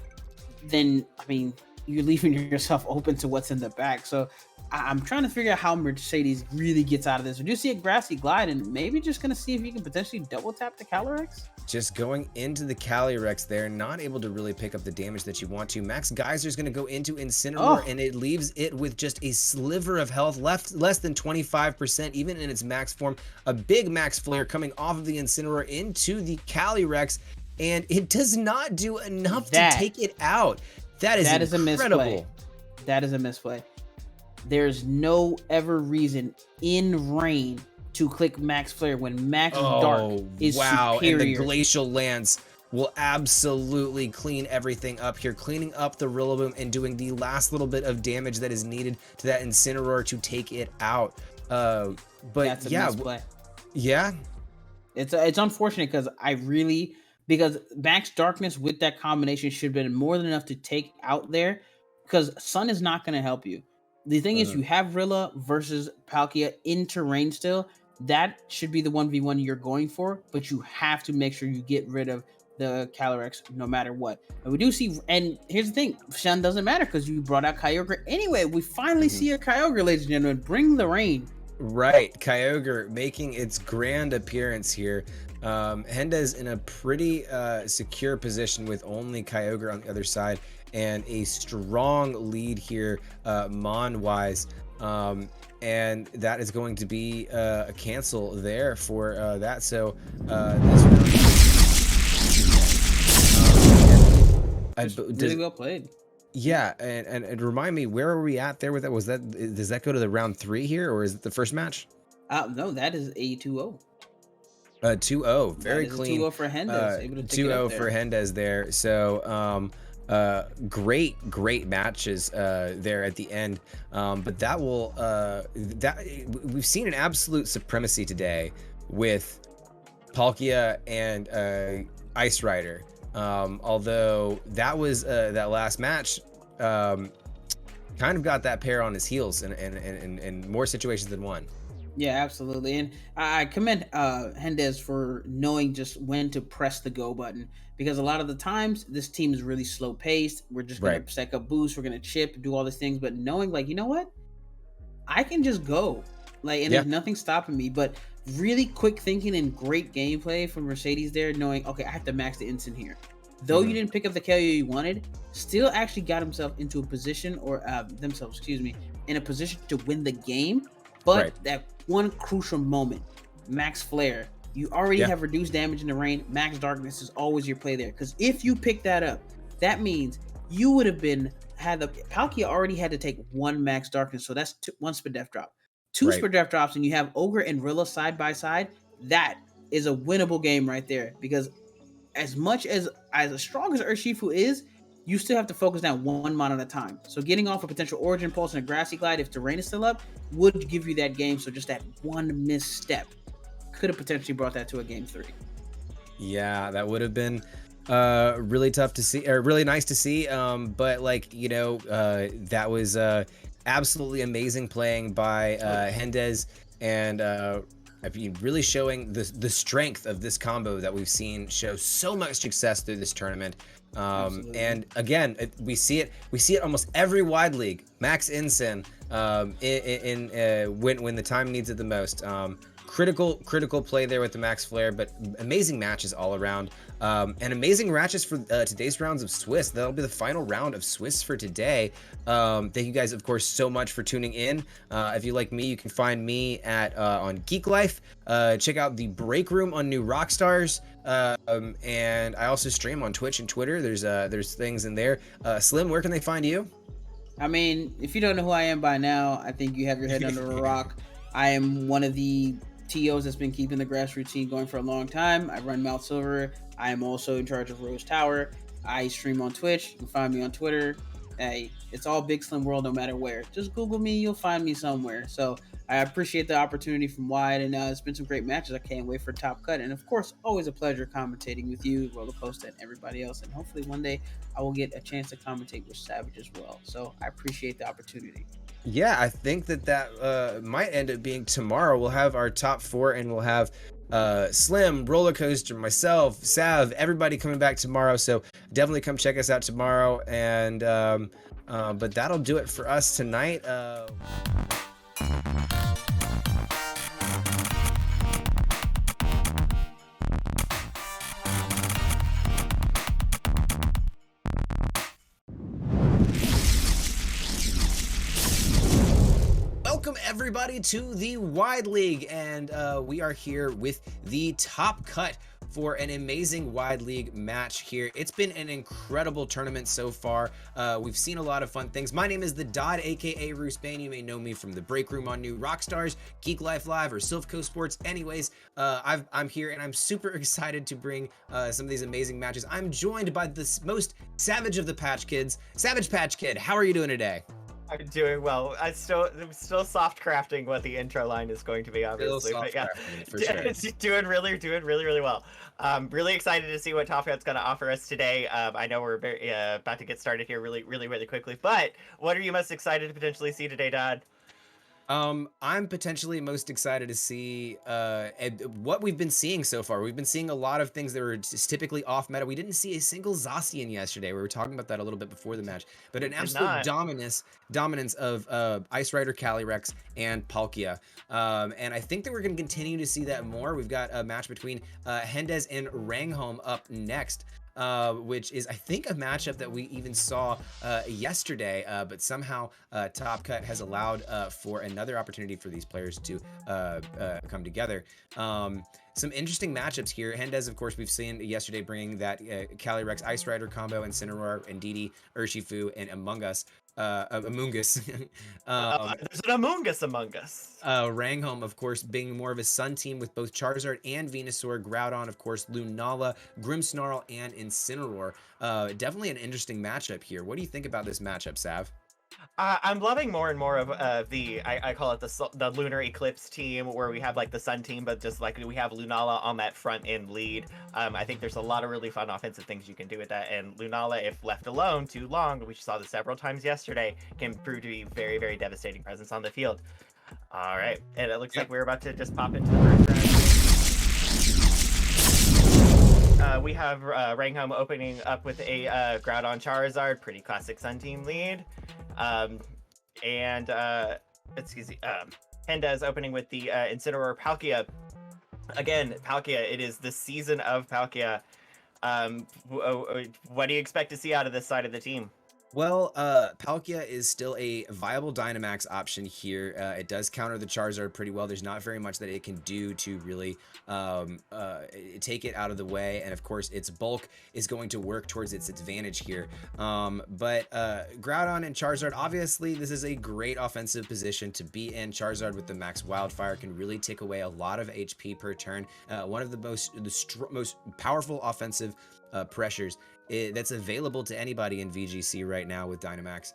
then, I mean, you're leaving yourself open to what's in the back. So I'm trying to figure out how Mercedes really gets out of this. We do see a Grassy Glide and maybe just going to see if you can potentially double tap the Calyrex. Just going into the Calyrex there, not able to really pick up the damage that you want to. Max Geyser is going to go into Incineroar and it leaves it with just a sliver of health, left less than 25%, even in its max form. A big Max Flare coming off of the Incineroar into the Calyrex, and it does not do enough to take it out. That is incredible. That is a misplay. There's no ever reason in rain to click Max Flare when Max Dark is superior. And the Glacial Lance will absolutely clean everything up here, cleaning up the Rillaboom and doing the last little bit of damage that is needed to that Incineroar to take it out. But that's a misplay. Yeah. It's unfortunate because Max Darkness with that combination should have been more than enough to take out there, because Sun is not going to help you. The thing is, you have Rilla versus Palkia in terrain still. that should be the 1v1 you're going for, but you have to make sure you get rid of the Calyrex no matter what. And we do see, and here's the thing, Shun doesn't matter because you brought out Kyogre anyway. We finally see a Kyogre, ladies and gentlemen. Bring the rain. Right, Kyogre making its grand appearance here. Hendez in a pretty secure position with only Kyogre on the other side and a strong lead here Mon-wise. And that is going to be a cancel there for that. So this round, really well played. Yeah, and remind me, where are we at there with that? Does that go to the round 3 here, or is it the first match? No, that is a 2-0. 2-0, very clean. 2-0 for Hendez. 2-0 for Hendez there. So great matches there at the end. But that will we've seen an absolute supremacy today with Palkia and Ice Rider. Although that was that last match kind of got that pair on his heels in more situations than one. Yeah, absolutely. And I commend Hendez for knowing just when to press the go button, because a lot of the times this team is really slow paced. We're just going to stack up boosts, we're going to chip, do all these things, but knowing like, you know what, I can just go, like, and there's nothing stopping me. But really quick thinking and great gameplay from Mercedes there, knowing, okay, I have to max the instant here. Though you didn't pick up the KO you wanted, still actually got himself into a position, or themselves, excuse me, in a position to win the game. But that one crucial moment, Max Flare, you already have reduced damage in the rain. Max Darkness is always your play there, because if you pick that up, that means you would have Palkia already had to take 1 Max Darkness, so that's 1 Spadef drop. 2 Spadef drops, and you have Ogre and Rilla side by side. That is a winnable game right there, because as much as strong as Urshifu is, you still have to focus down 1 mon at a time. So getting off a potential Origin Pulse and a Grassy Glide, if terrain is still up, would give you that game. So just that one misstep could have potentially brought that to a game 3. Yeah, that would have been really tough to see, or really nice to see. But like, you know, that was absolutely amazing playing by Hendez, and I mean, really showing the strength of this combo that we've seen show so much success through this tournament. And again, we see it almost every wide league. Max Incin when the time needs it the most. Critical play there with the Max Flare, but amazing matches all around. And amazing matches for today's rounds of Swiss. That'll be the final round of Swiss for today. Thank you guys, of course, so much for tuning in. If you like me, you can find me at on Geek Life. Check out the Break Room on New Rockstars. And I also stream on Twitch and Twitter. There's things in there. Slim, where can they find you? I mean, if you don't know who I am by now, I think you have your head under a rock. I am one of the TOs that's been keeping the grassroots scene going for a long time. I run Mouth Silver. I am also in charge of Rose Tower. I stream on Twitch. You can find me on Twitter. Hey, it's all Big Slim World no matter where. Just Google me, you'll find me somewhere. So I appreciate the opportunity from Wide, and it's been some great matches. I can't wait for Top Cut. And of course, always a pleasure commentating with you, Roller Coaster, and everybody else. And hopefully one day I will get a chance to commentate with Savage as well. So I appreciate the opportunity. Yeah, I think that might end up being tomorrow. We'll have our top 4, and we'll have Slim, Roller Coaster, myself, Sav, everybody coming back tomorrow. So definitely come check us out tomorrow. And but that'll do it for us tonight. Welcome everybody to the Wide League, and we are here with the Top Cut for an amazing Wide League match here. It's been an incredible tournament so far. We've seen a lot of fun things. My name is The Dodd, aka Roose Bane. You may know me from the Break Room on New Rockstars, Geek Life Live, or Silphco Sports. Anyways, I'm here, and I'm super excited to bring some of these amazing matches. I'm joined by the most savage of the Patch Kids, Savage Patch Kid. How are you doing today? I'm doing well. I'm still soft crafting what the intro line is going to be, obviously. But yeah, for sure. It's doing really well. Really excited to see what Top Cut's going to offer us today. I know we're about to get started here really quickly. But what are you most excited to potentially see today, Dodd? I'm potentially most excited to see what we've been seeing so far. We've been seeing a lot of things that were just typically off meta. We didn't see a single Zacian yesterday. We were talking about that a little bit before the match, but an Did absolute not. dominance of Ice Rider, Calyrex, and Palkia. And I think that we're going to continue to see that more. We've got a match between Hendez and Rangholm up next. Which is, I think, a matchup that we even saw yesterday, but somehow Top Cut has allowed for another opportunity for these players to come together. Some interesting matchups here. Hendez, of course, we've seen yesterday bringing that Calyrex Ice Rider combo, and Incineroar, and Didi, Urshifu, and Among Us. There's an Among Us among us. Rangholm, of course, being more of a Sun team with both Charizard and Venusaur, Groudon, of course, Lunala, Grimmsnarl, and Incineroar. Definitely an interesting matchup here. What do you think about this matchup, Sav? I'm loving more and more of I call it the Lunar Eclipse team, where we have like the Sun team, but just like we have Lunala on that front end lead. I think there's a lot of really fun offensive things you can do with that, and Lunala, if left alone too long, we saw this several times yesterday, can prove to be very, very devastating presence on the field. All right, and it looks like we're about to just pop into the first round. We have Rangholm opening up with a Groudon Charizard, pretty classic Sun team lead. Hendez opening with the Incineroar Palkia. Again, Palkia, it is the season of Palkia. What do you expect to see out of this side of the team? Well, Palkia is still a viable Dynamax option here. It does counter the Charizard pretty well. There's not very much that it can do to really take it out of the way. And of course, its bulk is going to work towards its advantage here. But Groudon and Charizard, obviously, this is a great offensive position to be in. Charizard with the Max Wildfire can really take away a lot of HP per turn. One of the most powerful offensive pressures that's available to anybody in VGC right now, with Dynamax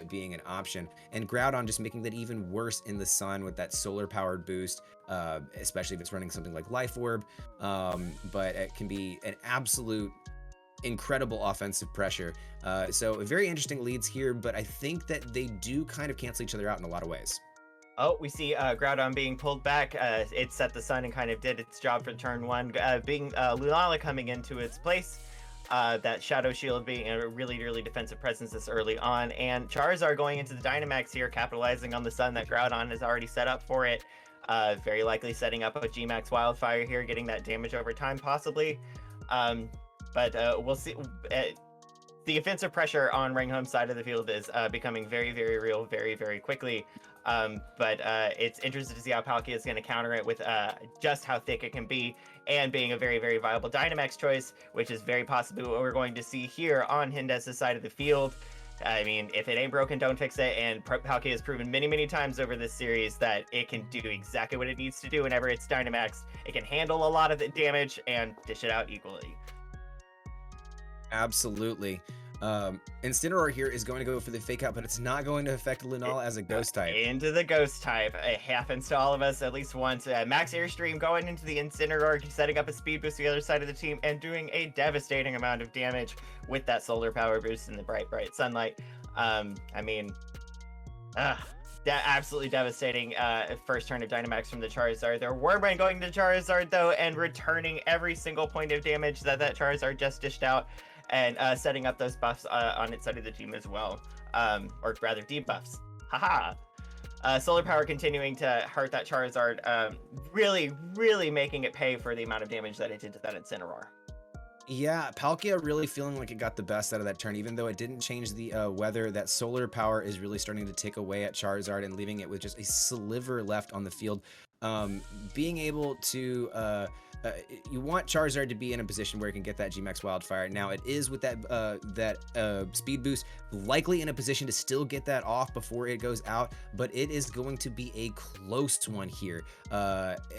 being an option. And Groudon just making that even worse in the sun with that solar powered boost, especially if it's running something like Life Orb. But it can be an absolute incredible offensive pressure. So very interesting leads here, but I think that they do kind of cancel each other out in a lot of ways. Oh, we see Groudon being pulled back. It set the sun and kind of did its job for turn one. Being Lunala coming into its place. That Shadow Shield being a really, really defensive presence this early on. And Charizard going into the Dynamax here, capitalizing on the sun that Groudon has already set up for it. Very likely setting up a G-Max Wildfire here, getting that damage over time, possibly. But we'll see. The offensive pressure on Rangholm's side of the field is becoming very, very real very, very quickly. But it's interesting to see how Palkia is going to counter it with just how thick it can be, and being a very, very viable Dynamax choice, which is very possibly what we're going to see here on Hendez's side of the field. I mean, if it ain't broken, don't fix it, and Palkia has proven many, many times over this series that it can do exactly what it needs to do whenever it's Dynamax. It can handle a lot of the damage and dish it out equally. Absolutely. Incineroar here is going to go for the fake out, but it's not going to affect Lunala as a ghost type. Into the ghost type. It happens to all of us at least once. Max Airstream going into the Incineroar, setting up a speed boost to the other side of the team, and doing a devastating amount of damage with that solar power boost in the bright, bright sunlight. Absolutely devastating first turn of Dynamax from the Charizard. Their Wormbrain going to Charizard, though, and returning every single point of damage that Charizard just dished out. And setting up those buffs on its side of the team as well. Or rather, debuffs. Haha! Solar Power continuing to hurt that Charizard. Really, really making it pay for the amount of damage that it did to that Incineroar. Yeah, Palkia really feeling like it got the best out of that turn, even though it didn't change the weather. That Solar Power is really starting to take away at Charizard and leaving it with just a sliver left on the field. Being able to... you want Charizard to be in a position where it can get that G-Max Wildfire. Now, it is with that speed boost, likely in a position to still get that off before it goes out, but it is going to be a close one here,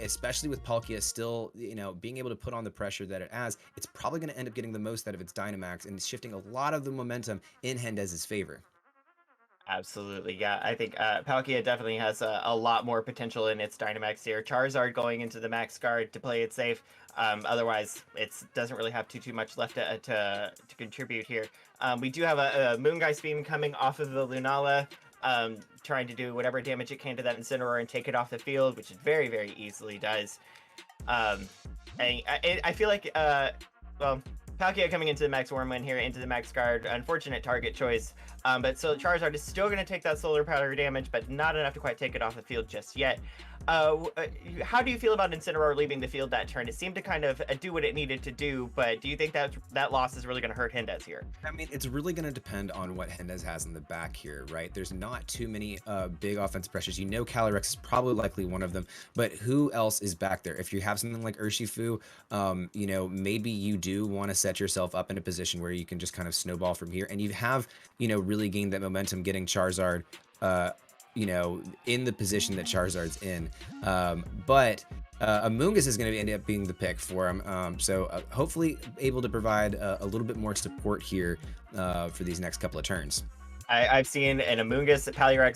especially with Palkia still, being able to put on the pressure that it has. It's probably going to end up getting the most out of its Dynamax and shifting a lot of the momentum in Hendez's favor. Absolutely, yeah. I think Palkia definitely has a lot more potential in its Dynamax here. Charizard going into the Max Guard to play it safe. Otherwise, it doesn't really have too much left to contribute here. We do have a Moongeist Beam coming off of the Lunala. trying to do whatever damage it can to that Incineroar and take it off the field, which it very, very easily does. I feel like, well, Palkia coming into the Max Wormwind here, into the Max Guard, unfortunate target choice. But so Charizard is still going to take that Solar Powder damage, but not enough to quite take it off the field just yet. How do you feel about Incineroar leaving the field that turn? It seemed to kind of do what it needed to do, but do you think that loss is really going to hurt Hindez here? I mean, it's really going to depend on what Hindez has in the back here, right? There's not too many big offensive pressures. You know, Calyrex is probably likely one of them, but who else is back there? If you have something like Urshifu, you know, maybe you do want to set yourself up in a position where you can just kind of snowball from here, and you have, you know, really gained that momentum getting Charizard, you know, in the position that Charizard's in. But Amoonguss is going to end up being the pick for him. So hopefully able to provide a little bit more support here for these next couple of turns. I've seen an Amoonguss Palkia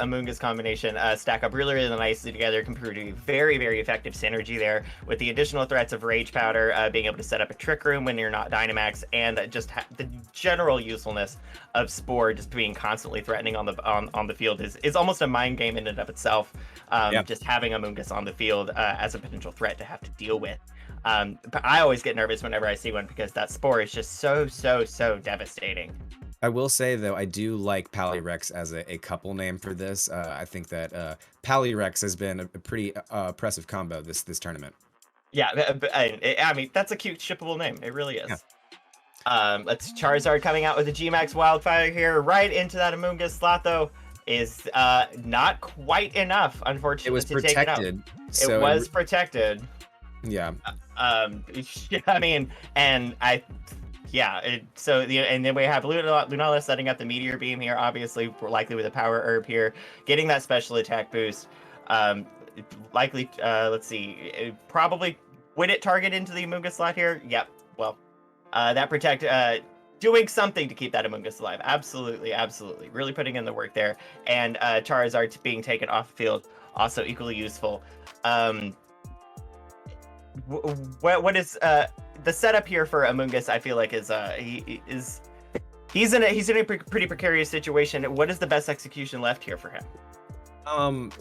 Amoonguss combination stack up really, really nicely together, compared to very, very effective synergy there, with the additional threats of Rage Powder, being able to set up a Trick Room when you're not Dynamax, and just the general usefulness of Spore just being constantly threatening on the field is almost a mind game in and of itself. Yep. Just having Amoonguss on the field as a potential threat to have to deal with. But I always get nervous whenever I see one, because that Spore is just so devastating. I will say, though, I do like Palyrex as a couple name for this. I think that Palyrex has been a pretty impressive combo this tournament. Yeah, I mean, that's a cute shippable name. It really is. Yeah. Let's Charizard coming out with a G-Max Wildfire here, right into that Amoonguss slot, though, is not quite enough, unfortunately. It was protected. It was protected. Yeah. I mean, and and then we have Lunala setting up the Meteor Beam here, obviously, likely with a Power Herb here, getting that special attack boost. Likely, let's see, probably would it target into the Amoonguss slot here? Yep. Well, that protect, doing something to keep that Amoonguss alive. Absolutely, really putting in the work there. And Charizard being taken off the field, also equally useful. What is the setup here for Amoonguss? I feel like he's in a pretty precarious situation. What is the best execution left here for him?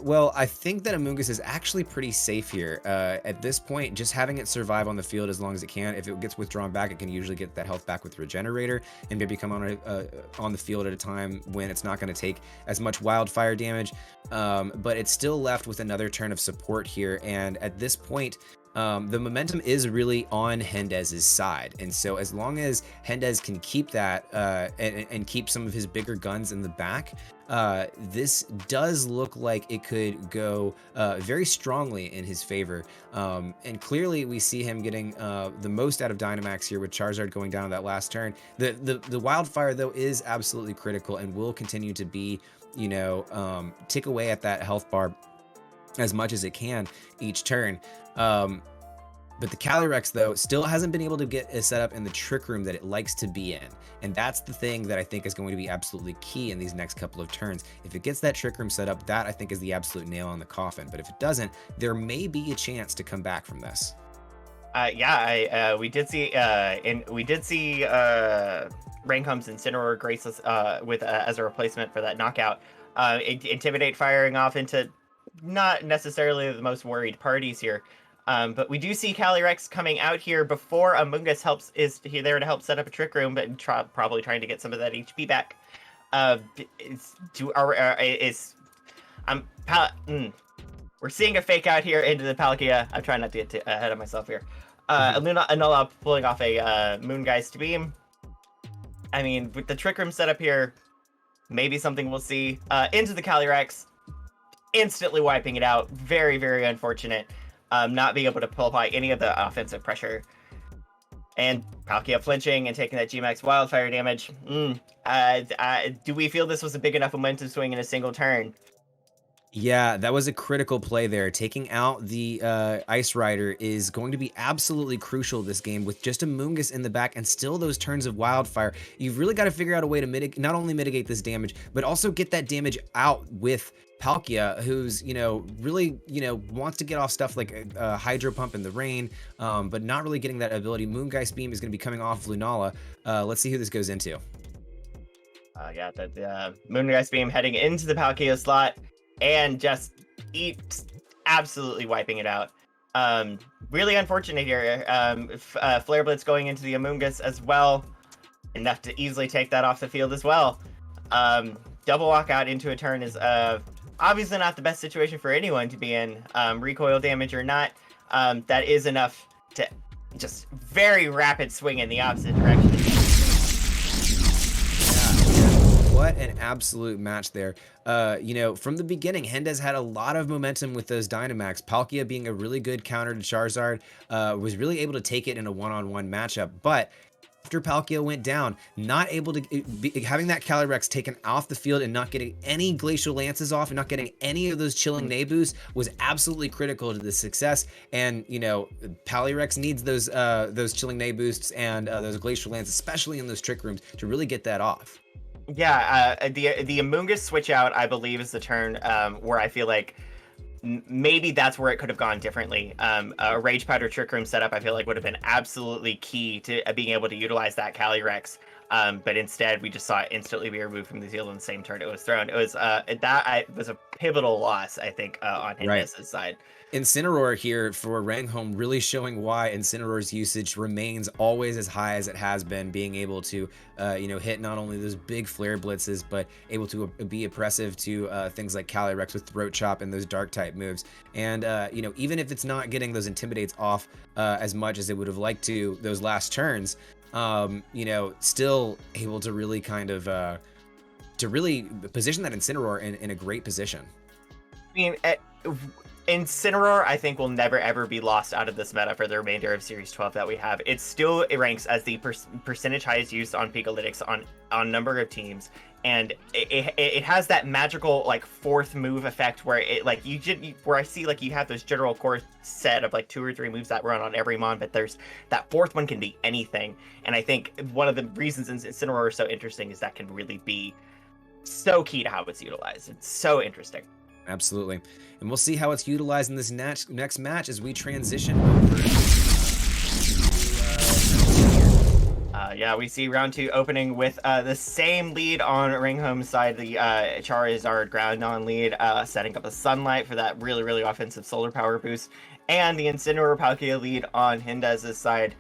Well, I think that Amoonguss is actually pretty safe here. At this point, just having it survive on the field as long as it can. If it gets withdrawn back, it can usually get that health back with Regenerator, and maybe come on the field at a time when it's not going to take as much wildfire damage. But it's still left with another turn of support here, and at this point, the momentum is really on Hendez's side, and so as long as Hendez can keep that and keep some of his bigger guns in the back, this does look like it could go very strongly in his favor. And clearly we see him getting the most out of Dynamax here with Charizard going down that last turn. The wildfire, though, is absolutely critical and will continue to be, you know, tick away at that health bar as much as it can each turn. But the Calyrex, though, still hasn't been able to get a setup in the Trick Room that it likes to be in. And that's the thing that I think is going to be absolutely key in these next couple of turns. If it gets that Trick Room set up, that I think is the absolute nail on the coffin. But if it doesn't, there may be a chance to come back from this. We did see Raincom's Incineroar Graceless with as a replacement for that knockout. Intimidate firing off into not necessarily the most worried parties here. But we do see Calyrex coming out here before Amoonguss is there to help set up a Trick Room, but probably trying to get some of that HP back. We're seeing a fake out here into the Palkia. I'm trying not to get ahead of myself here. Enola pulling off a Moongeist Beam. I mean, with the Trick Room setup here, maybe something we'll see. Into the Calyrex, instantly wiping it out. Very, very unfortunate. Not being able to pull by any of the offensive pressure. And Palkia flinching and taking that G-Max Wildfire damage. Do we feel this was a big enough momentum swing in a single turn? Yeah, that was a critical play there. Taking out the Ice Rider is going to be absolutely crucial this game. With just a Amoonguss in the back and still those turns of Wildfire, you've really got to figure out a way to not only mitigate this damage, but also get that damage out with Palkia, who's, you know, really, you know, wants to get off stuff like Hydro Pump in the rain, but not really getting that ability. Moongeist Beam is going to be coming off Lunala. Let's see who this goes into. Yeah, the Moongeist Beam heading into the Palkia slot and just absolutely wiping it out. Really unfortunate here. Flare Blitz going into the Amoonguss as well, enough to easily take that off the field as well. Double walk out into a turn is obviously not the best situation for anyone to be in, recoil damage or not. That is enough to just very rapid swing in the opposite direction. What an absolute match there. You know, from the beginning, Hendez had a lot of momentum with those Dynamax. Palkia being a really good counter to Charizard, was really able to take it in a one-on-one matchup. But after Palkia went down, not able to having that Calyrex taken off the field and not getting any Glacial Lances off and not getting any of those chilling Naboosts was absolutely critical to the success. And you know, Calyrex needs those chilling Naboosts and those Glacial Lances, especially in those Trick Rooms, to really get that off. Yeah, the Amoonguss switch out, I believe, is the turn where I feel like maybe that's where it could have gone differently. A Rage Powder Trick Room setup, I feel like, would have been absolutely key to being able to utilize that Calyrex. But instead, we just saw it instantly be removed from the field in the same turn it was thrown. It was was a pivotal loss, I think, on Hendez's side. Incineroar here for Rangholm, really showing why Incineroar's usage remains always as high as it has been, being able to you know, hit not only those big flare blitzes, but able to be oppressive to things like Calyrex with Throat Chop and those dark type moves. And you know, even if it's not getting those intimidates off as much as it would have liked to those last turns, you know, still able to really kind of to really position that Incineroar in a great position. I mean, Incineroar, I think, will never ever be lost out of this meta for the remainder of Series 12 that we have. It still ranks as the percentage highest used on Pikalytics on number of teams, and it has that magical like fourth move effect where it like where I see like you have this general core set of like 2 or 3 moves that run on every mon, but there's that fourth one can be anything. And I think one of the reasons Incineroar is so interesting is that can really be so key to how it's utilized. It's so interesting. Absolutely. And we'll see how it's utilized in this next match as we transition over. Yeah, we see round 2 opening with the same lead on Ringholm's side, the Charizard Groudon lead, setting up a Sunlight for that really, really offensive solar power boost, and the Incineroar Palkia lead on Hendez's side.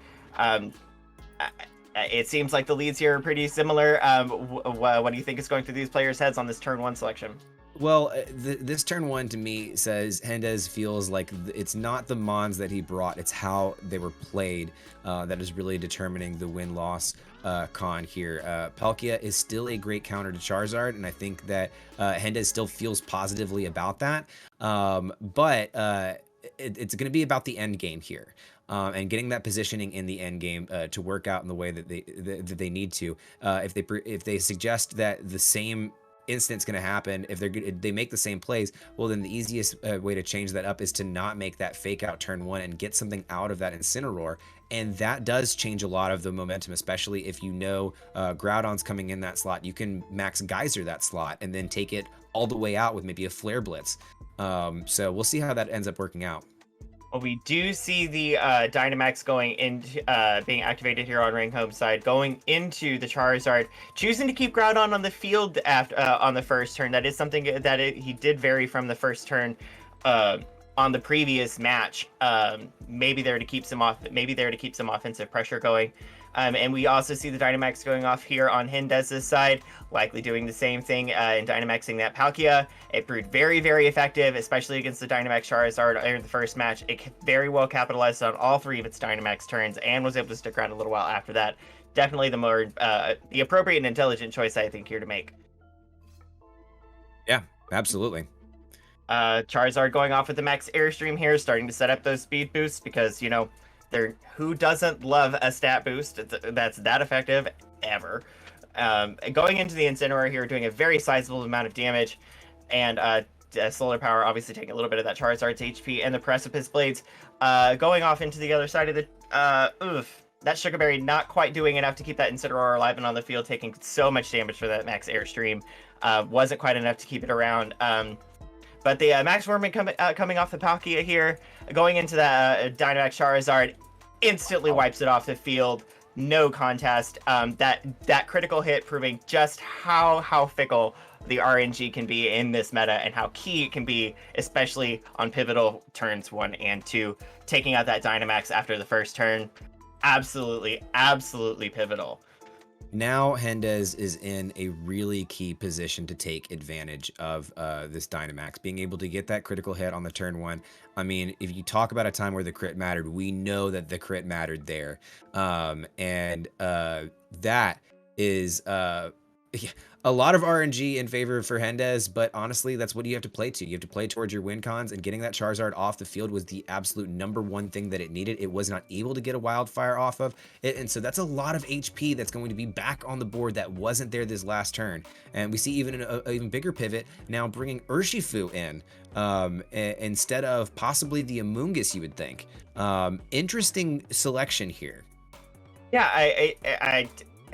It seems like the leads here are pretty similar. What do you think is going through these players' heads on this turn 1 selection? Well, this turn 1 to me says Hendez feels like it's not the mons that he brought, it's how they were played that is really determining the win-loss con here. Palkia is still a great counter to Charizard, and I think that Hendez still feels positively about that. But it's going to be about the end game here. And getting that positioning in the end game to work out in the way that they need to. If they suggest that the same instant's going to happen, if they make the same plays, well, then the easiest way to change that up is to not make that fake out turn 1 and get something out of that Incineroar. And that does change a lot of the momentum, especially if you know Groudon's coming in that slot. You can max Geyser that slot and then take it all the way out with maybe a Flare Blitz. So we'll see how that ends up working out. Well, we do see the Dynamax going into being activated here on Rangholm's side, going into the Charizard, choosing to keep Groudon on the field after on the first turn. That is something that he did vary from the first turn on the previous match. Maybe there to keep some offensive pressure going. And we also see the Dynamax going off here on Hendez's side, likely doing the same thing in Dynamaxing that Palkia. It proved very, very effective, especially against the Dynamax Charizard in the first match. It very well capitalized on all 3 of its Dynamax turns and was able to stick around a little while after that. Definitely the appropriate and intelligent choice, I think, here to make. Yeah, absolutely. Charizard going off with the max airstream here, starting to set up those speed boosts because, you know, who doesn't love a stat boost that's that effective ever? Going into the Incineroar here, doing a very sizable amount of damage, and Solar Power obviously taking a little bit of that Charizard's HP, and the Precipice Blades going off into the other side of the... that Sugar Berry not quite doing enough to keep that Incineroar alive and on the field, taking so much damage for that max airstream. Wasn't quite enough to keep it around. But the Max Worming coming off the Palkia here, going into the Dynamax Charizard, instantly wipes it off the field. no contest. That critical hit proving just how fickle the RNG can be in this meta and how key it can be, especially on pivotal turns 1 and 2. Taking out that Dynamax after the first turn, absolutely pivotal. Now Hendez is in a really key position to take advantage of this Dynamax, being able to get that critical hit on the turn 1. I mean, if you talk about a time where the crit mattered, we know that the crit mattered there. That is a lot of RNG in favor for Hendez, but honestly, that's what you have to play to. You have to play towards your win cons, and getting that Charizard off the field was the absolute #1 thing that it needed. It was not able to get a Wildfire off of it, and so that's a lot of HP that's going to be back on the board that wasn't there this last turn. And we see even an even bigger pivot now, bringing Urshifu in instead of possibly the Amoonguss, you would think. Interesting selection here. Yeah,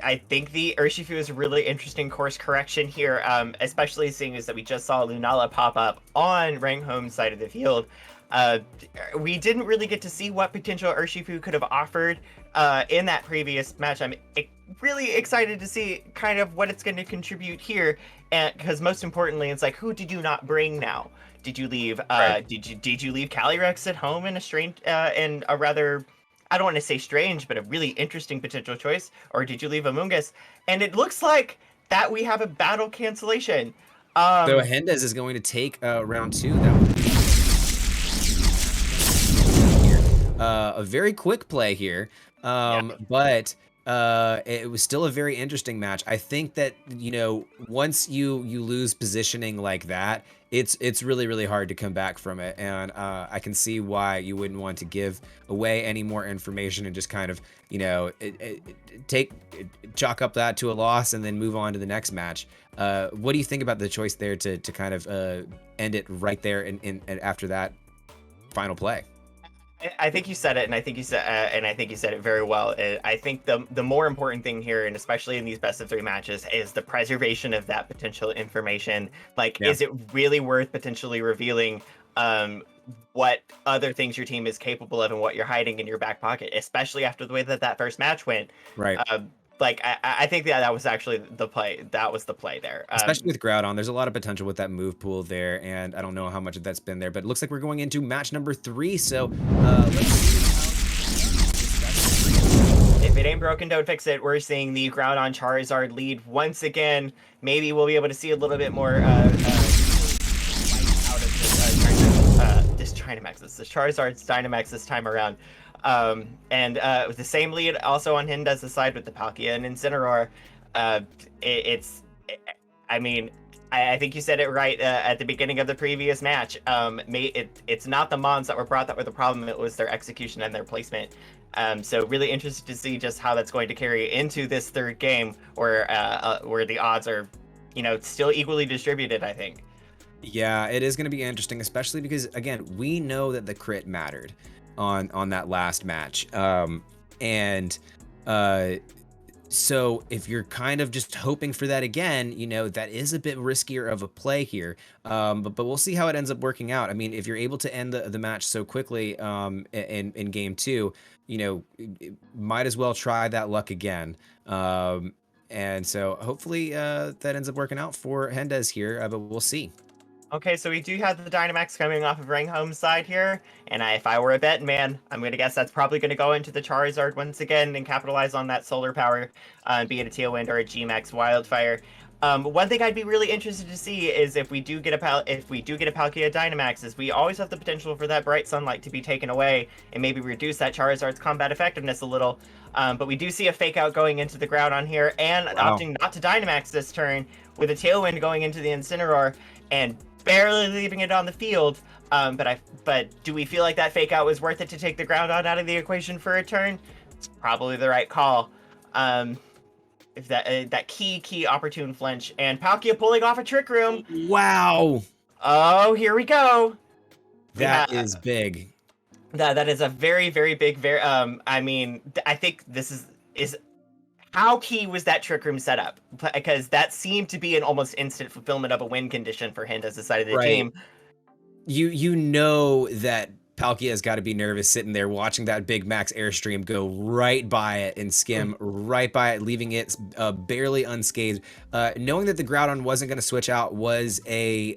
I think the Urshifu is a really interesting course correction here, especially seeing as that we just saw Lunala pop up on Ranghome's side of the field. We didn't really get to see what potential Urshifu could have offered in that previous match. I'm really excited to see kind of what it's going to contribute here, and because most importantly, it's like, who did you not bring now? Did you leave? Right. Did you leave Calyrex at home in a strange in a rather, I don't want to say strange, but a really interesting potential choice? Or did you leave Amoonguss? And it looks like that we have a battle cancellation. So Hendez is going to take round 2. That would be a very quick play here, but it was still a very interesting match. I think that, you know, once you lose positioning like that, it's really hard to come back from it, and I can see why you wouldn't want to give away any more information and just kind of, you know, chalk up that to a loss and then move on to the next match. What do you think about the choice there to kind of end it right there and after that final play? I think you said it, and I think you said it very well. I think the more important thing here, and especially in these best of 3 matches, is the preservation of that potential information. Like, is it really worth potentially revealing what other things your team is capable of and what you're hiding in your back pocket, especially after the way that first match went? Right. Like, I think that was actually the play. That was the play there. Especially with Groudon, there's a lot of potential with that move pool there, and I don't know how much of that's been there, but it looks like we're going into match number 3, so let's see. If it ain't broken, don't fix it. We're seeing the Groudon Charizard lead once again. Maybe we'll be able to see a little bit more out of this Dynamax. This Charizard's Dynamax this time around. With the same lead also on Hendez's side with the Palkia and Incineroar. I mean, I think you said it right at the beginning of the previous match. It's not the mons that were brought that were the problem, it was their execution and their placement. So really interested to see just how that's going to carry into this third game where the odds are, you know, still equally distributed, I think. Yeah, it is going to be interesting, especially because, again, we know that the crit mattered on that last match, so if you're kind of just hoping for that again, you know, that is a bit riskier of a play here, but we'll see how it ends up working out. I mean, if you're able to end the match so quickly in game 2, you know, might as well try that luck again, and so hopefully that ends up working out for Hendez here, but we'll see. Okay, so we do have the Dynamax coming off of Ranghome's side here, and if I were a betting man, I'm going to guess that's probably going to go into the Charizard once again and capitalize on that solar power, be it a Tailwind or a G-Max Wildfire. One thing I'd be really interested to see is if we do get a Palkia Dynamax, is we always have the potential for that bright sunlight to be taken away and maybe reduce that Charizard's combat effectiveness a little. But we do see a fake out going into the Groudon here and opting not to Dynamax this turn with a Tailwind going into the Incineroar and barely leaving it on the field. But do we feel like that fake out was worth it to take the Groudon out of the equation for a turn? It's probably the right call. If that key opportune flinch and Palkia pulling off a Trick Room. Wow. Oh, here we go. That is big. That is a very big. I mean, I think this is how key was that Trick Room set up? Because that seemed to be an almost instant fulfillment of a win condition for Hendez's side of the team. You know that Palkia has got to be nervous sitting there watching that big max airstream go right by it and skim right by it, leaving it barely unscathed. Knowing that the Groudon wasn't going to switch out was a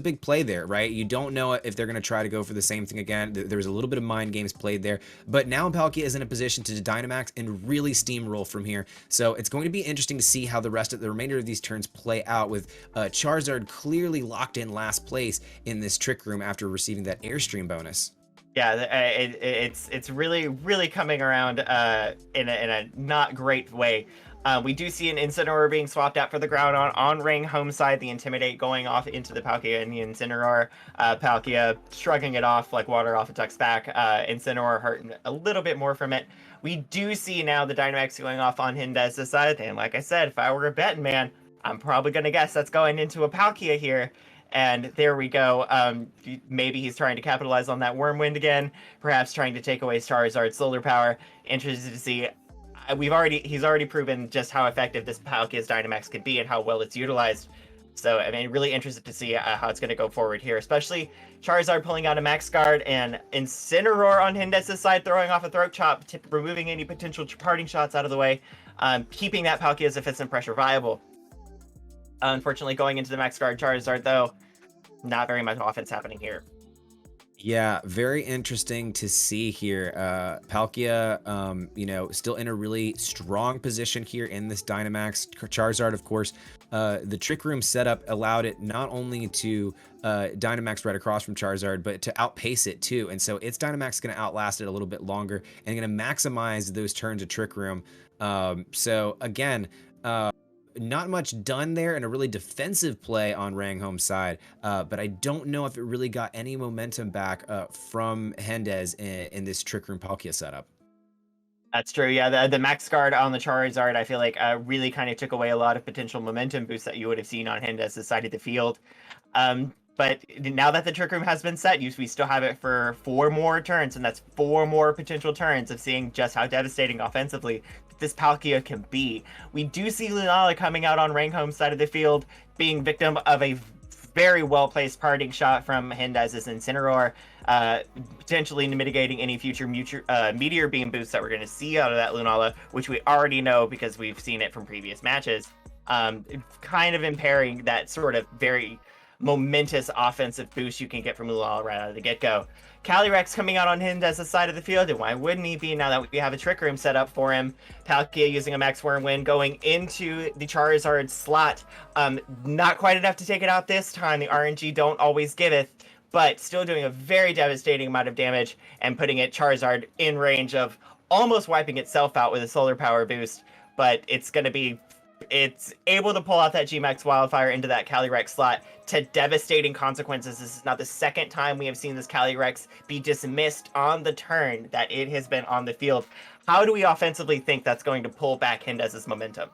big play there, right? You don't know if they're going to try to go for the same thing again. There was a little bit of mind games played there, but now Palkia is in a position to Dynamax and really steamroll from here. So it's going to be interesting to see how the remainder of these turns play out, with Charizard clearly locked in last place in this Trick Room after receiving that Airstream bonus. Yeah, it's really coming around in a not great way. We do see an Incineroar being swapped out for the Groudon on Ring home side. The Intimidate going off into the Palkia and the Incineroar. Palkia shrugging it off like water off a duck's back. Incineroar hurting a little bit more from it. We do see now the Dynamax going off on Hindez's side. And like I said, if I were a betting man, I'm probably going to guess that's going into a Palkia here. And there we go. Maybe he's trying to capitalize on that Wormwind again, perhaps trying to take away Charizard's solar power. Interested to see. He's already proven just how effective this Palkia's Dynamax could be and how well it's utilized. So, I mean, really interested to see how it's going to go forward here, especially Charizard pulling out a Max Guard and Incineroar on Hindez's side, throwing off a Throat Chop, removing any potential parting shots out of the way, keeping that Palkia's Efficient Pressure viable. Unfortunately, going into the Max Guard Charizard, though, not very much offense happening here. Yeah, very interesting to see here. Palkia, still in a really strong position here in this Dynamax. Charizard, of course, the Trick Room setup allowed it not only to Dynamax right across from Charizard, but to outpace it too. And so its Dynamax is going to outlast it a little bit longer and going to maximize those turns of Trick Room. So again, not much done there, and a really defensive play on Ranghome's side, but I don't know if it really got any momentum back from Hendez in this Trick Room Palkia setup. That's true. Yeah, the Max Guard on the Charizard, I feel like really kind of took away a lot of potential momentum boosts that you would have seen on Hendez's side of the field. But now that the Trick Room has been set, we still have it for 4 more turns, and that's 4 more potential turns of seeing just how devastating offensively this Palkia can be. We do see Lunala coming out on Ranghome's side of the field, being victim of a very well-placed parting shot from Hindez's Incineroar, potentially mitigating any future Meteor Beam boosts that we're going to see out of that Lunala, which we already know because we've seen it from previous matches, kind of impairing that sort of very momentous offensive boost you can get from Lunala right out of the get-go. Calyrex coming out on Hindez's side of the field, and why wouldn't he be now that we have a Trick Room set up for him? Palkia using a Max Wormwind going into the Charizard slot. Not quite enough to take it out this time. The RNG don't always giveth, but still doing a very devastating amount of damage and putting it Charizard in range of almost wiping itself out with a solar power boost, but it's able to pull out that G-Max Wildfire into that Calyrex slot to devastating consequences. This is not the second time we have seen this Calyrex be dismissed on the turn that it has been on the field. How do we offensively think that's going to pull back Hindez's momentum?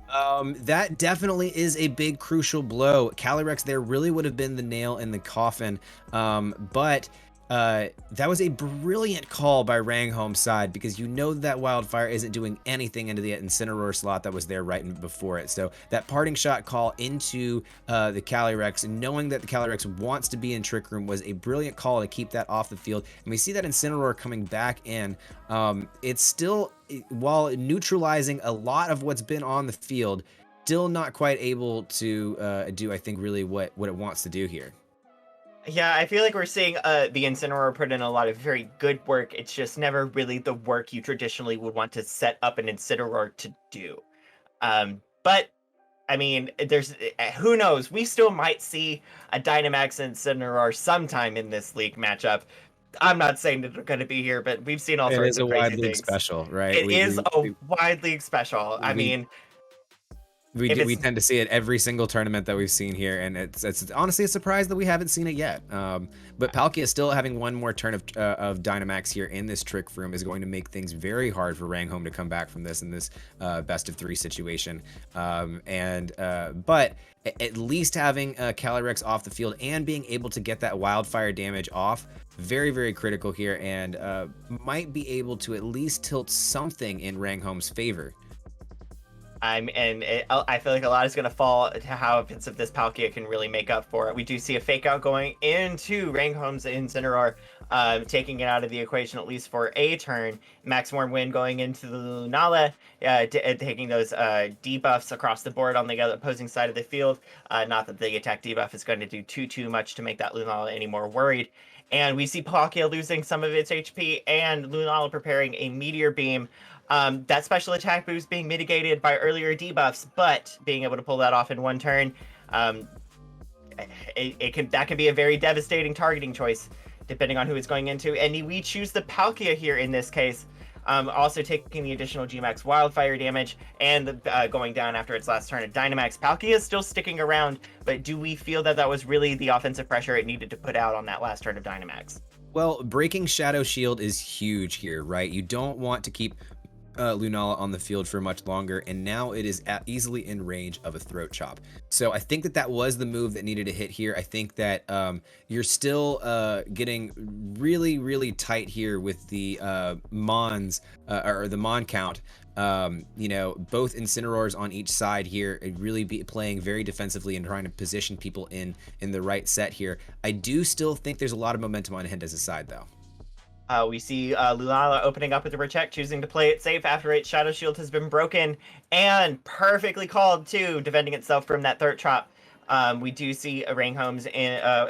That definitely is a big crucial blow. Calyrex there really would have been the nail in the coffin, but that was a brilliant call by Ranghome's side, because you know that Wildfire isn't doing anything into the Incineroar slot that was there right before it. So that parting shot call into the Calyrex, knowing that the Calyrex wants to be in Trick Room, was a brilliant call to keep that off the field. And we see that Incineroar coming back in. It's still, while neutralizing a lot of what's been on the field, still not quite able to do, I think, really what it wants to do here. Yeah, I feel like we're seeing the Incineroar put in a lot of very good work. It's just never really the work you traditionally would want to set up an Incineroar to do. But, I mean, who knows? We still might see a Dynamax Incineroar sometime in this league matchup. I'm not saying that they're going to be here, but we've seen all sorts of crazy things. It is a wide league special, right? It is a wide league special. I mean... We tend to see it every single tournament that we've seen here, and it's honestly a surprise that we haven't seen it yet. But Palkia still having one more turn of Dynamax here in this Trick Room is going to make things very hard for Ranghome to come back from this in this best of 3 situation. But at least having Calyrex off the field and being able to get that Wildfire damage off, very, very critical here, and might be able to at least tilt something in Ranghome's favor. I feel like a lot is going to fall to how offensive this Palkia can really make up for it. We do see a fake out going into Ranghome's Incineroar. taking it out of the equation at least for a turn. Maximum win going into the Lunala, taking those debuffs across the board on the other opposing side of the field. Not that the attack debuff is going to do too much to make that Lunala any more worried. And we see Palkia losing some of its HP and Lunala preparing a Meteor Beam. That special attack boost being mitigated by earlier debuffs, but being able to pull that off in one turn, that can be a very devastating targeting choice depending on who it's going into. And we choose the Palkia here in this case, also taking the additional Gmax Wildfire damage and going down after its last turn of Dynamax. Palkia is still sticking around, but do we feel that that was really the offensive pressure it needed to put out on that last turn of Dynamax? Well, breaking Shadow Shield is huge here, right? You don't want to keep Lunala on the field for much longer, and now it is easily in range of a Throat Chop. So I think that that was the move that needed to hit here. I think that you're still getting really tight here with the Mons, or the Mon count. You know, both Incineroars on each side here, really be playing very defensively and trying to position people in the right set here. I do still think there's a lot of momentum on Hindez's side, though. We see Lunala opening up with the Protect, choosing to play it safe after its Shadow Shield has been broken, and perfectly called too, defending itself from that Throat Chop. We do see Rainholmes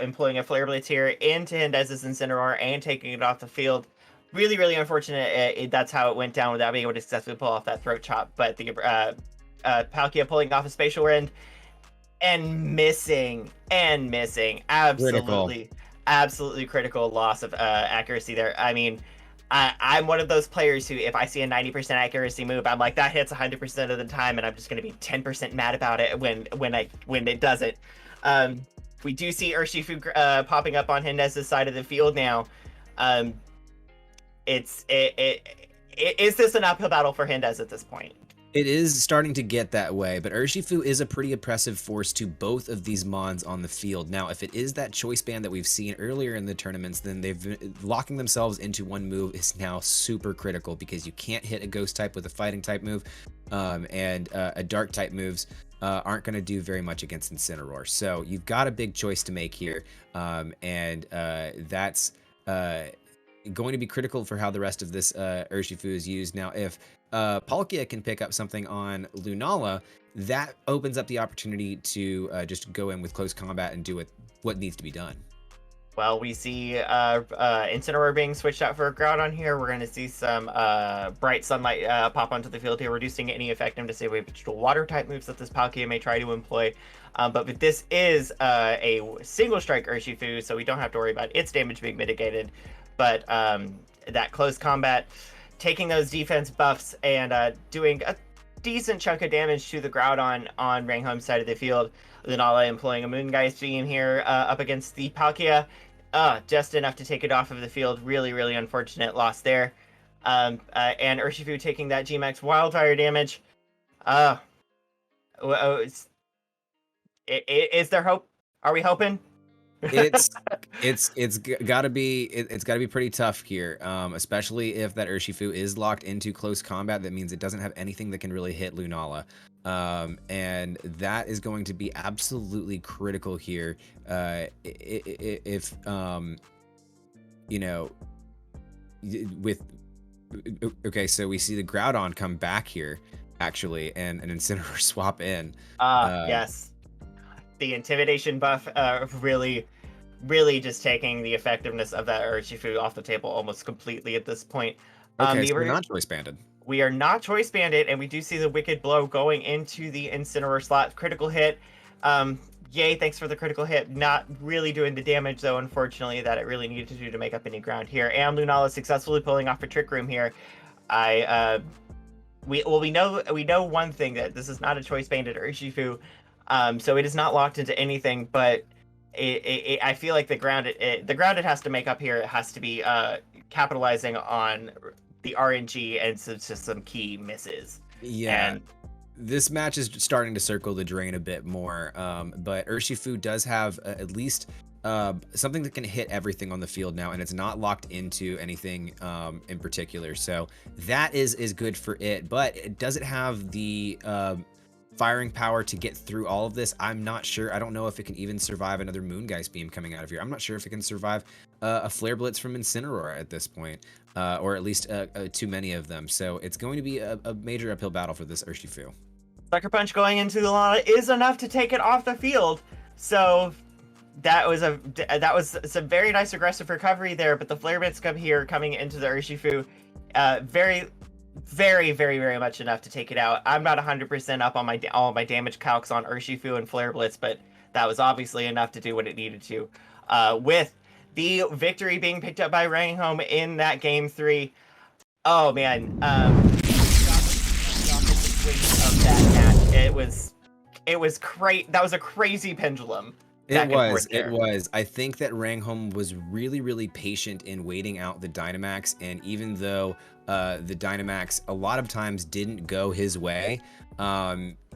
employing a Flare Blitz here into Hindez's Incineroar and taking it off the field. Really unfortunate. That's how it went down without being able to successfully pull off that Throat Chop. But the Palkia pulling off a Spatial Rend and missing. Absolutely critical loss of accuracy there. I mean, I'm one of those players who, if I see a 90% accuracy move, I'm like, that hits 100% of the time, and I'm just going to be 10% mad about it when it doesn't. We do see Urshifu popping up on Hindez's side of the field now. Is this an uphill battle for Hindez at this point? It is starting to get that way, but Urshifu is a pretty oppressive force to both of these Mons on the field. Now, if it is that choice band that we've seen earlier in the tournaments, then locking themselves into one move is now super critical, because you can't hit a Ghost type with a Fighting type move, and a Dark type moves aren't going to do very much against Incineroar. So you've got a big choice to make here, and that's going to be critical for how the rest of this Urshifu is used. Now, if Palkia can pick up something on Lunala, that opens up the opportunity to just go in with close combat and do what needs to be done. Well, we see Incineroar being switched out for a Groudon here. We're going to see some Bright Sunlight pop onto the field here, reducing any effectiveness of potential water type moves that this Palkia may try to employ. But this is a single strike Urshifu, so we don't have to worry about its damage being mitigated. But that close combat, taking those defense buffs and doing a decent chunk of damage to the Groudon on Rainholme's side of the field. Lunala employing a Moongeist Beam here up against the Palkia. Just enough to take it off of the field. Really unfortunate loss there. And Urshifu taking that Gmax Wildfire damage. Is there hope? Are we hoping? It's gotta be pretty tough here, especially if that Urshifu is locked into close combat. That means it doesn't have anything that can really hit Lunala, and that is going to be absolutely critical here. If you know, okay, so we see the Groudon come back here actually, and an Incineroar swap in. Yes. The intimidation buff really just taking the effectiveness of that Urshifu off the table almost completely at this point. Okay, so we're not choice banded. We are not choice banded, and we do see the Wicked Blow going into the Incineroar slot. Critical hit. Yay, thanks for the critical hit. Not really doing the damage, though, unfortunately, that it really needed to do to make up any ground here. And Lunala successfully pulling off a Trick Room here. We know one thing, that this is not a choice banded Urshifu. So it is not locked into anything, but I feel like the ground it has to make up here. It has to be capitalizing on the RNG and just some key misses. Yeah, and this match is starting to circle the drain a bit more, but Urshifu does have at least something that can hit everything on the field now, and it's not locked into anything in particular. So that is good for it, but does it have the firing power to get through all of this? I'm not sure. I don't know if it can even survive another Moongeist Beam coming out of here. I'm not sure if it can survive a Flare Blitz from Incineroar at this point, or at least too many of them. So it's going to be a major uphill battle for this Urshifu. Sucker Punch going into the Lana is enough to take it off the field. So that was some very nice aggressive recovery there, but the Flare Blitz coming into the Urshifu, very, very, very, very much enough to take it out. I'm not 100% up on all my damage calcs on Urshifu and Flare Blitz, but that was obviously enough to do what it needed to. With the victory being picked up by Rangholm in that game 3. Oh man, of that match. It was great. That was a crazy pendulum. It was. I think that Rangholm was really, really patient in waiting out the Dynamax, and even though the Dynamax a lot of times didn't go his way,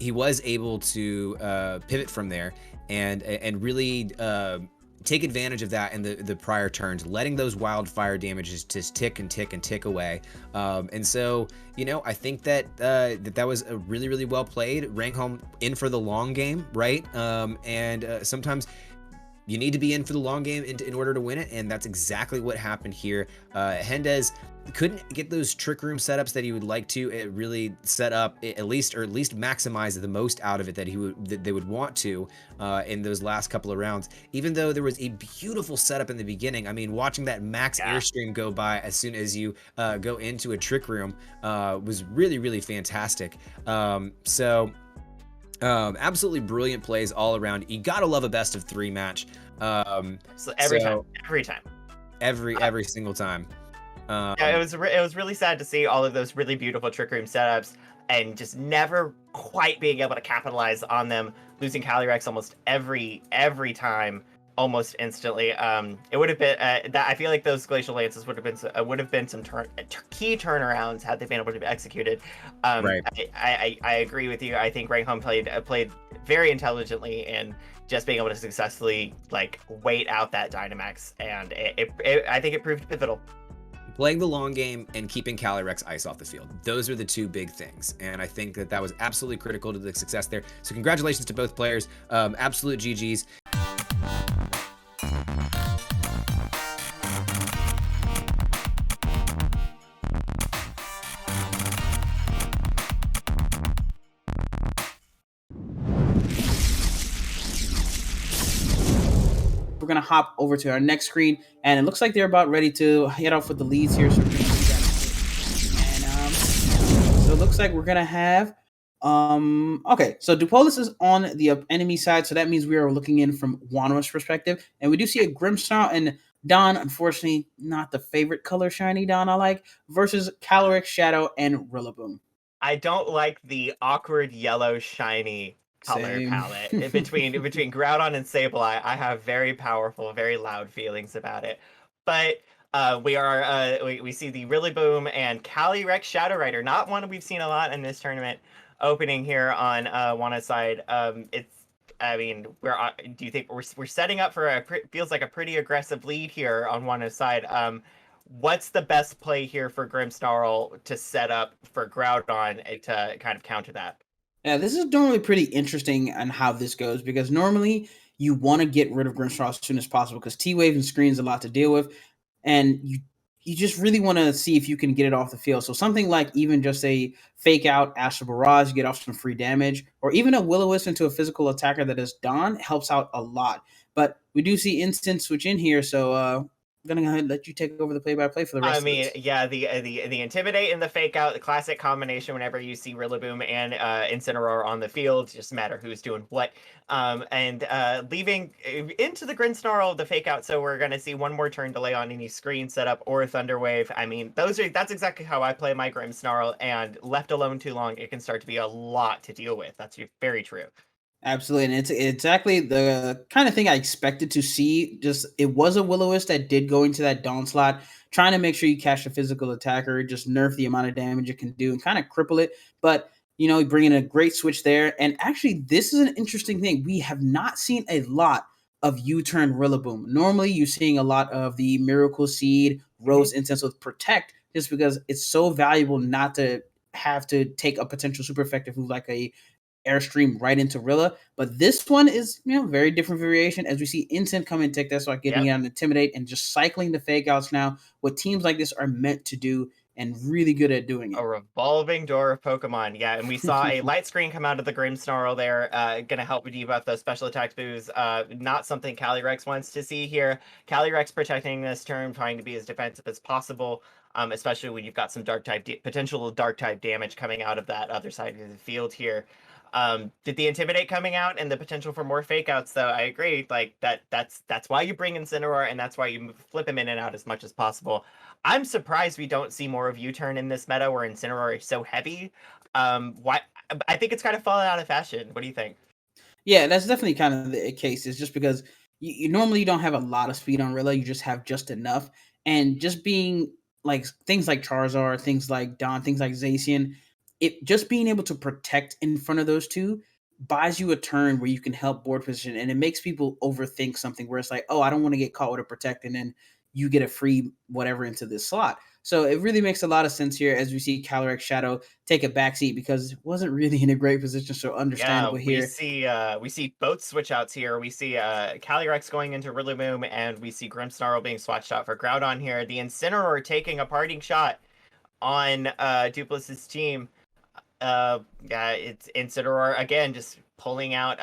he was able to pivot from there and really take advantage of that in the prior turns, letting those wildfire damages just tick and tick and tick away. And so, you know, I think that that was a really, really well played. Rangholm in for the long game, right? And sometimes you need to be in for the long game in order to win it, and that's exactly what happened here. Hendez couldn't get those trick room setups that he would like to. It really set up at least maximize the most out of it that they would want to in those last couple of rounds. Even though there was a beautiful setup in the beginning. I mean, watching that max airstream go by as soon as you go into a trick room was really, really fantastic. Absolutely brilliant plays all around. You gotta love a best of 3 match. So every single time. Yeah, it was really sad to see all of those really beautiful trick room setups and just never quite being able to capitalize on them, losing Calyrex almost every time, almost instantly. It would have been that I feel like those Glacial Lances would have been some key turnarounds had they been able to be executed. Right. I agree with you. I think Rangholm played very intelligently and just being able to successfully like wait out that Dynamax, and I think it proved pivotal. Playing the long game and keeping Calyrex ice off the field. Those are the 2 big things. And I think that was absolutely critical to the success there. So congratulations to both players. Absolute GGs. We're going to hop over to our next screen, and it looks like they're about ready to head off with the leads here. So we're going to see that. And so it looks like we're going to have okay, so Dupolis is on the enemy side, so that means we are looking in from Wano's perspective, and we do see a Grimmsnarl and Don, unfortunately not the favorite color shiny Don I like, versus Calyrex, Shadow, and Rillaboom. I don't like the awkward yellow shiny color palette between Groudon and Sableye. I have very powerful, very loud feelings about it. But we see the Rillaboom and Calyrex Shadow Rider, not one we've seen a lot in this tournament, opening here on Wana's side. Do you think we're setting up for feels like a pretty aggressive lead here on Wana's side? What's the best play here for Grimmsnarl to set up for Groudon to kind of counter that? Yeah, this is normally pretty interesting on how this goes, because normally you want to get rid of Grimmsnarl as soon as possible because T-Wave and Screen's a lot to deal with, and you just really want to see if you can get it off the field. So something like even just a fake out Astral Barrage, get off some free damage, or even a Will-O-Wisp into a physical attacker that is Dawn helps out a lot. But we do see instant switch in here, so I'm gonna go ahead and let you take over the play-by-play for the rest. Yeah, the Intimidate and the Fake Out, the classic combination whenever you see Rillaboom and Incineroar on the field, just matter who's doing what. And leaving into the Grimmsnarl the Fake Out, so we're gonna see one more turn delay on any screen setup or a Thunder Wave. I mean, that's exactly how I play my Grimmsnarl, and left alone too long, it can start to be a lot to deal with. That's very true. Absolutely, and it's exactly the kind of thing I expected to see. Just it was a Will-O-Wisp that did go into that Dawn slot, trying to make sure you catch a physical attacker, just nerf the amount of damage it can do, and kind of cripple it. But you know, bringing a great switch there. And actually, this is an interesting thing. We have not seen a lot of U-turn Rillaboom. Normally, you're seeing a lot of the Miracle Seed, Rose Incense with Protect, just because it's so valuable not to have to take a potential super effective move like a Airstream right into Rilla. But this one is, very different variation as we see Instant come in, take that start getting out and Intimidate and just cycling the fake outs now. What teams like this are meant to do and really good at doing it. A revolving door of Pokemon. Yeah, and we saw a light screen come out of the Grimmsnarl there, gonna help debuff those special attack boos. Not something Calyrex wants to see here. Calyrex protecting this turn, trying to be as defensive as possible, especially when you've got some potential dark type damage coming out of that other side of the field here. Did the Intimidate coming out and the potential for more fake outs, though, I agree. Like that's why you bring in Incineroar, and that's why you flip him in and out as much as possible. I'm surprised we don't see more of U-turn in this meta where Incineroar is so heavy. Why? I think it's kind of fallen out of fashion. What do you think? Yeah, that's definitely kind of the case. It's just because you normally don't have a lot of speed on Rilla. You just have just enough. And just being like things like Charizard, things like Dawn, things like Zacian, it just being able to protect in front of those two buys you a turn where you can help board position, and it makes people overthink something where it's like, oh, I don't want to get caught with a protect, and then you get a free whatever into this slot. So it really makes a lot of sense here as we see Calyrex Shadow take a backseat because it wasn't really in a great position. So understandable here. We see both switch outs here. We see Calyrex going into Rillaboom, and we see Grimmsnarl being swatched out for Groudon here. The Incineroar taking a parting shot on Duplis's team. It's Incineroar again, just pulling out,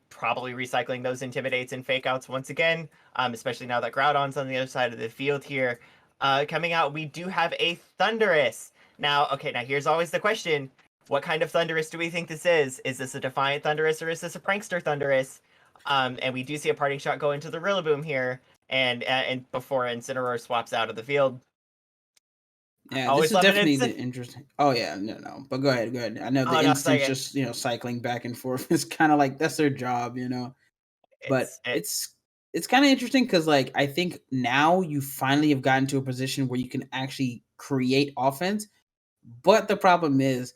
probably recycling those Intimidates and fake outs once again, especially now that Groudon's on the other side of the field here. Coming out, we do have a Thundurus. Now here's always the question. What kind of Thundurus do we think this is? Is this a Defiant Thundurus or is this a Prankster Thundurus? And we do see a parting shot go into the Rillaboom here, and before Incineroar swaps out of the field. Yeah, this is definitely the interesting. Oh yeah, no. But go ahead. I know the instance just cycling back and forth. It's kind of like that's their job, But it's kind of interesting because like I think now you finally have gotten to a position where you can actually create offense. But the problem is,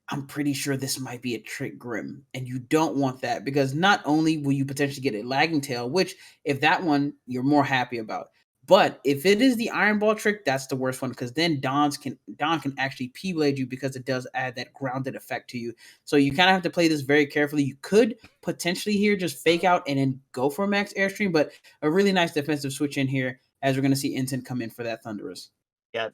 I'm pretty sure this might be a trick Grim, and you don't want that because not only will you potentially get a lagging tail, which if that one you're more happy about. But if it is the Iron Ball trick, that's the worst one because then Dawn can actually P-Blade you because it does add that grounded effect to you. So you kind of have to play this very carefully. You could potentially here just fake out and then go for a max Airstream, but a really nice defensive switch in here as we're going to see Intent come in for that Thundurus. Yeah,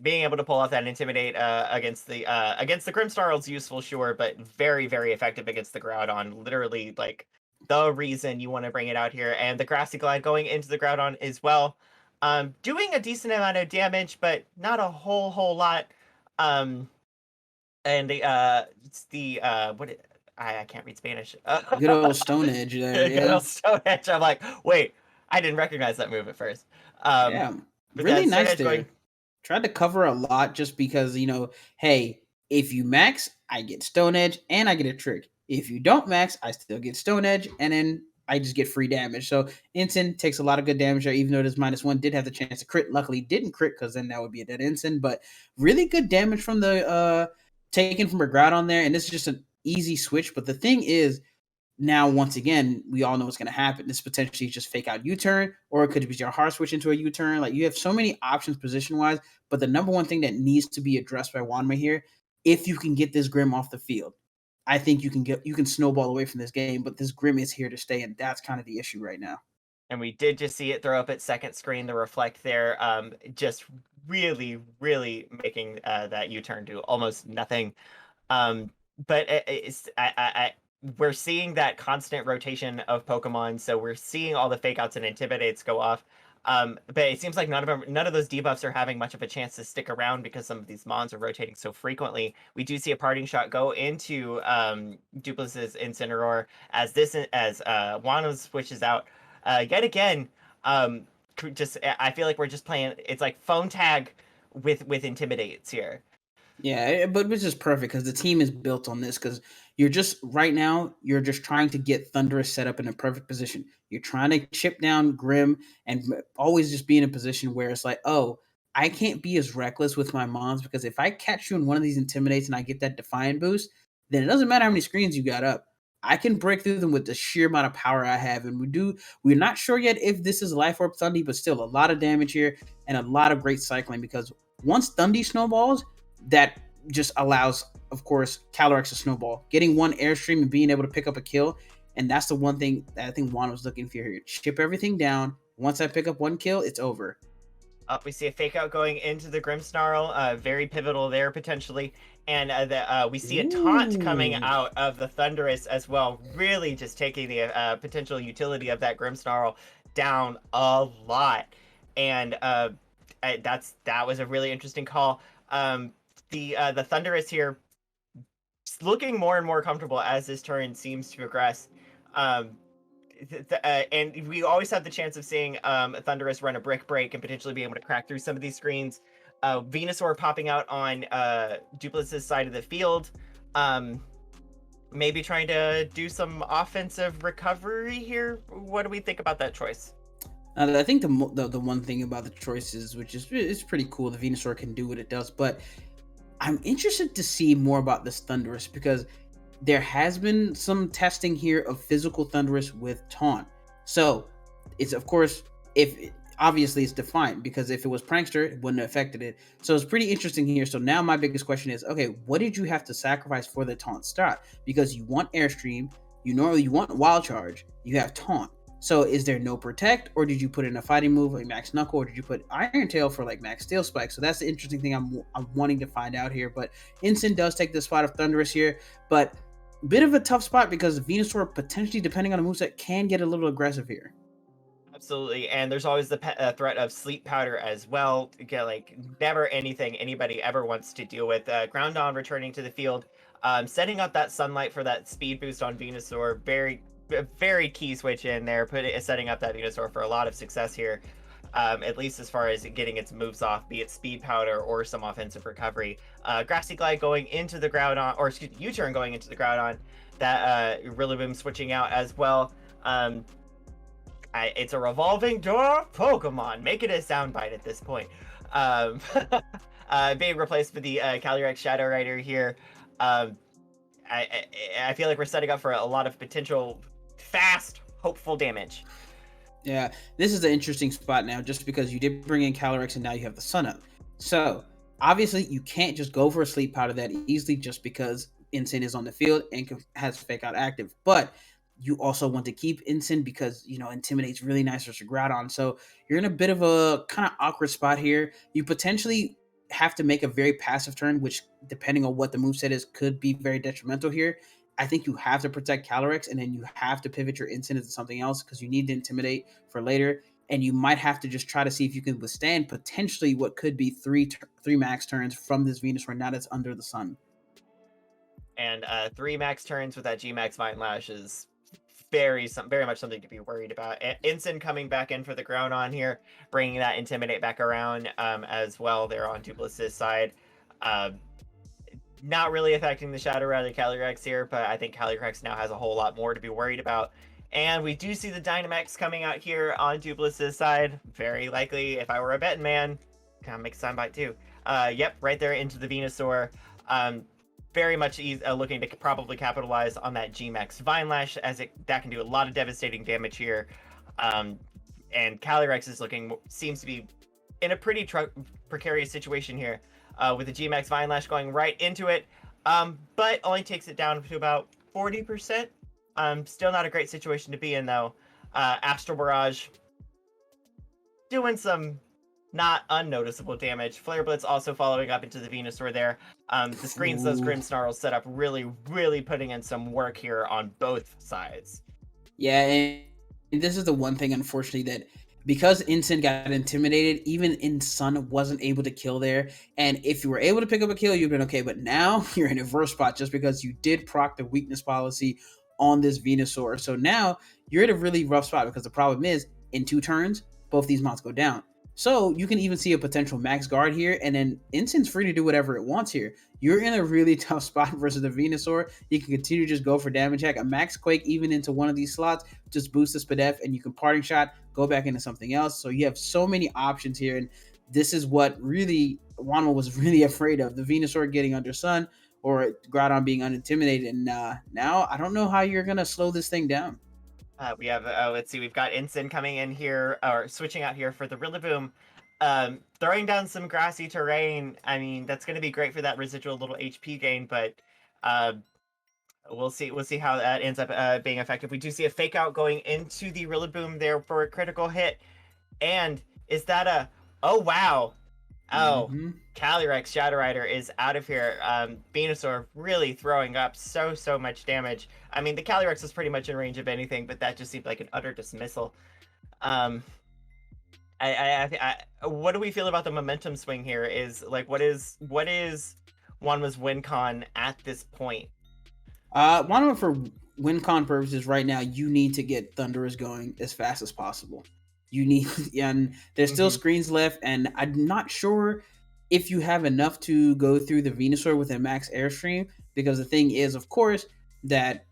being able to pull off that Intimidate against the Grimmsnarl is useful, sure, but very, very effective against the Groudon. Literally, like, the reason you want to bring it out here. And the Grassy Glide going into the Groudon as well. Doing a decent amount of damage, but not a whole lot. And I can't read Spanish. Good old Stone Edge there. Good old Stone Edge. I'm like, wait, I didn't recognize that move at first. Yeah, really nice there. Tried to cover a lot just because, hey, if you max, I get Stone Edge and I get a trick. If you don't max, I still get Stone Edge, and then I just get free damage. So Ensign takes a lot of good damage there, even though it is -1. Did have the chance to crit. Luckily, didn't crit because then that would be a dead Ensign. But really good damage from the taken from a Groudon there, and this is just an easy switch. But the thing is, now once again, we all know what's going to happen. This potentially just fake out U-turn, or it could be your hard switch into a U-turn. Like you have so many options position-wise. But the number one thing that needs to be addressed by Wanma here, if you can get this Grim off the field, I think you can snowball away from this game, but this Grim is here to stay, and that's kind of the issue right now. And we did just see it throw up at second screen, the reflect there, just really, really making that U-turn do almost nothing. But we're seeing that constant rotation of Pokemon, so we're seeing all the fake outs and Intimidates go off. But it seems like none of those debuffs are having much of a chance to stick around because some of these mons are rotating so frequently. We do see a parting shot go into Duplis's Incineroar as Wano switches out yet again. I feel like we're just playing. It's like phone tag with Intimidates here. Yeah, but which is perfect because the team is built on this because you're just trying to get Thundurus set up in a perfect position. You're trying to chip down Grim and always just be in a position where it's like, oh, I can't be as reckless with my mons because if I catch you in one of these Intimidates and I get that Defiant boost, then it doesn't matter how many screens you got up. I can break through them with the sheer amount of power I have. And we're not sure yet if this is Life Orb Thundy, but still a lot of damage here and a lot of great cycling because once Thundy snowballs, that just allows of course, Calyrex's snowball. Getting one airstream and being able to pick up a kill. And that's the one thing that I think Juan was looking for here. Chip everything down. Once I pick up one kill, it's over. We see a fake out going into the Grimmsnarl, very pivotal there potentially, and we see a taunt coming out of the Thunderous as well, really just taking the potential utility of that Grimmsnarl down a lot, and that was a really interesting call. The Thunderous here looking more and more comfortable as this turn seems to progress. And we always have the chance of seeing Thunderous run a brick break and potentially be able to crack through some of these screens. Venusaur popping out on Duplic's side of the field, maybe trying to do some offensive recovery here. What do we think about that choice? I think the one thing about the choices, which is it's pretty cool, the Venusaur can do what it does, but I'm interested to see more about this Thunderous because there has been some testing here of physical Thunderous with taunt. So it's, of course, obviously it's defined, because if it was Prankster, it wouldn't have affected it. So it's pretty interesting here. So now my biggest question is, okay, what did you have to sacrifice for the taunt start? Because you want Airstream, you want Wild Charge, you have taunt. So is there no protect, or did you put in a fighting move like Max Knuckle, or did you put Iron Tail for like Max Steel Spike? So that's the interesting thing I'm wanting to find out here. But Incin does take the spot of Thunderous here, but bit of a tough spot because Venusaur potentially, depending on the moveset, can get a little aggressive here. Absolutely, and there's always the threat of Sleep Powder as well. Like never anything anybody ever wants to deal with. Groundon returning to the field, setting up that Sunlight for that speed boost on Venusaur. Very key switch in there, setting up that Venusaur for a lot of success here. At least as far as getting its moves off, be it Speed Powder or some offensive recovery. Grassy Glide going into the Groudon, or excuse me, U-turn going into the Groudon. That Rillaboom switching out as well. It's a revolving door Pokemon. Make it a soundbite at this point. Being replaced with the Calyrex Shadow Rider here. I feel like we're setting up for a lot of potential fast, hopeful damage. Yeah, this is an interesting spot now, just because you did bring in Calyrex and now you have the Sun Up. So obviously you can't just go for a Sleep Powder that easily just because Incin is on the field and has Fake Out active. But you also want to keep Incin because, Intimidate's really nice versus Groudon. So you're in a bit of a kind of awkward spot here. You potentially have to make a very passive turn, which, depending on what the moveset is, could be very detrimental here. I think you have to protect Calyrex, and then you have to pivot your Incin into something else because you need to Intimidate for later. And you might have to just try to see if you can withstand potentially what could be three max turns from this Venusaur now that's under the sun. And 3 max turns with that G-Max Vine Lash is very much something to be worried about. Incin coming back in for the Groudon here, bringing that Intimidate back around as well there on Duplic's side. Not really affecting the Shadow Rider Calyrex here, but I think Calyrex now has a whole lot more to be worried about. And we do see the Dynamax coming out here on Duplic's side. Very likely, if I were a betting man, kind of make a soundbite too. Yep, right there into the Venusaur. Very much looking to probably capitalize on that G-Max Vine Lash, as that can do a lot of devastating damage here. And Calyrex seems to be in a pretty precarious situation here, with the G-Max Vine Lash going right into it, but only takes it down to about 40%. Still not a great situation to be in, though. Astral Barrage doing some not unnoticeable damage. Flare Blitz also following up into the Venusaur there. The screens those Grimmsnarls set up really putting in some work here on both sides. Yeah, and this is the one thing, unfortunately, that because Incin got intimidated, even Sun wasn't able to kill there. And if you were able to pick up a kill, you've been okay. But now you're in a worse spot just because you did proc the weakness policy on this Venusaur. So now you're in a really rough spot because the problem is, in 2 turns, both these mods go down. So you can even see a potential max guard here, and then Incin's free to do whatever it wants here. You're in a really tough spot versus the Venusaur. You can continue to just go for damage hack. A max Quake even into one of these slots, just boost the Spadef, and you can Parting Shot, go back into something else. So you have so many options here, and this is what really Wanma was really afraid of. The Venusaur getting under Sun, or Groudon being unintimidated, and now I don't know how you're going to slow this thing down. We have, let's see, we've got Ensign coming in here, or switching out here for the Rillaboom. Throwing down some grassy terrain. I mean, that's going to be great for that residual little HP gain, but we'll see. We'll see how that ends up being effective. We do see a fake out going into the Rillaboom there for a critical hit. And is that a... Oh, wow. Oh, Calyrex Shadow Rider is out of here. Venusaur really throwing up so much damage. I mean, the Calyrex is pretty much in range of anything, but that just seemed like an utter dismissal. What do we feel about the momentum swing here? Is like, what is Wanma's win con at this point? Wanma, for win con purposes right now, you need to get Thundurus going as fast as possible. You need, and there's still screens left, and I'm not sure if you have enough to go through the Venusaur with a max airstream, because the thing is, of course, that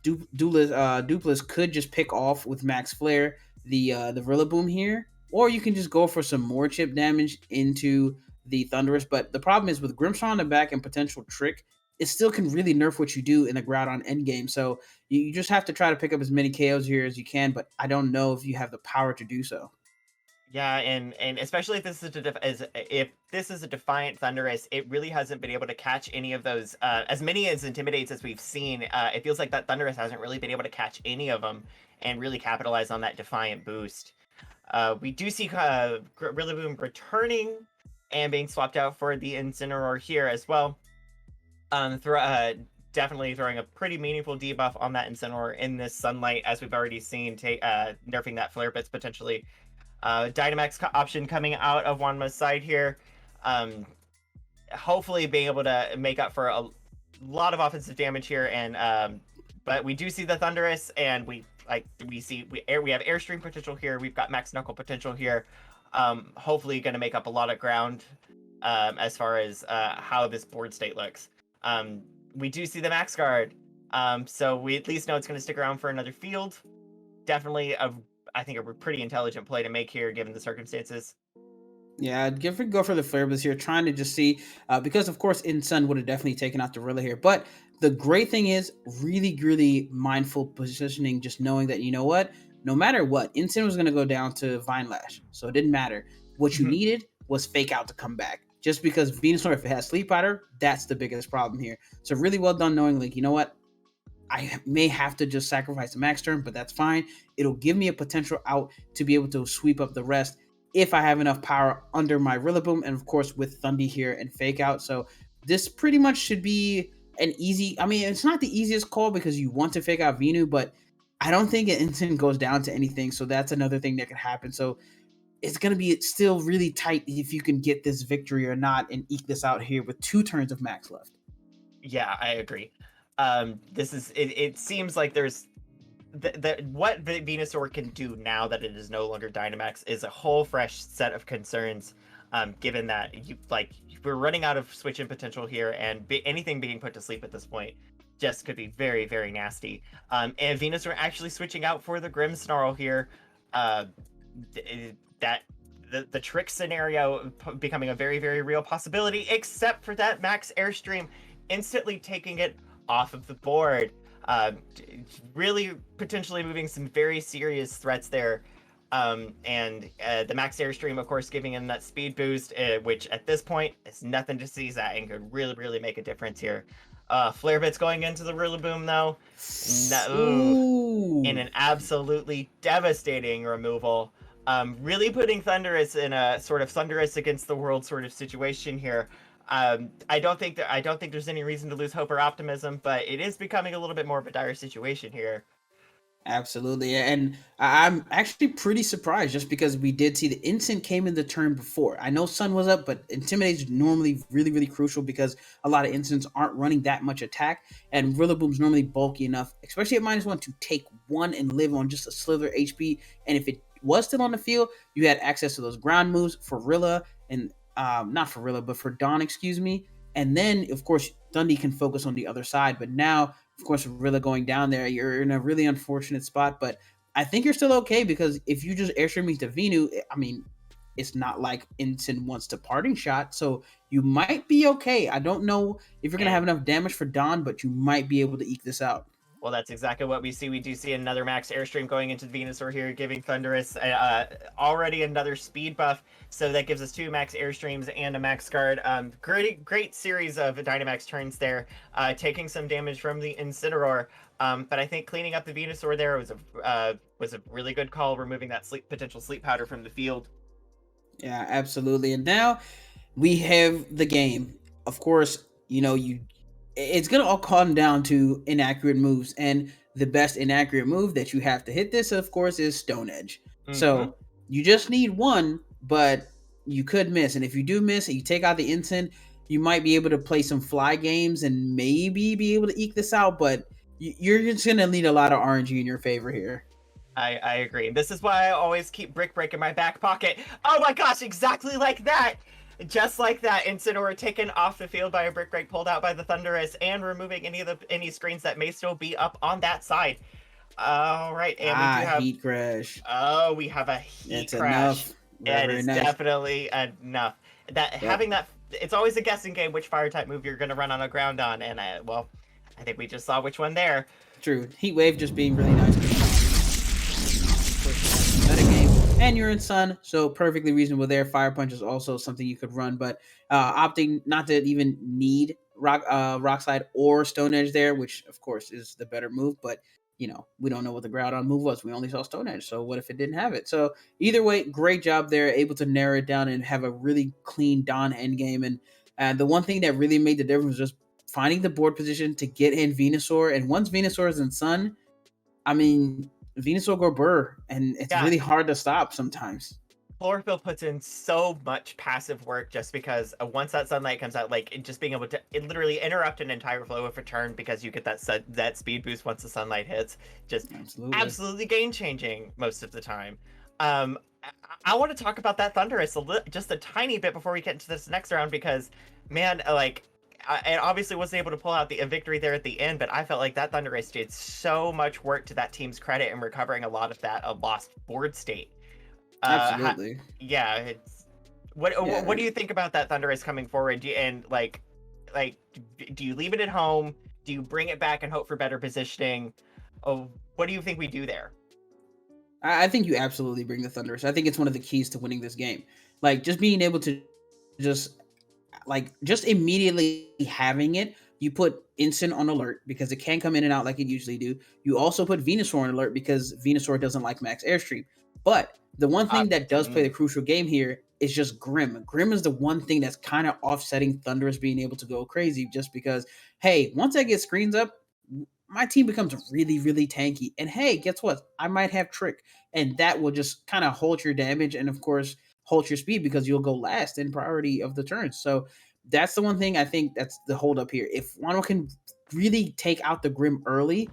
Dupless could just pick off with max flare the Rillaboom here, or you can just go for some more chip damage into the Thundurus. But the problem is with Grimmshaw on the back and potential Trick, it still can really nerf what you do in the Groudon endgame. So you just have to try to pick up as many KOs here as you can, but I don't know if you have the power to do so. Yeah, and especially if this is a Defiant Thundurus, it really hasn't been able to catch any of those, as many as Intimidates as we've seen. It feels like that Thundurus hasn't really been able to catch any of them and really capitalize on that Defiant boost. We do see Rillaboom returning and being swapped out for the Incineroar here as well. Definitely throwing a pretty meaningful debuff on that Incineroar in this sunlight, as we've already seen, nerfing that Flare Blitz potentially. Dynamax option coming out of Wanma's side here. Hopefully being able to make up for a lot of offensive damage here, and but we do see the Thundurus, and we have Airstream potential here. We've got Max Knuckle potential here. Hopefully going to make up a lot of ground as far as how this board state looks. We do see the Max Guard, so we at least know it's going to stick around for another field. Definitely, I think, a pretty intelligent play to make here, given the circumstances. Yeah, I'd go for the Flare Blitz here, trying to just see, because of course Sun would have definitely taken out the Rilla here. But the great thing is really mindful positioning, just knowing that, you know what, no matter what, Incin was going to go down to Vine Lash, so it didn't matter. What you needed was Fake Out to come back. Just because Venusaur, if it has Sleep Powder, that's the biggest problem here. So really well done knowing, like, you know what, I may have to just sacrifice a max turn, but that's fine. It'll give me a potential out to be able to sweep up the rest if I have enough power under my Rillaboom, and of course with Thundy here and Fake Out. So this pretty much should be an easy, I mean, it's not the easiest call because you want to Fake Out Venu, but I don't think an instant goes down to anything. So that's another thing that could happen. So it's going to be still really tight if you can get this victory or not and eke this out here with 2 turns of max left. Yeah, I agree. This is it seems like there's what Venusaur can do now that it is no longer Dynamax is a whole fresh set of concerns, given that we're running out of switch in potential here, and anything being put to sleep at this point just could be very nasty. And Venusaur actually switching out for the Grimmsnarl here, that the trick scenario becoming a very real possibility, except for that max airstream instantly taking it off of the board. Really potentially moving some very serious threats there. And the max airstream, of course, giving him that speed boost, which at this point is nothing to seize at and could really make a difference here. Flare Blitz going into the Rillaboom though, in an absolutely devastating removal. Really putting Thundurus in a sort of Thundurus against the world sort of situation here. I don't think there's any reason to lose hope or optimism, but it is becoming a little bit more of a dire situation here. Absolutely, and I'm actually pretty surprised just because we did see the Instant came in the turn before. I know Sun was up, but Intimidate is normally really crucial because a lot of Instants aren't running that much attack, and Rillaboom's normally bulky enough, especially at -1, to take 1 and live on just a slither HP. And if it was still on the field, you had access to those ground moves for Rilla and not for Rilla, but for Dawn, excuse me. And then, of course, Dundee can focus on the other side. But now, of course, Rilla going down there, you're in a really unfortunate spot. But I think you're still okay because if you just airstream me to Venu, I mean, it's not like Instant wants to parting shot. So you might be okay. I don't know if you're going to have enough damage for Dawn, but you might be able to eke this out. Well, that's exactly what we see. We do see another max airstream going into Venusaur here, giving Thundurus already another speed buff. So that gives us 2 max airstreams and a max guard. Great series of Dynamax turns there, taking some damage from the Incineroar. But I think cleaning up the Venusaur there was a really good call, removing that potential sleep powder from the field. Yeah, absolutely. And now we have the game. Of course, it's gonna all come down to inaccurate moves, and the best inaccurate move that you have to hit this, of course, is Stone Edge. So you just need one, but you could miss, and if you do miss and you take out the Ensign, you might be able to play some fly games and maybe be able to eke this out, but you're just gonna need a lot of RNG in your favor here. I agree. This is why I always keep Brick Break in my back pocket. Oh my gosh, exactly like that! Just like that, Incineroar taken off the field by a Brick Break, pulled out by the Thundurus, and removing any screens that may still be up on that side. All right, and we do have Heat Crash. Oh, we have a Heat Crash. It is definitely enough. Having that, it's always a guessing game which fire type move you're going to run on a ground on, and I think we just saw which one there. True. Heat Wave just being really nice. Meta game, and you're in Sun, so perfectly reasonable there. Fire Punch is also something you could run, but opting not to even need Rock Slide or Stone Edge there, which of course is the better move, but we don't know what the Groudon move was. We only saw Stone Edge, so what if it didn't have it? So either way, great job there, able to narrow it down and have a really clean Dawn endgame. And the one thing that really made the difference was just finding the board position to get in Venusaur, and once Venusaur is in Sun, I mean, Venusaur go burr, and it's really hard to stop sometimes. Chlorophyll puts in so much passive work just because once that sunlight comes out, like just being able to literally interrupt an entire flow of a turn because you get that speed boost once the sunlight hits, just absolutely game changing most of the time. I want to talk about that Thundurus just a tiny bit before we get into this next round because, man, I obviously wasn't able to pull out a victory there at the end, but I felt like that Thundurus did so much work to that team's credit in recovering a lot of that lost board state. Absolutely. What do you think about that Thundurus coming forward? Do you leave it at home? Do you bring it back and hope for better positioning? Oh, what do you think we do there? I think you absolutely bring the Thundurus. I think it's one of the keys to winning this game. Like just being able to just immediately having it, you put Ensign on alert because it can come in and out like it usually do. You also put Venusaur on alert because Venusaur doesn't like max airstream. But the one thing that does play the crucial game here is just Grim. Grim is the one thing that's kind of offsetting Thundurus being able to go crazy just because, hey, once I get screens up, my team becomes really, really tanky. And hey, guess what? I might have Trick. And that will just kind of hold your damage and, of course, hold your speed because you'll go last in priority of the turns. So that's the one thing I think that's the hold up here. If Wano can really take out the Grim early,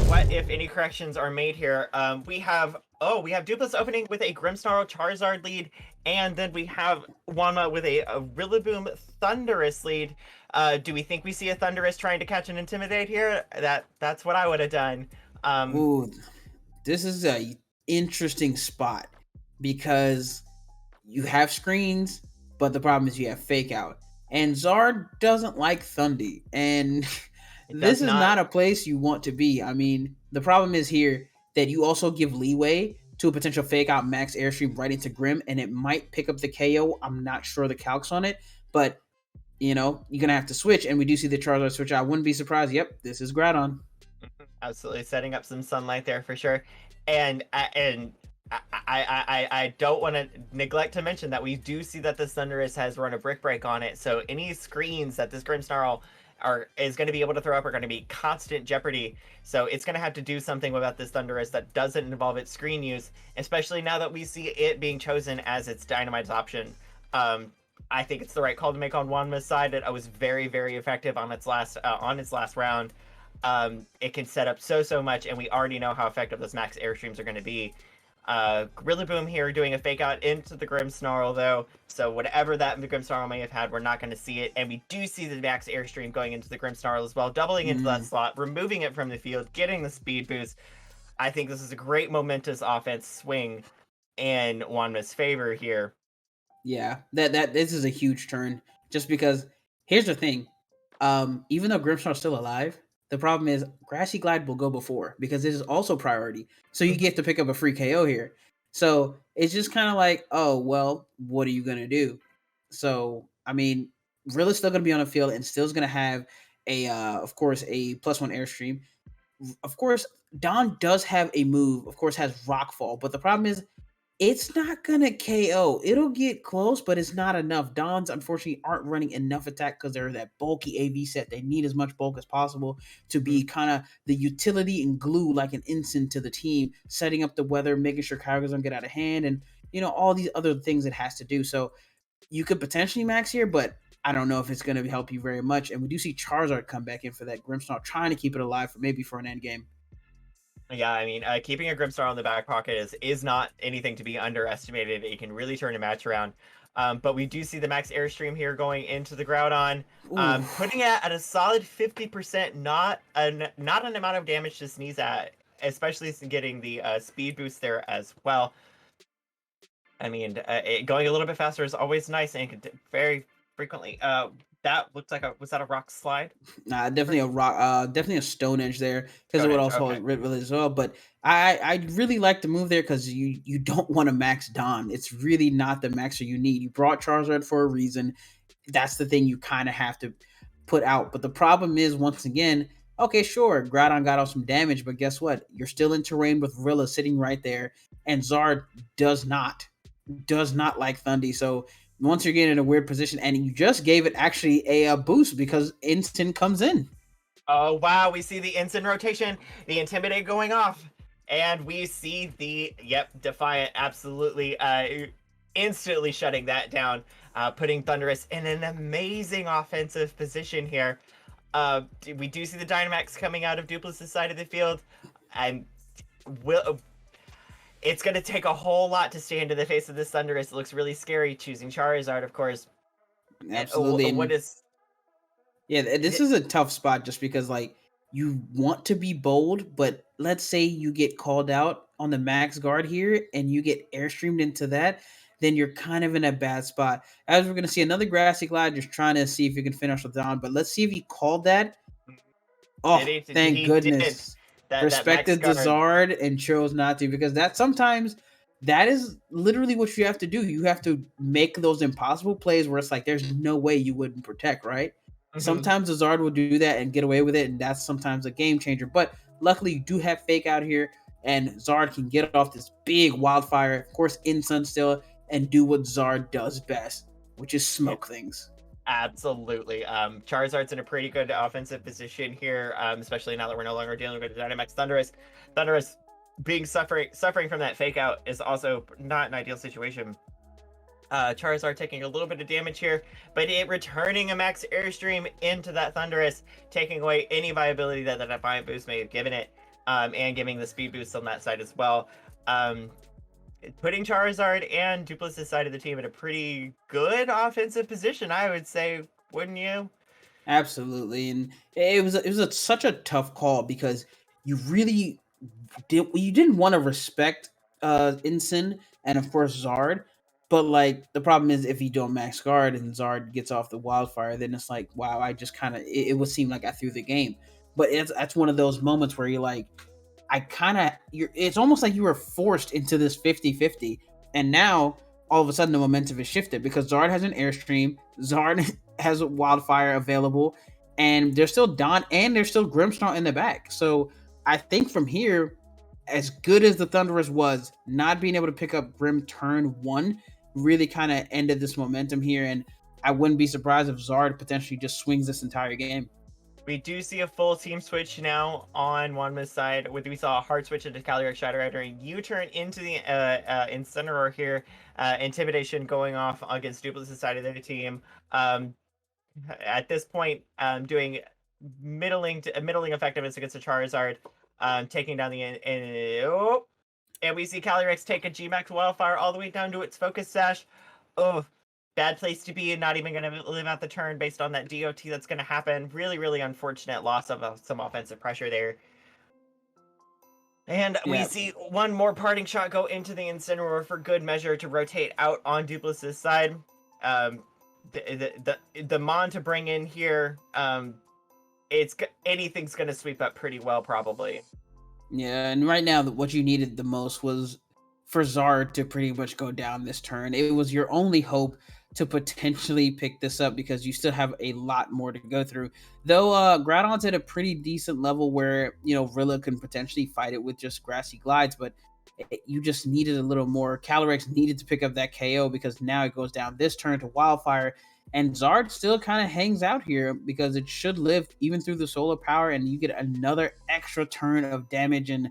what if any corrections are made here? We have Duplis opening with a Grimmsnarl Charizard lead, and then we have Wanma with a Rillaboom Thundurus lead. Do we think we see a Thundurus trying to catch and intimidate here? That's what I would have done. This is a interesting spot because you have screens, but the problem is you have fake out. And Zard doesn't like Thundy, and this is not a place you want to be. I mean, the problem is here that you also give leeway to a potential fake out max airstream right into Grim, and it might pick up the KO. I'm not sure the calcs on it, but you're gonna have to switch, and we do see the Charizard switch out. Wouldn't be surprised. Yep, this is Groudon. Absolutely setting up some sunlight there for sure, and I don't want to neglect to mention that we do see that this Thundurus has run a Brick Break on it, so any screens that this Grimmsnarl is going to be able to throw up are going to be constant jeopardy. So it's going to have to do something about this Thundurus that doesn't involve its screen use, especially now that we see it being chosen as its Dynamite's option. I think it's the right call to make on Wanma's side. It was very, very effective on its last round. It can set up so much, and we already know how effective those max airstreams are going to be. Rillaboom here doing a fake out into the Grimmsnarl though, so whatever that the Grimmsnarl may have had, we're not going to see it, and we do see the max airstream going into the Grimmsnarl as well, doubling into that slot, removing it from the field, getting the speed boost. I think this is a great momentous offense swing in Wanma's favor here. Yeah, that this is a huge turn, just because here's the thing. Even though Grimmsnarl's still alive, the problem is Grassy Glide will go before because it is also priority. So you get to pick up a free KO here. So it's just kind of like, oh, well, what are you going to do? So, I mean, Rilla's still going to be on the field and still's going to have of course, a +1 airstream. Of course, Don does have a move, of course, has Rockfall, but the problem is it's not gonna KO. It'll get close, but it's not enough. Dons, unfortunately, aren't running enough attack because they're that bulky AV set. They need as much bulk as possible to be kind of the utility and glue, like an ensign to the team, setting up the weather, making sure Kyogres don't get out of hand, and all these other things it has to do. So you could potentially max here, but I don't know if it's going to help you very much. And we do see Charizard come back in for that Grimmsnarl, trying to keep it alive for an end game. Yeah, I mean, keeping a Grimmsnarl in the back pocket is not anything to be underestimated. It can really turn a match around. But we do see the max airstream here going into the Groudon, putting it at a solid 50%. Not an amount of damage to sneeze at, especially getting the speed boost there as well. I mean, going a little bit faster is always nice, and can very frequently. That looks like was that a rock slide? Nah, definitely a rock, definitely a Stone Edge there because it would also hold Rit as well. But I really like the move there because you don't want to max Don. It's really not the maxer you need. You brought Charizard for a reason. That's the thing you kind of have to put out. But the problem is, once again, okay, sure, Groudon got off some damage, but guess what? You're still in terrain with Rilla sitting right there, and Zard does not like Thundy. So once you're getting in a weird position, and you just gave it actually a boost because Instant comes in. Oh, wow. We see the Instant rotation, the Intimidate going off, and we see the, Defiant absolutely instantly shutting that down, putting Thundurus in an amazing offensive position here. We do see the Dynamax coming out of Duplic's side of the field, and it's going to take a whole lot to stay into the face of this Thundurus. It looks really scary, choosing Charizard, of course. Absolutely. This is a tough spot just because, like, you want to be bold, but let's say you get called out on the max guard here and you get airstreamed into that, then you're kind of in a bad spot. As we're going to see another Grassy Glide, just trying to see if you can finish with Don, but let's see if he called that. Oh, thank goodness. Respected the Zard and chose not to, because that is literally what you have to do. You have to make those impossible plays where it's like there's no way you wouldn't protect, right? Mm-hmm. Sometimes the Zard will do that and get away with it, and that's sometimes a game changer. But luckily, you do have Fake out here, and Zard can get off this big wildfire, of course, in Sun still, and do what Zard does best, which is smoke things. Absolutely. Charizard's in a pretty good offensive position here, especially now that we're no longer dealing with Dynamax Thundurus. Thundurus being suffering from that fake out is also not an ideal situation. Charizard taking a little bit of damage here, but it returning a max airstream into that Thundurus, taking away any viability that the Defiant boost may have given it, and giving the speed boost on that side as well. Putting Charizard and Duplic's side of the team in a pretty good offensive position, I would say, wouldn't you? Absolutely, and it was such a tough call because you really didn't want to respect Ensign and of course Zard, but like the problem is if you don't max guard and Zard gets off the wildfire, then it's like, wow, I just kind of it would seem like I threw the game. But that's one of those moments where you're like, it's almost like you were forced into this 50-50, and now all of a sudden the momentum is shifted because Zard has an airstream, Zard has a wildfire available, and there's still Don and there's still Grimmsnarl in the back. So I think from here, as good as the Thundurus was, not being able to pick up Grim turn 1 really kind of ended this momentum here, and I wouldn't be surprised if Zard potentially just swings this entire game. We do see a full team switch now on Wanma's side. We saw a hard switch into Calyrex Shadow Rider, a U-turn into the Incineroar here. Intimidation going off against Duplic's side of the team. At this point, doing middling effectiveness against the Charizard, taking down the and we see Calyrex take a G-Max Wildfire all the way down to its Focus Sash. Oh, bad place to be, and not even going to live out the turn based on that DOT that's going to happen. Really, really unfortunate loss of some offensive pressure there. And we see one more parting shot go into the Incineroar for good measure to rotate out on Duplic's side. the Mon to bring in here, anything's gonna sweep up pretty well probably. Yeah, and right now what you needed the most was for Zard to pretty much go down this turn. It was your only hope to potentially pick this up because you still have a lot more to go through. Though Groudon's at a pretty decent level where, you know, Rilla can potentially fight it with just Grassy Glides, but you just needed a little more. Calyrex needed to pick up that KO because now it goes down this turn to Wildfire. And Zard still kind of hangs out here because it should live even through the solar power, and you get another extra turn of damage. And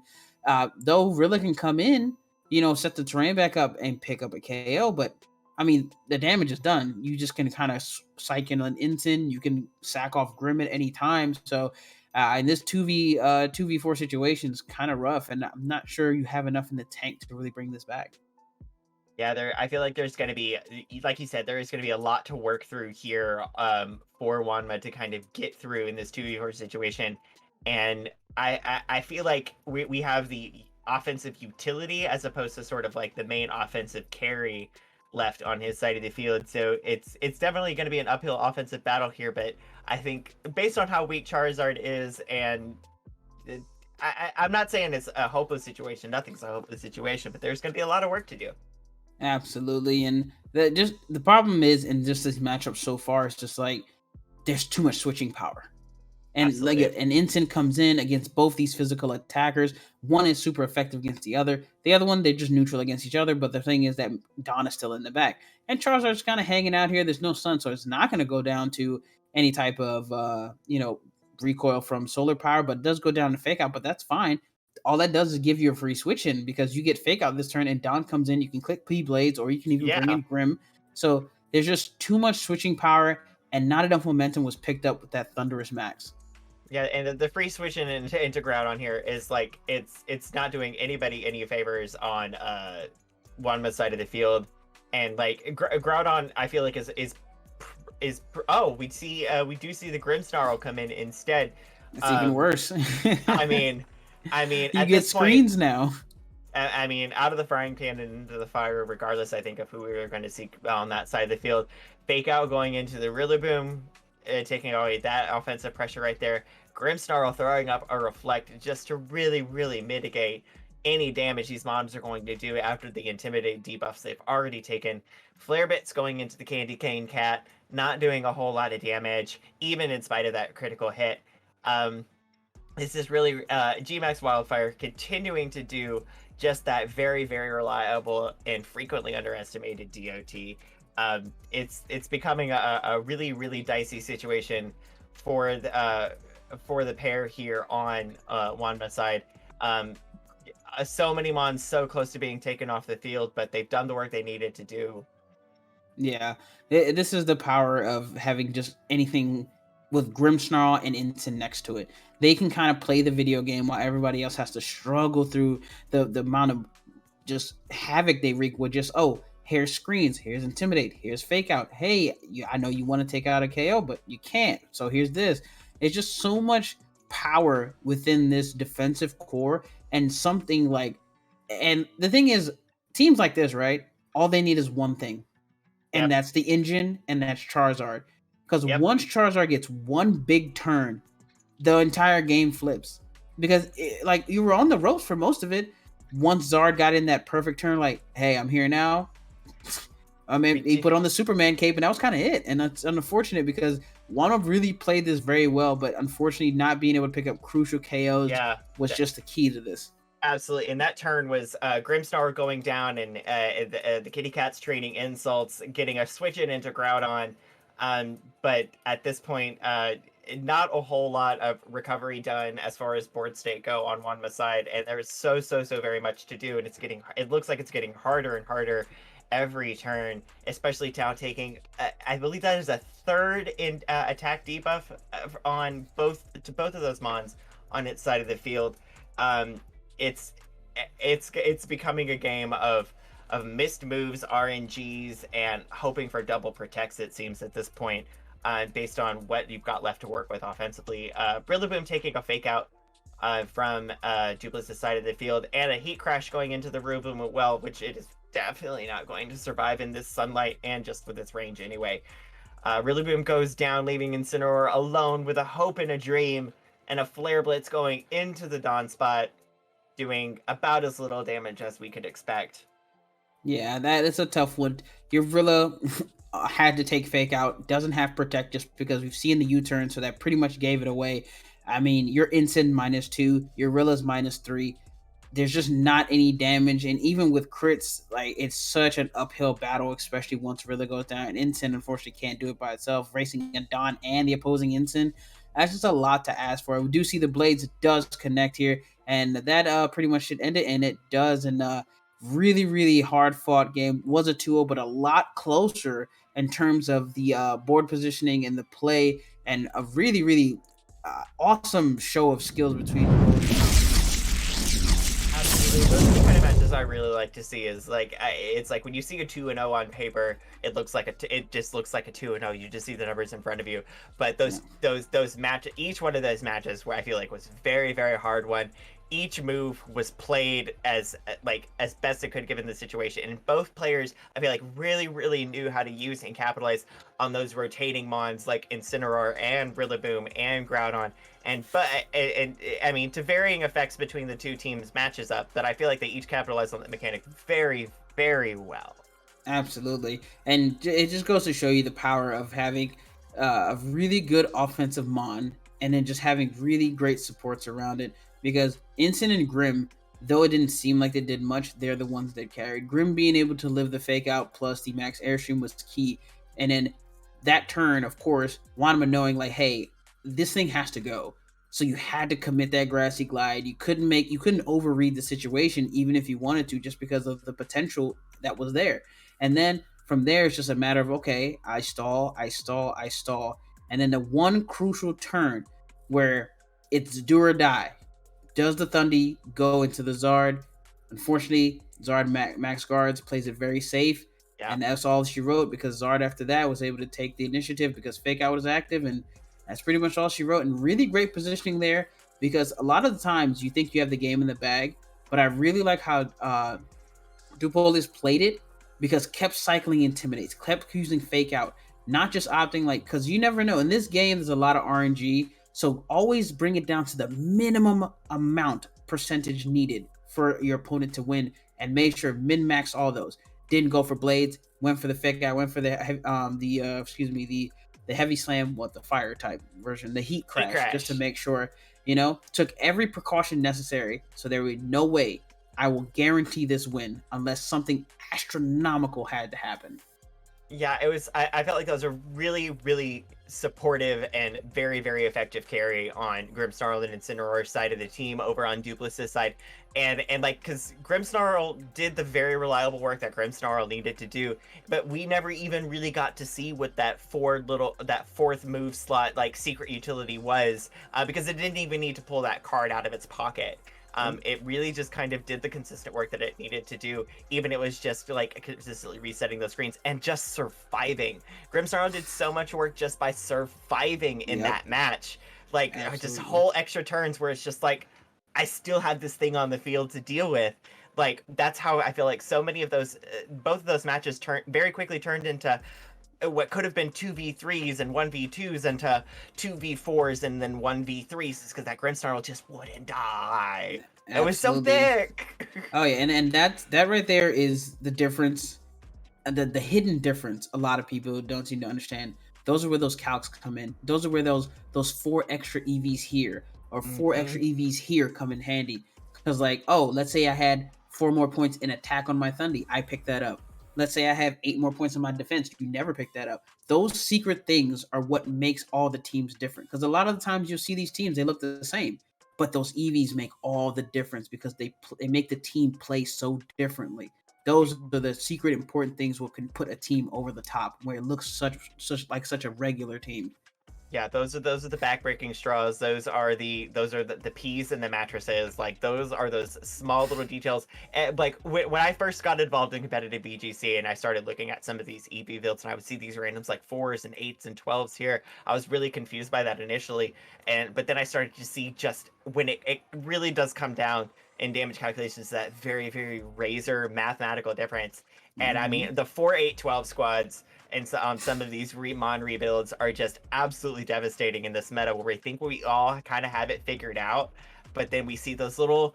though Rilla can come in, you know, set the terrain back up and pick up a KO, but I mean, the damage is done. You just can kind of psych in an Ensign. You can sack off Grim at any time. So in this 2v4 situation is kind of rough, and I'm not sure you have enough in the tank to really bring this back. Yeah, I feel like there's going to be, like you said, there is going to be a lot to work through here for Wanma to kind of get through in this 2v4 situation. And I feel like we have the offensive utility as opposed to sort of like the main offensive carry left on his side of the field. So it's definitely going to be an uphill offensive battle here. But I think based on how weak Charizard is, and I'm not saying it's a hopeless situation. Nothing's a hopeless situation, but there's going to be a lot of work to do. Absolutely. And the problem is in just this matchup so far, it's just like there's too much switching power. And Absolutely. like an Ensign comes in against both these physical attackers. One is super effective against the other. The other one, they're just neutral against each other. But the thing is that Dawn is still in the back. And Charizard's kind of hanging out here. There's no sun, so it's not going to go down to any type of, recoil from solar power. But it does go down to Fake Out, but that's fine. All that does is give you a free switch in because you get Fake Out this turn and Dawn comes in. You can click P-Blades or you can even bring in Grim. So there's just too much switching power and not enough momentum was picked up with that Thunderous Max. Yeah, and the free switching into Groudon here is like it's not doing anybody any favors on Wanma's side of the field, and like Groudon, I feel like is we do see the Grimmsnarl come in instead. It's even worse. I mean, you get screens now. I mean, out of the frying pan and into the fire, regardless, I think, of who we were going to see on that side of the field. Fake Out going into the Rillaboom, taking away that offensive pressure right there. Grimmsnarl throwing up a Reflect just to really, really mitigate any damage these mobs are going to do after the Intimidate debuffs they've already taken. Flare Bits going into the Candy Cane Cat, not doing a whole lot of damage, even in spite of that critical hit. This is really G-Max Wildfire continuing to do just that very, very reliable and frequently underestimated DOT. It's becoming a really, really dicey situation for the pair here on Wanma's side. So many Mons so close to being taken off the field, but they've done the work they needed to do. Yeah, this is the power of having just anything with Grimmsnarl and Ensign next to it. They can kind of play the video game while everybody else has to struggle through the amount of just havoc they wreak with just, here's screens, here's Intimidate, here's Fake Out. Hey, I know you want to take out a KO, but you can't. So here's this. It's just so much power within this defensive core and something like, and the thing is, teams like this, right? All they need is one thing, and that's the engine, and that's Charizard. Because once Charizard gets one big turn, the entire game flips. Because you were on the ropes for most of it. Once Zard got in that perfect turn, like, hey, I'm here now. I mean, he put on the Superman cape, and that was kind of it. And it's unfortunate because Wanma really played this very well, but unfortunately, not being able to pick up crucial KOs was just the key to this. Absolutely, and that turn was Grimmsnarl going down, and the Kitty Cat's training insults, getting a switch into Groudon. But at this point, not a whole lot of recovery done as far as board state go on Wanma's side, and there's so very much to do, and it looks like it's getting harder and harder every turn, especially now taking I believe that is a third in attack debuff on both of those mons on its side of the field. It's becoming a game of missed moves, RNGs, and hoping for double protects, it seems, at this point, based on what you've got left to work with offensively. Rillaboom taking a Fake Out from Duplic's side of the field, and a Heat Crash going into the Rillaboom as well, which it is definitely not going to survive in this sunlight and just with its range anyway. Rillaboom goes down, leaving Incineroar alone with a hope and a dream, and a Flare Blitz going into the Dawn spot, doing about as little damage as we could expect. Yeah, that is a tough one. Your Rilla had to take Fake Out, doesn't have Protect just because we've seen the U-turn, so that pretty much gave it away. I mean, your Incin -2, your Rilla's -3. There's just not any damage, and even with crits, like, it's such an uphill battle, especially once Rilla goes down. And Incin unfortunately can't do it by itself, racing a Dawn and the opposing Incin. That's just a lot to ask for. We do see the blades does connect here, and that pretty much should end it, and it does. And really, really hard fought game. Was a 2-0, but a lot closer in terms of the board positioning and the play, and a really, really awesome show of skills between both. Absolutely. Those are the kind of matches I really like to see. Is like it's like when you see a 2-0 on paper, it looks like it just looks like a 2-0. You just see the numbers in front of you. But those matches, each one of those matches, where I feel like was very, very hard one. Each move was played as best it could given the situation, and both players I feel like really, really knew how to use and capitalize on those rotating mons like Incineroar and Rillaboom and Groudon. And I mean, to varying effects between the two teams matches up, that I feel like they each capitalized on that mechanic very, very well. Absolutely. And it just goes to show you the power of having a really good offensive mon, and then just having really great supports around it. Because Incin and Grim, though it didn't seem like they did much, they're the ones that carried. Grim being able to live the Fake Out plus the max airstream was key. And then that turn, of course, Wanma knowing like, hey, this thing has to go. So you had to commit that Grassy Glide. You couldn't overread the situation even if you wanted to, just because of the potential that was there. And then from there, it's just a matter of, okay, I stall. And then the one crucial turn where it's do or die. Does the Thundy go into the Zard? Unfortunately, Zard max guards, plays it very safe. Yeah. And that's all she wrote, because Zard after that was able to take the initiative because Fake Out was active, and that's pretty much all she wrote. And really great positioning there, because a lot of the times you think you have the game in the bag, but I really like how Dupolis played it, because kept cycling Intimidates, kept using Fake Out, not just opting like, because you never know. In this game, there's a lot of RNG, so always bring it down to the minimum amount percentage needed for your opponent to win, and make sure min-max all those. Didn't go for blades, went for the Fake Out, went for the heavy slam, the fire type version, the heat crash, just to make sure, took every precaution necessary. So there was no way I will guarantee this win unless something astronomical had to happen. Yeah, it was. I felt like that was a really, really supportive and very, very effective carry on Grimmsnarl and Incineroar's side of the team over on Duplic's side, and like, because Grimmsnarl did the very reliable work that Grimmsnarl needed to do, but we never even really got to see what that fourth move slot like secret utility was, because it didn't even need to pull that card out of its pocket. It really just kind of did the consistent work that it needed to do, even it was just like consistently resetting those screens and just surviving. Grimmsnarl did so much work just by surviving in that match. Like, just whole extra turns where it's just like, I still have this thing on the field to deal with. Like, that's how I feel like so many of those, both of those matches very quickly turned into what could have been 2v3s and 1v2s into 2v4s and then 1v3s, because that Grimmsnarl just wouldn't die. Absolutely. It was so thick. Oh yeah, and that right there is the difference, the hidden difference a lot of people don't seem to understand. Those are where those calcs come in. Those are where those 4 extra EVs here or 4 extra EVs here come in handy. Because like, oh, let's say I had 4 more points in attack on my Thundy, I picked that up. Let's say I have 8 more points in my defense, you never pick that up. Those secret things are what makes all the teams different. Because a lot of the times you'll see these teams, they look the same, but those EVs make all the difference because they make the team play so differently. Those are the secret important things what can put a team over the top, where it looks such a regular team. Yeah, those are the backbreaking straws. Those are the peas in the mattresses. Like, those are those small little details. And like when I first got involved in competitive VGC and I started looking at some of these EV builds, and I would see these randoms like 4s and 8s and 12s here, I was really confused by that initially. But then I started to see just when it really does come down in damage calculations, that very, very razor mathematical difference. And I Mm-hmm. mean, the 4-8-12 squads and so, some of these Mon rebuilds are just absolutely devastating in this meta, where we think we all kind of have it figured out, but then we see those little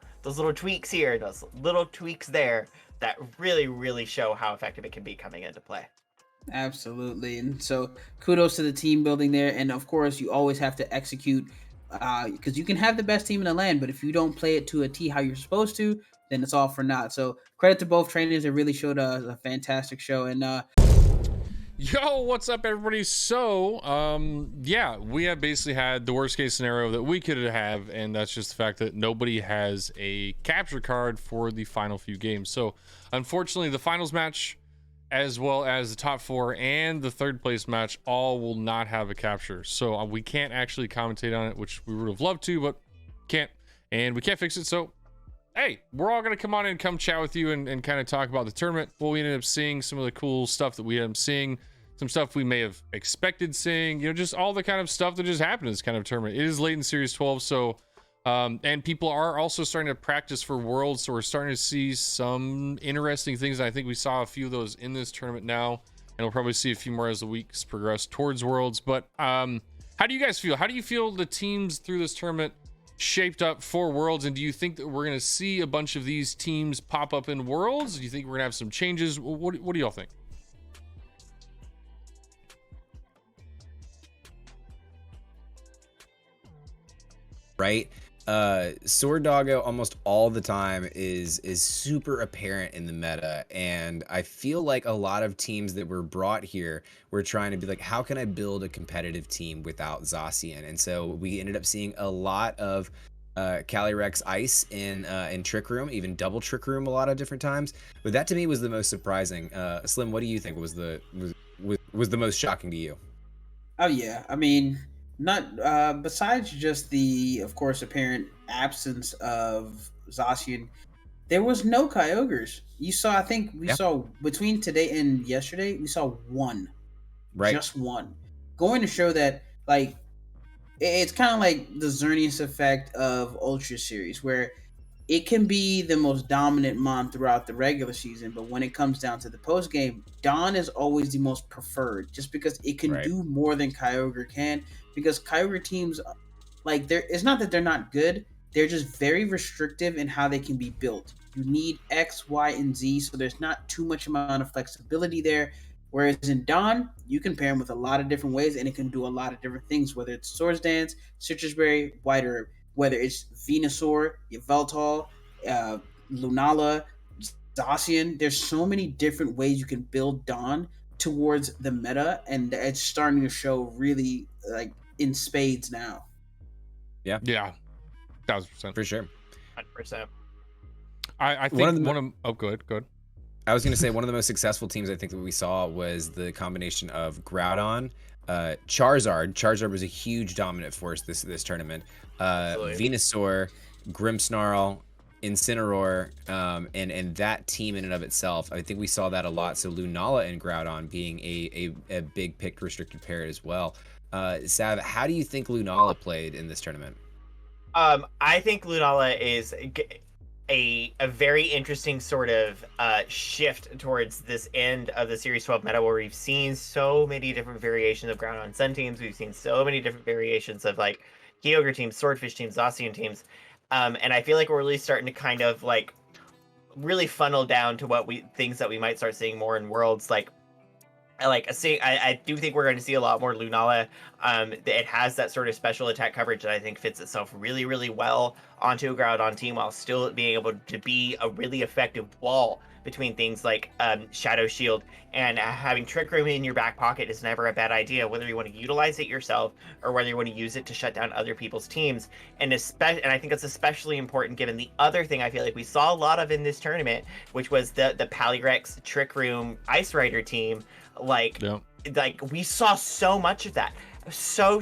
tweaks here, those little tweaks there, that really, really show how effective it can be coming into play. Absolutely. And so kudos to the team building there. And of course, you always have to execute, because you can have the best team in the land, but if you don't play it to a T how you're supposed to, then it's all for naught. So credit to both trainers. They really showed a fantastic show. And Yo, what's up, everybody? So, yeah, we have basically had the worst case scenario that we could have, and that's just the fact that nobody has a capture card for the final few games. So, unfortunately, the finals match, as well as the top 4 and the 3rd place match, all will not have a capture. So, we can't actually commentate on it, which we would have loved to, but can't, and we can't fix it. So, hey, we're all going to come on and come chat with you and kind of talk about the tournament, what we ended up seeing, some of the cool stuff that we ended up seeing, some stuff we may have expected seeing, you know, just all the kind of stuff that just happened in this kind of tournament. It is late in Series 12, so, and people are also starting to practice for Worlds, so we're starting to see some interesting things. I think we saw a few of those in this tournament now, and we'll probably see a few more as the weeks progress towards Worlds. But how do you guys feel? How do you feel the teams through this tournament shaped up for Worlds, and do you think that we're going to see a bunch of these teams pop up in Worlds? Do you think we're going to have some changes? What do y'all think? Right? Sword Doggo almost all the time is super apparent in the meta, and I feel like a lot of teams that were brought here were trying to be like, how can I build a competitive team without Zacian? And so we ended up seeing a lot of Calyrex Ice in Trick Room, even double Trick Room a lot of different times. But that to me was the most surprising. Slim, what do you think was the most shocking to you? oh yeah, I mean, not besides just the, of course, apparent absence of Zacian, there was no Kyogres. You saw, I think we saw between today and yesterday, we saw one, Right? just one, going to show that like it's kind of like the Xerneas effect of Ultra Series, where it can be the most dominant mon throughout the regular season, but when it comes down to the post game, Dawn is always the most preferred, just because it can do more than Kyogre can. Because Kyogre teams, like, it's not that they're not good, they're just very restrictive in how they can be built. You need X, Y, and Z, so there's not too much amount of flexibility there. Whereas in Dawn, you can pair them with a lot of different ways, and it can do a lot of different things, whether it's Swords Dance, Citrus Berry, White Herb, whether it's Venusaur, Yveltal, Lunala, Zacian. There's so many different ways you can build Dawn towards the meta, and it's starting to show really, like, in spades now. Yeah, 1000% For sure. 100%. I think go ahead. I was going to say one of the most successful teams I think that we saw was the combination of Groudon, Charizard. Charizard was a huge dominant force this tournament. Venusaur, Grimmsnarl, Incineroar, and that team in and of itself, I think we saw that a lot. So Lunala and Groudon being a big picked restricted pair as well. Sav, how do you think Lunala played in this tournament? I think Lunala is a very interesting sort of shift towards this end of the Series 12 meta, where we've seen so many different variations of Ground on Sun teams. We've seen so many different variations of like Kyogre teams, Swordfish teams, Zacian teams. And I feel like we're really starting to kind of like really funnel down to things that we might start seeing more in Worlds. I do think we're going to see a lot more Lunala. It has that sort of special attack coverage that I think fits itself really, really well onto a Groudon team, while still being able to be a really effective wall between things like Shadow Shield. And having Trick Room in your back pocket is never a bad idea, whether you want to utilize it yourself or whether you want to use it to shut down other people's teams. And I think it's especially important given the other thing I feel like we saw a lot of in this tournament, which was the Calyrex Trick Room Ice Rider team. Like we saw so much of that. So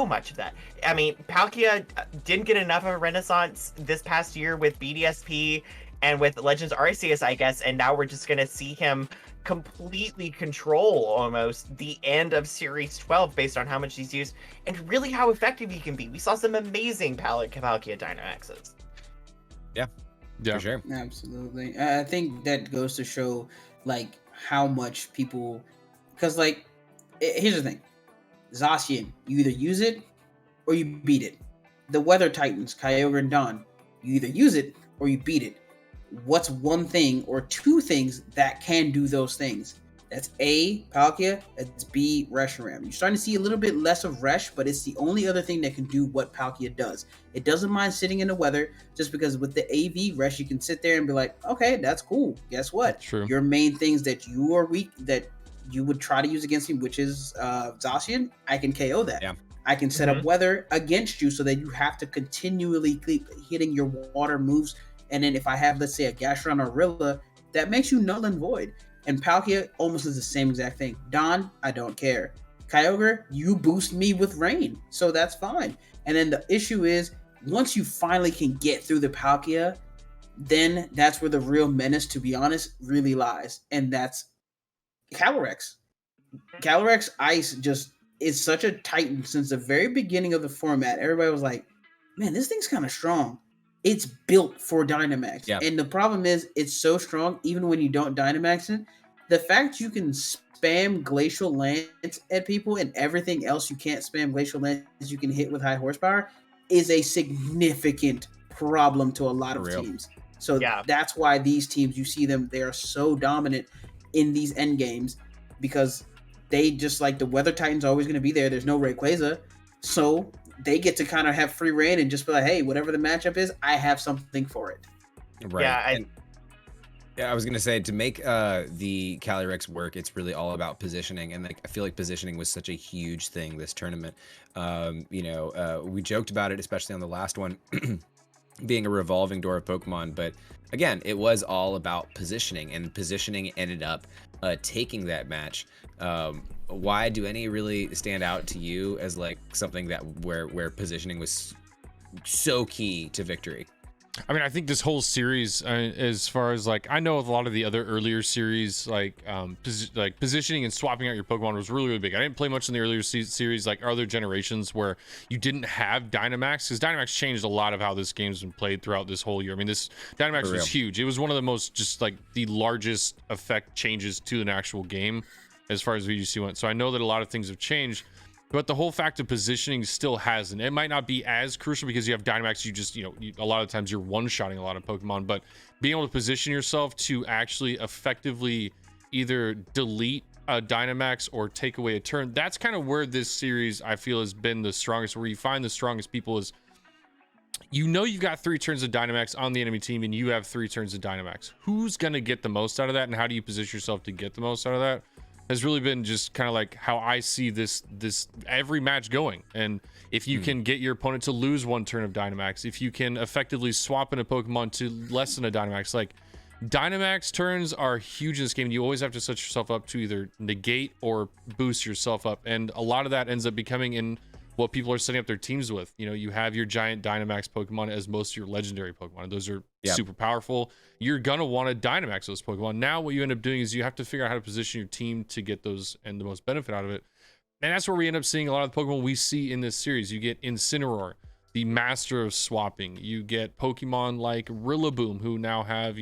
much of that. I mean, Palkia didn't get enough of a renaissance this past year with BDSP and with Legends Arceus, I guess, and now we're just going to see him completely control almost the end of Series 12 based on how much he's used and really how effective he can be. We saw some amazing Palkia Dynamaxes. Yeah. For sure. Absolutely. I think that goes to show like how much people, because like here's the thing, Zacian, you either use it or you beat it. The Weather Titans, Kyogre and Dawn, you either use it or you beat it. What's one thing or two things that can do those things? That's A, Palkia, that's B, Reshiram. You're starting to see a little bit less of Resh, but it's the only other thing that can do what Palkia does. It doesn't mind sitting in the weather, just because with the AV Resh, you can sit there and be like, okay, that's cool. Guess what? True. Your main things that you are weak, that you would try to use against me, which is Zacian, I can KO that. Yeah. I can set up weather against you so that you have to continually keep hitting your water moves. And then if I have, let's say, a Gastron or Rilla, that makes you null and void. And Palkia almost is the same exact thing. Dawn, I don't care. Kyogre, you boost me with rain, so that's fine. And then the issue is, once you finally can get through the Palkia, then that's where the real menace, to be honest, really lies. And that's Calyrex. Calyrex Ice just is such a titan since the very beginning of the format. Everybody was like, man, this thing's kind of strong. It's built for Dynamax. Yeah. And the problem is it's so strong even when you don't Dynamax it. The fact you can spam Glacial Lance at people and everything else you can't spam Glacial Lance you can hit with high horsepower is a significant problem to a lot of teams. So that's why these teams, you see them, they are so dominant in these end games because they just like the Weather Titan's always going to be there. There's no Rayquaza. So they get to kind of have free reign and just be like, hey, whatever the matchup is, I have something for it. Right. Yeah, I was gonna say, to make the Calyrex work, it's really all about positioning, and like I feel like positioning was such a huge thing this tournament. We joked about it, especially on the last one, being a revolving door of Pokemon, but again, it was all about positioning, and positioning ended up taking that match. Why do any really stand out to you as like something that where positioning was so key to victory? I mean, I think this whole series, as far as like, I know a lot of the other earlier series, like positioning and swapping out your Pokemon was really, really big. I didn't play much in the earlier series, like other generations where you didn't have Dynamax, because Dynamax changed a lot of how this game's been played throughout this whole year. I mean, this Dynamax was huge. It was one of the most, just like the largest effect changes to an actual game as far as VGC went. So I know that a lot of things have changed. But the whole fact of positioning still hasn't. It might not be as crucial because you have Dynamax, you just, a lot of times you're one-shotting a lot of Pokemon, but being able to position yourself to actually effectively either delete a Dynamax or take away a turn, that's kind of where this series, I feel, has been the strongest, where you find the strongest people is, you've got 3 turns of Dynamax on the enemy team and you have 3 turns of Dynamax. Who's going to get the most out of that, and how do you position yourself to get the most out of that? Has really been just kind of like how I see this every match going. And if you can get your opponent to lose 1 turn of Dynamax, if you can effectively swap in a Pokemon to lessen a Dynamax, like Dynamax turns are huge in this game. You always have to set yourself up to either negate or boost yourself up, and a lot of that ends up becoming in what people are setting up their teams with. You have your giant Dynamax Pokemon as most of your legendary Pokemon. Those are super powerful. You're gonna want to Dynamax those Pokemon. Now what you end up doing is you have to figure out how to position your team to get those and the most benefit out of it. And that's where we end up seeing a lot of the Pokemon we see in this series. You get Incineroar, the master of swapping. You get Pokemon like Rillaboom, who now have,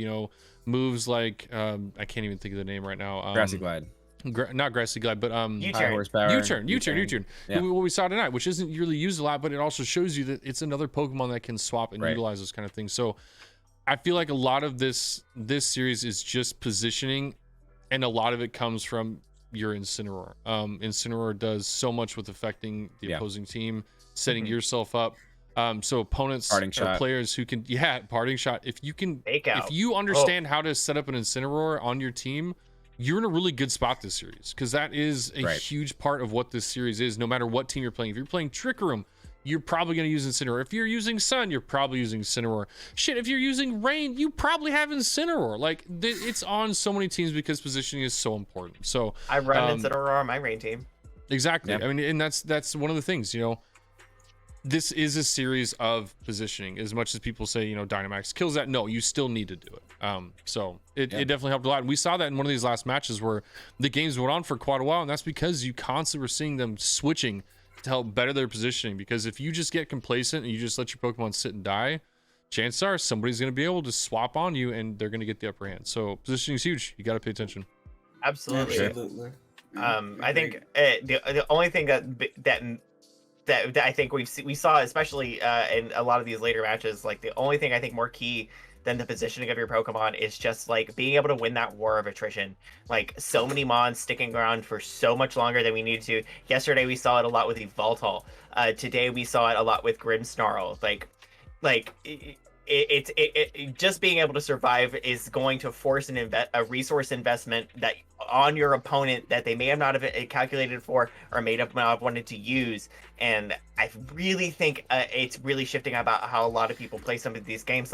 moves like, I can't even think of the name right now. Grassy Glide. Not Grassy Glide, but high horsepower. U-turn. Yeah. What we saw tonight, which isn't really used a lot, but it also shows you that it's another Pokemon that can swap and utilize those kind of things. So I feel like a lot of this series is just positioning, and a lot of it comes from your Incineroar. Incineroar does so much with affecting the opposing team, setting yourself up. So opponents or players who can, parting shot. If you understand how to set up an Incineroar on your team, you're in a really good spot this series, because that is a huge part of what this series is. No matter what team you're playing, if you're playing Trick Room, you're probably going to use Incineroar. If you're using Sun, you're probably using Incineroar. Shit, if you're using Rain, you probably have Incineroar. Like, it's on so many teams because positioning is so important. So I run Incineroar on my Rain team. Exactly. I mean, and that's one of the things, this is a series of positioning. As much as people say, Dynamax kills that, no, you still need to do it. So it definitely helped a lot. And we saw that in one of these last matches where the games went on for quite a while, and that's because you constantly were seeing them switching to help better their positioning. Because if you just get complacent and you just let your Pokemon sit and die, chances are somebody's going to be able to swap on you and they're going to get the upper hand. So positioning is huge. You got to pay attention. Absolutely. Absolutely. I think the only thing that I think we saw, especially in a lot of these later matches, like the only thing I think more key than the positioning of your Pokemon is just like being able to win that war of attrition. Like so many Mons sticking around for so much longer than we needed to. Yesterday we saw it a lot with Evoltol. Today we saw it a lot with Grimmsnarl. Like it just being able to survive is going to force a resource investment that on your opponent that they may have not have calculated for or may not have wanted to use. And I really think it's really shifting about how a lot of people play some of these games.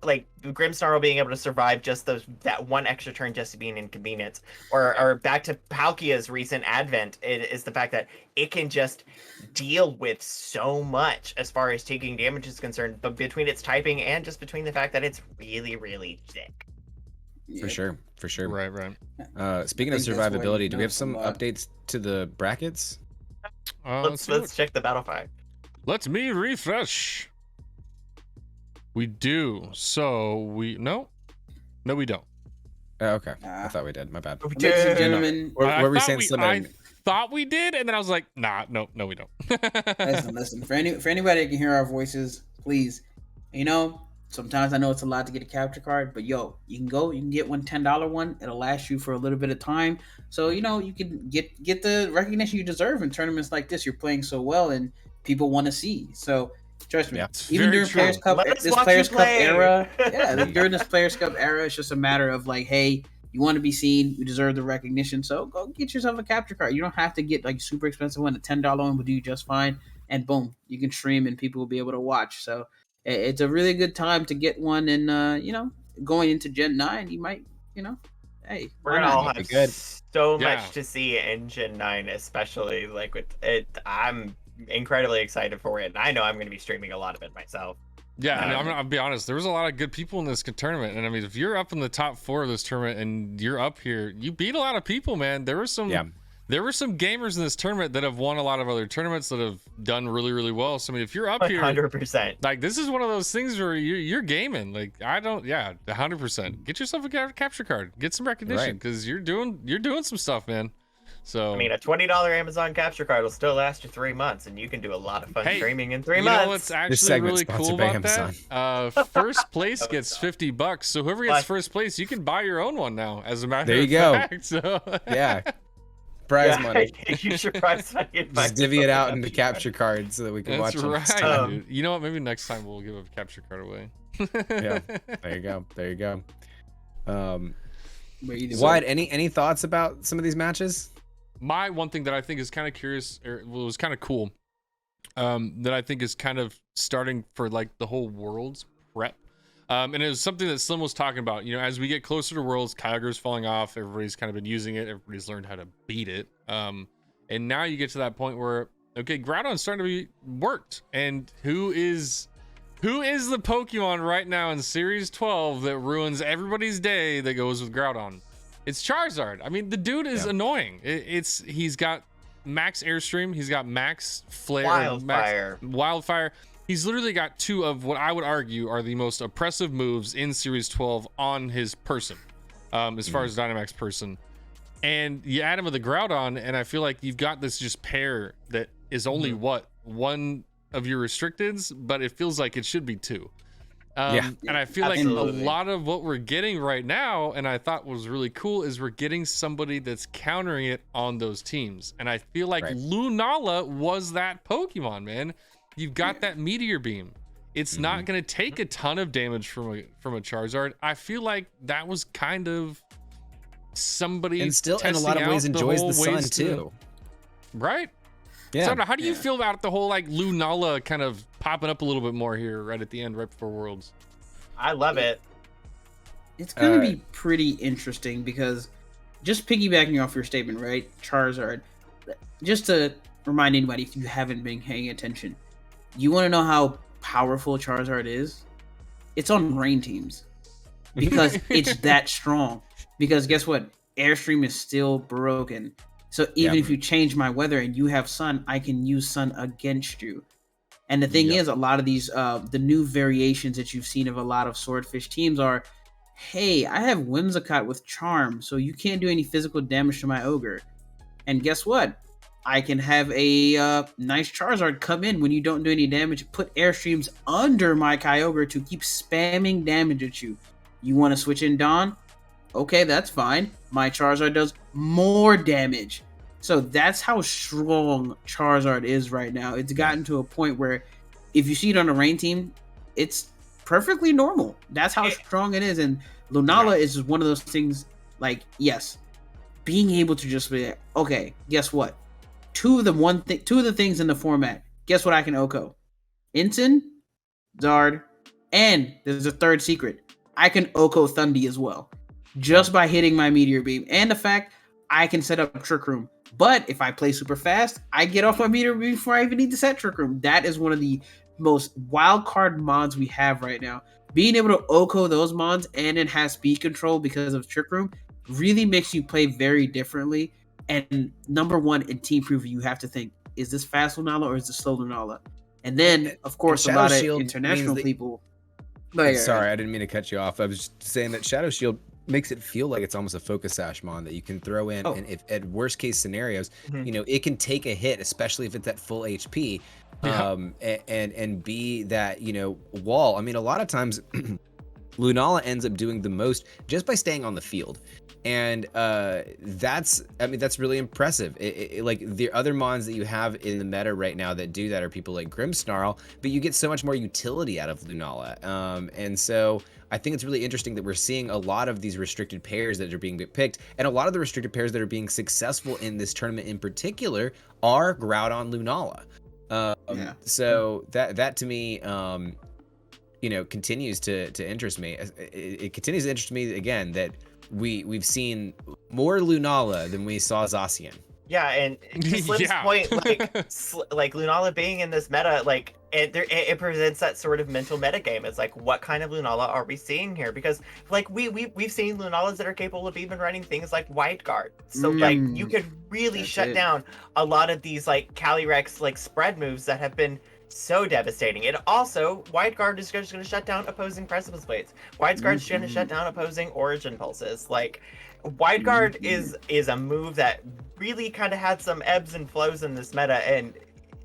Like Grimmsnarl being able to survive just that one extra turn just to be an inconvenience, or back to Palkia's recent advent is the fact that it can just deal with so much as far as taking damage is concerned, but between its typing and just between the fact that it's really, really thick. For sure. Right. Speaking of survivability, do we have some updates to the brackets? Let's check the battle file. Let me refresh. We do. So we no, we don't. Oh, okay. I thought we did. My bad. Ladies and gentlemen, Were we saying Slim? I thought we did, and then I was like, nah, no, we don't. listen. For anybody that can hear our voices, please. Sometimes I know it's a lot to get a capture card, but you can get one $10 one. It'll last you for a little bit of time. So you can get the recognition you deserve in tournaments like this. You're playing so well, and people want to see. So. Trust me, even during Players Cup, era, during this Players Cup era, it's just a matter of like, hey, you want to be seen, you deserve the recognition, so go get yourself a capture card. You don't have to get like super expensive one. A $10 one will do you just fine, and boom, you can stream and people will be able to watch. So it's a really good time to get one, and going into Gen 9, you might, hey, we're gonna all have so much to see in Gen 9, especially like with it. I'm incredibly excited for it, and I know I'm going to be streaming a lot of it myself. Yeah, I'll be honest. There was a lot of good people in this tournament, and I mean, if you're up in the top 4 of this tournament and you're up here, you beat a lot of people, man. There were some gamers in this tournament that have won a lot of other tournaments that have done really, really well. So I mean, if you're up 100%. Here, 100%, like this is one of those things where you're gaming. Like 100%. Get yourself a capture card, get some recognition, because you're doing some stuff, man. So I mean, a $20 Amazon capture card will still last you 3 months, and you can do a lot of fun streaming in 3 months. You know what's actually really cool about that? First place gets $50. So whoever gets first place, you can buy your own one now. As a matter of fact, so prize money. Use your prize money. Just divvy it out into capture cards so that we can watch them. Dude. You know what? Maybe next time we'll give a capture card away. Yeah, there you go. Wyatt, any thoughts about some of these matches? My one thing that I think is kind of curious, or was kind of cool, that I think is kind of starting for like the whole Worlds prep, and it was something that Slim was talking about. As we get closer to Worlds, Kyogre's falling off. Everybody's kind of been using it. Everybody's learned how to beat it, and now you get to that point where Groudon's starting to be worked. And who is the Pokemon right now in Series 12 that ruins everybody's day that goes with Groudon? It's Charizard. I mean, the dude is annoying. He's got max Airstream. He's got max Flare. Wildfire. He's literally got 2 of what I would argue are the most oppressive moves in Series 12 on his person, as far as Dynamax person. And you add him with a Groudon, and I feel like you've got this just pair that is only one of your restricteds, but it feels like it should be 2. And I feel like a lot of what we're getting right now, and I thought was really cool, is we're getting somebody that's countering it on those teams. And I feel like Lunala was that Pokemon, man. You've got that Meteor Beam. It's not going to take a ton of damage from a Charizard. I feel like that was kind of somebody, and still in a lot of ways enjoys the sun too. Right? Yeah. So how do you feel about the whole like Lunala kind of popping up a little bit more here right at the end, right before Worlds? I love it. It's going to be pretty interesting because just piggybacking off your statement, right? Charizard, just to remind anybody, if you haven't been paying attention, you want to know how powerful Charizard is? It's on rain teams because it's that strong. Because guess what? Airstream is still broken. So even if you change my weather and you have sun, I can use sun against you. And the thing Yep. is, a lot of these the new variations that you've seen of a lot of Swordfish teams are, hey, I have Whimsicott with Charm, so you can't do any physical damage to my Ogre. And guess what? I can have a nice Charizard come in when you don't do any damage, put Airstreams under my Kyogre to keep spamming damage at you. You want to switch in Dawn? Okay, that's fine. My Charizard does more damage. So that's how strong Charizard is right now. It's gotten to a point where if you see it on a rain team, it's perfectly normal. That's how strong it is. And Lunala is one of those things, like, yes, being able to just be like, okay, guess what? Two of the things in the format. Guess what I can OHKO? Ensign, Zard, and there's a third secret. I can OHKO Thundy as well. Just by hitting my Meteor Beam. And the fact I can set up Trick Room. But if I play super fast, I get off my Meteor Beam before I even need to set Trick Room. That is one of the most wild card mods we have right now. Being able to OHKO those mods and it has speed control because of Trick Room really makes you play very differently. And number one, in Team Preview, you have to think, is this fast Lunala or is this slow Lunala? And then, of course, a lot of international people. Sorry, I didn't mean to cut you off. I was just saying that Shadow Shield makes it feel like it's almost a focus sash mon that you can throw in, and if at worst case scenarios, you know, it can take a hit, especially if it's at full HP, and be that, you know, wall. I mean, a lot of times Lunala ends up doing the most just by staying on the field. And that's really impressive. Like the other mons that you have in the meta right now that do that are people like Grimmsnarl, but you get so much more utility out of Lunala. And so I think it's really interesting that we're seeing a lot of these restricted pairs that are being picked, and a lot of the restricted pairs that are being successful in this tournament in particular are Groudon Lunala. So that to me, you know, continues to interest me. It continues to interest me again that we've seen more Lunala than we saw Zacian. Yeah, and to Slim's point, like Lunala being in this meta, like it presents that sort of mental meta game. It's like, what kind of Lunala are we seeing here? Because like we've seen Lunalas that are capable of even running things like Wide Guard. So like you could really shut down a lot of these like Calyrex like spread moves that have been so devastating. It also, Wide Guard is just going to shut down opposing Precipice Blades. Wide Guard's going to shut down opposing Origin Pulses. Like, Wide Guard is a move that really kind of had some ebbs and flows in this meta, and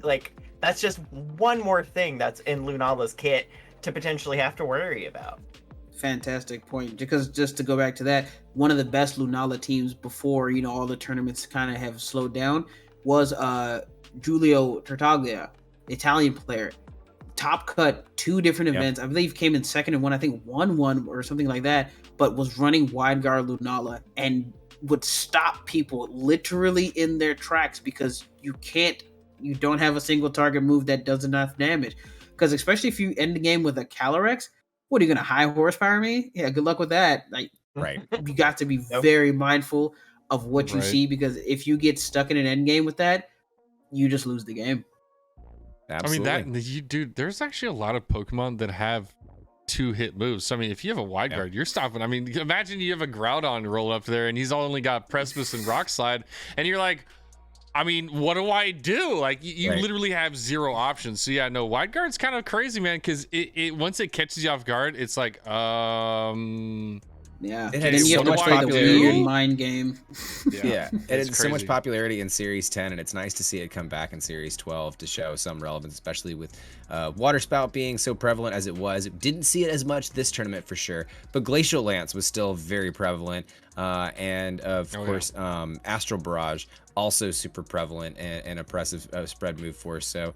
like that's just one more thing that's in Lunala's kit to potentially have to worry about. Fantastic point. Because just to go back to that, one of the best Lunala teams before, you know, all the tournaments kind of have slowed down was Giulio Tartaglia, Italian player. Top cut 2 different events. I believe came in second and one, I think won one or something like that, but was running Wide Guard Lunala and would stop people literally in their tracks because you don't have a single target move that does enough damage. Because especially if you end the game with a Calyrex, what are you gonna high horsepower me? Yeah, good luck with that. Like, you got to be very mindful of what you see, because if you get stuck in an end game with that, you just lose the game. Absolutely. I mean, dude, there's actually a lot of Pokemon that have 2-hit moves. So I mean, if you have a Wide Guard, you're stopping. I mean, imagine you have a Groudon roll up there and he's only got Precipice and Rock Slide, and you're like, I mean, what do I do? Like, you literally have 0 options. So yeah, no, Wide Guard's kind of crazy, man, because it once it catches you off guard, it's like, yeah, it and had then you so have to much play the popularity. weird mind game. Yeah, it had so much popularity in Series 10, and it's nice to see it come back in Series 12 to show some relevance, especially with Water Spout being so prevalent as it was. Didn't see it as much this tournament for sure, but Glacial Lance was still very prevalent, and of course, Astral Barrage also super prevalent and oppressive spread move force. So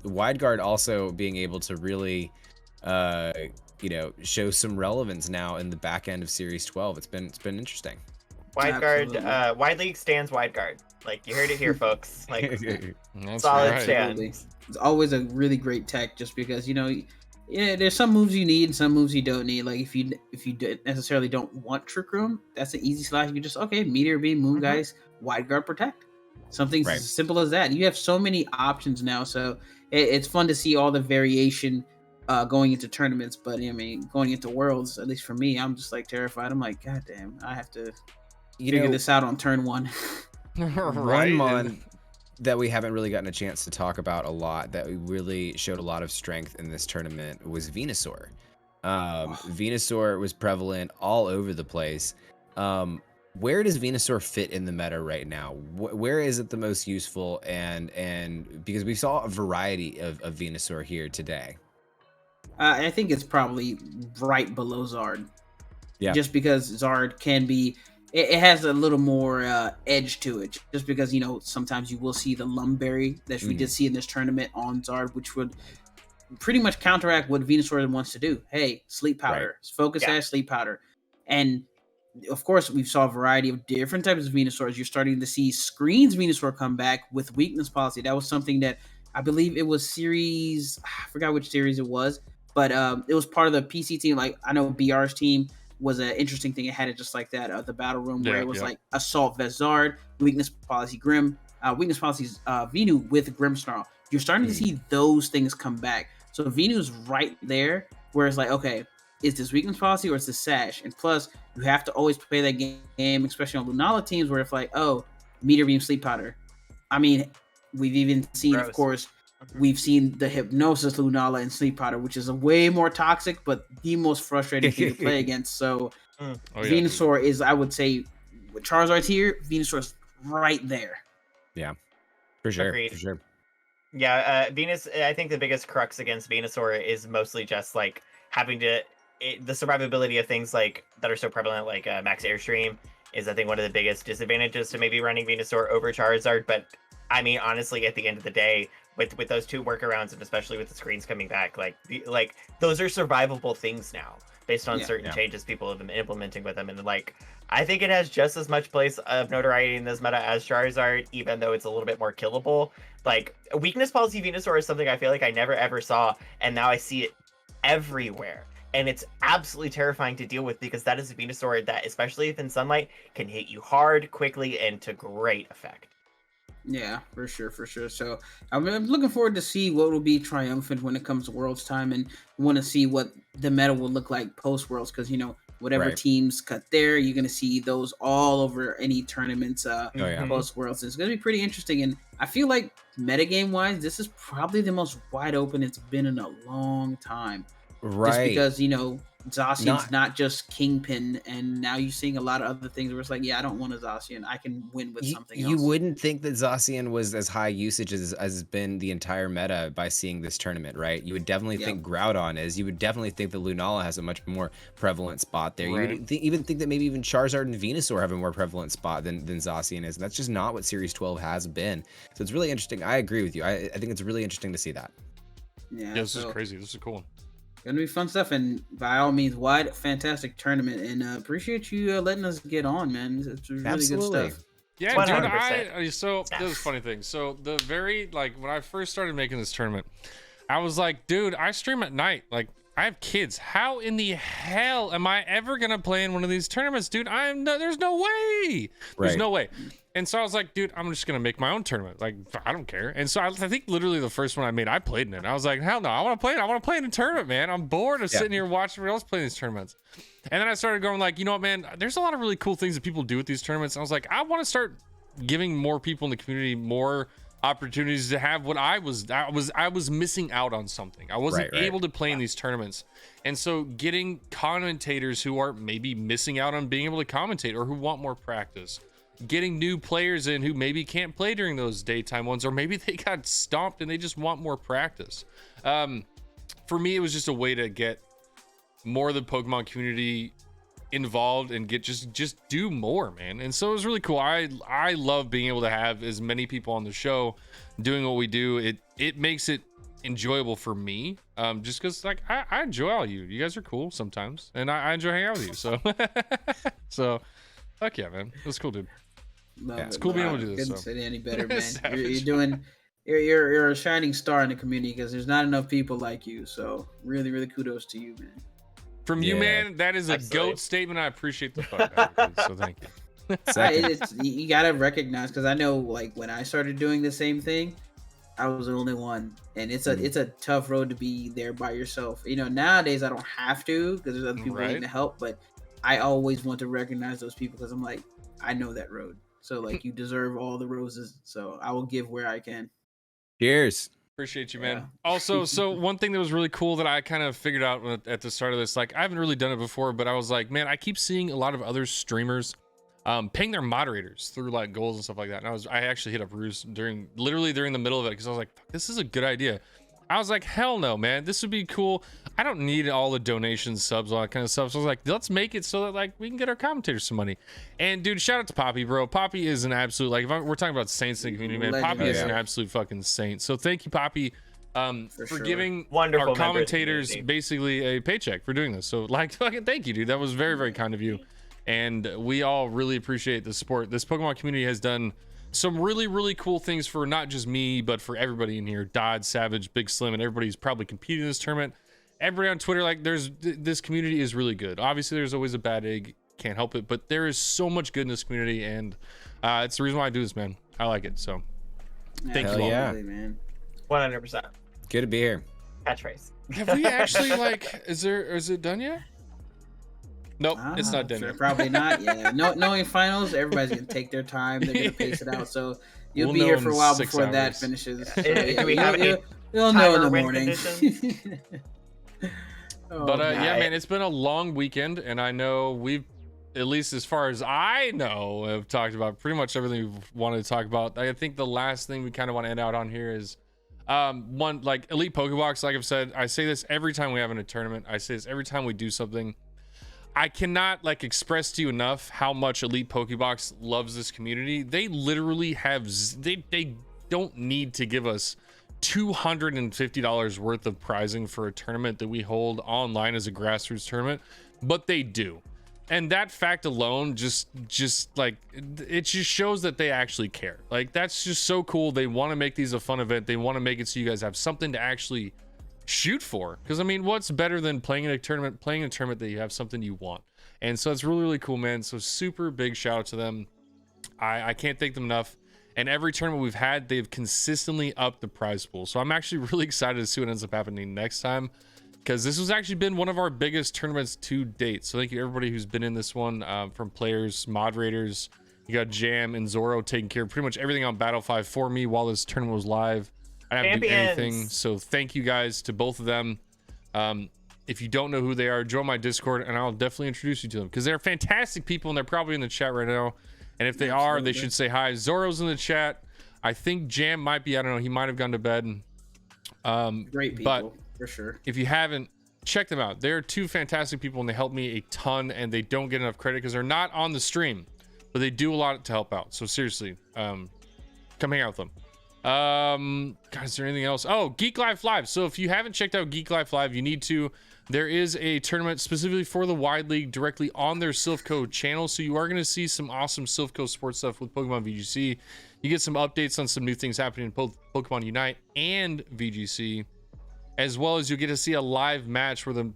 Wide Guard also being able to really you know, show some relevance now in the back end of Series 12. It's been interesting. Wide Guard, Wide League stands Wide Guard. Like, you heard it here, folks. Like, solid stands. It's always a really great tech, just because, you know, there's some moves you need and some moves you don't need. Like, if you necessarily don't want Trick Room, that's an easy slash. You just, Meteor Beam, Moon Guys, Wide Guard Protect. Something as simple as that. You have so many options now, so it's fun to see all the variation going into tournaments. But I mean, going into Worlds, at least for me, I'm just like terrified. I'm like, God damn, I have to figure this out on turn 1. One mon that we haven't really gotten a chance to talk about a lot that we really showed a lot of strength in this tournament was Venusaur. Venusaur was prevalent all over the place. Where does Venusaur fit in the meta right now? Where is it the most useful? And because we saw a variety of Venusaur here today. I think it's probably right below Zard. Yeah. Just because Zard can be, it has a little more edge to it. Just because, sometimes you will see the Lumberry that we did see in this tournament on Zard, which would pretty much counteract what Venusaur wants to do. Hey, Sleep Powder, Focus Sash, Sleep Powder. And of course, we saw a variety of different types of Venusaurs. You're starting to see Screens Venusaur come back with Weakness Policy. That was something that I believe it was series, I forgot which series it was, but it was part of the PC team. Like, I know BR's team was an interesting thing. It had it just like that, the battle room where it was like Assault Vezard, Weakness Policy Grim, Weakness Policies Venu with Grimmsnarl. You're starting to see those things come back. So Venu's right there, where it's like, okay, is this Weakness Policy or is this Sash? And plus, you have to always play that game, especially on Lunala teams, where it's like, oh, Meteor Beam, Sleep Powder. I mean, we've even seen, of course, we've seen the Hypnosis Lunala and Sleep Powder, which is a way more toxic, but the most frustrating thing to play against. So Venusaur is, I would say, with Charizard's here, Venusaur's right there. Yeah, for sure. Agreed. For sure. Yeah, Venus, I think the biggest crux against Venusaur is mostly just like having to, the survivability of things like that are so prevalent, like Max Airstream, is I think one of the biggest disadvantages to maybe running Venusaur over Charizard. But I mean, honestly, at the end of the day, with those two workarounds, and especially with the screens coming back, like those are survivable things now based on certain changes people have been implementing with them. And like, I think it has just as much place of notoriety in this meta as Charizard, even though it's a little bit more killable. Like, Weakness Policy Venusaur is something I feel like I never ever saw, and now I see it everywhere. And it's absolutely terrifying to deal with, because that is a Venusaur that, especially if in sunlight, can hit you hard, quickly, and to great effect. Yeah, for sure. So I'm looking forward to see what will be triumphant when it comes to Worlds time, and want to see what the meta will look like post Worlds, because whatever teams cut there, you're gonna see those all over any tournaments post Worlds. It's gonna be pretty interesting, and I feel like metagame wise, this is probably the most wide open it's been in a long time. Right. Just because, Zacian's not just Kingpin, and now you're seeing a lot of other things where it's like, yeah, I don't want a Zacian. I can win with something else. You wouldn't think that Zacian was as high usage as has been the entire meta by seeing this tournament, right? You would definitely think Groudon is. You would definitely think that Lunala has a much more prevalent spot there. Right. You would even think that maybe even Charizard and Venusaur have a more prevalent spot than Zacian is. And that's just not what Series 12 has been. So it's really interesting. I agree with you. I think it's really interesting to see that. Yeah, this is crazy. This is a cool one. Gonna be fun stuff, and by all means, fantastic tournament, and appreciate you letting us get on, man. It's really good stuff. Yeah, 100%. dude. So this is a funny thing. So the very when I first started making this tournament, I was like, dude, I stream at night. Like, I have kids. How in the hell am I ever gonna play in one of these tournaments, dude? There's no way. There's no way. And so I was like, dude, I'm just gonna make my own tournament. Like, I don't care. And so I think literally the first one I made, I played in it. I was like, hell no, I want to play it. I want to play in a tournament, man. I'm bored of sitting here watching everyone else play these tournaments. And then I started going like, you know what, man? There's a lot of really cool things that people do with these tournaments. And I was like, I want to start giving more people in the community more opportunities to have what I was missing out on something. I wasn't able to play in these tournaments. And so getting commentators who are maybe missing out on being able to commentate, or who want more practice, getting new players in who maybe can't play during those daytime ones, or maybe they got stomped and they just want more practice. For me, it was just a way to get more of the Pokemon community involved and get just do more, man. And so it was really cool. I love being able to have as many people on the show doing what we do. It makes it enjoyable for me, just because like I enjoy all you guys are cool sometimes, and I enjoy hanging out with you. So so fuck yeah, man, that's cool, dude. It's cool being able to do this. Couldn't say it any better, man. You're a shining star in the community, because there's not enough people like you. So really kudos to you, man. From you, man, that is a GOAT statement. I appreciate the fuck out of it, so thank you. You gotta recognize, because I know, like, when I started doing the same thing, I was the only one, and it's a tough road to be there by yourself. Nowadays I don't have to, because there's other people willing to help, but I always want to recognize those people, because I'm like, I know that road. So like you deserve all the roses. So I will give where I can. Cheers. Appreciate you, man. Yeah. Also, so one thing that was really cool that I kind of figured out at the start of this, like I haven't really done it before, but I was like, man, I keep seeing a lot of other streamers paying their moderators through like goals and stuff like that. And I actually hit up Ruse literally during the middle of it because I was like, this is a good idea. I was like, hell no, man, this would be cool. I don't need all the donations, subs, all that kind of stuff. So I was like, let's make it so that like we can get our commentators some money. And dude, shout out to Poppy, bro. Poppy is an absolute, like, we're talking about saints in the community, man. Legend. Poppy is an absolute fucking saint. So thank you, Poppy, for sure. giving Wonderful our member of the commentators community. basically a paycheck for doing this. So like, fucking thank you, dude. That was very, very kind of you. And we all really appreciate the support. This Pokemon community has done some really, really cool things for not just me, but for everybody in here. Dodd, Savage, Big Slim, and everybody's probably competing in this tournament. Everybody on Twitter, like, this community is really good. Obviously, there's always a bad egg, can't help it, but there is so much good in this community, and it's the reason why I do this, man. I like it, so thank you all. Yeah. Man. 100%. Good to be here. Catchphrase. Have we actually, like, is it done yet? Nope, it's not done Sure, yet. probably not. Yeah. Knowing finals, everybody's gonna take their time. They're gonna pace it out. So you'll We'll be know here in for a while 6 before that hours. finishes. Do we have any You'll know in timer the win morning. conditions? Oh, But yeah, nice. man, it's been a long weekend, and I know we've, at least as far as I know, have talked about pretty much everything we've wanted to talk about. I think the last thing we kind of want to end out on here is one, like Elite Pokebox. Like I've said, I say this every time we have in a tournament. I say this every time we do something. I cannot like express to you enough how much Elite Pokebox loves this community. They literally have they don't need to give us $250 worth of prizing for a tournament that we hold online as a grassroots tournament, but they do. And that fact alone just like it just shows that they actually care. Like that's just so cool. They want to make these a fun event. They want to make it so you guys have something to actually shoot for, because I mean, what's better than playing in a tournament that you have something you want? And so it's really, really cool, man. So super big shout out to them. I can't thank them enough. And every tournament we've had, they've consistently upped the prize pool. So I'm actually really excited to see what ends up happening next time, because this has actually been one of our biggest tournaments to date. So thank you everybody who's been in this one, from players, moderators. You got Jam and Zoro taking care of pretty much everything on Battle 5 for me while this tournament was live. I didn't have to do anything, so thank you guys to both of them. If you don't know who they are, join my Discord and I'll definitely introduce you to them, because they're fantastic people and they're probably in the chat right now. And if they are, they should say hi. Zoro's in the chat. I think Jam might be, I don't know, he might have gone to bed. Great people, but for sure. if you haven't, check them out. They're two fantastic people and they help me a ton, and they don't get enough credit because they're not on the stream, but they do a lot to help out. So seriously, come hang out with them. God, is there anything else? Oh, Geek Life Live. So if you haven't checked out Geek Life Live, you need to. There is a tournament specifically for the Wide League directly on their Silphco channel, so you are going to see some awesome Silphco sports stuff with Pokemon VGC. You get some updates on some new things happening in both Pokemon Unite and VGC, as well as you'll get to see a live match where the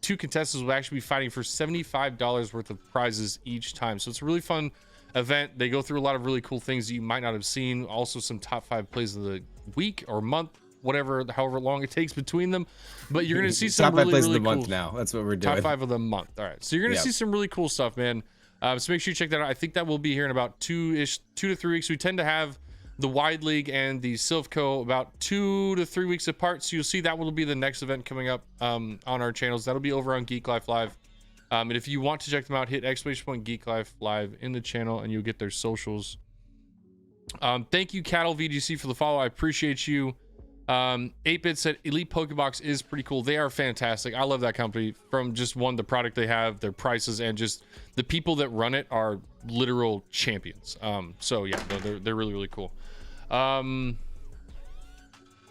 two contestants will actually be fighting for $75 worth of prizes each time. So it's a really fun event. They go through a lot of really cool things that you might not have seen. Also some top 5 plays of the week or month, whatever, however long it takes between them. But you're going to see some top 5 really, plays really of the cool month now. That's what we're doing. top 5 of the month. All right. So you're going to see some really cool stuff, man. So make sure you check that out. I think that will be here in about 2 to 3 weeks. We tend to have the Wide League and the Silphco about 2 to 3 weeks apart. So you'll see that will be the next event coming up on our channels. That'll be over on Geek Life Live. And if you want to check them out, hit ! Geek Life Live in the channel and you'll get their socials. Thank you, Cattle VGC, for the follow. I appreciate you. 8-Bit said Elite Pokebox is pretty cool. They are fantastic. I love that company, from just the product they have, their prices, and just the people that run it are literal champions. So yeah, no, they're really, really cool.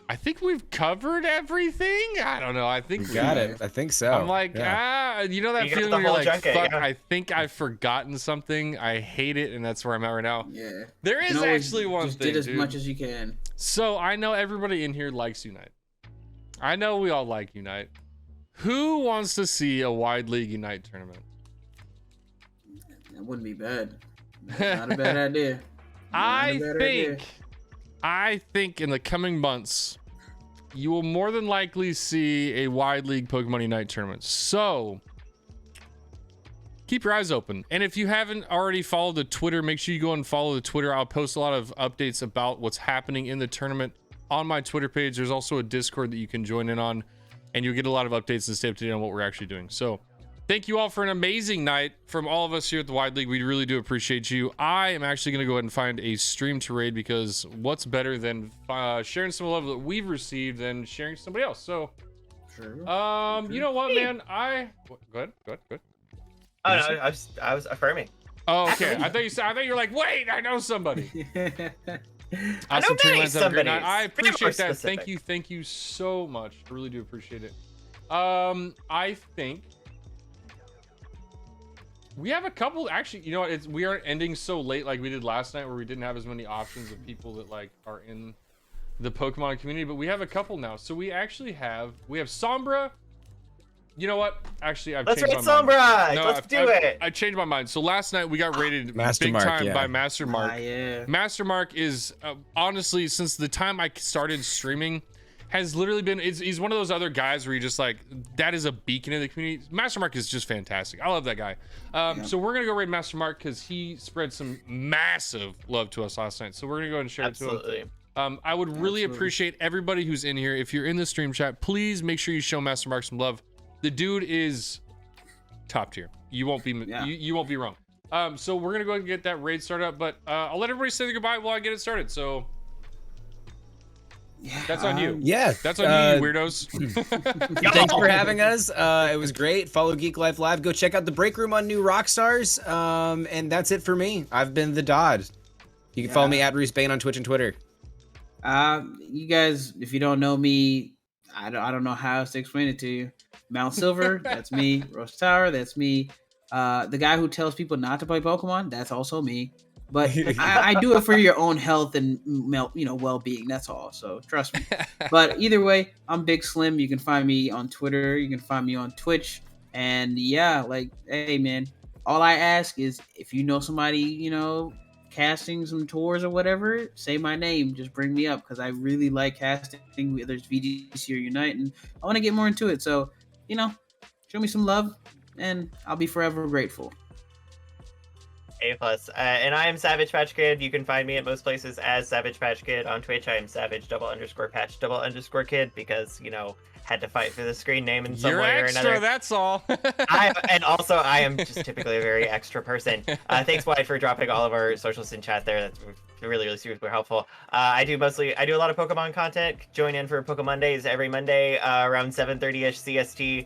I think we've covered everything. I don't know. I think we got it. I think so. I'm like, you know that You got feeling the when you're whole like, junket, fuck, yeah. I think I've forgotten something. I hate it, and that's where I'm at right now. Yeah. There is You always actually one just thing, did as dude. much as you can. So I know everybody in here likes Unite. I know we all like Unite. Who wants to see a Wide League Unite tournament? That wouldn't be bad. That's not a bad idea. I think in the coming months, you will more than likely see a Wide League Pokemon Unite tournament. So keep your eyes open. And if you haven't already followed the Twitter, make sure you go and follow the Twitter. I'll post a lot of updates about what's happening in the tournament on my Twitter page. There's also a Discord that you can join in on, and you'll get a lot of updates and stay up to date on what we're actually doing. So thank you all for an amazing night from all of us here at the Wide League. We really do appreciate you. I am actually going to go ahead and find a stream to raid, because what's better than sharing some love that we've received than sharing somebody else. So you know what, man, go ahead. Oh no, I was affirming. Oh, okay. I thought you were like, wait, I know somebody. I know many somebody. I appreciate that. Thank you so much. I really do appreciate it. I think we have a couple. Actually, you know what? We aren't ending so late like we did last night, where we didn't have as many options of people that like are in the Pokemon community. But we have a couple now. So we actually have Sombra. You know what? Actually, let's raid Sombra. No, let's do it. I changed my mind. So last night we got rated big time by Master Mark. Master Mark is honestly, since the time I started streaming, has literally been. He's one of those other guys where you're just like, that is a beacon in the community. Master Mark is just fantastic. I love that guy. So we're gonna go raid Master Mark because he spread some massive love to us last night. So we're gonna go ahead and share it to him. I would really appreciate everybody who's in here. If you're in the stream chat, please make sure you show Master Mark some love. The dude is top tier. You won't be you won't be wrong. So we're gonna go ahead and get that raid started up, but I'll let everybody say the goodbye while I get it started. So that's on you. Yeah, that's on you weirdos. Thanks for having us. It was great. Follow Geek Life Live. Go check out the break room on New Rockstars. And that's it for me. I've been the Dodd. You can follow me at Reese Bane on Twitch and Twitter. You guys, if you don't know me, I don't know how else to explain it to you. Mount Silver, that's me. Rose Tower, that's me. The guy who tells people not to play Pokemon, that's also me. But I do it for your own health and well-being. That's all. So trust me. But either way, I'm Big Slim. You can find me on Twitter. You can find me on Twitch. And yeah, like, hey man, all I ask is if you know somebody, casting some tours or whatever, say my name. Just bring me up because I really like casting, whether it's VGC or Unite, and I want to get more into it. So, show me some love, and I'll be forever grateful. A+. And I am Savage Patch Kid. You can find me at most places as Savage Patch Kid. On Twitch, I am Savage_Patch_Kid because, had to fight for the screen name in some way or another. That's all. And also, I am just typically a very extra person. Thanks, Wyatt, for dropping all of our socials in chat there. That's really, really super helpful. I do a lot of Pokemon content. Join in for Pokemon Days every Monday around 7:30ish CST,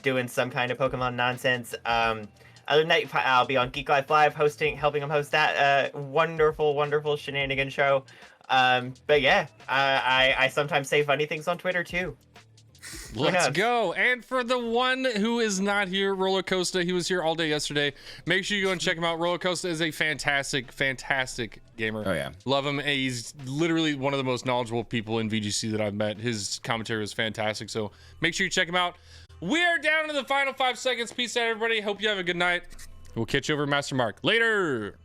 doing some kind of Pokemon nonsense. Other night, I'll be on Geek Life Live helping them host that wonderful, wonderful shenanigan show. But yeah, I sometimes say funny things on Twitter too. Let's go. And for the one who is not here, Roller Coaster, he was here all day yesterday. Make sure you go and check him out. Roller Coaster is a fantastic, fantastic gamer. Oh yeah, love him. He's literally one of the most knowledgeable people in VGC that I've met. His commentary was fantastic. So make sure you check him out. We are down to the final 5 seconds. Peace out, everybody. Hope you have a good night. We'll catch you over Master Mark later.